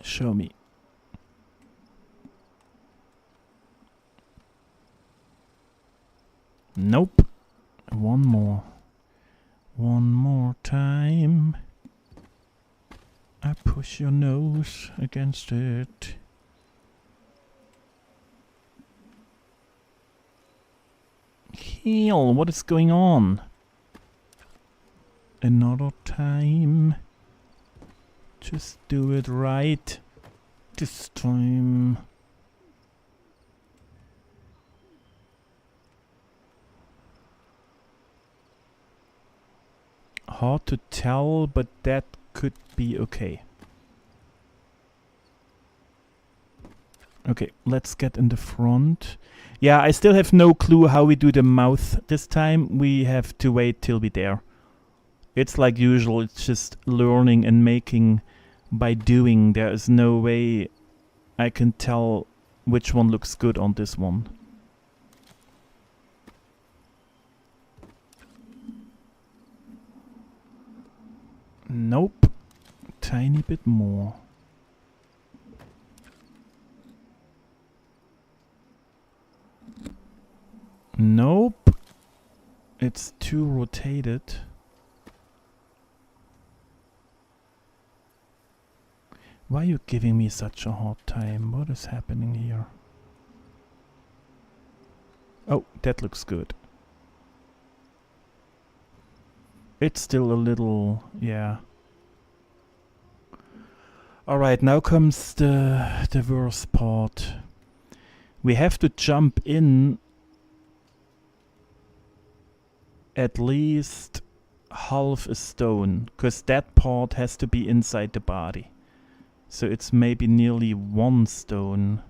Show me. Nope. One more. One more time. I push your nose against it. Heel, what is going on? Another time. Just do it right. This time. Hard to tell, but that could be okay. Okay, let's get in the front. Yeah, I still have no clue how we do the mouth this time. We have to wait till we're there. It's like usual, it's just learning and making by doing. There is no way I can tell which one looks good on this one. Nope. Tiny bit more. Nope. It's too rotated. Why are you giving me such a hard time? What is happening here? Oh, that looks good. It's still a little, yeah. Alright, now comes the worst part. We have to jump in at least half a stone, because that part has to be inside the body. So it's maybe nearly 1 stone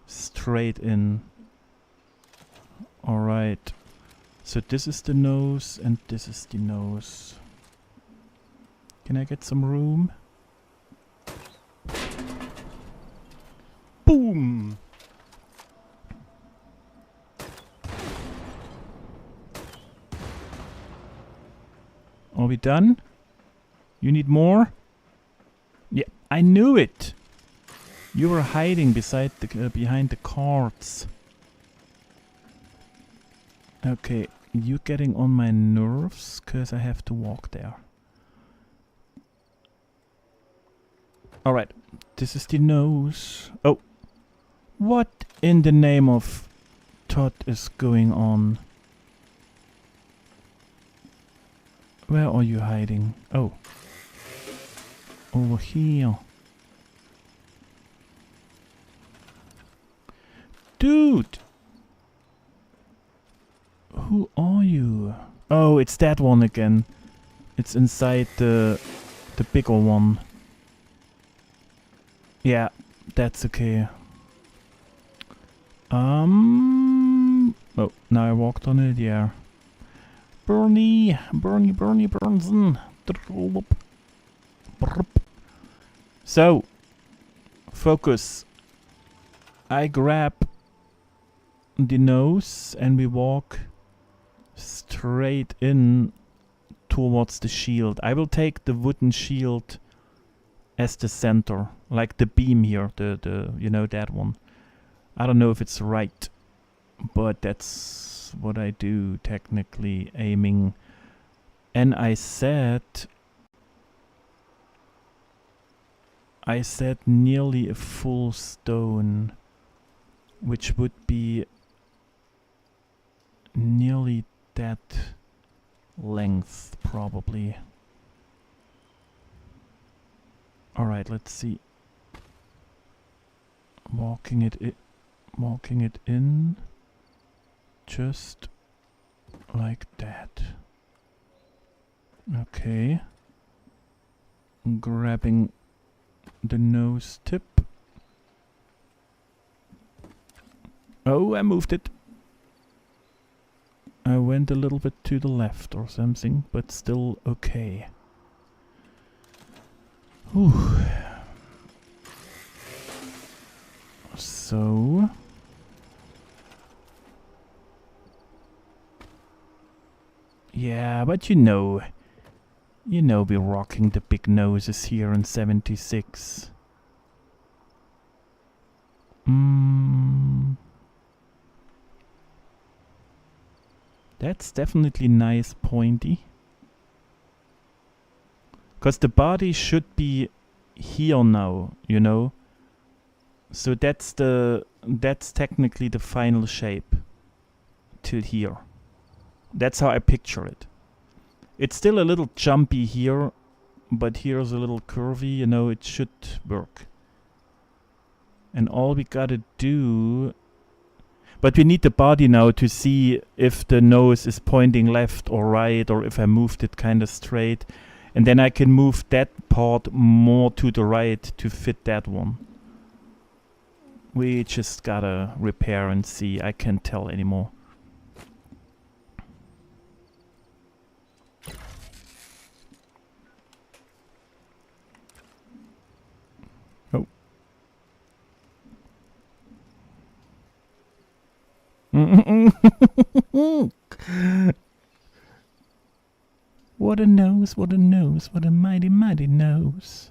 straight in. Alright. So this is the nose and this is the nose. Can I get some room? Boom! Are we done? You need more? Yeah, I knew it! You were hiding beside the behind the carts. Okay, you getting on my nerves, cause I have to walk there. Alright, this is the nose. Oh, what in the name of Todd is going on? Where are you hiding? Oh, over here. Dude! Who are you? Oh, it's that one again. It's inside the bigger one. Yeah, that's okay. Oh, now I walked on it, yeah. Bernie Burnson. So, focus. I grab the nose and we walk straight in towards the shield. I will take the wooden shield as the center, like the beam here, the you know, that one. I don't know if it's right, but that's what I do technically, aiming. And I said nearly a full stone, which would be nearly that length probably. Alright, let's see. Walking it in just like that. Okay. Grabbing the nose tip. Oh, I moved it. I went a little bit to the left or something, but still okay. Whew. So Yeah, but you know we're rocking the big noses here in 76. That's definitely nice pointy. Because the body should be here now, you know? So that's technically the final shape. Till here. That's how I picture it. It's still a little jumpy here, but here's a little curvy, you know, it should work. And all we gotta do... But we need the body now to see if the nose is pointing left or right, or if I moved it kind of straight. And then I can move that part more to the right to fit that one. We just gotta repair and see. I can't tell anymore. Oh. What a nose, what a nose, what a mighty, mighty nose.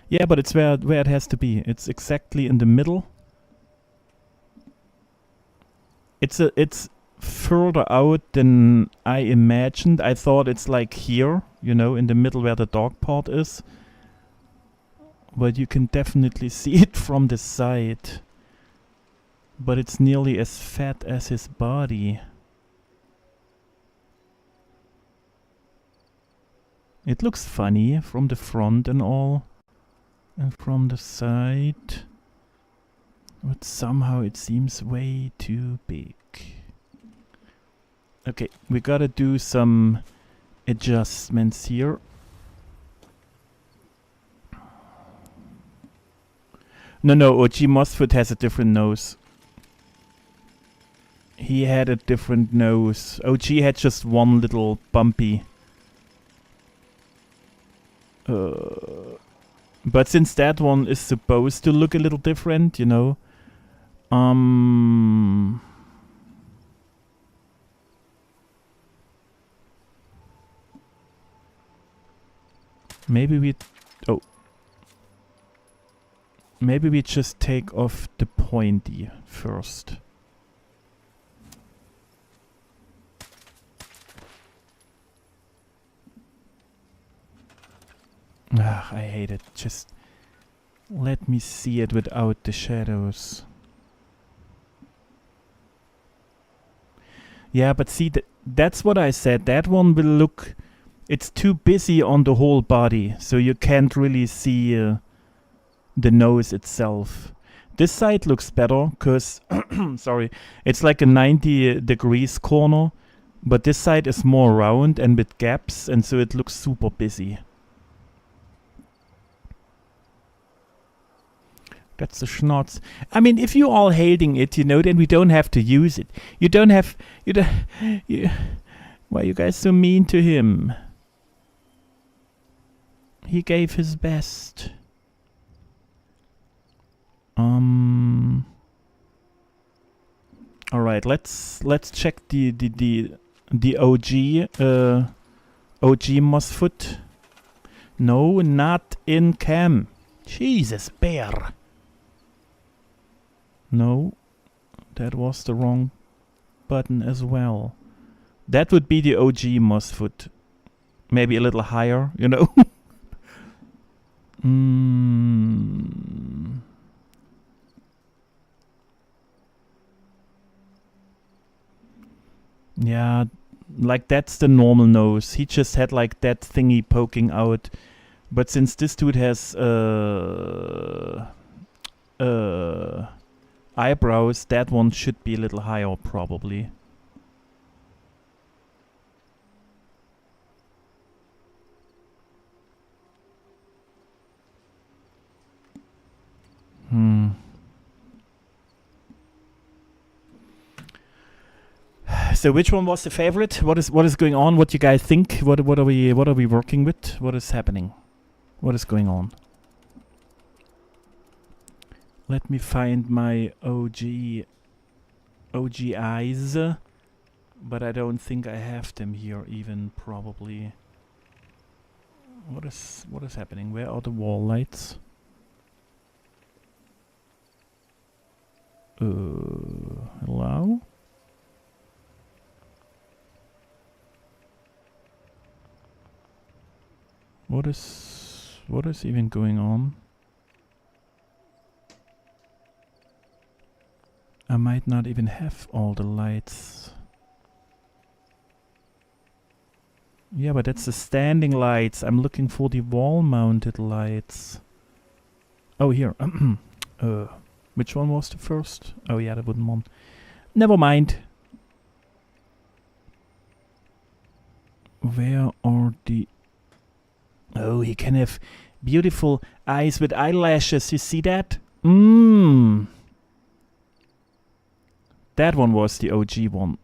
Yeah, but it's where it has to be. It's exactly in the middle. It's further out than I imagined. I thought it's like here, you know, in the middle where the dog part is. But you can definitely see it from the side. But it's nearly as fat as his body. It looks funny from the front and all. And from the side. But somehow it seems way too big. Okay, we gotta do some adjustments here. No, OG Mossfoot has a different nose. He had a different nose. OG had just one little bumpy. But since that one is supposed to look a little different, you know. Maybe we... Oh. Maybe we just take off the pointy first. Ah, I hate it. Just let me see it without the shadows. Yeah, but see, that's what I said. That one will look... It's too busy on the whole body, so you can't really see the nose itself. This side looks better, because... sorry. It's like a 90 degrees corner, but this side is more round and with gaps, and so it looks super busy. That's the schnauze. I mean, if you're all hating it, you know, then we don't have to use it. You don't have... why are you guys so mean to him? He gave his best. Alright, let's check the OG Mossfoot. No, not in cam. Jesus, bear. No, that was the wrong button as well. That would be the OG Mossfoot. Maybe a little higher, you know. Yeah, like that's the normal nose. He just had like that thingy poking out. But since this dude has eyebrows, that one should be a little higher probably. So which one was the favorite? What is going on? What you guys think? What are we working with? What is happening? What is going on? Let me find my OG eyes. But I don't think I have them here even, probably. What is happening? Where are the wall lights? Hello? What is even going on? I might not even have all the lights. Yeah, but that's the standing lights. I'm looking for the wall-mounted lights. Oh, here. Which one was the first? Oh yeah, the wooden one. Never mind. Where are the... Oh, he can have beautiful eyes with eyelashes. You see that? That one was the OG one.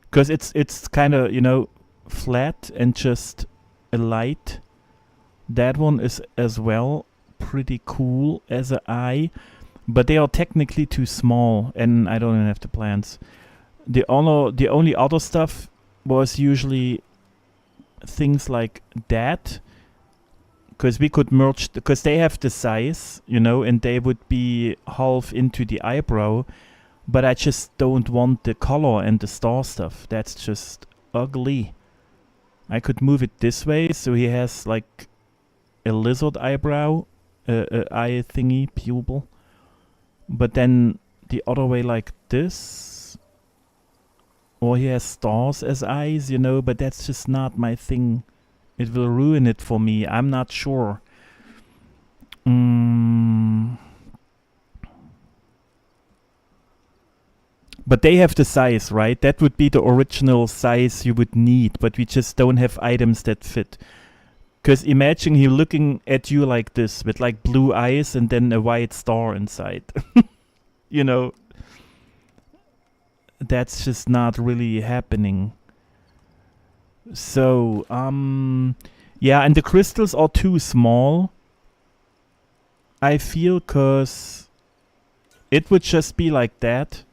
Because it's kind of, you know, flat and just a light. That one is as well pretty cool as an eye. But they are technically too small, and I don't even have the plans. The only other stuff was usually things like that, because we could merge, because they have the size, you know, and they would be half into the eyebrow. But I just don't want the color and the star stuff. That's just ugly. I could move it this way, so he has like a lizard eyebrow, eye thingy, pupil. But then the other way like this. Or he has stars as eyes, you know, but that's just not my thing. It will ruin it for me. I'm not sure. But they have the size, right? That would be the original size you would need, but we just don't have items that fit. Because imagine he looking at you like this, with like blue eyes and then a white star inside. You know, that's just not really happening. So, yeah, and the crystals are too small, I feel, because it would just be like that.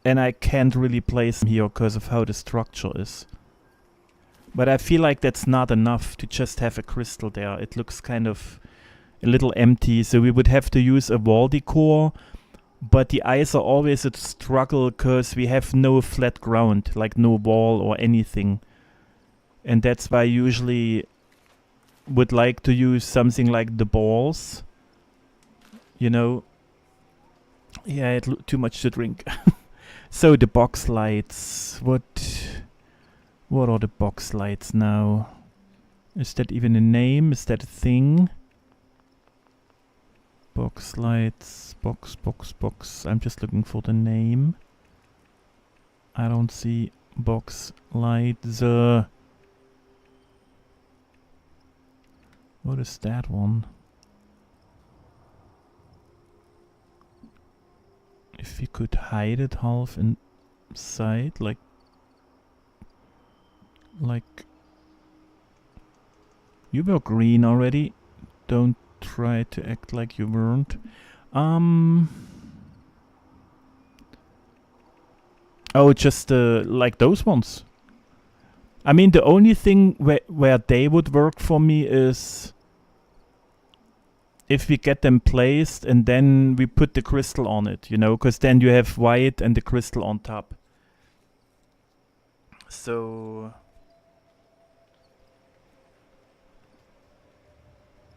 And I can't really place them here because of how the structure is. But I feel like that's not enough to just have a crystal there. It looks kind of a little empty. So we would have to use a wall decor. But the eyes are always a struggle because we have no flat ground, like no wall or anything. And that's why I usually would like to use something like the balls. You know. Yeah, too much to drink. So the box lights. What are the box lights now? Is that even a name? Is that a thing? Box lights. Box. I'm just looking for the name. I don't see box lights. What is that one? If we could hide it half inside, like you were green already. Don't try to act like you weren't. Oh, just like those ones. I mean, the only thing where they would work for me is if we get them placed and then we put the crystal on it, you know, because then you have white and the crystal on top. So...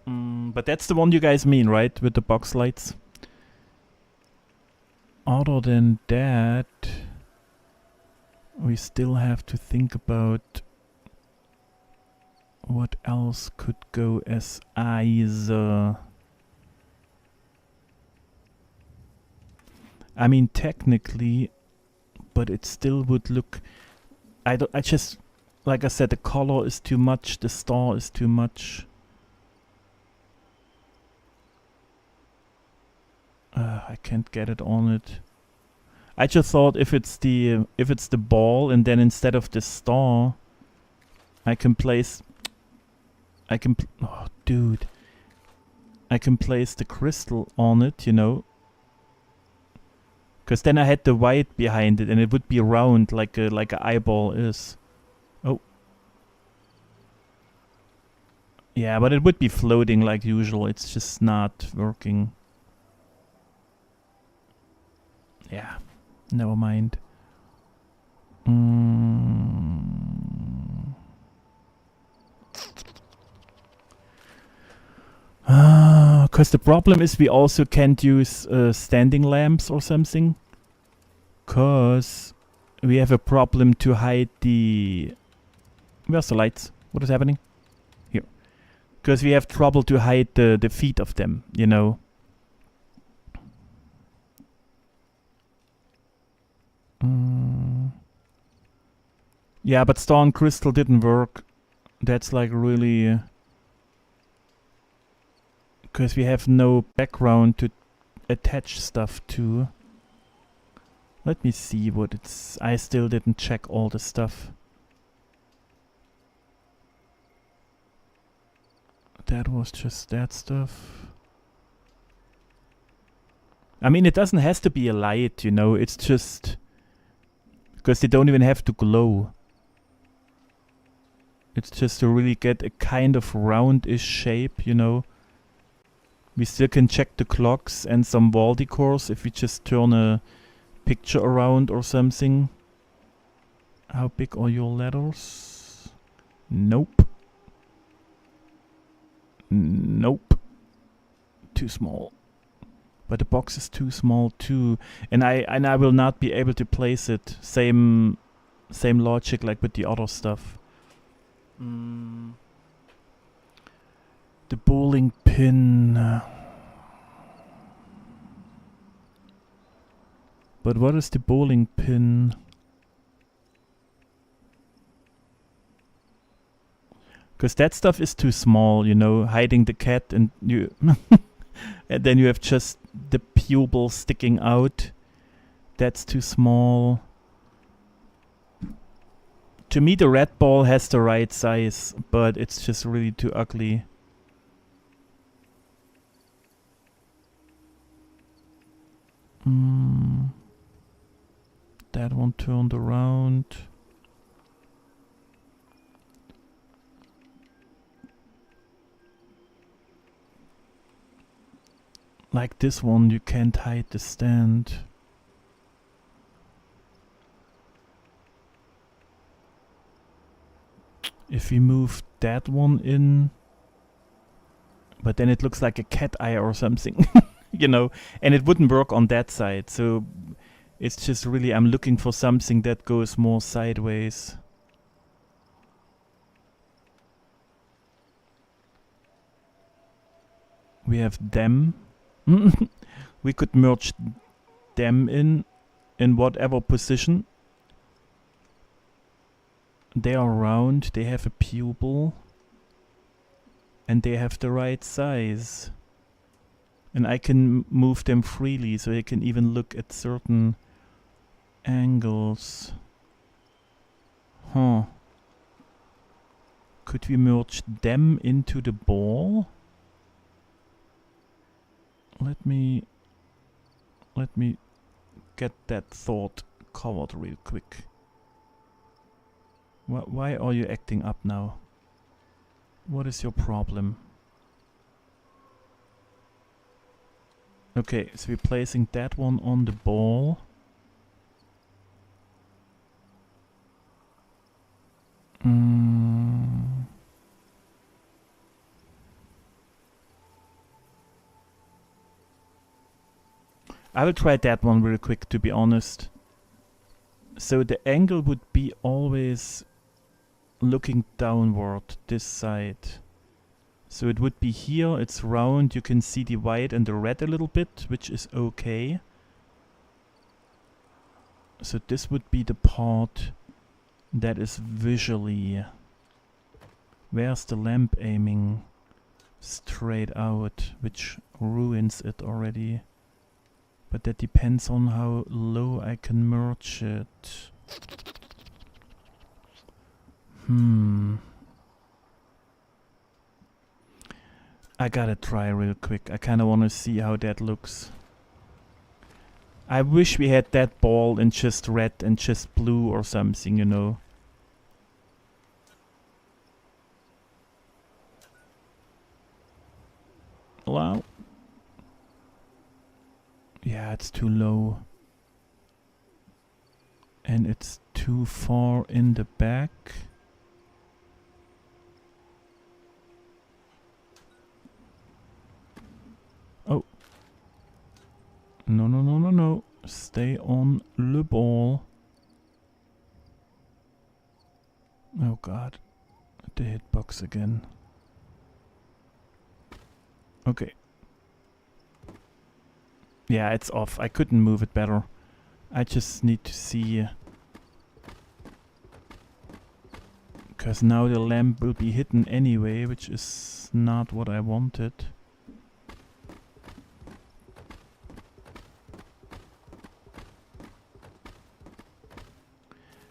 but that's the one you guys mean, right? With the box lights? Other than that, we still have to think about what else could go as eyes. I mean, technically, but it still would look... I just... Like I said, the color is too much, the star is too much. I can't get it on it. I just thought if it's the ball and then instead of the star, I can place... oh, dude. I can place the crystal on it, you know. Because then I had the white behind it, and it would be round like a eyeball is. Oh. Yeah, but it would be floating like usual. It's just not working. Yeah, never mind. Because the problem is we also can't use standing lamps or something. Because we have a problem to hide the... Where's the lights? What is happening? Here. Because we have trouble to hide the feet of them, you know. Yeah, but Stone Crystal didn't work. That's like really... Because we have no background to attach stuff to. Let me see what it's... I still didn't check all the stuff. That was just that stuff. I mean, it doesn't have to be a light, you know. It's just... Because they don't even have to glow. It's just to really get a kind of roundish shape, you know. We still can check the clocks and some wall decors if we just turn a picture around or something. How big are your letters? Nope. Nope. Too small. But the box is too small too. And I will not be able to place it. Same logic like with the other stuff. The bowling pin. But what is the bowling pin? Because that stuff is too small, you know, hiding the cat and you... and then you have just the pupil sticking out. That's too small. To me, the red ball has the right size, but it's just really too ugly. That one turned around. Like this one, you can't hide the stand. If we move that one in, but then it looks like a cat eye or something, you know, and it wouldn't work on that side. So it's just really, I'm looking for something that goes more sideways. We have them. We could merge them in whatever position. They are round, they have a pupil, and they have the right size. And I can move them freely, so I can even look at certain angles. Huh. Could we merge them into the ball? Let me get that thought covered real quick. Why are you acting up now? What is your problem? Okay, so we're placing that one on the ball. I will try that one real quick, to be honest. So the angle would be always looking downward, this side. So it would be here, it's round, you can see the white and the red a little bit, which is okay. So this would be the part that is visually... Where's the lamp aiming? Straight out, which ruins it already. But that depends on how low I can merge it. I gotta try real quick. I kinda wanna see how that looks. I wish we had that ball in just red and just blue or something, you know. Wow. Yeah, it's too low. And it's too far in the back. Oh. No, no, no, no, no. Stay on the ball. Oh god. The hitbox again. Okay. Yeah, it's off. I couldn't move it better. I just need to see... Because now the lamp will be hidden anyway, which is not what I wanted.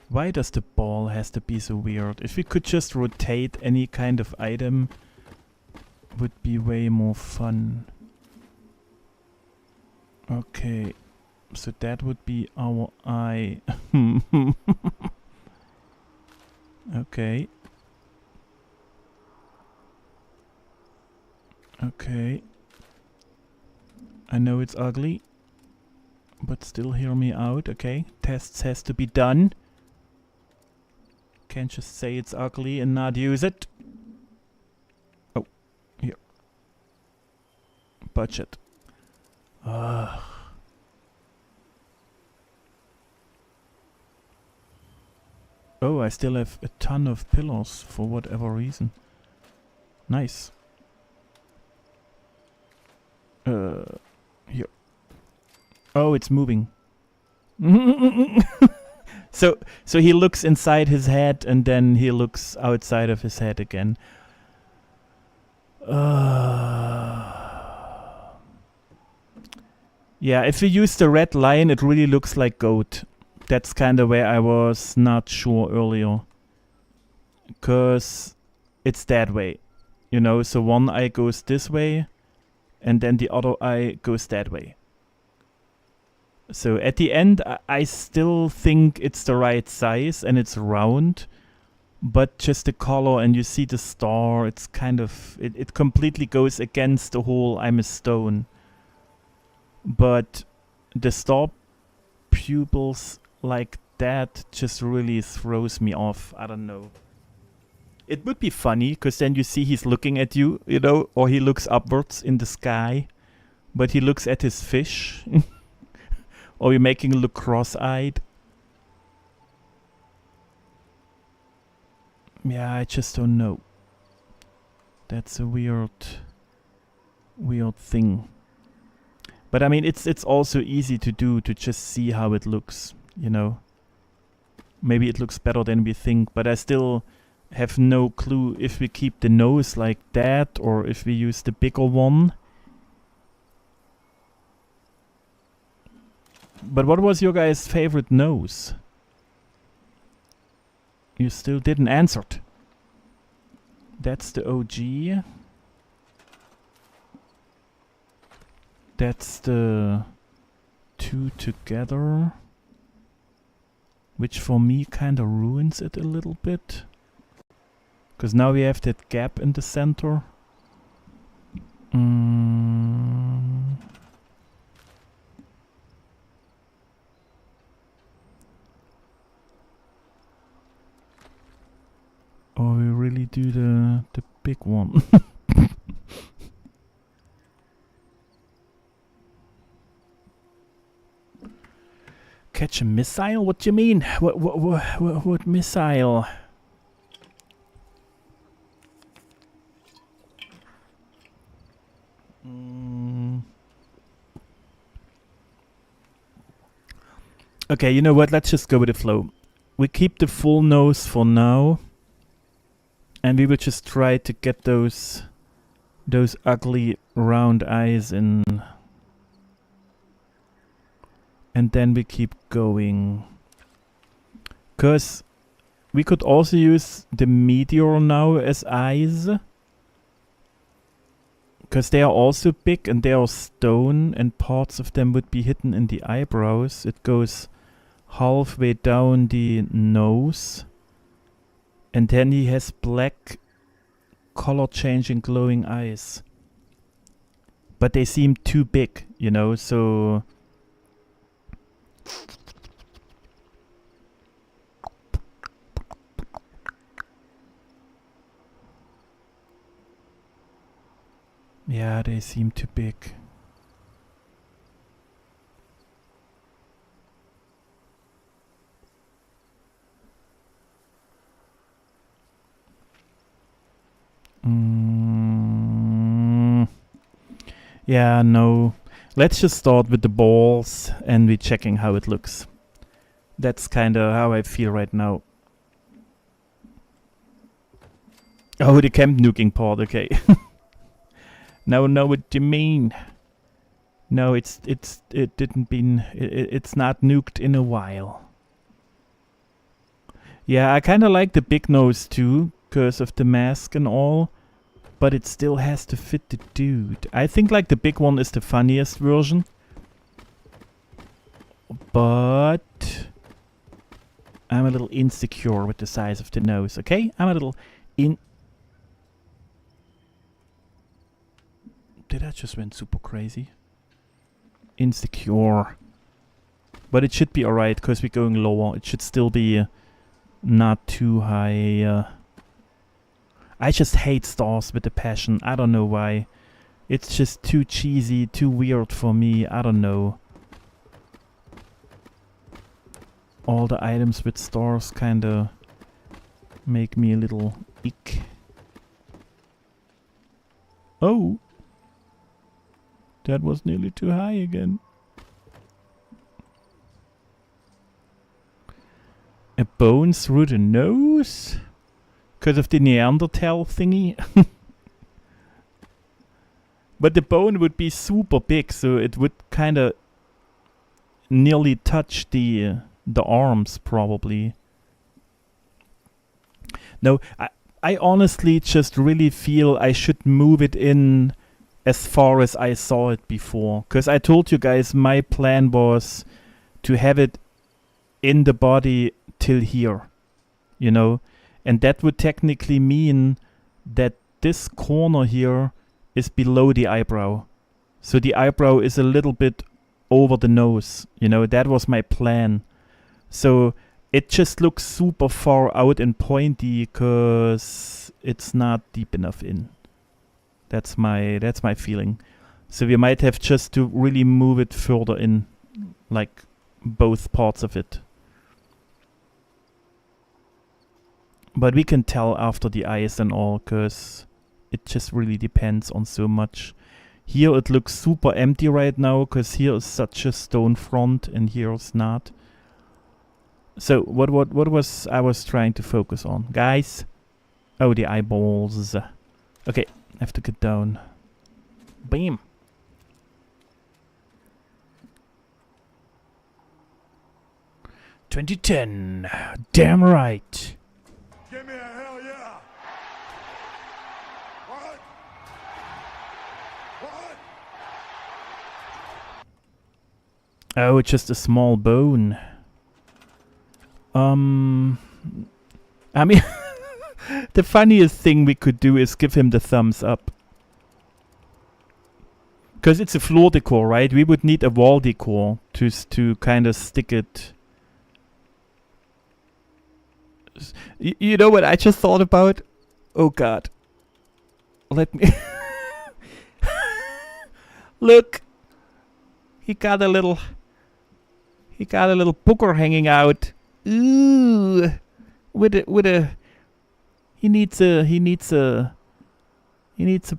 Why does the ball has to be so weird? If we could just rotate any kind of item, would be way more fun. Okay, so that would be our eye. Okay. Okay. I know it's ugly, but still hear me out, okay? Tests has to be done. Can't just say it's ugly and not use it. Oh, here. Budget. Ugh. Oh, I still have a ton of pillows for whatever reason. Nice. Here. Oh, it's moving. So he looks inside his head and then he looks outside of his head again. Yeah, if we use the red line, it really looks like goat. That's kind of where I was not sure earlier. Because it's that way. You know, so one eye goes this way and then the other eye goes that way. So at the end, I still think it's the right size and it's round. But just the color and you see the star, it's kind of... It completely goes against the whole I'm a stone. But the star pupils like that just really throws me off. I don't know. It would be funny, because then you see he's looking at you, you know, or he looks upwards in the sky, but he looks at his fish. Or you're making him look cross-eyed. Yeah, I just don't know. That's a weird thing. But I mean, it's also easy to do, to just see how it looks, you know. Maybe it looks better than we think, but I still have no clue if we keep the nose like that or if we use the bigger one. But what was your guys' favorite nose? You still didn't answer it. That's the OG. That's the two together. Which for me kind of ruins it a little bit. Because now we have that gap in the center. Or we really do the big one. Catch a missile? What do you mean? What missile? Okay, you know what? Let's just go with the flow. We keep the full nose for now. And we will just try to get those ugly round eyes in. And then we keep going. 'Cause we could also use the meteor now as eyes. Because they are also big and they are stone and parts of them would be hidden in the eyebrows. It goes halfway down the nose. And then he has black color changing glowing eyes. But they seem too big, you know, so... Yeah, they seem too big. Yeah, no. Let's just start with the balls and we're checking how it looks. That's kinda how I feel right now. Oh, the camp nuking part, okay. Now know what you mean. No, it's not nuked in a while. Yeah, I kinda like the big nose too, because of the mask and all. But it still has to fit the dude. I think like the big one is the funniest version. But I'm a little insecure with the size of the nose, okay? I'm a little Did I just went super crazy? Insecure. But it should be alright, because we're going lower. It should still be not too high. I just hate stars with a passion. I don't know why. It's just too cheesy, too weird for me. I don't know. All the items with stars kinda make me a little ick. Oh! That was nearly too high again. A bone through the nose? Because of the Neanderthal thingy. But the bone would be super big, so it would kind of nearly touch the arms, probably. No, I honestly just really feel I should move it in as far as I saw it before. Because I told you guys my plan was to have it in the body till here, you know. And that would technically mean that this corner here is below the eyebrow. So the eyebrow is a little bit over the nose. You know, that was my plan. So it just looks super far out and pointy because it's not deep enough in. That's my feeling. So we might have just to really move it further in, like both parts of it. But we can tell after the eyes and all, because it just really depends on so much. Here it looks super empty right now, because here is such a stone front and here it's not. So what was I was trying to focus on? Guys? Oh, the eyeballs. Okay, I have to get down. Bam! $2010. Damn right. Give me a hell yeah! What? What? Oh, it's just a small bone. I mean, the funniest thing we could do is give him the thumbs up. Because it's a floor decor, right? We would need a wall decor to kind of stick it. You know what I just thought about? Oh god. Let me... Look! He got a little booger hanging out. Ooh! With a... He needs a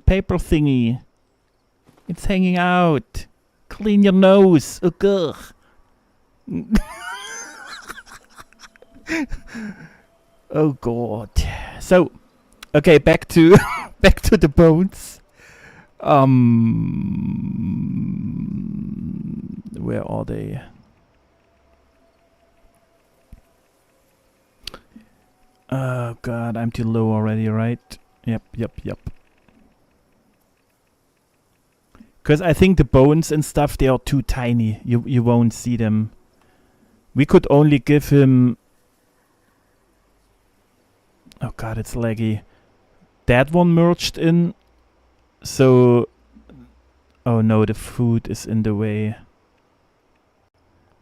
paper thingy. It's hanging out. Clean your nose. Ugh. Oh god. So, okay, back to back to the bones. Where are they? Oh god, I'm too low already, right? Yep. Because I think the bones and stuff, they are too tiny. You won't see them. We could only give him... Oh god, it's laggy. That one merged in. So... Oh no, the food is in the way.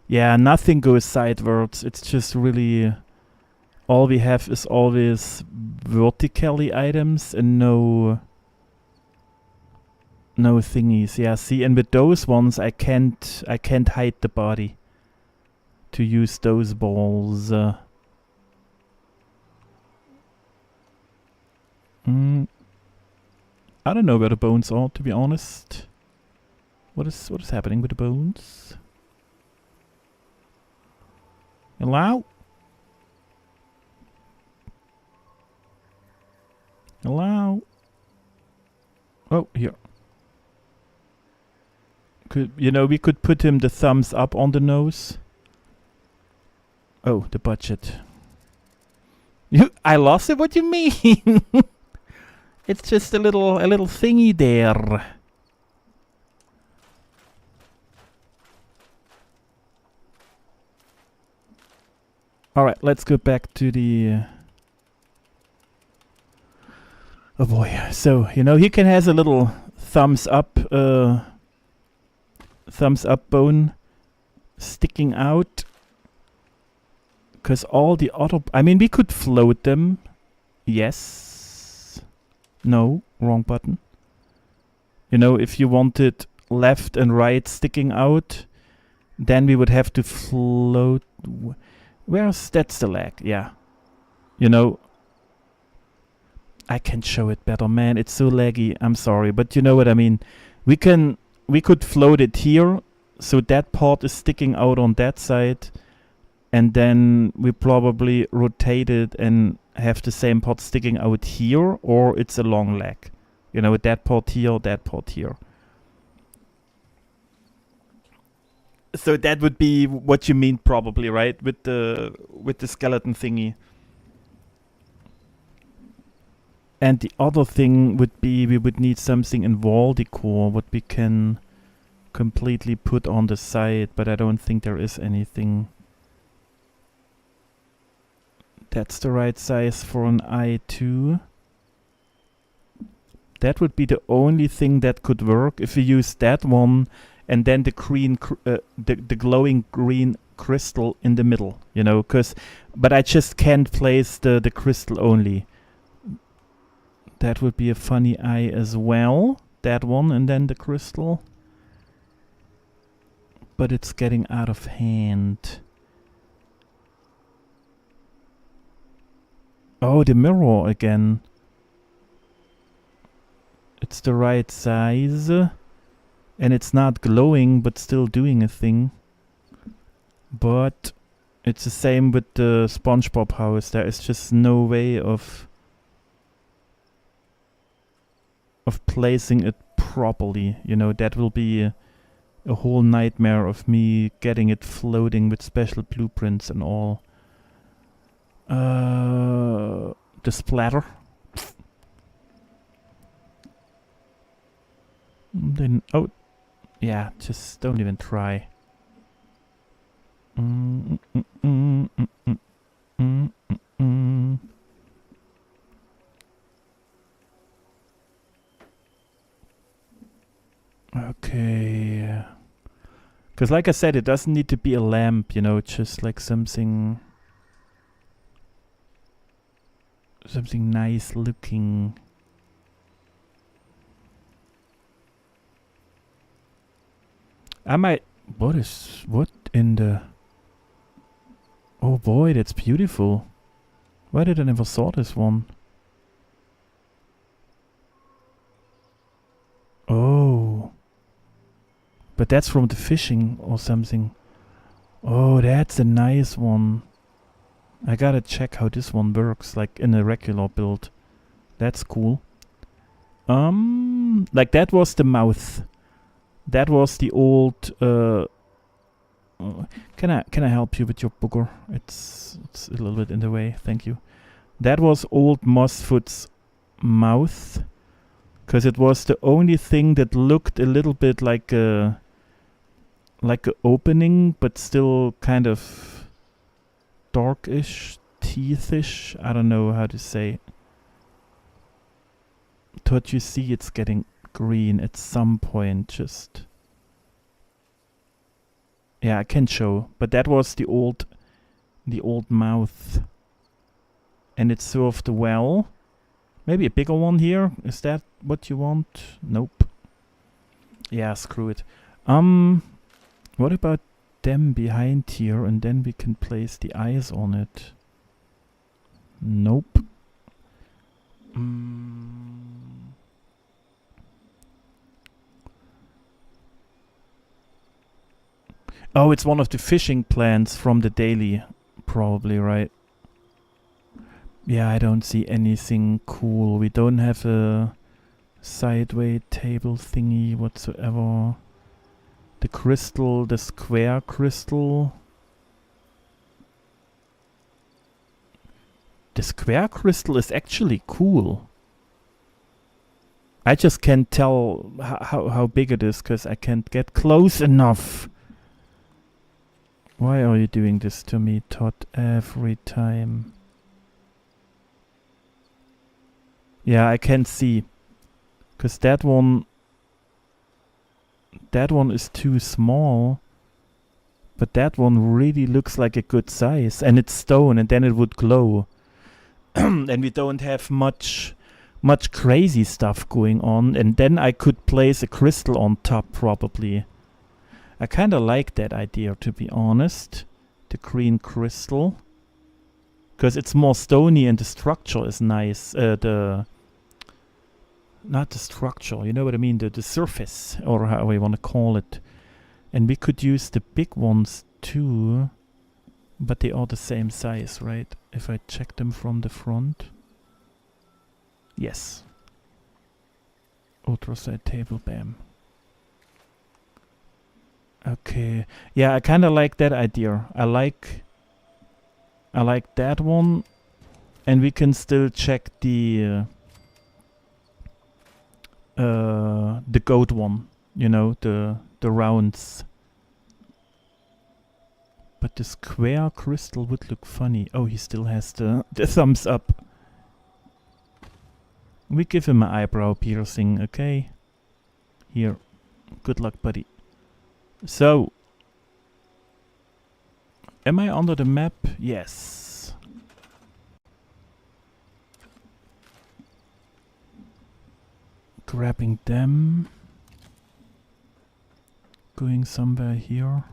Yeah, nothing goes sidewards. It's just really... all we have is always vertically items and no thingies. Yeah, see, and with those ones I can't hide the body to use those balls. I don't know where the bones are, to be honest. What is happening with the bones? Hello? Hello? Oh, here. We could put him the thumbs up on the nose. Oh, the budget. I lost it? What do you mean? It's just a little thingy there. Alright, let's go back to the... Oh boy, so, he can has a little thumbs up bone sticking out. Because all the other... I mean, we could float them. Yes. No, wrong button. If you wanted left and right sticking out, then we would have to float... That's the lag, yeah. I can show it better, man. It's so laggy. I'm sorry, but you know what I mean. We could float it here, so that part is sticking out on that side, and then we probably rotate it and have the same part sticking out here, or it's a long leg. That part here, that part here. So that would be what you mean, probably, right? With the skeleton thingy. And the other thing would be we would need something in wall decor what we can completely put on the side, but I don't think there is anything. That's the right size for an eye too. That would be the only thing that could work if we use that one and then the green, the glowing green crystal in the middle, but I just can't place the crystal only. That would be a funny eye as well. That one and then the crystal. But it's getting out of hand. Oh, the mirror again. It's the right size. And it's not glowing, but still doing a thing. But it's the same with the SpongeBob house. There is just no way of placing it properly. That will be a whole nightmare of me getting it floating with special blueprints and all. The splatter. Then, oh, yeah, just don't even try. Okay. Because like I said, it doesn't need to be a lamp, just like something nice looking. I might... What in the... Oh boy, that's beautiful. Why did I never saw this one? Oh. But that's from the fishing or something. Oh, that's a nice one. I gotta check how this one works, like in a regular build. That's cool. Like that was the mouth. That was the old. Can I help you with your booger? It's a little bit in the way. Thank you. That was old Mossfoot's mouth. Because it was the only thing that looked a little bit like a opening, but still kind of darkish, teethish. I don't know how to say. But you see it's getting green at some point, just... Yeah, I can show. But that was the old mouth. And it served well. Maybe a bigger one here. Is that what you want? Nope. Yeah, screw it. What about them behind here, and then we can place the eyes on it? Nope. Oh, it's one of the fishing plants from the daily, probably, right? Yeah, I don't see anything cool. We don't have a sideway table thingy whatsoever. The crystal, the square crystal. The square crystal is actually cool. I just can't tell how big it is because I can't get close enough. Why are you doing this to me, Todd, every time? Yeah, I can see. Because that one is too small. But that one really looks like a good size. And it's stone, and then it would glow. And we don't have much crazy stuff going on. And then I could place a crystal on top, probably. I kind of like that idea, to be honest. The green crystal. Because it's more stony and the structure is nice. Not the structure, you know what I mean? The surface, or how we want to call it. And we could use the big ones too. But they are the same size, right? If I check them from the front. Yes. Ultraside table, bam. Okay. Yeah, I kind of like that idea. I like that one. And we can still check the goat one. You know, the rounds. But the square crystal would look funny. Oh, he still has the thumbs up. We give him an eyebrow piercing, okay? Here. Good luck, buddy. So, am I under the map? Yes. Grabbing them. Going somewhere here.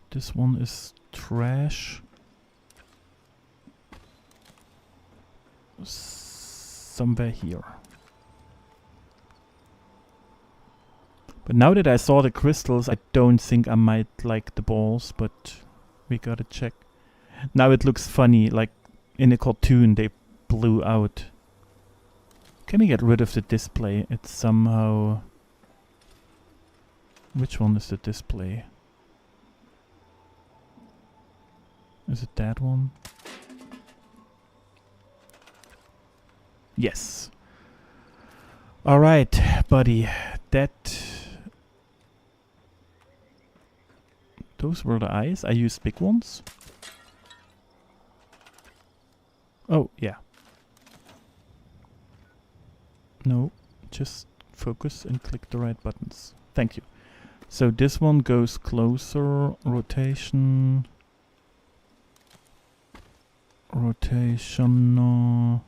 This one is trash. Somewhere here. But now that I saw the crystals, I don't think I might like the balls, but we gotta check. Now it looks funny, like in a cartoon they blew out. Can we get rid of the display? It's somehow... Which one is the display? Is it that one? Yes. Alright, buddy. Those were the eyes. I used big ones. Oh, yeah. No, just focus and click the right buttons. Thank you. So this one goes closer. Rotation. Rotation.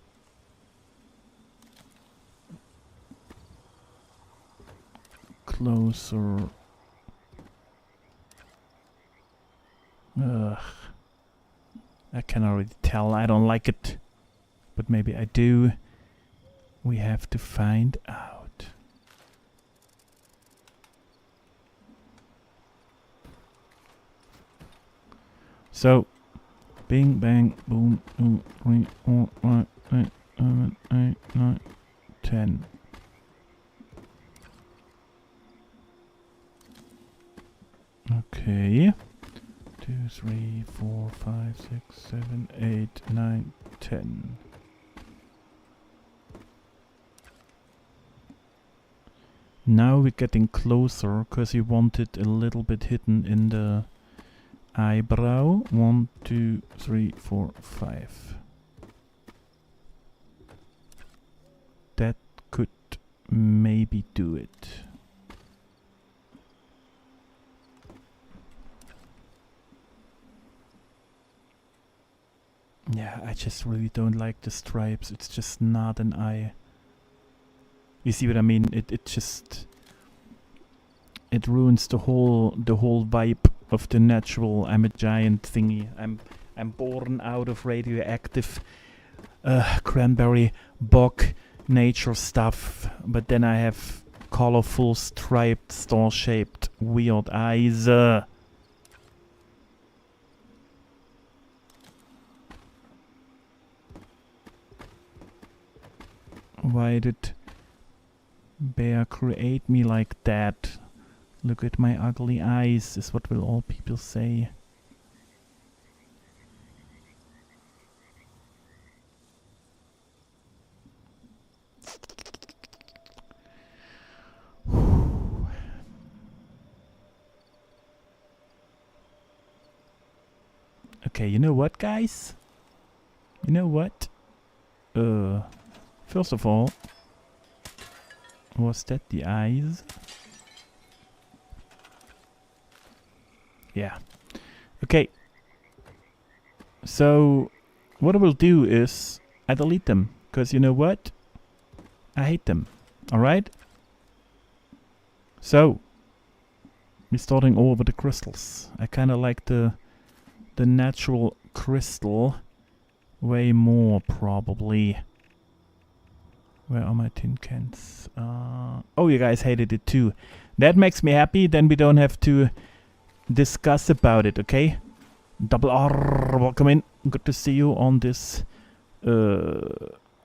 Closer. Ugh. I can already tell I don't like it. But maybe I do. We have to find out. So, bing, bang, boom, 2, 3, 4, 5, 6, 7, 8, 9, 10. Okay. 2, 3, 4, 5, 6, 7, 8, 9, 10. Now we're getting closer, because you want it a little bit hidden in the eyebrow. 1, 2, 3, 4, 5. That could maybe do it. Yeah, I just really don't like the stripes. It's just not an eye. You see what I mean? It just ruins the whole vibe of the natural I'm a giant thingy. I'm born out of radioactive cranberry bog nature stuff, but then I have colorful striped star-shaped weird eyes. Why did Bear create me like that? Look at my ugly eyes, is what will all people say. Okay, you know what, guys? You know what? First of all, was that the eyes? Yeah. Okay. So, what I will do is, I delete them. Because you know what? I hate them. Alright? So, we're starting over the crystals. I kinda like the natural crystal way more, probably. Where are my tin cans? Oh, you guys hated it too. That makes me happy. Then we don't have to discuss about it, okay? Double R, welcome in. Good to see you on this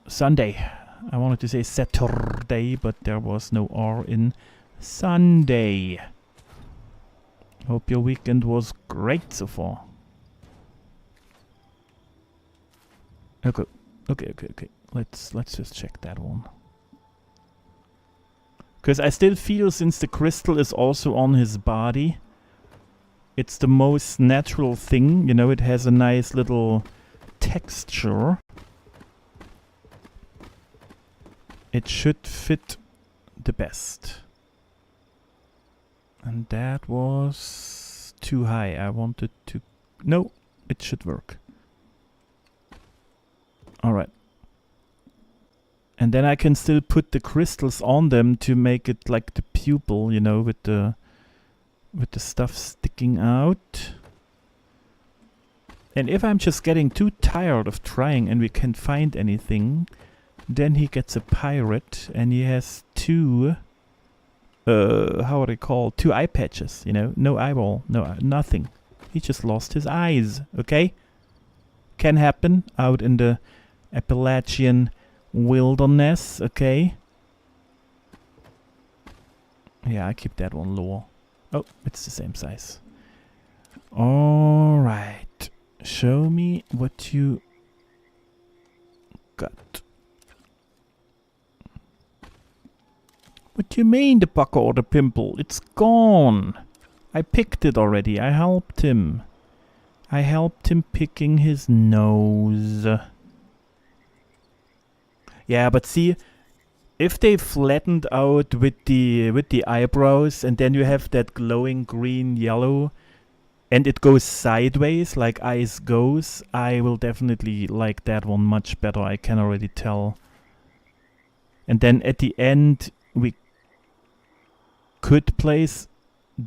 Sunday. I wanted to say Saturday, but there was no R in Sunday. Hope your weekend was great so far. Okay. Let's just check that one. Because I still feel, since the crystal is also on his body, it's the most natural thing. You know, it has a nice little texture. It should fit the best. And that was too high. I wanted to... No, it should work. Alright. And then I can still put the crystals on them to make it like the pupil, you know, with the stuff sticking out. And if I'm just getting too tired of trying and we can't find anything, then he gets a pirate and he has two, how are they called? 2 eye patches, you know, no eyeball, no, nothing. He just lost his eyes, okay? Can happen out in the Appalachian wilderness, okay? Yeah, I keep that one lower. Oh, it's the same size. Alright. Show me what you got. What do you mean the pucker or the pimple? It's gone. I picked it already. I helped him. I helped him picking his nose. Yeah, but see, if they flattened out with the eyebrows and then you have that glowing green yellow and it goes sideways like eyes goes, I will definitely like that one much better. I can already tell. And then at the end we could place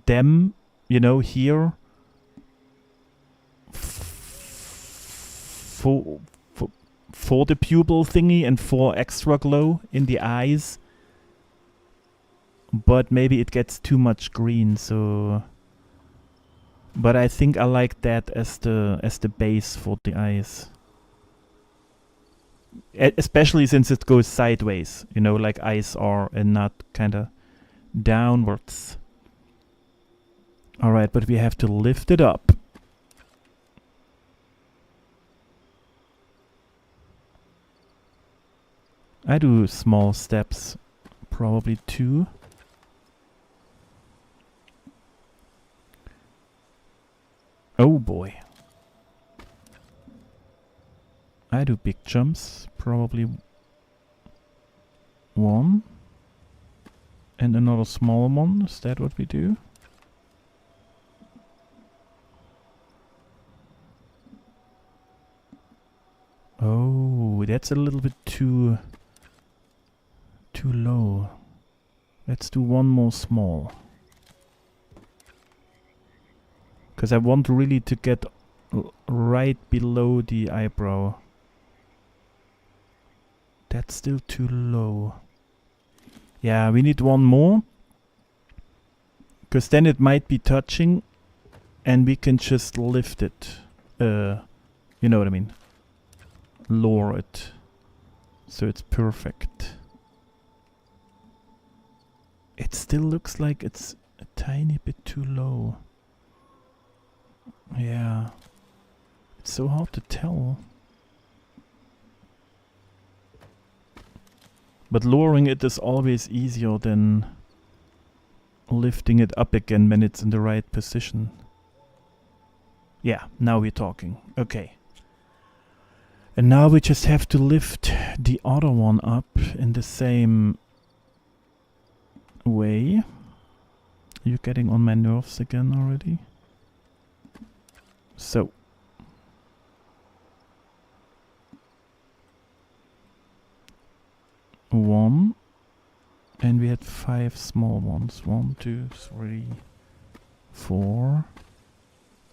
them, you know, here for the pupil thingy and for extra glow in the eyes. But maybe it gets too much green, so... But I think I like that as the base for the eyes. Especially since it goes sideways, you know, like eyes are, and not kinda downwards. Alright, but we have to lift it up. I do small steps, probably 2. Oh boy. I do big jumps. Probably one. And another small one. Is that what we do? Oh, that's a little bit too low. Let's do one more small. Because I want really to get right below the eyebrow. That's still too low. Yeah, we need one more. Because then it might be touching and we can just lift it. You know what I mean? Lower it. So it's perfect. It still looks like it's a tiny bit too low. Yeah. It's so hard to tell. But lowering it is always easier than lifting it up again when it's in the right position. Yeah, now we're talking. Okay. And now we just have to lift the other one up in the same way. You're getting on my nerves again already. So. One. And we had 5 small ones. 1, 2, 3, 4.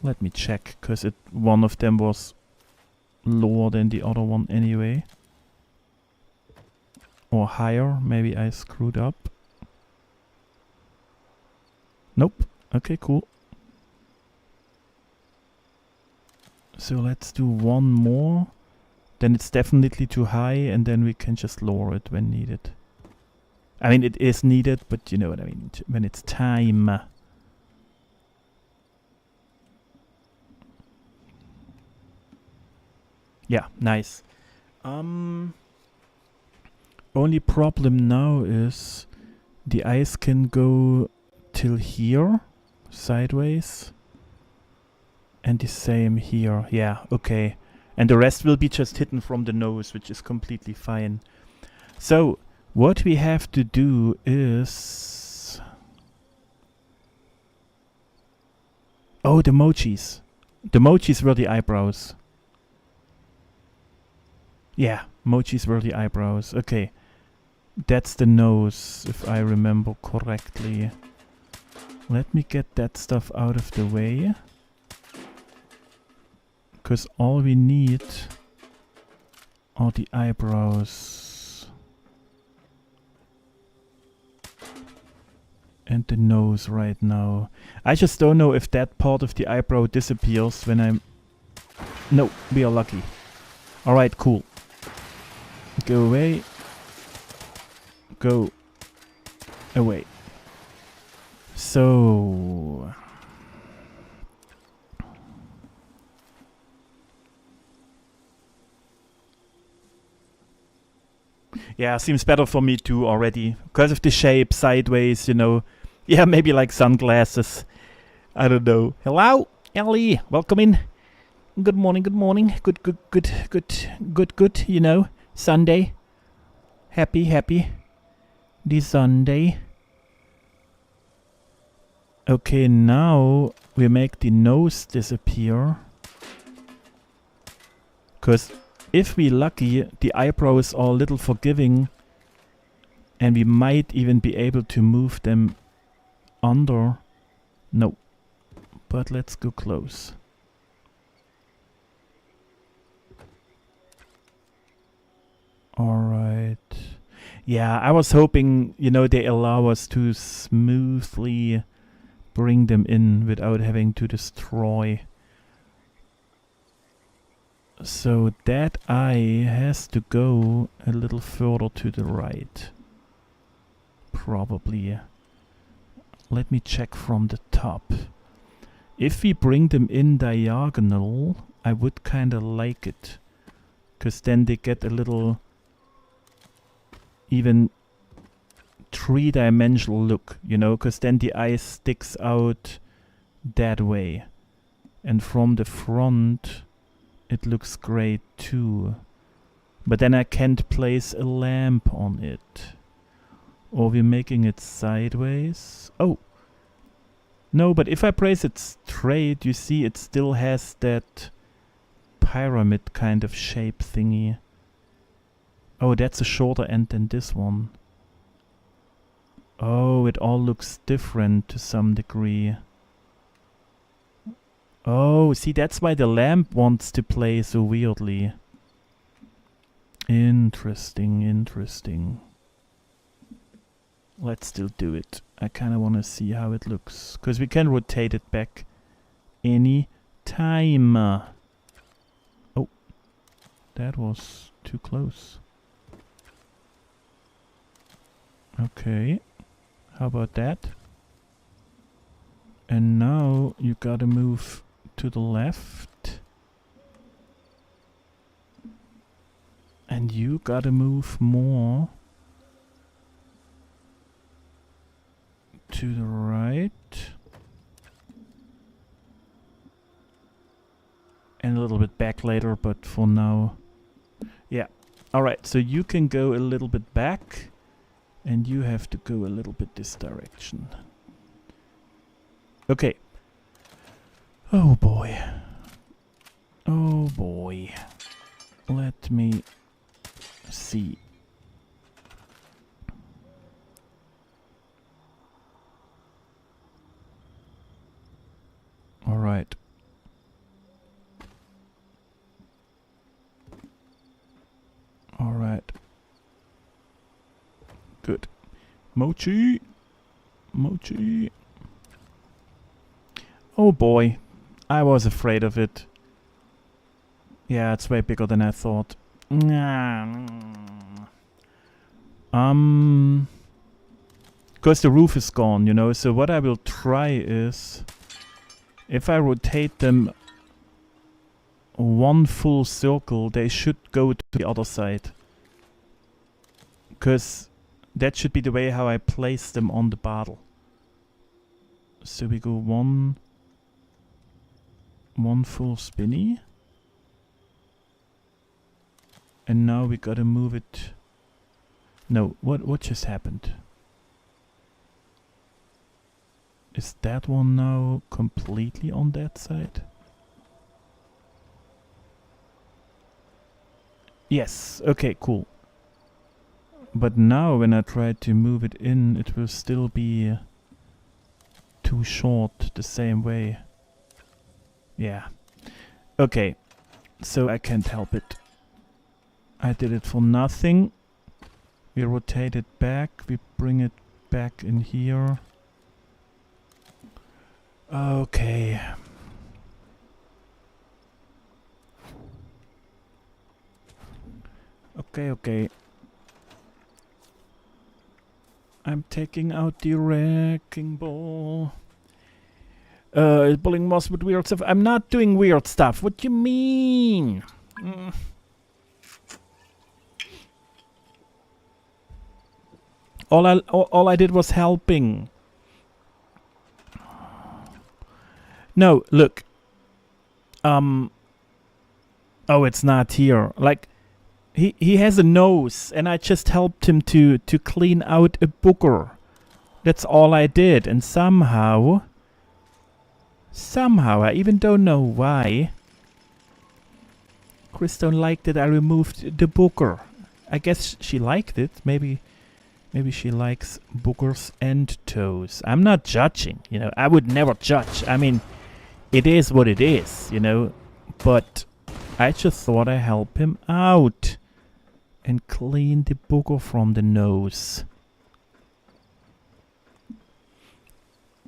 Let me check, because one of them was lower than the other one anyway. Or higher. Maybe I screwed up. Nope. Okay, cool. So let's do one more. Then it's definitely too high, and then we can just lower it when needed. I mean, it is needed, but you know what I mean. When it's time. Yeah, nice. Only problem now is the eyes can go till here, sideways. And the same here. Yeah, okay. And the rest will be just hidden from the nose, which is completely fine. So, what we have to do is... Oh, the mochis. The mochis were the eyebrows. Yeah, mochis were the eyebrows. Okay. That's the nose, if I remember correctly. Let me get that stuff out of the way. Because all we need are the eyebrows. And the nose right now. I just don't know if that part of the eyebrow disappears when I'm... No, we are lucky. Alright, cool. Go away. Go away. So... Yeah, seems better for me too already. Because of the shape, sideways, you know. Yeah, maybe like sunglasses. I don't know. Hello, Ellie. Welcome in. Good morning, good morning. Good, you know. Sunday. Happy. This Sunday. Okay, now we make the nose disappear. Because... if we're lucky, the eyebrows are a little forgiving and we might even be able to move them under. No. But let's go close. Alright. Yeah, I was hoping, you know, they allow us to smoothly bring them in without having to destroy. So that eye has to go a little further to the right. Probably. Let me check from the top. If we bring them in diagonal, I would kinda like it. 'Cause then they get a little even 3-dimensional look, you know? 'Cause then the eye sticks out that way. And from the front, it looks great too. But then I can't place a lamp on it. Or we're making it sideways. Oh! No, but if I place it straight, you see it still has that pyramid kind of shape thingy. Oh, that's a shorter end than this one. Oh, it all looks different to some degree. Oh, see, that's why the lamp wants to play so weirdly. Interesting, interesting. Let's still do it. I kind of want to see how it looks. Because we can rotate it back any time. Oh, that was too close. Okay, how about that? And now you gotta move to the left. And you gotta move more to the right. And a little bit back later, but for now. Yeah. Alright, so you can go a little bit back. And you have to go a little bit this direction. Okay. Oh boy. Oh boy. Let me see. All right. All right. Good. Mochi. Mochi. Oh boy. I was afraid of it. Yeah, it's way bigger than I thought. Because the roof is gone, you know. So what I will try is, if I rotate them one full circle, they should go to the other side. Because that should be the way how I place them on the bottle. So we go one full spinny. And now we gotta move it. No, what just happened? Is that one now completely on that side? Yes, okay, cool. But now when I try to move it in, it will still be too short the same way. Yeah. Okay, so I can't help it. I did it for nothing. We rotate it back, we bring it back in here. Okay. Okay. I'm taking out the wrecking ball. Pulling moss with weird stuff. I'm not doing weird stuff. What do you mean? All I did was helping. No, look. Oh, it's not here. Like, he has a nose, and I just helped him to clean out a booger. That's all I did, and somehow, I even don't know why, Chris don't like that I removed the booger. I guess she liked it. Maybe she likes boogers and toes. I'm not judging, you know. I would never judge. I mean, it is what it is, you know. But I just thought I'd help him out and clean the booger from the nose.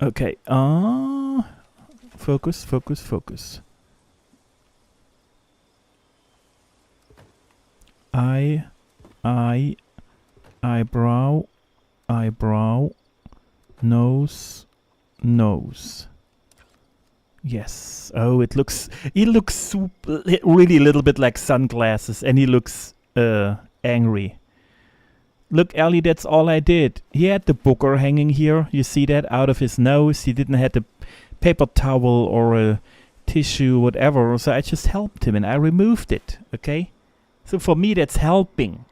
Okay. Focus. Eyebrow, nose. Yes. Oh, he looks super, really a little bit like sunglasses, and he looks angry. Look, Ellie, that's all I did. He had the booger hanging here. You see that out of his nose. He didn't have the paper towel or a tissue, whatever. So I just helped him and I removed it. Okay, so for me that's helping.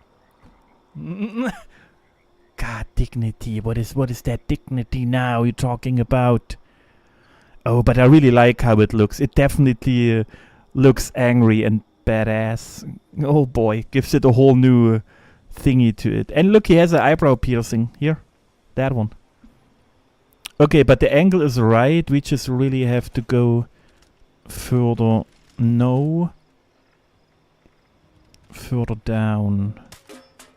God, dignity. What is that dignity now you're talking about? Oh, but I really like how it looks. It definitely looks angry and badass. Oh boy, gives it a whole new thingy to it. And look, he has an eyebrow piercing here. That one. Okay, but the angle is right. We just really have to go further. No. Further down.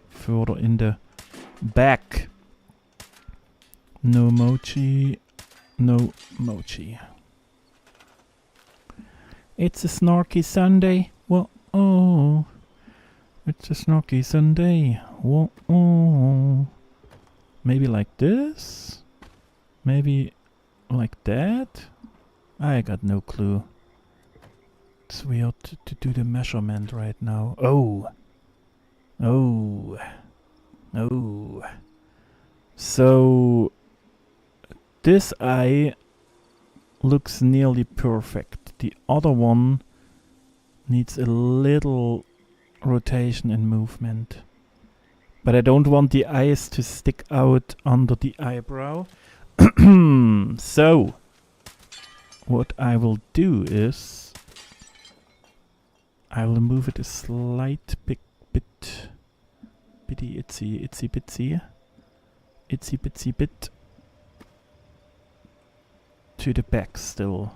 Further in the back. No mochi. No mochi. It's a snarky Sunday. Whoa, oh. It's a snarky Sunday. Whoa, oh. Maybe like this? Maybe like that? I got no clue. It's weird to do the measurement right now. Oh. Oh. Oh. So this eye looks nearly perfect. The other one needs a little rotation and movement. But I don't want the eyes to stick out under the eyebrow. So what I will do is I will move it a slight bit bitty itsy bitsy bit to the back still.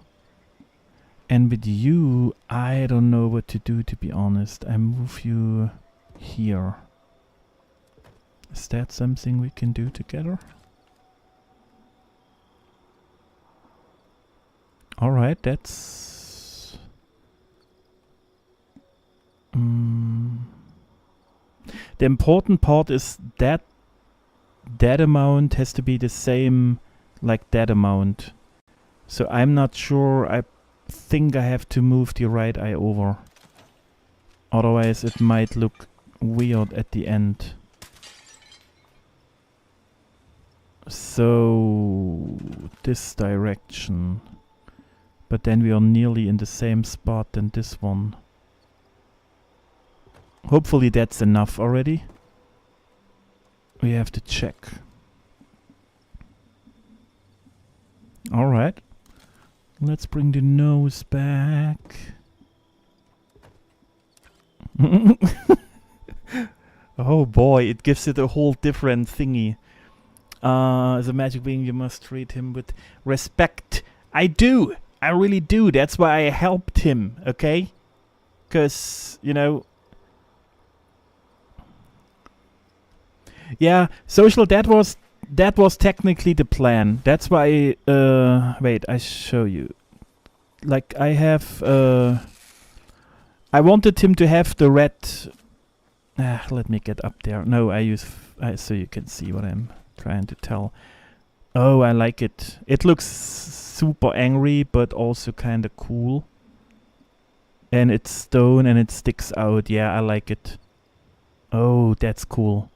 And with you, I don't know what to do, to be honest. I move you here. Is that something we can do together? Alright, that's... The important part is that amount has to be the same like that amount. So I'm not sure. I think I have to move the right eye over. Otherwise it might look weird at the end. So this direction. But then we are nearly in the same spot than this one. Hopefully that's enough already. We have to check. Alright. Let's bring the nose back. Oh boy, it gives it a whole different thingy. As a magic being, you must treat him with respect. I do! I really do. That's why I helped him, okay? Because, you know... Yeah, social, that was technically the plan. That's why, wait, I show you. Like, I have, I wanted him to have the red, let me get up there. No, I use, so you can see what I'm trying to tell. Oh, I like it. It looks super angry, but also kind of cool. And it's stone and it sticks out. Yeah, I like it. Oh, that's cool.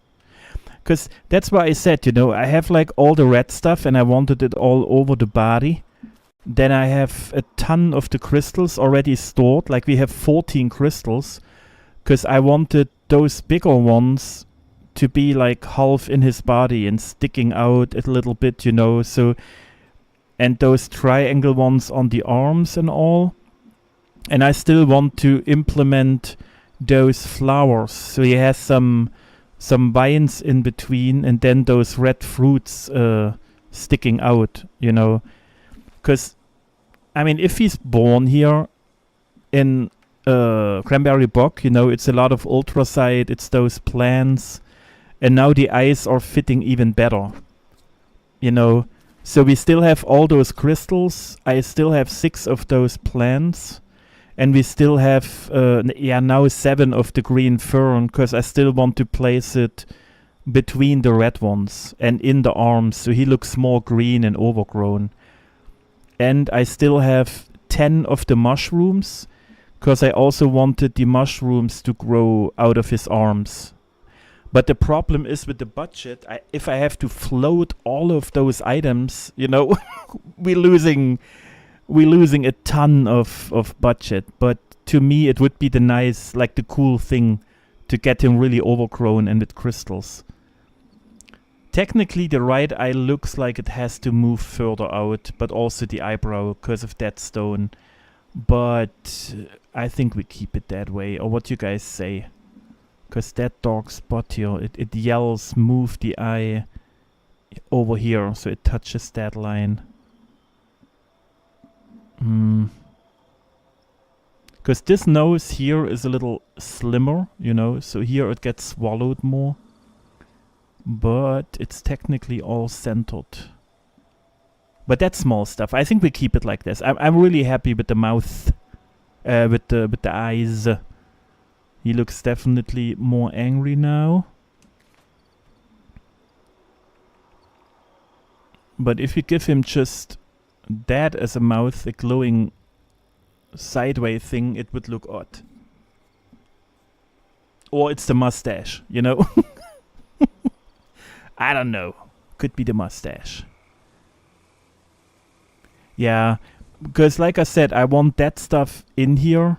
Because that's why I said, you know, I have like all the red stuff and I wanted it all over the body. Then I have a ton of the crystals already stored. Like we have 14 crystals. Because I wanted those bigger ones to be like half in his body and sticking out a little bit, you know. So, and those triangle ones on the arms and all. And I still want to implement those flowers. So he has some vines in between and then those red fruits sticking out, you know. Because, I mean, if he's born here in Cranberry Bog, you know, it's a lot of ultracite, it's those plants, and now the eyes are fitting even better, you know. So we still have all those crystals, I still have 6 of those plants, and we still have, now 7 of the green fern, because I still want to place it between the red ones and in the arms, so he looks more green and overgrown. And I still have 10 of the mushrooms, because I also wanted the mushrooms to grow out of his arms. But the problem is with the budget, if I have to float all of those items, you know, we're losing we're losing a ton of budget, but to me it would be the nice, like the cool thing to get him really overgrown and with crystals. Technically the right eye looks like it has to move further out, but also the eyebrow because of that stone. But I think we keep it that way, or what you guys say? Because that dark spot here, it yells move the eye over here, so it touches that line. Because this nose here is a little slimmer, you know, so here it gets swallowed more. But it's technically all centered. But that's small stuff. I think we keep it like this. I'm really happy with the mouth, with the eyes. He looks definitely more angry now. But if you give him just that as a mouth, a glowing sideways thing, it would look odd. Or it's the mustache, you know? I don't know. Could be the mustache. Yeah, because like I said, I want that stuff in here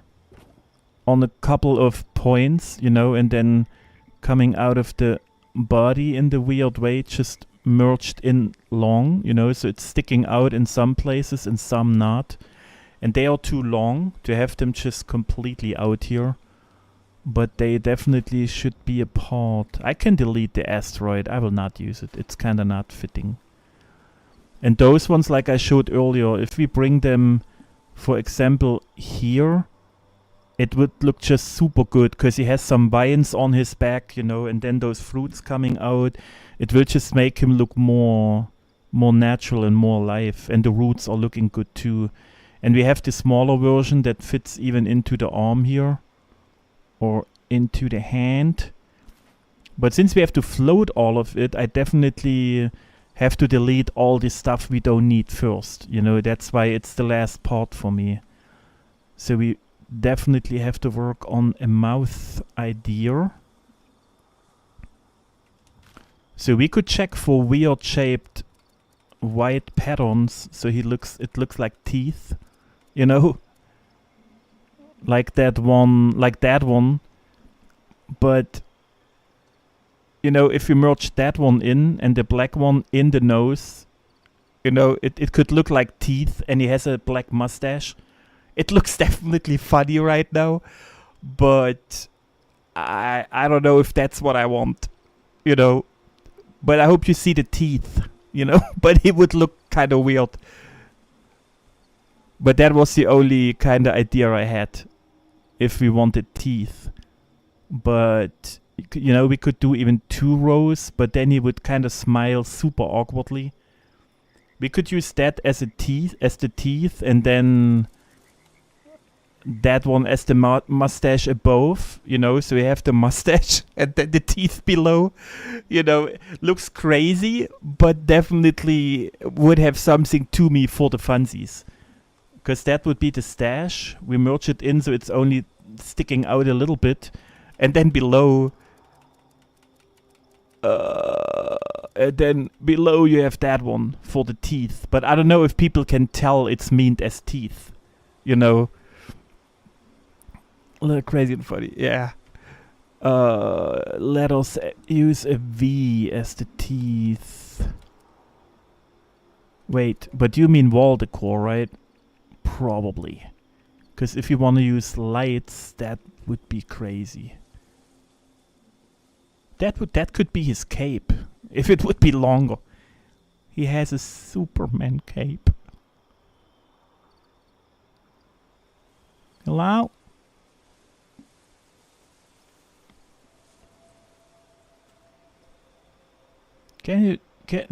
on a couple of points, you know, and then coming out of the body in the weird way, just merged in long, you know, so it's sticking out in some places and some not. And they are too long to have them just completely out here. But they definitely should be apart. I can delete the asteroid. I will not use it. It's kind of not fitting. And those ones, like I showed earlier, if we bring them, for example, here, it would look just super good because he has some vines on his back, you know, and then those fruits coming out. It will just make him look more natural and more alive. And the roots are looking good too. And we have the smaller version that fits even into the arm here. Or into the hand. But since we have to float all of it, I definitely have to delete all the stuff we don't need first. You know, that's why it's the last part for me. So we definitely have to work on a mouth idea. So we could check for weird shaped white patterns. So it looks like teeth, you know? Like that one, but you know, if you merge that one in and the black one in the nose, you know, it could look like teeth, and he has a black mustache. It looks definitely funny right now, but I don't know if that's what I want, you know. But I hope you see the teeth, you know. But it would look kind of weird. But that was the only kind of idea I had. If we wanted teeth. But, you know, we could do even 2 rows, but then he would kind of smile super awkwardly. We could use that as the teeth, and then that one as the mustache above, you know, so we have the mustache and then the teeth below. You know, looks crazy, but definitely would have something to me for the funsies. Because that would be the stash. We merge it in so it's only sticking out a little bit. And then below... and then below you have that one for the teeth. But I don't know if people can tell it's meant as teeth. You know? A little crazy and funny. Yeah. Let us use a V as the teeth. Wait, but you mean wall decor, right? Probably. Because if you want to use lights, that would be crazy. That could be his cape. If it would be longer. He has a Superman cape. Hello? Can you get...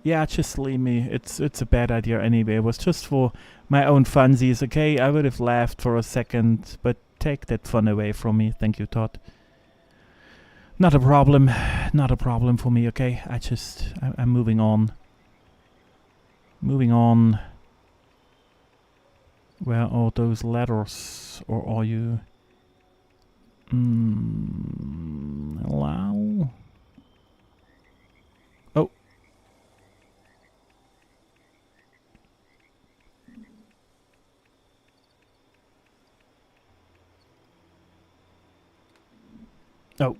Yeah, just leave me. It's a bad idea anyway. It was just for my own funsies, okay? I would have laughed for a second, but take that fun away from me. Thank you, Todd. Not a problem. Not a problem for me, okay? I'm moving on. Moving on. Where are those letters? Or are you... Hello? Oh. Oh,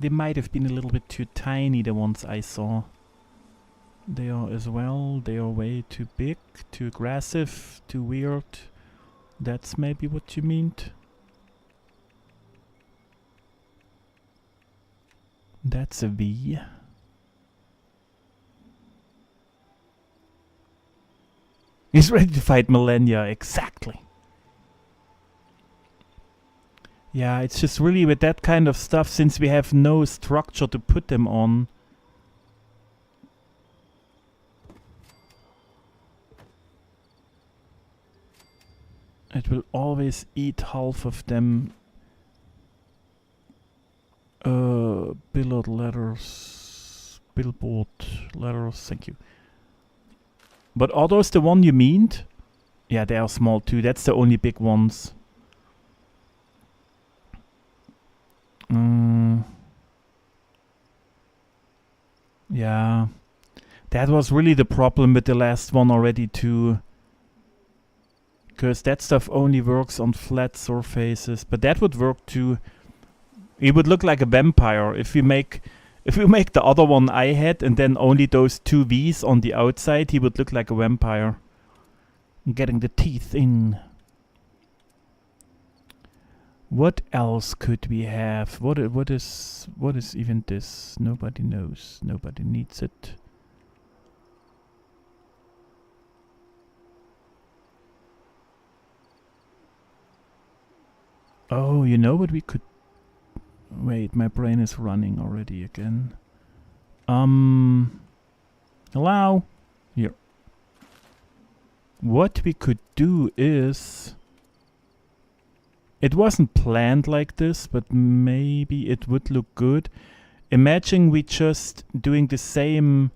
they might have been a little bit too tiny, the ones I saw. They are as well. They are way too big, too aggressive, too weird. That's maybe what you meant. That's a V. He's ready to fight Millennia, exactly. Yeah, it's just really with that kind of stuff, since we have no structure to put them on. It will always eat half of them. Billboard letters. Billboard letters, thank you. But are those the one you meant? Yeah, they are small too. That's the only big ones. Yeah. That was really the problem with the last one already too. Because that stuff only works on flat surfaces. But that would work too. It would look like a vampire if we make the other one I had and then only those two V's on the outside, he would look like a vampire. Getting the teeth in. What else could we have? What is even this? Nobody knows. Nobody needs it. Oh, you know what we could... Wait, my brain is running already again. Hello? Here. What we could do is... It wasn't planned like this, but maybe it would look good. Imagine we just doing the same...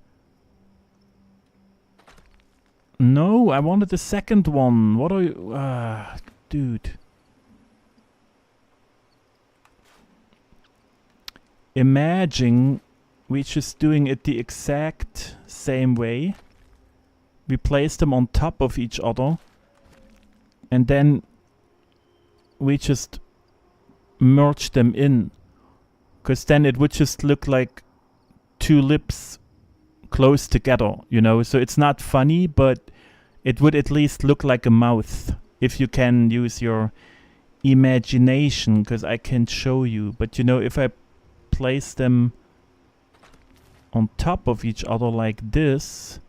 No, I wanted the second one. What are you... dude. Imagine we just doing it the exact same way. We place them on top of each other. And then we just merge them in. Because then it would just look like two lips close together, you know. So it's not funny, but it would at least look like a mouth. If you can use your imagination, because I can't show you. But you know, if I place them on top of each other like this,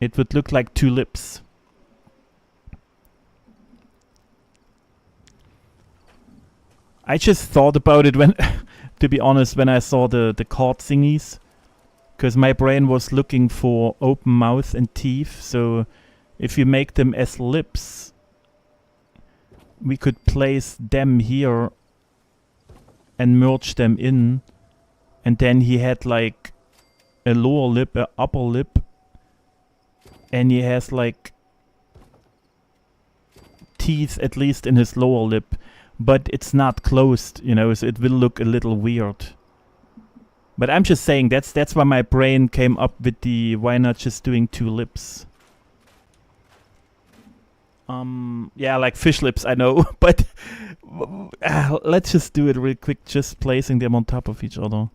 it would look like two lips. I just thought about it when, to be honest, when I saw the chord thingies, because my brain was looking for open mouth and teeth. So if you make them as lips, we could place them here and merge them in, and then he had like a lower lip, a upper lip, and he has like teeth at least in his lower lip, but it's not closed, you know, so it will look a little weird. But I'm just saying that's why my brain came up with the why not just doing two lips. Yeah, like fish lips, I know, but let's just do it real quick, just placing them on top of each other.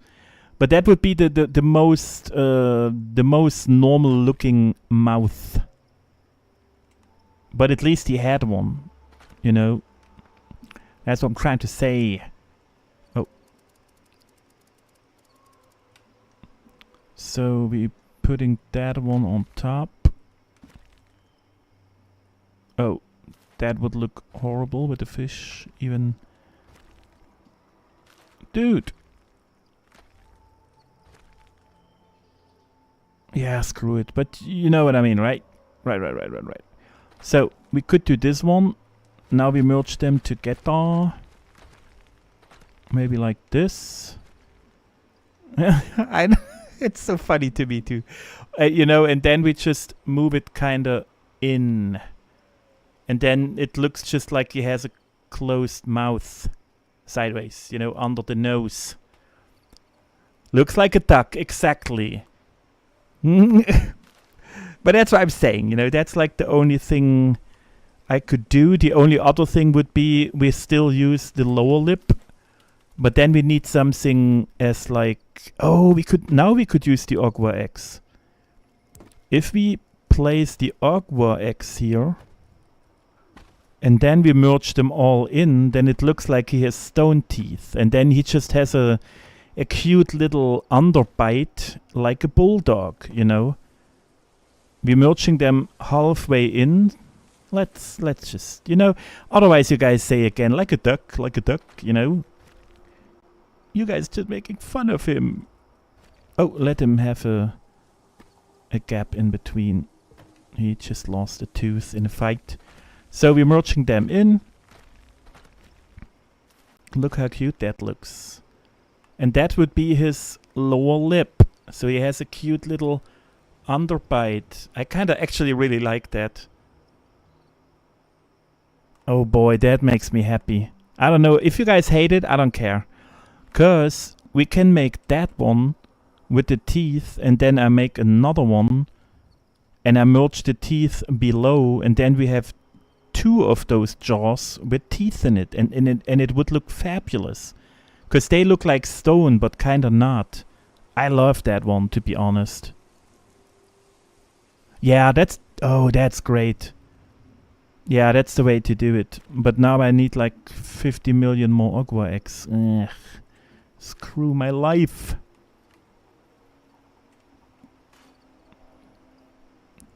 But that would be the most normal looking mouth. But at least he had one, you know. That's what I'm trying to say. Oh. So we putting that one on top. Oh, that would look horrible with the fish, even. Dude! Yeah, screw it. But you know what I mean, right? Right. So, we could do this one. Now we merge them together. Maybe like this. I know, it's so funny to me too. You know, and then we just move it kinda in. And then it looks just like he has a closed mouth sideways, you know, under the nose. Looks like a duck, exactly. But that's what I'm saying, you know, that's like the only thing I could do. The only other thing would be we still use the lower lip, but then we need something as like, oh, we could use the Ogwa X. If we place the Ogwa X here, and then we merge them all in, then it looks like he has stone teeth, and then he just has a cute little underbite like a bulldog, you know. We're merging them halfway in. Let's just, you know, otherwise you guys say again, like a duck, you know. You guys just making fun of him. Oh, let him have a gap in between. He just lost a tooth in a fight. So we're merging them in. Look how cute that looks. And that would be his lower lip. So he has a cute little underbite. I kind of actually really like that. Oh boy, that makes me happy. I don't know, if you guys hate it, I don't care. Cause we can make that one with the teeth, and then I make another one, and I merge the teeth below, and then we have 2 of those jaws with teeth in it, and it would look fabulous. Cause they look like stone, but kinda not. I love that one, to be honest. Yeah, that's great. Yeah, that's the way to do it. But now I need like 50 million more Ogwa X. Ugh. Screw my life.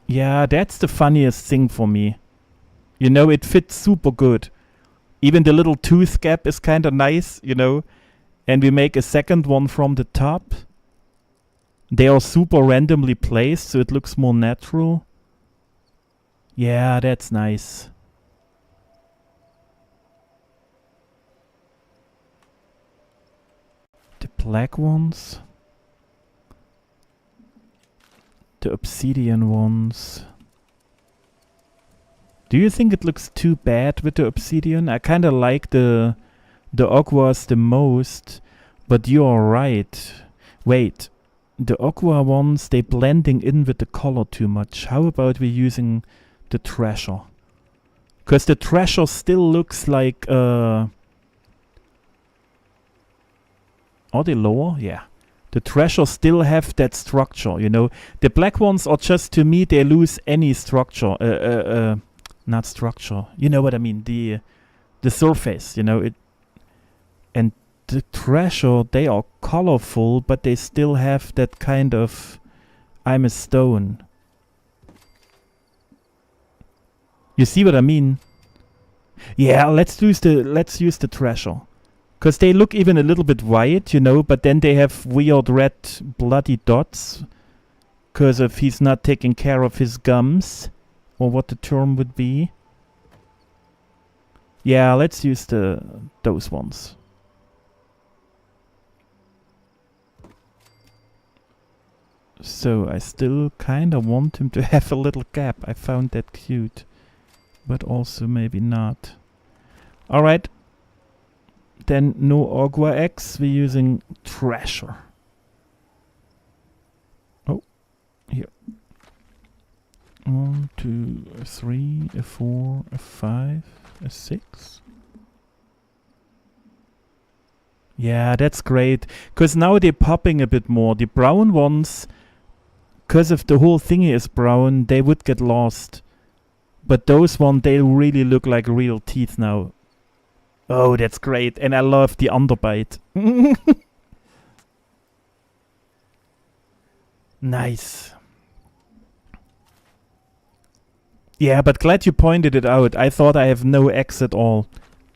Yeah, that's the funniest thing for me. You know, it fits super good. Even the little tooth gap is kind of nice, you know. And we make a second one from the top. They are super randomly placed, so it looks more natural. Yeah, that's nice. The black ones. The obsidian ones. Do you think it looks too bad with the obsidian? I kind of like the Ogwas the most, but you are right. Wait, the Ogwa ones, they blending in with the color too much. How about we using the treasure? Because the treasure still looks like are they lower? Yeah. The treasure still have that structure, you know. The black ones are just, to me, they lose any structure. Not structure. You know what I mean? The surface, you know. And the treasure, they are colorful, but they still have that kind of I'm a stone. You see what I mean? Yeah, let's use the treasure. Because they look even a little bit white, you know, but then they have weird red bloody dots. Because if he's not taking care of his gums, or what the term would be. Yeah, let's use those ones. So I still kind of want him to have a little gap. I found that cute. But also maybe not. Alright. Then no Ogwa X, we're using treasure. Oh, here. 1, 2, 3, a 4, a 5, a 6. Yeah, that's great. Because now they're popping a bit more. The brown ones, because if the whole thingy is brown, they would get lost. But those ones, they really look like real teeth now. Oh, that's great. And I love the underbite. Nice. Yeah, but glad you pointed it out. I thought I have no X at all.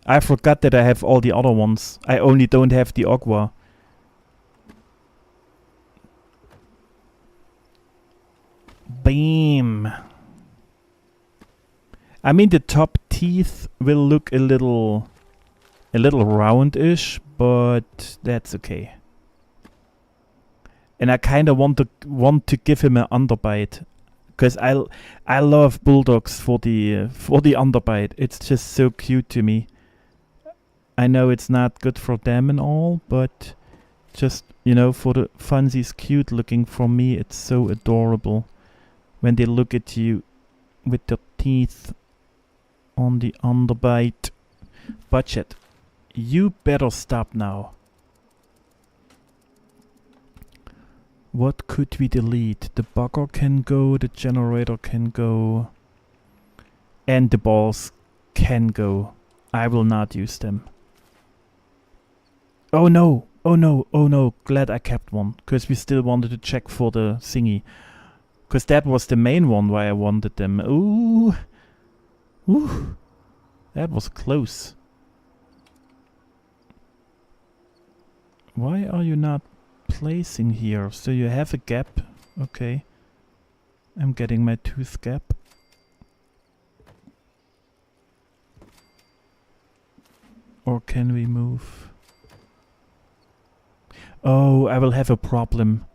I forgot that I have all the other ones. I only don't have the Ogwa. Bam. I mean, the top teeth will look a little roundish, but that's okay. And I kind of want to give him an underbite, because I love bulldogs for the underbite. It's just so cute to me. I know it's not good for them and all, but just, you know, for the funsies cute looking, for me it's so adorable when they look at you with their teeth. on the underbite. Budget. You better stop now. What could we delete? The bugger can go, the generator can go, and the balls can go. I will not use them. Oh no! Oh no! Oh no! Glad I kept one, because we still wanted to check for the thingy. Because that was the main one why I wanted them. Ooh! Ooh! That was close. Why are you not placing here? So you have a gap. Okay. I'm getting my tooth gap. Or can we move? Oh, I will have a problem.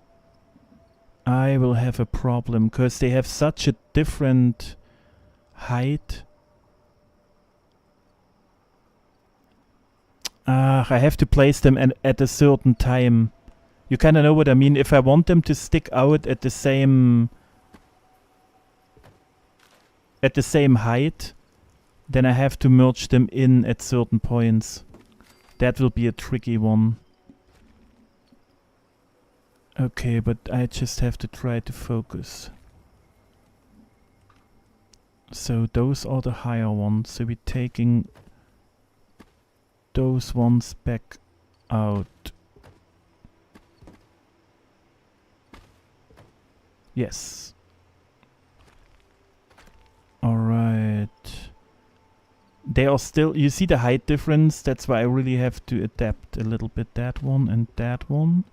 I will have a problem because they have such a different height. I have to place them at a certain time. You kind of know what I mean. If I want them to stick out at the same height, then I have to merge them in at certain points. That will be a tricky one. Okay, but I just have to try to focus. So those are the higher ones. So we're taking those ones back out. Yes. Alright. They are still... You see the height difference? That's why I really have to adapt a little bit. That one and that one.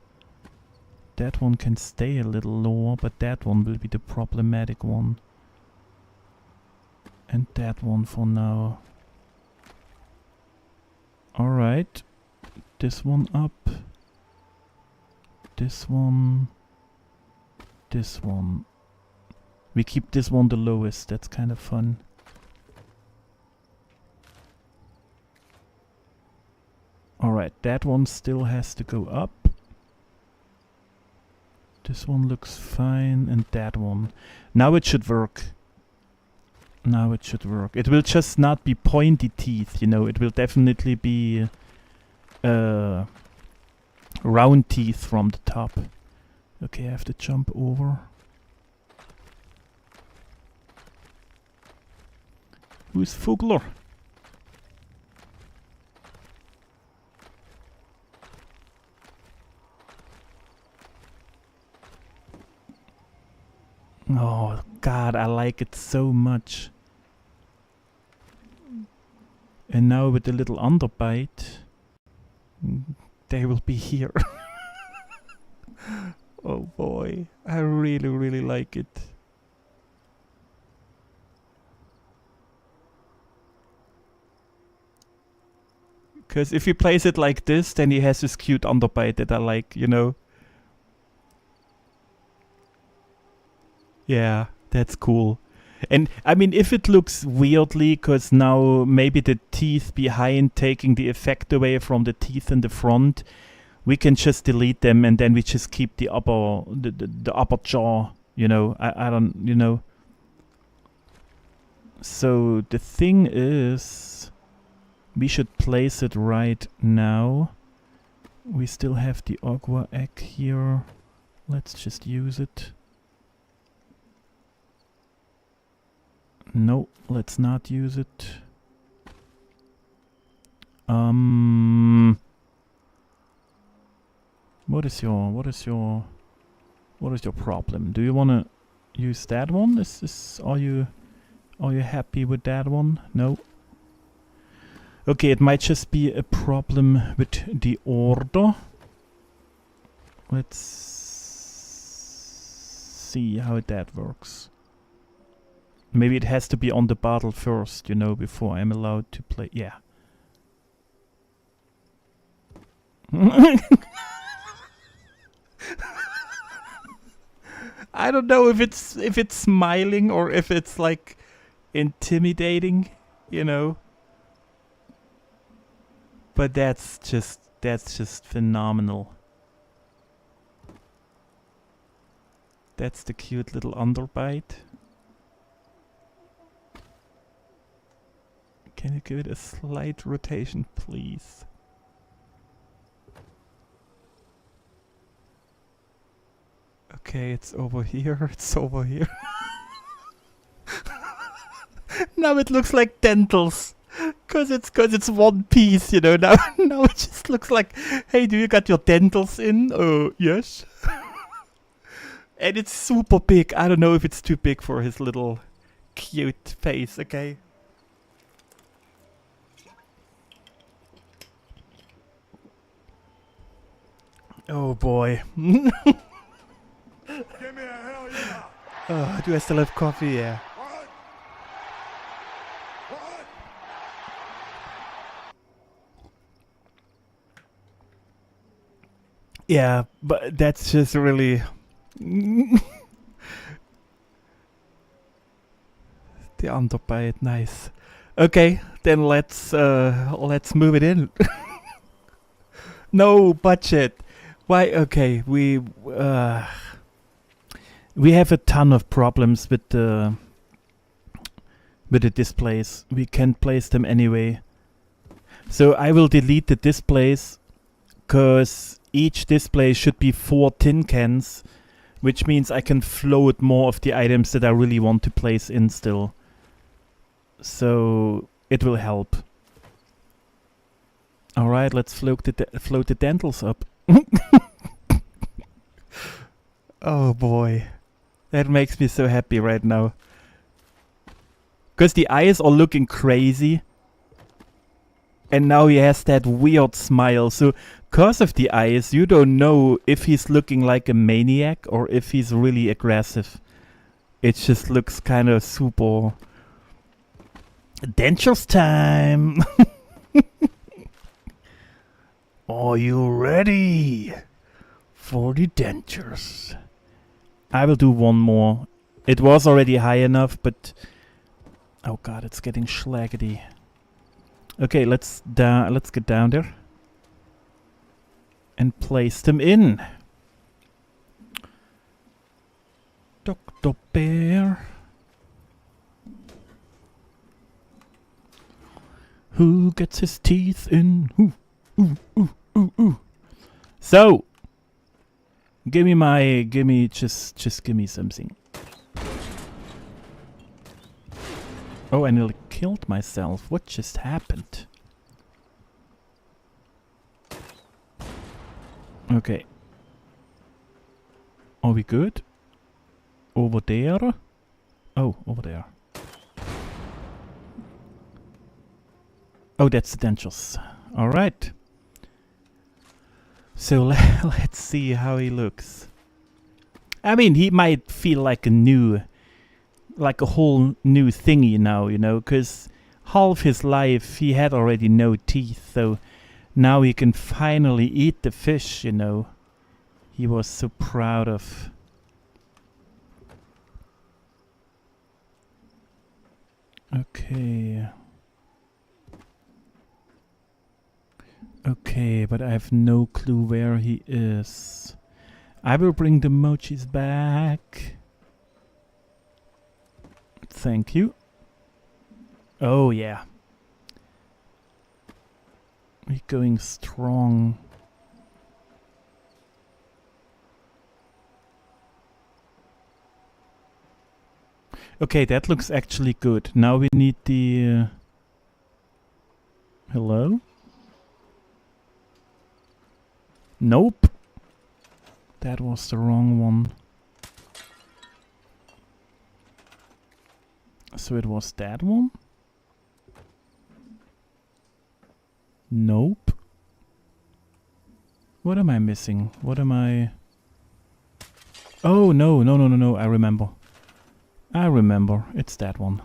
That one can stay a little lower, but that one will be the problematic one. And that one for now. Alright. This one up. This one. This one. We keep this one the lowest. That's kind of fun. Alright, that one still has to go up. This one looks fine, and that one. Now it should work. Now it should work. It will just not be pointy teeth, you know. It will definitely be round teeth from the top. Okay, I have to jump over. Who's Fugler? Oh God, I like it so much. And now with the little underbite, they will be here. Oh boy, I really, really like it. Because if you place it like this, then he has this cute underbite that I like, you know. Yeah, that's cool. And I mean, if it looks weirdly, because now maybe the teeth behind taking the effect away from the teeth in the front, we can just delete them and then we just keep the upper jaw, you know. I don't, you know. So the thing is, we should place it right now. We still have the Agua egg here. Let's just use it. No, let's not use it. What is your problem? Do you wanna use that one? Are you happy with that one? No. Okay, it might just be a problem with the order. Let's see how that works. Maybe it has to be on the bottle first, you know, before I'm allowed to play. Yeah. I don't know if it's smiling or if it's like intimidating, you know. But that's just phenomenal. That's the cute little underbite. Can you give it a slight rotation, please? Okay, it's over here. It's over here. Now it looks like dentals. Cause it's one piece, you know. Now it just looks like, hey, do you got your dentals in? Yes. And it's super big. I don't know if it's too big for his little cute face. Okay. Oh boy. Give me a hell yeah. Oh, do I still have coffee? Yeah. What? What? Yeah, but that's just really... The underbite, nice. Okay, then let's move it in. No budget. Why? Okay, we have a ton of problems with the displays. We can't place them anyway. So I will delete the displays, cause each display should be 4 tin cans, which means I can float more of the items that I really want to place in still. So it will help. All right, let's float the dentals up. Oh boy, that makes me so happy right now. Because the eyes are looking crazy. And now he has that weird smile. So, because of the eyes, you don't know if he's looking like a maniac or if he's really aggressive. It just looks kind of super... Dentures time! Are you ready for the dentures? I will do one more. It was already high enough, but... Oh god, it's getting schlaggedy. Okay, let's get down there. And place them in. Dr. Bear. Who gets his teeth in? Ooh. So, give me something. Oh, I nearly killed myself. What just happened? Okay. Are we good? Over there? Oh, over there. Oh, that's the dentures. Alright. So let's see how he looks. I mean, he might feel like a whole new thingy now, you know, because half his life he had already no teeth, so now he can finally eat the fish, you know. He was so proud of. Okay. Okay, but I have no clue where he is. I will bring the mochis back. Thank you. Oh yeah. We're going strong. Okay, that looks actually good. Now we need the... Hello? Nope. That was the wrong one. So it was that one? Nope. What am I missing? What am I... Oh, no. I remember. It's that one.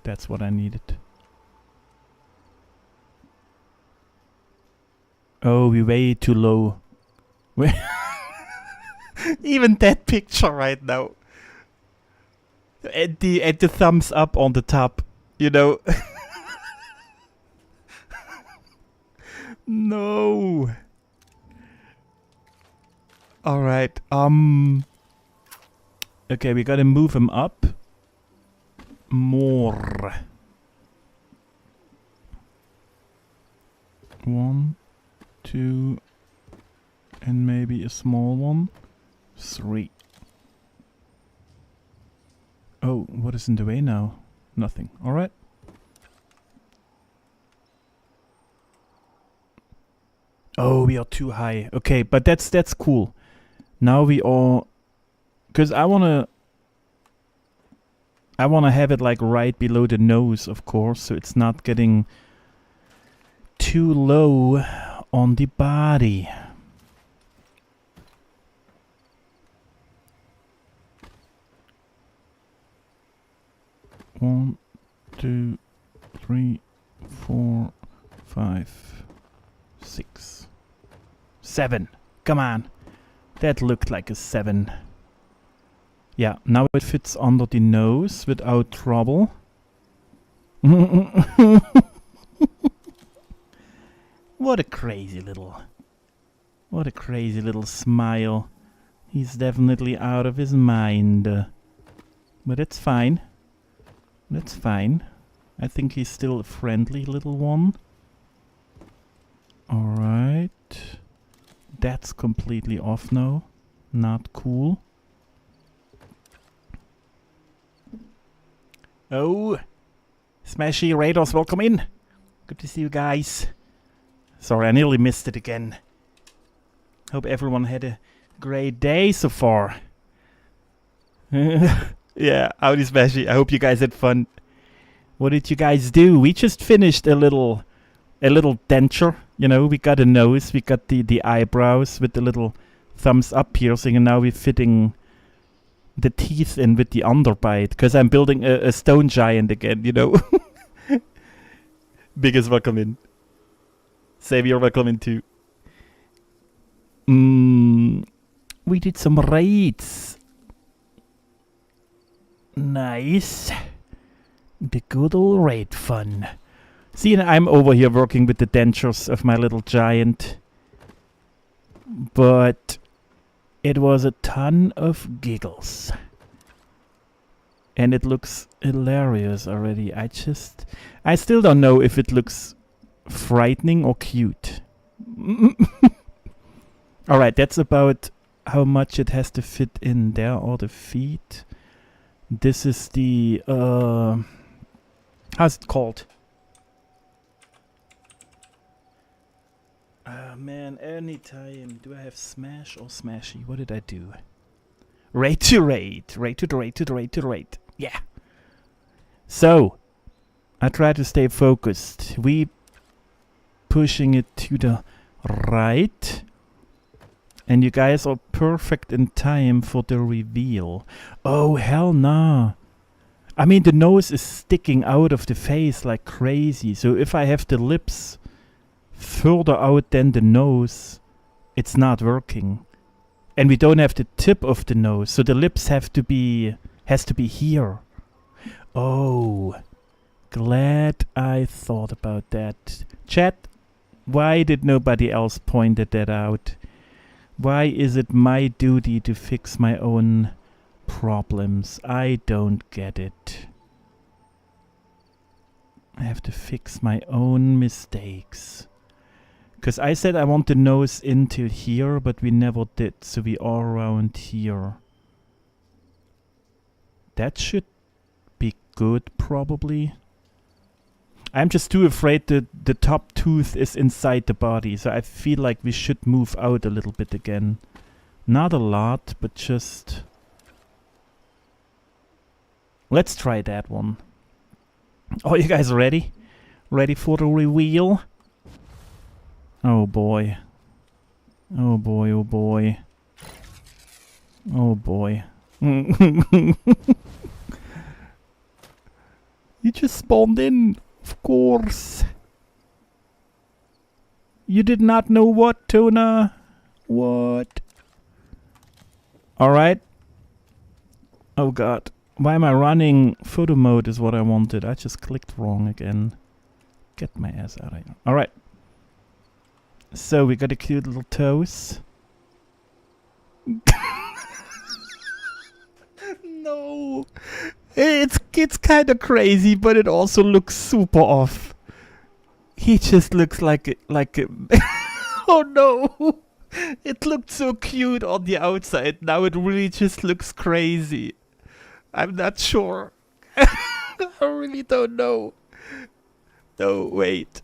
That's what I needed. Oh, we're way too low. Even that picture right now. And the thumbs up on the top, you know. No. All right. Okay, we gotta move him up more. 1, 2, and maybe a small one. 3. Oh, what is in the way now? Nothing. Alright. Oh, we are too high. Okay, but that's cool. Now we are... Because I wanna have it like right below the nose, of course, so it's not getting too low on the body. One, 2, 3, 4, 5, 6, 7. Come on. That looked like a 7. Yeah, now it fits under the nose without trouble. What a crazy little smile. He's definitely out of his mind. But it's fine. That's fine. I think he's still a friendly little one. Alright. That's completely off now. Not cool. Oh! Smashy Raiders, welcome in! Good to see you guys. Sorry, I nearly missed it again. Hope everyone had a great day so far. Yeah, howdy Smashy. I hope you guys had fun. What did you guys do? We just finished a little denture. You know, we got a nose, we got the eyebrows with the little thumbs up piercing, and now we're fitting the teeth in with the underbite. Because I'm building a stone giant again, you know. Biggest welcome in. Xavier, welcome in too. We did some raids. Nice. The good old raid fun. See, I'm over here working with the dentures of my little giant. But it was a ton of giggles. And it looks hilarious already. I still don't know if it looks frightening or cute. Alright, that's about how much it has to fit in. There are the feet. This is the, how's it called? Man, anytime. Do I have smash or smashy? What did I do? Raid to raid. Raid to the raid to the raid to the raid. Yeah. So, I try to stay focused. We pushing it to the right. And you guys are perfect in time for the reveal. Oh, hell nah. I mean, the nose is sticking out of the face like crazy. So if I have the lips further out than the nose, it's not working. And we don't have the tip of the nose. So the lips has to be here. Oh, glad I thought about that. Chat, why did nobody else pointed that out? Why is it my duty to fix my own problems? I don't get it. I have to fix my own mistakes. Because I said I want the nose into here, but we never did. So we are around here. That should be good, probably. I'm just too afraid that the top tooth is inside the body, so I feel like we should move out a little bit again. Not a lot, but just... Let's try that one. Are you guys ready? Ready for the reveal? Oh boy. Oh boy, oh boy. Oh boy. You just spawned in. Of course. You did not know what, Tuna? What? Alright. Oh god. Why am I running? Photo mode is what I wanted. I just clicked wrong again. Get my ass out of here. Alright. So we got a cute little toes. No. It's kind of crazy, but it also looks super off. He just looks like a oh no! It looked so cute on the outside. Now it really just looks crazy. I'm not sure. I really don't know. No, wait.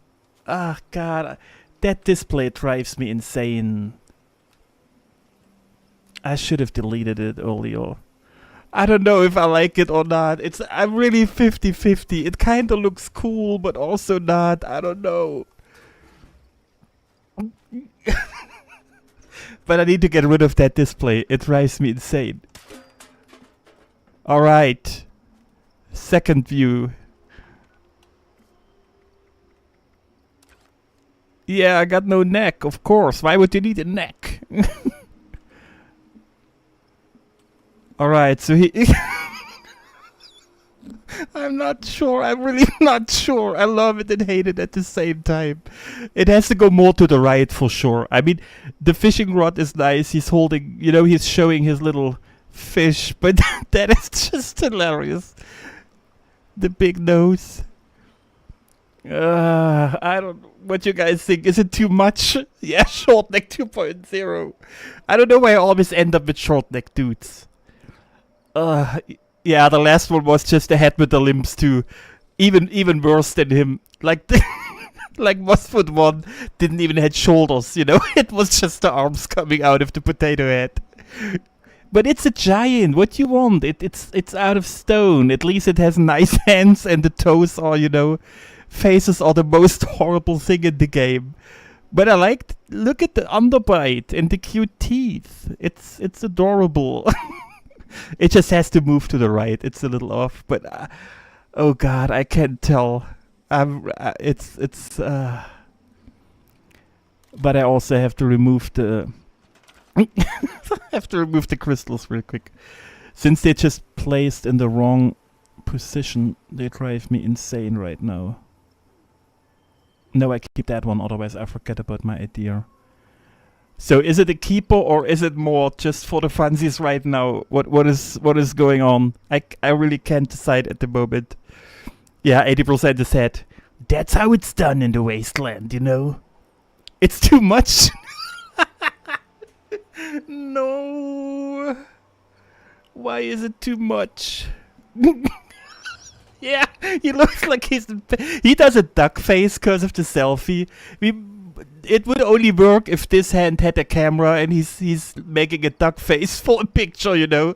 Ah, God. That display drives me insane. I should have deleted it earlier. I don't know if I like it or not. I'm really 50-50. It kind of looks cool, but also not. I don't know. But I need to get rid of that display. It drives me insane. Alright. Second view. Yeah, I got no neck, of course. Why would you need a neck? Alright, so he... I'm not sure. I'm really not sure. I love it and hate it at the same time. It has to go more to the right for sure. I mean, the fishing rod is nice. He's holding, you know, he's showing his little fish. But that is just hilarious. The big nose. I don't know what you guys think. Is it too much? Yeah, short neck 2.0. I don't know why I always end up with short neck dudes. Yeah, the last one was just a head with the limbs too. Even worse than him. Like like Mossfoot 1 didn't even have shoulders, you know? It was just the arms coming out of the potato head. But it's a giant. What do you want? It's out of stone. At least it has nice hands and the toes are, you know, faces are the most horrible thing in the game. But I liked, look at the underbite and the cute teeth. It's adorable. It just has to move to the right. It's a little off, but oh god, I can't tell. But I also have to remove the crystals real quick. Since they're just placed in the wrong position, they drive me insane right now. No, I keep that one, otherwise I forget about my idea. So is it a keeper or is it more just for the funsies right now? What is going on? I really can't decide at the moment. Yeah, 80% is said. That's how it's done in the wasteland, you know? It's too much. No. Why is it too much? Yeah, he looks like he does a duck face because of the selfie. It would only work if this hand had a camera and he's making a duck face for a picture, you know.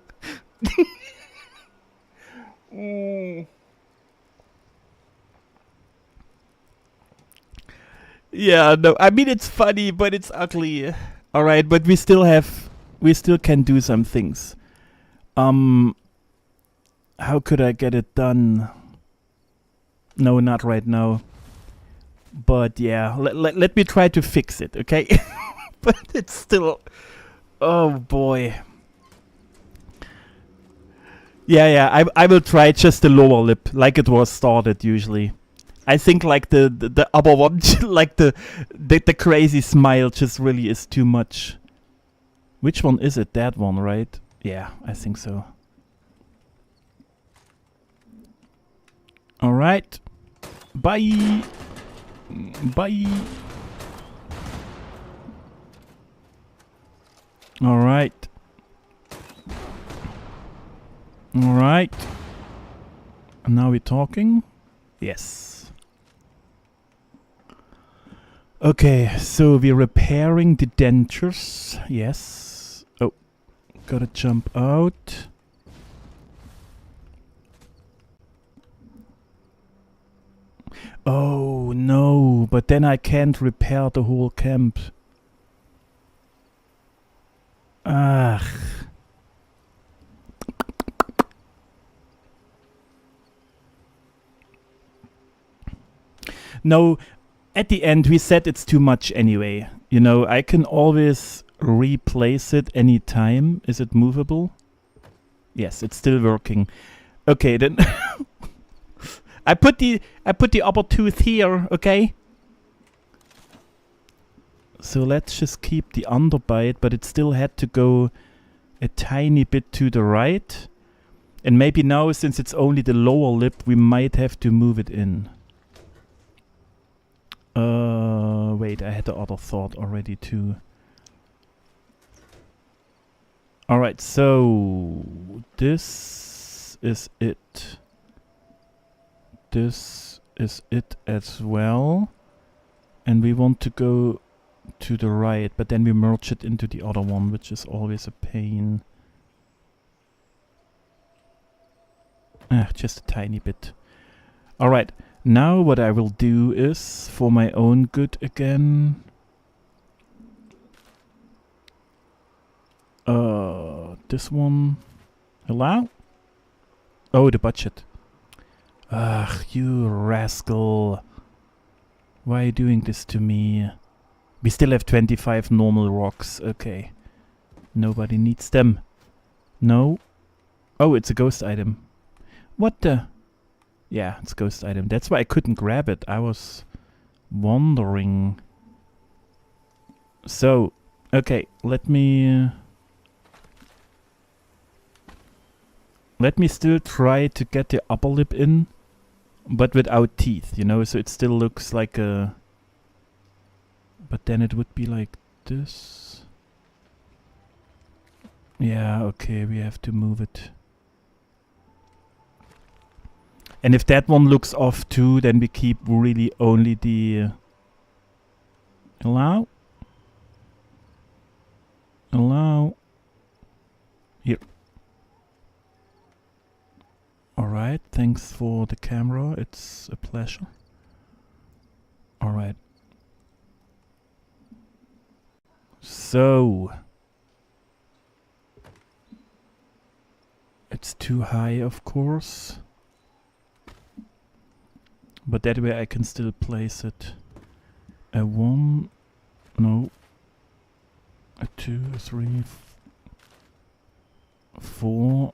Yeah, no, I mean it's funny, but it's ugly. All right, but we still can do some things. How could I get it done? No, not right now. But yeah, let me try to fix it, okay? But it's still... Oh boy. Yeah, I will try just the lower lip, like it was started usually. I think like the upper one, like the crazy smile just really is too much. Which one is it? That one, right? Yeah, I think so. Alright. Bye! Bye! Alright. Alright. And now we're talking? Yes. Okay, so we're repairing the dentures. Yes. Oh, gotta jump out. Oh no, but then I can't repair the whole camp. Ugh. No, at the end we said it's too much anyway. You know, I can always replace it anytime. Is it movable? Yes, it's still working. Okay, then I put the upper tooth here, okay? So let's just keep the underbite, but it still had to go a tiny bit to the right. And maybe now, since it's only the lower lip, we might have to move it in. Wait, I had the other thought already too. Alright, so this is it. This is it as well. And we want to go to the right, but then we merge it into the other one, which is always a pain. Just a tiny bit. Alright, now what I will do is, for my own good again, this one, allow? Oh, the budget. Ugh, you rascal. Why are you doing this to me? We still have 25 normal rocks, okay. Nobody needs them. No. Oh, it's a ghost item. What the? Yeah, it's a ghost item. That's why I couldn't grab it. I was wondering. So, okay, let me still try to get the upper lip in, but without teeth, you know, so it still looks like a... But then it would be like this. Yeah, okay, we have to move it. And if that one looks off too, then we keep really only the... allow? Allow? Here. Alright, thanks for the camera, it's a pleasure. Alright. So... it's too high, of course. But that way I can still place it. A 1, no. A 2, 3, 4.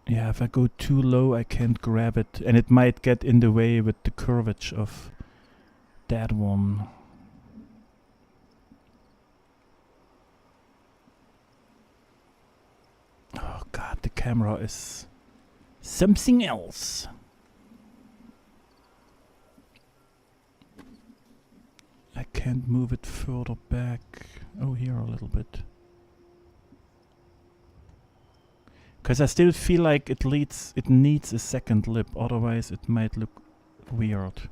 Yeah, if I go too low I can't grab it. And it might get in the way with the curvature of that one. Oh god, the camera is something else. I can't move it further back. Oh, here a little bit. Because I still feel like it needs a second lip, otherwise it might look weird.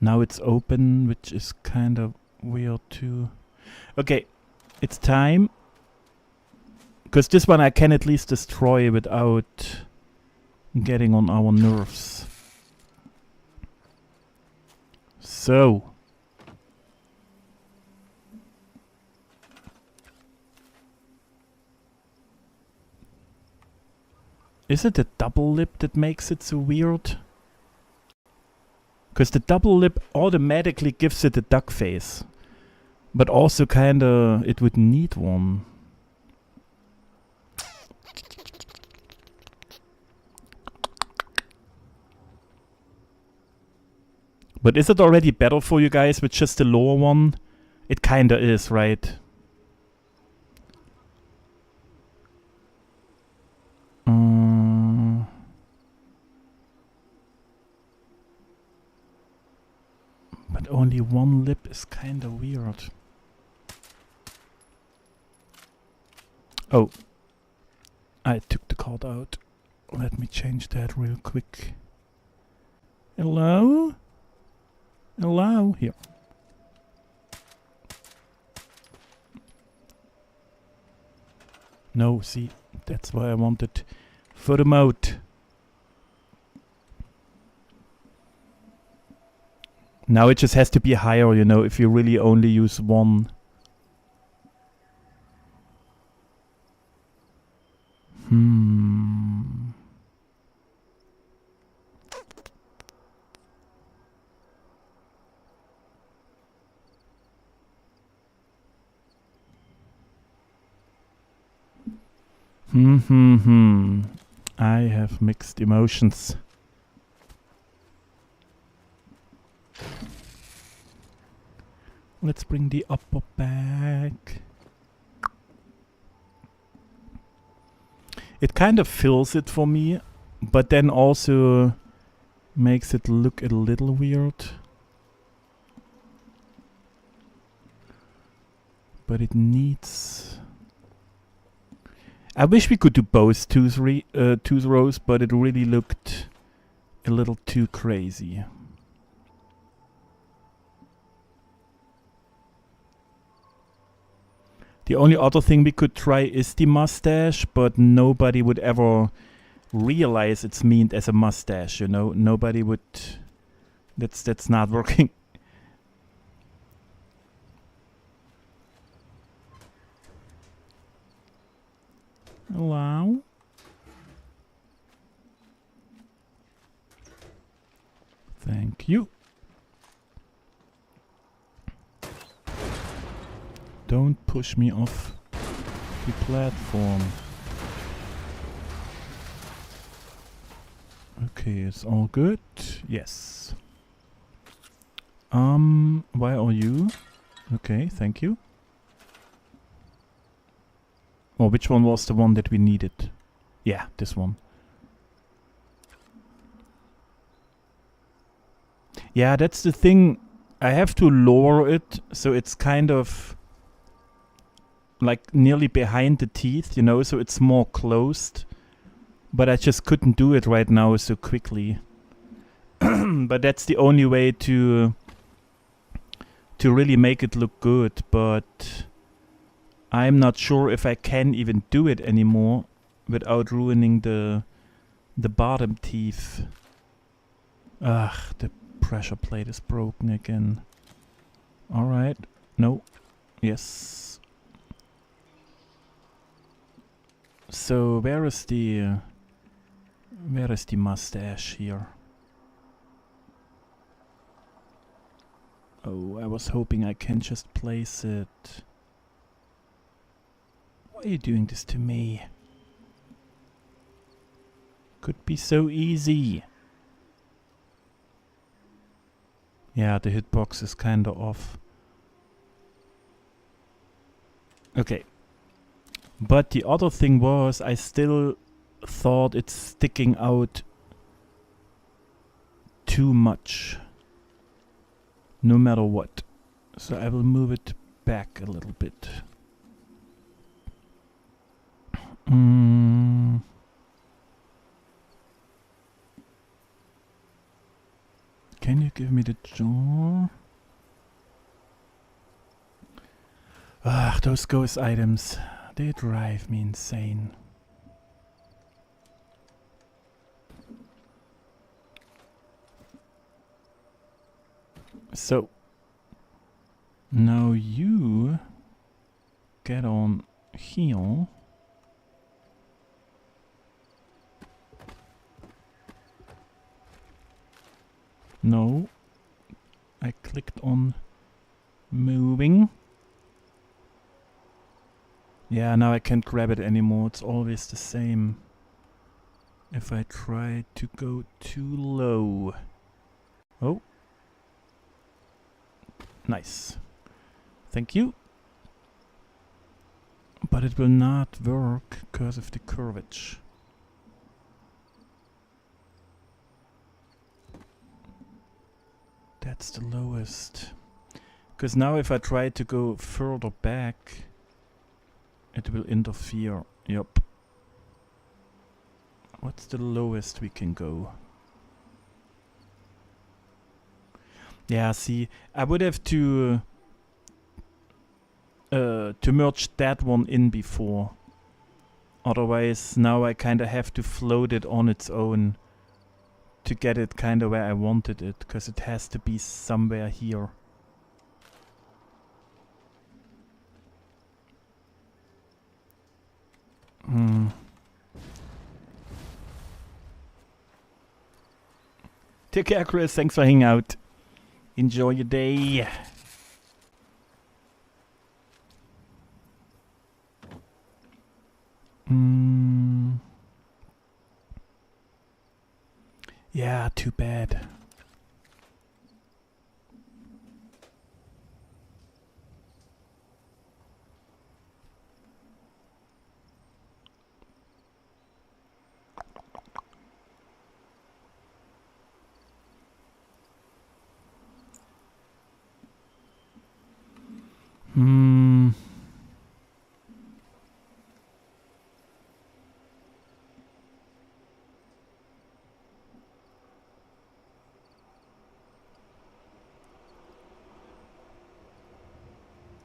Now it's open, which is kind of weird too. Okay, it's time. Because this one I can at least destroy without getting on our nerves. So. Is it the double lip that makes it so weird? Because the double lip automatically gives it a duck face. But also kinda, it would need one. But is it already better for you guys with just the lower one? It kinda is, right? But only one lip is kinda weird. Oh. I took the card out. Let me change that real quick. Hello? Hello? Here. No, see, that's why I wanted for the mode. Now it just has to be higher, you know, if you really only use one. I have mixed emotions. Let's bring the upper back. It kind of fills it for me, but then also Makes it look a little weird. But it needs... I wish we could do both tooth rows, but it really looked a little too crazy. The only other thing we could try is the mustache, but nobody would ever realize it's meant as a mustache, you know? Nobody would... That's not working. Allow. Thank you. Don't push me off the platform. Okay, it's all good. Yes. Why are you? Okay, thank you. Or which one was the one that we needed? Yeah, this one. Yeah, that's the thing. I have to lower it so it's kind of like nearly behind the teeth, you know, so it's more closed. But I just couldn't do it right now so quickly. But that's the only way to really make it look good, but I'm not sure if I can even do it anymore without ruining the bottom teeth. Ugh, the pressure plate is broken again. Alright. No. Yes. So where is the mustache here? Oh, I was hoping I can just place it. Why are you doing this to me? Could be so easy. Yeah, the hitbox is kinda off. Okay. But the other thing was, I still thought it's sticking out too much. No matter what. So I will move it back a little bit. Can you give me the jaw? Ugh, those ghost items. They drive me insane. So, now you get on here. No, I clicked on moving. Yeah, now I can't grab it anymore. It's always the same. If I try to go too low. Oh. Nice. Thank you. But it will not work because of the curvature. That's the lowest. Because now if I try to go further back, it will interfere. Yup. What's the lowest we can go? Yeah, see, I would have to merge that one in before. Otherwise, now I kind of have to float it on its own to get it kind of where I wanted it, because it has to be somewhere here. Take care, Chris. Thanks for hanging out. Enjoy your day. Yeah, too bad. Hmm.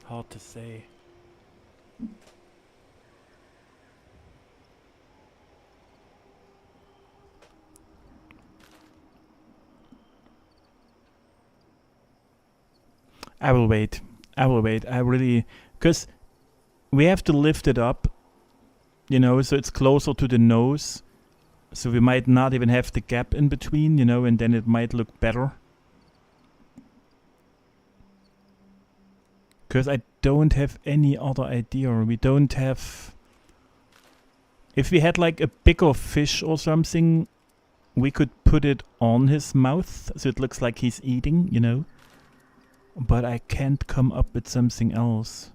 Hard to say. I will wait. I will wait. I really... Because we have to lift it up, you know, so it's closer to the nose. So we might not even have the gap in between, you know, and then it might look better. Because I don't have any other idea. We don't have... If we had like a bigger fish or something, we could put it on his mouth so it looks like he's eating, you know. But I can't come up with something else.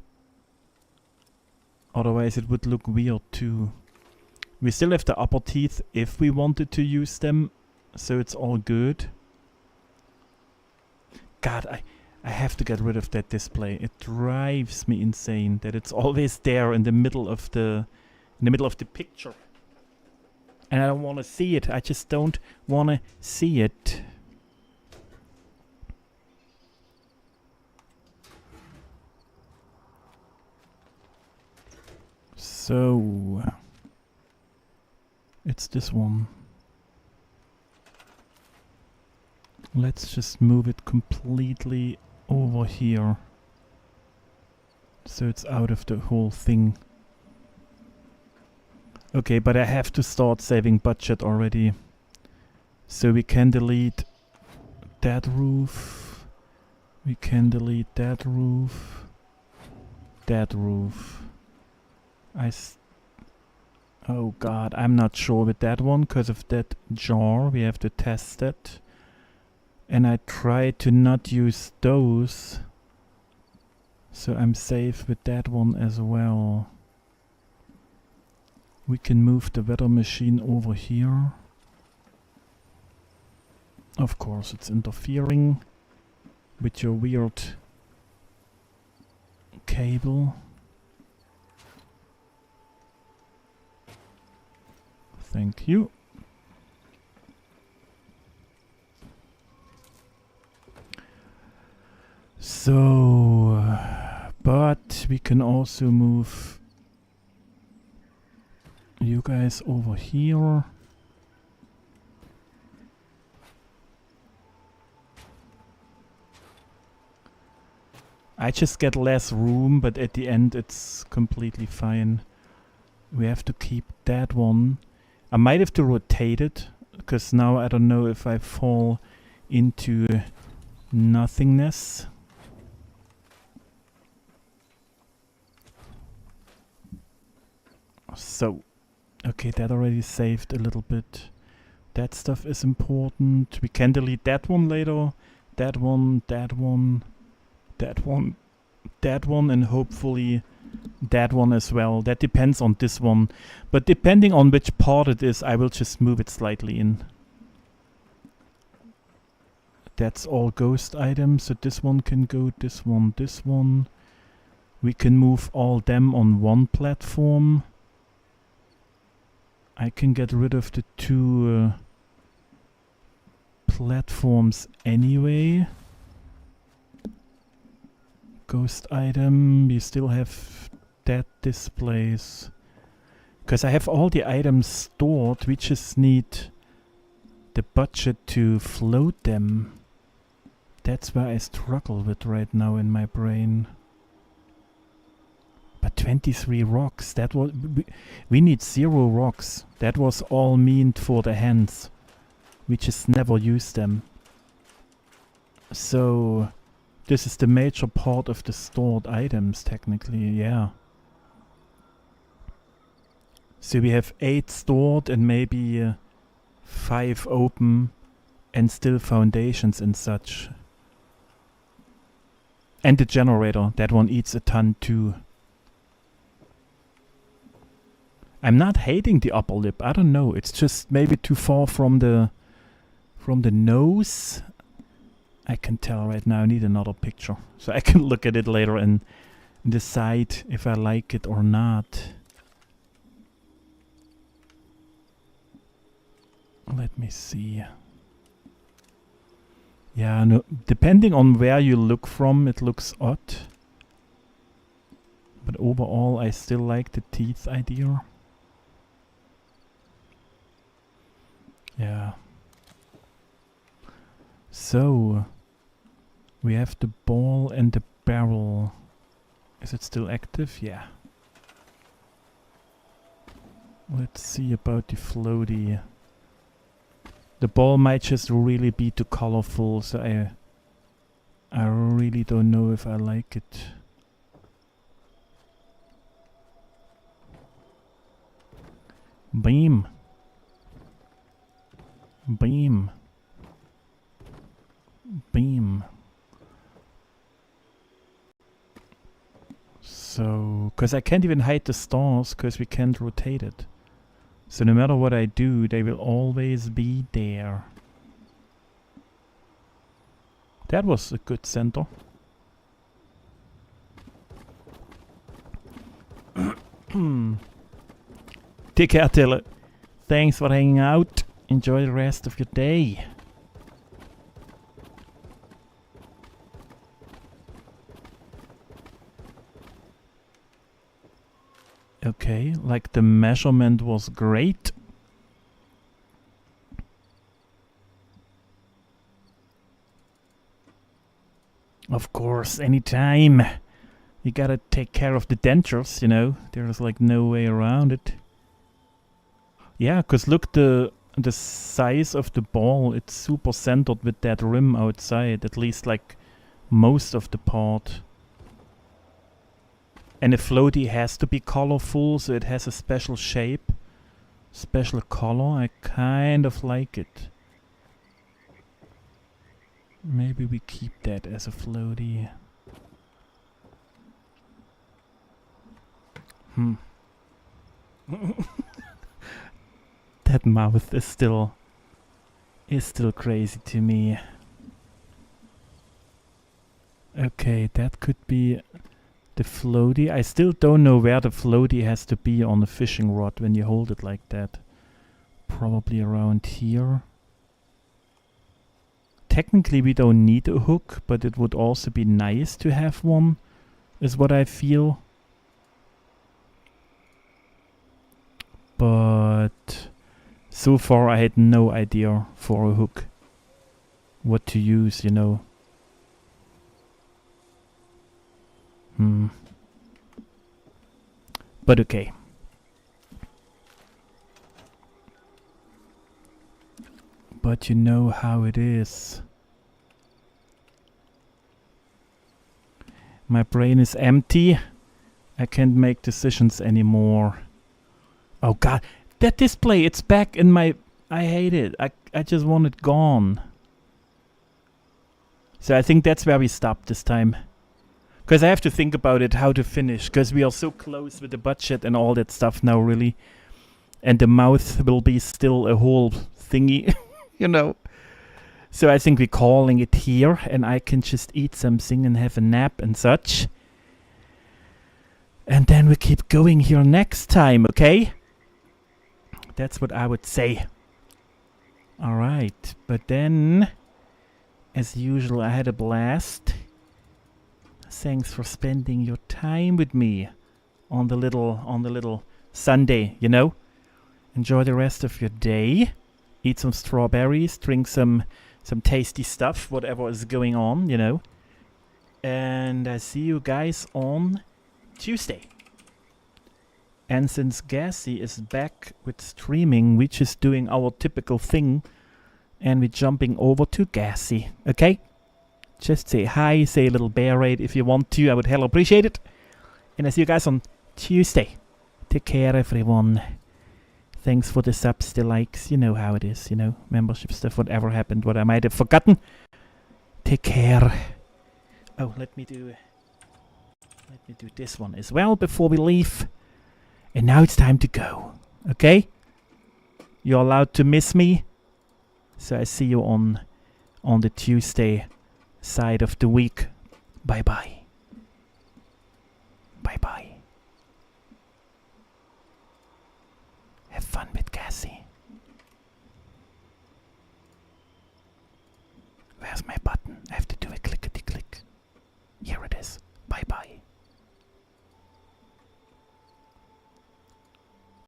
Otherwise it would look weird too. We still have the upper teeth if we wanted to use them, so it's all good. God, I have to get rid of that display. It drives me insane that it's always there in the middle of the picture. And I don't want to see it. I just don't want to see it. So it's this one. Let's just move it completely over here. So it's out of the whole thing. Okay, but I have to start saving budget already. So we can delete that roof. We can delete that roof. That roof. Oh god, I'm not sure with that one because of that jar. We have to test it. And I try to not use those. So I'm safe with that one as well. We can move the weather machine over here. Of course, it's interfering with your weird cable. Thank you. So, but we can also move you guys over here. I just get less room, but at the end it's completely fine. We have to keep that one. I might have to rotate it, because now I don't know if I fall into nothingness. So, okay, that already saved a little bit. That stuff is important. We can delete that one later. That one, that one, that one, that one, and hopefully that one as well. That depends on this one. But depending on which part it is, I will just move it slightly in. That's all ghost items. So this one can go, this one, this one. We can move all them on one platform. I can get rid of the two platforms anyway. Ghost item, we still have that displays. Because I have all the items stored, we just need the budget to float them. That's where I struggle with right now in my brain. But 23 rocks, that was... We need 0 rocks. That was all meant for the hands. We just never use them. So... This is the major part of the stored items, technically, yeah. So we have 8 stored and maybe 5 open and still foundations and such. And the generator, that one eats a ton too. I'm not hating the upper lip, I don't know, it's just maybe too far from the nose. I can tell right now I need another picture, so I can look at it later and decide if I like it or not. Let me see. Yeah, no, depending on where you look from, it looks odd. But overall, I still like the teeth idea. Yeah. So, we have the ball and the barrel. Is it still active? Yeah. Let's see about the floaty. The ball might just really be too colorful, so I really don't know if I like it. Beam. Beam. Beam. So, because I can't even hide the stars because we can't rotate it. So no matter what I do, they will always be there. That was a good center. Take care, Tiller. Thanks for hanging out. Enjoy the rest of your day. Okay, like the measurement was great. Of course, anytime. You gotta take care of the dentures, you know. There's like no way around it. Yeah, cause look, the size of the ball, it's super centered with that rim outside. At least like most of the part. And the floaty has to be colorful, so it has a special shape, special color. I kind of like it. Maybe we keep that as a floaty. That mouth is still crazy to me. Okay, that could be the floaty. I still don't know where the floaty has to be on the fishing rod when you hold it like that. Probably around here. Technically we don't need a hook, but it would also be nice to have one, is what I feel. But so far I had no idea for a hook. What to use, you know. But okay. But you know how it is. My brain is empty. I can't make decisions anymore. Oh god, that display, it's back in my... I hate it. I just want it gone. So I think that's where we stop this time. Because I have to think about it, how to finish. Because we are so close with the budget and all that stuff now, really. And the mouth will be still a whole thingy, you know. So I think we're calling it here. And I can just eat something and have a nap and such. And then we keep going here next time, okay? That's what I would say. Alright, but then, as usual, I had a blast. Thanks for spending your time with me on the little Sunday, you know. Enjoy the rest of your day. Eat some strawberries, drink some tasty stuff, whatever is going on, you know. And I see you guys on Tuesday. And since Gassy is back with streaming, we're just doing our typical thing. And we're jumping over to Gassy, okay? Just say hi, say a little bear raid if you want to. I would hell appreciate it. And I see you guys on Tuesday. Take care, everyone. Thanks for the subs, the likes. You know how it is, you know. Membership stuff, whatever happened, what I might have forgotten. Take care. Oh, let me do this one as well before we leave. And now it's time to go. Okay? You're allowed to miss me. So I see you on the Tuesday side of the week. Bye bye. Bye bye. Have fun with Cassie. Where's my button? I have to do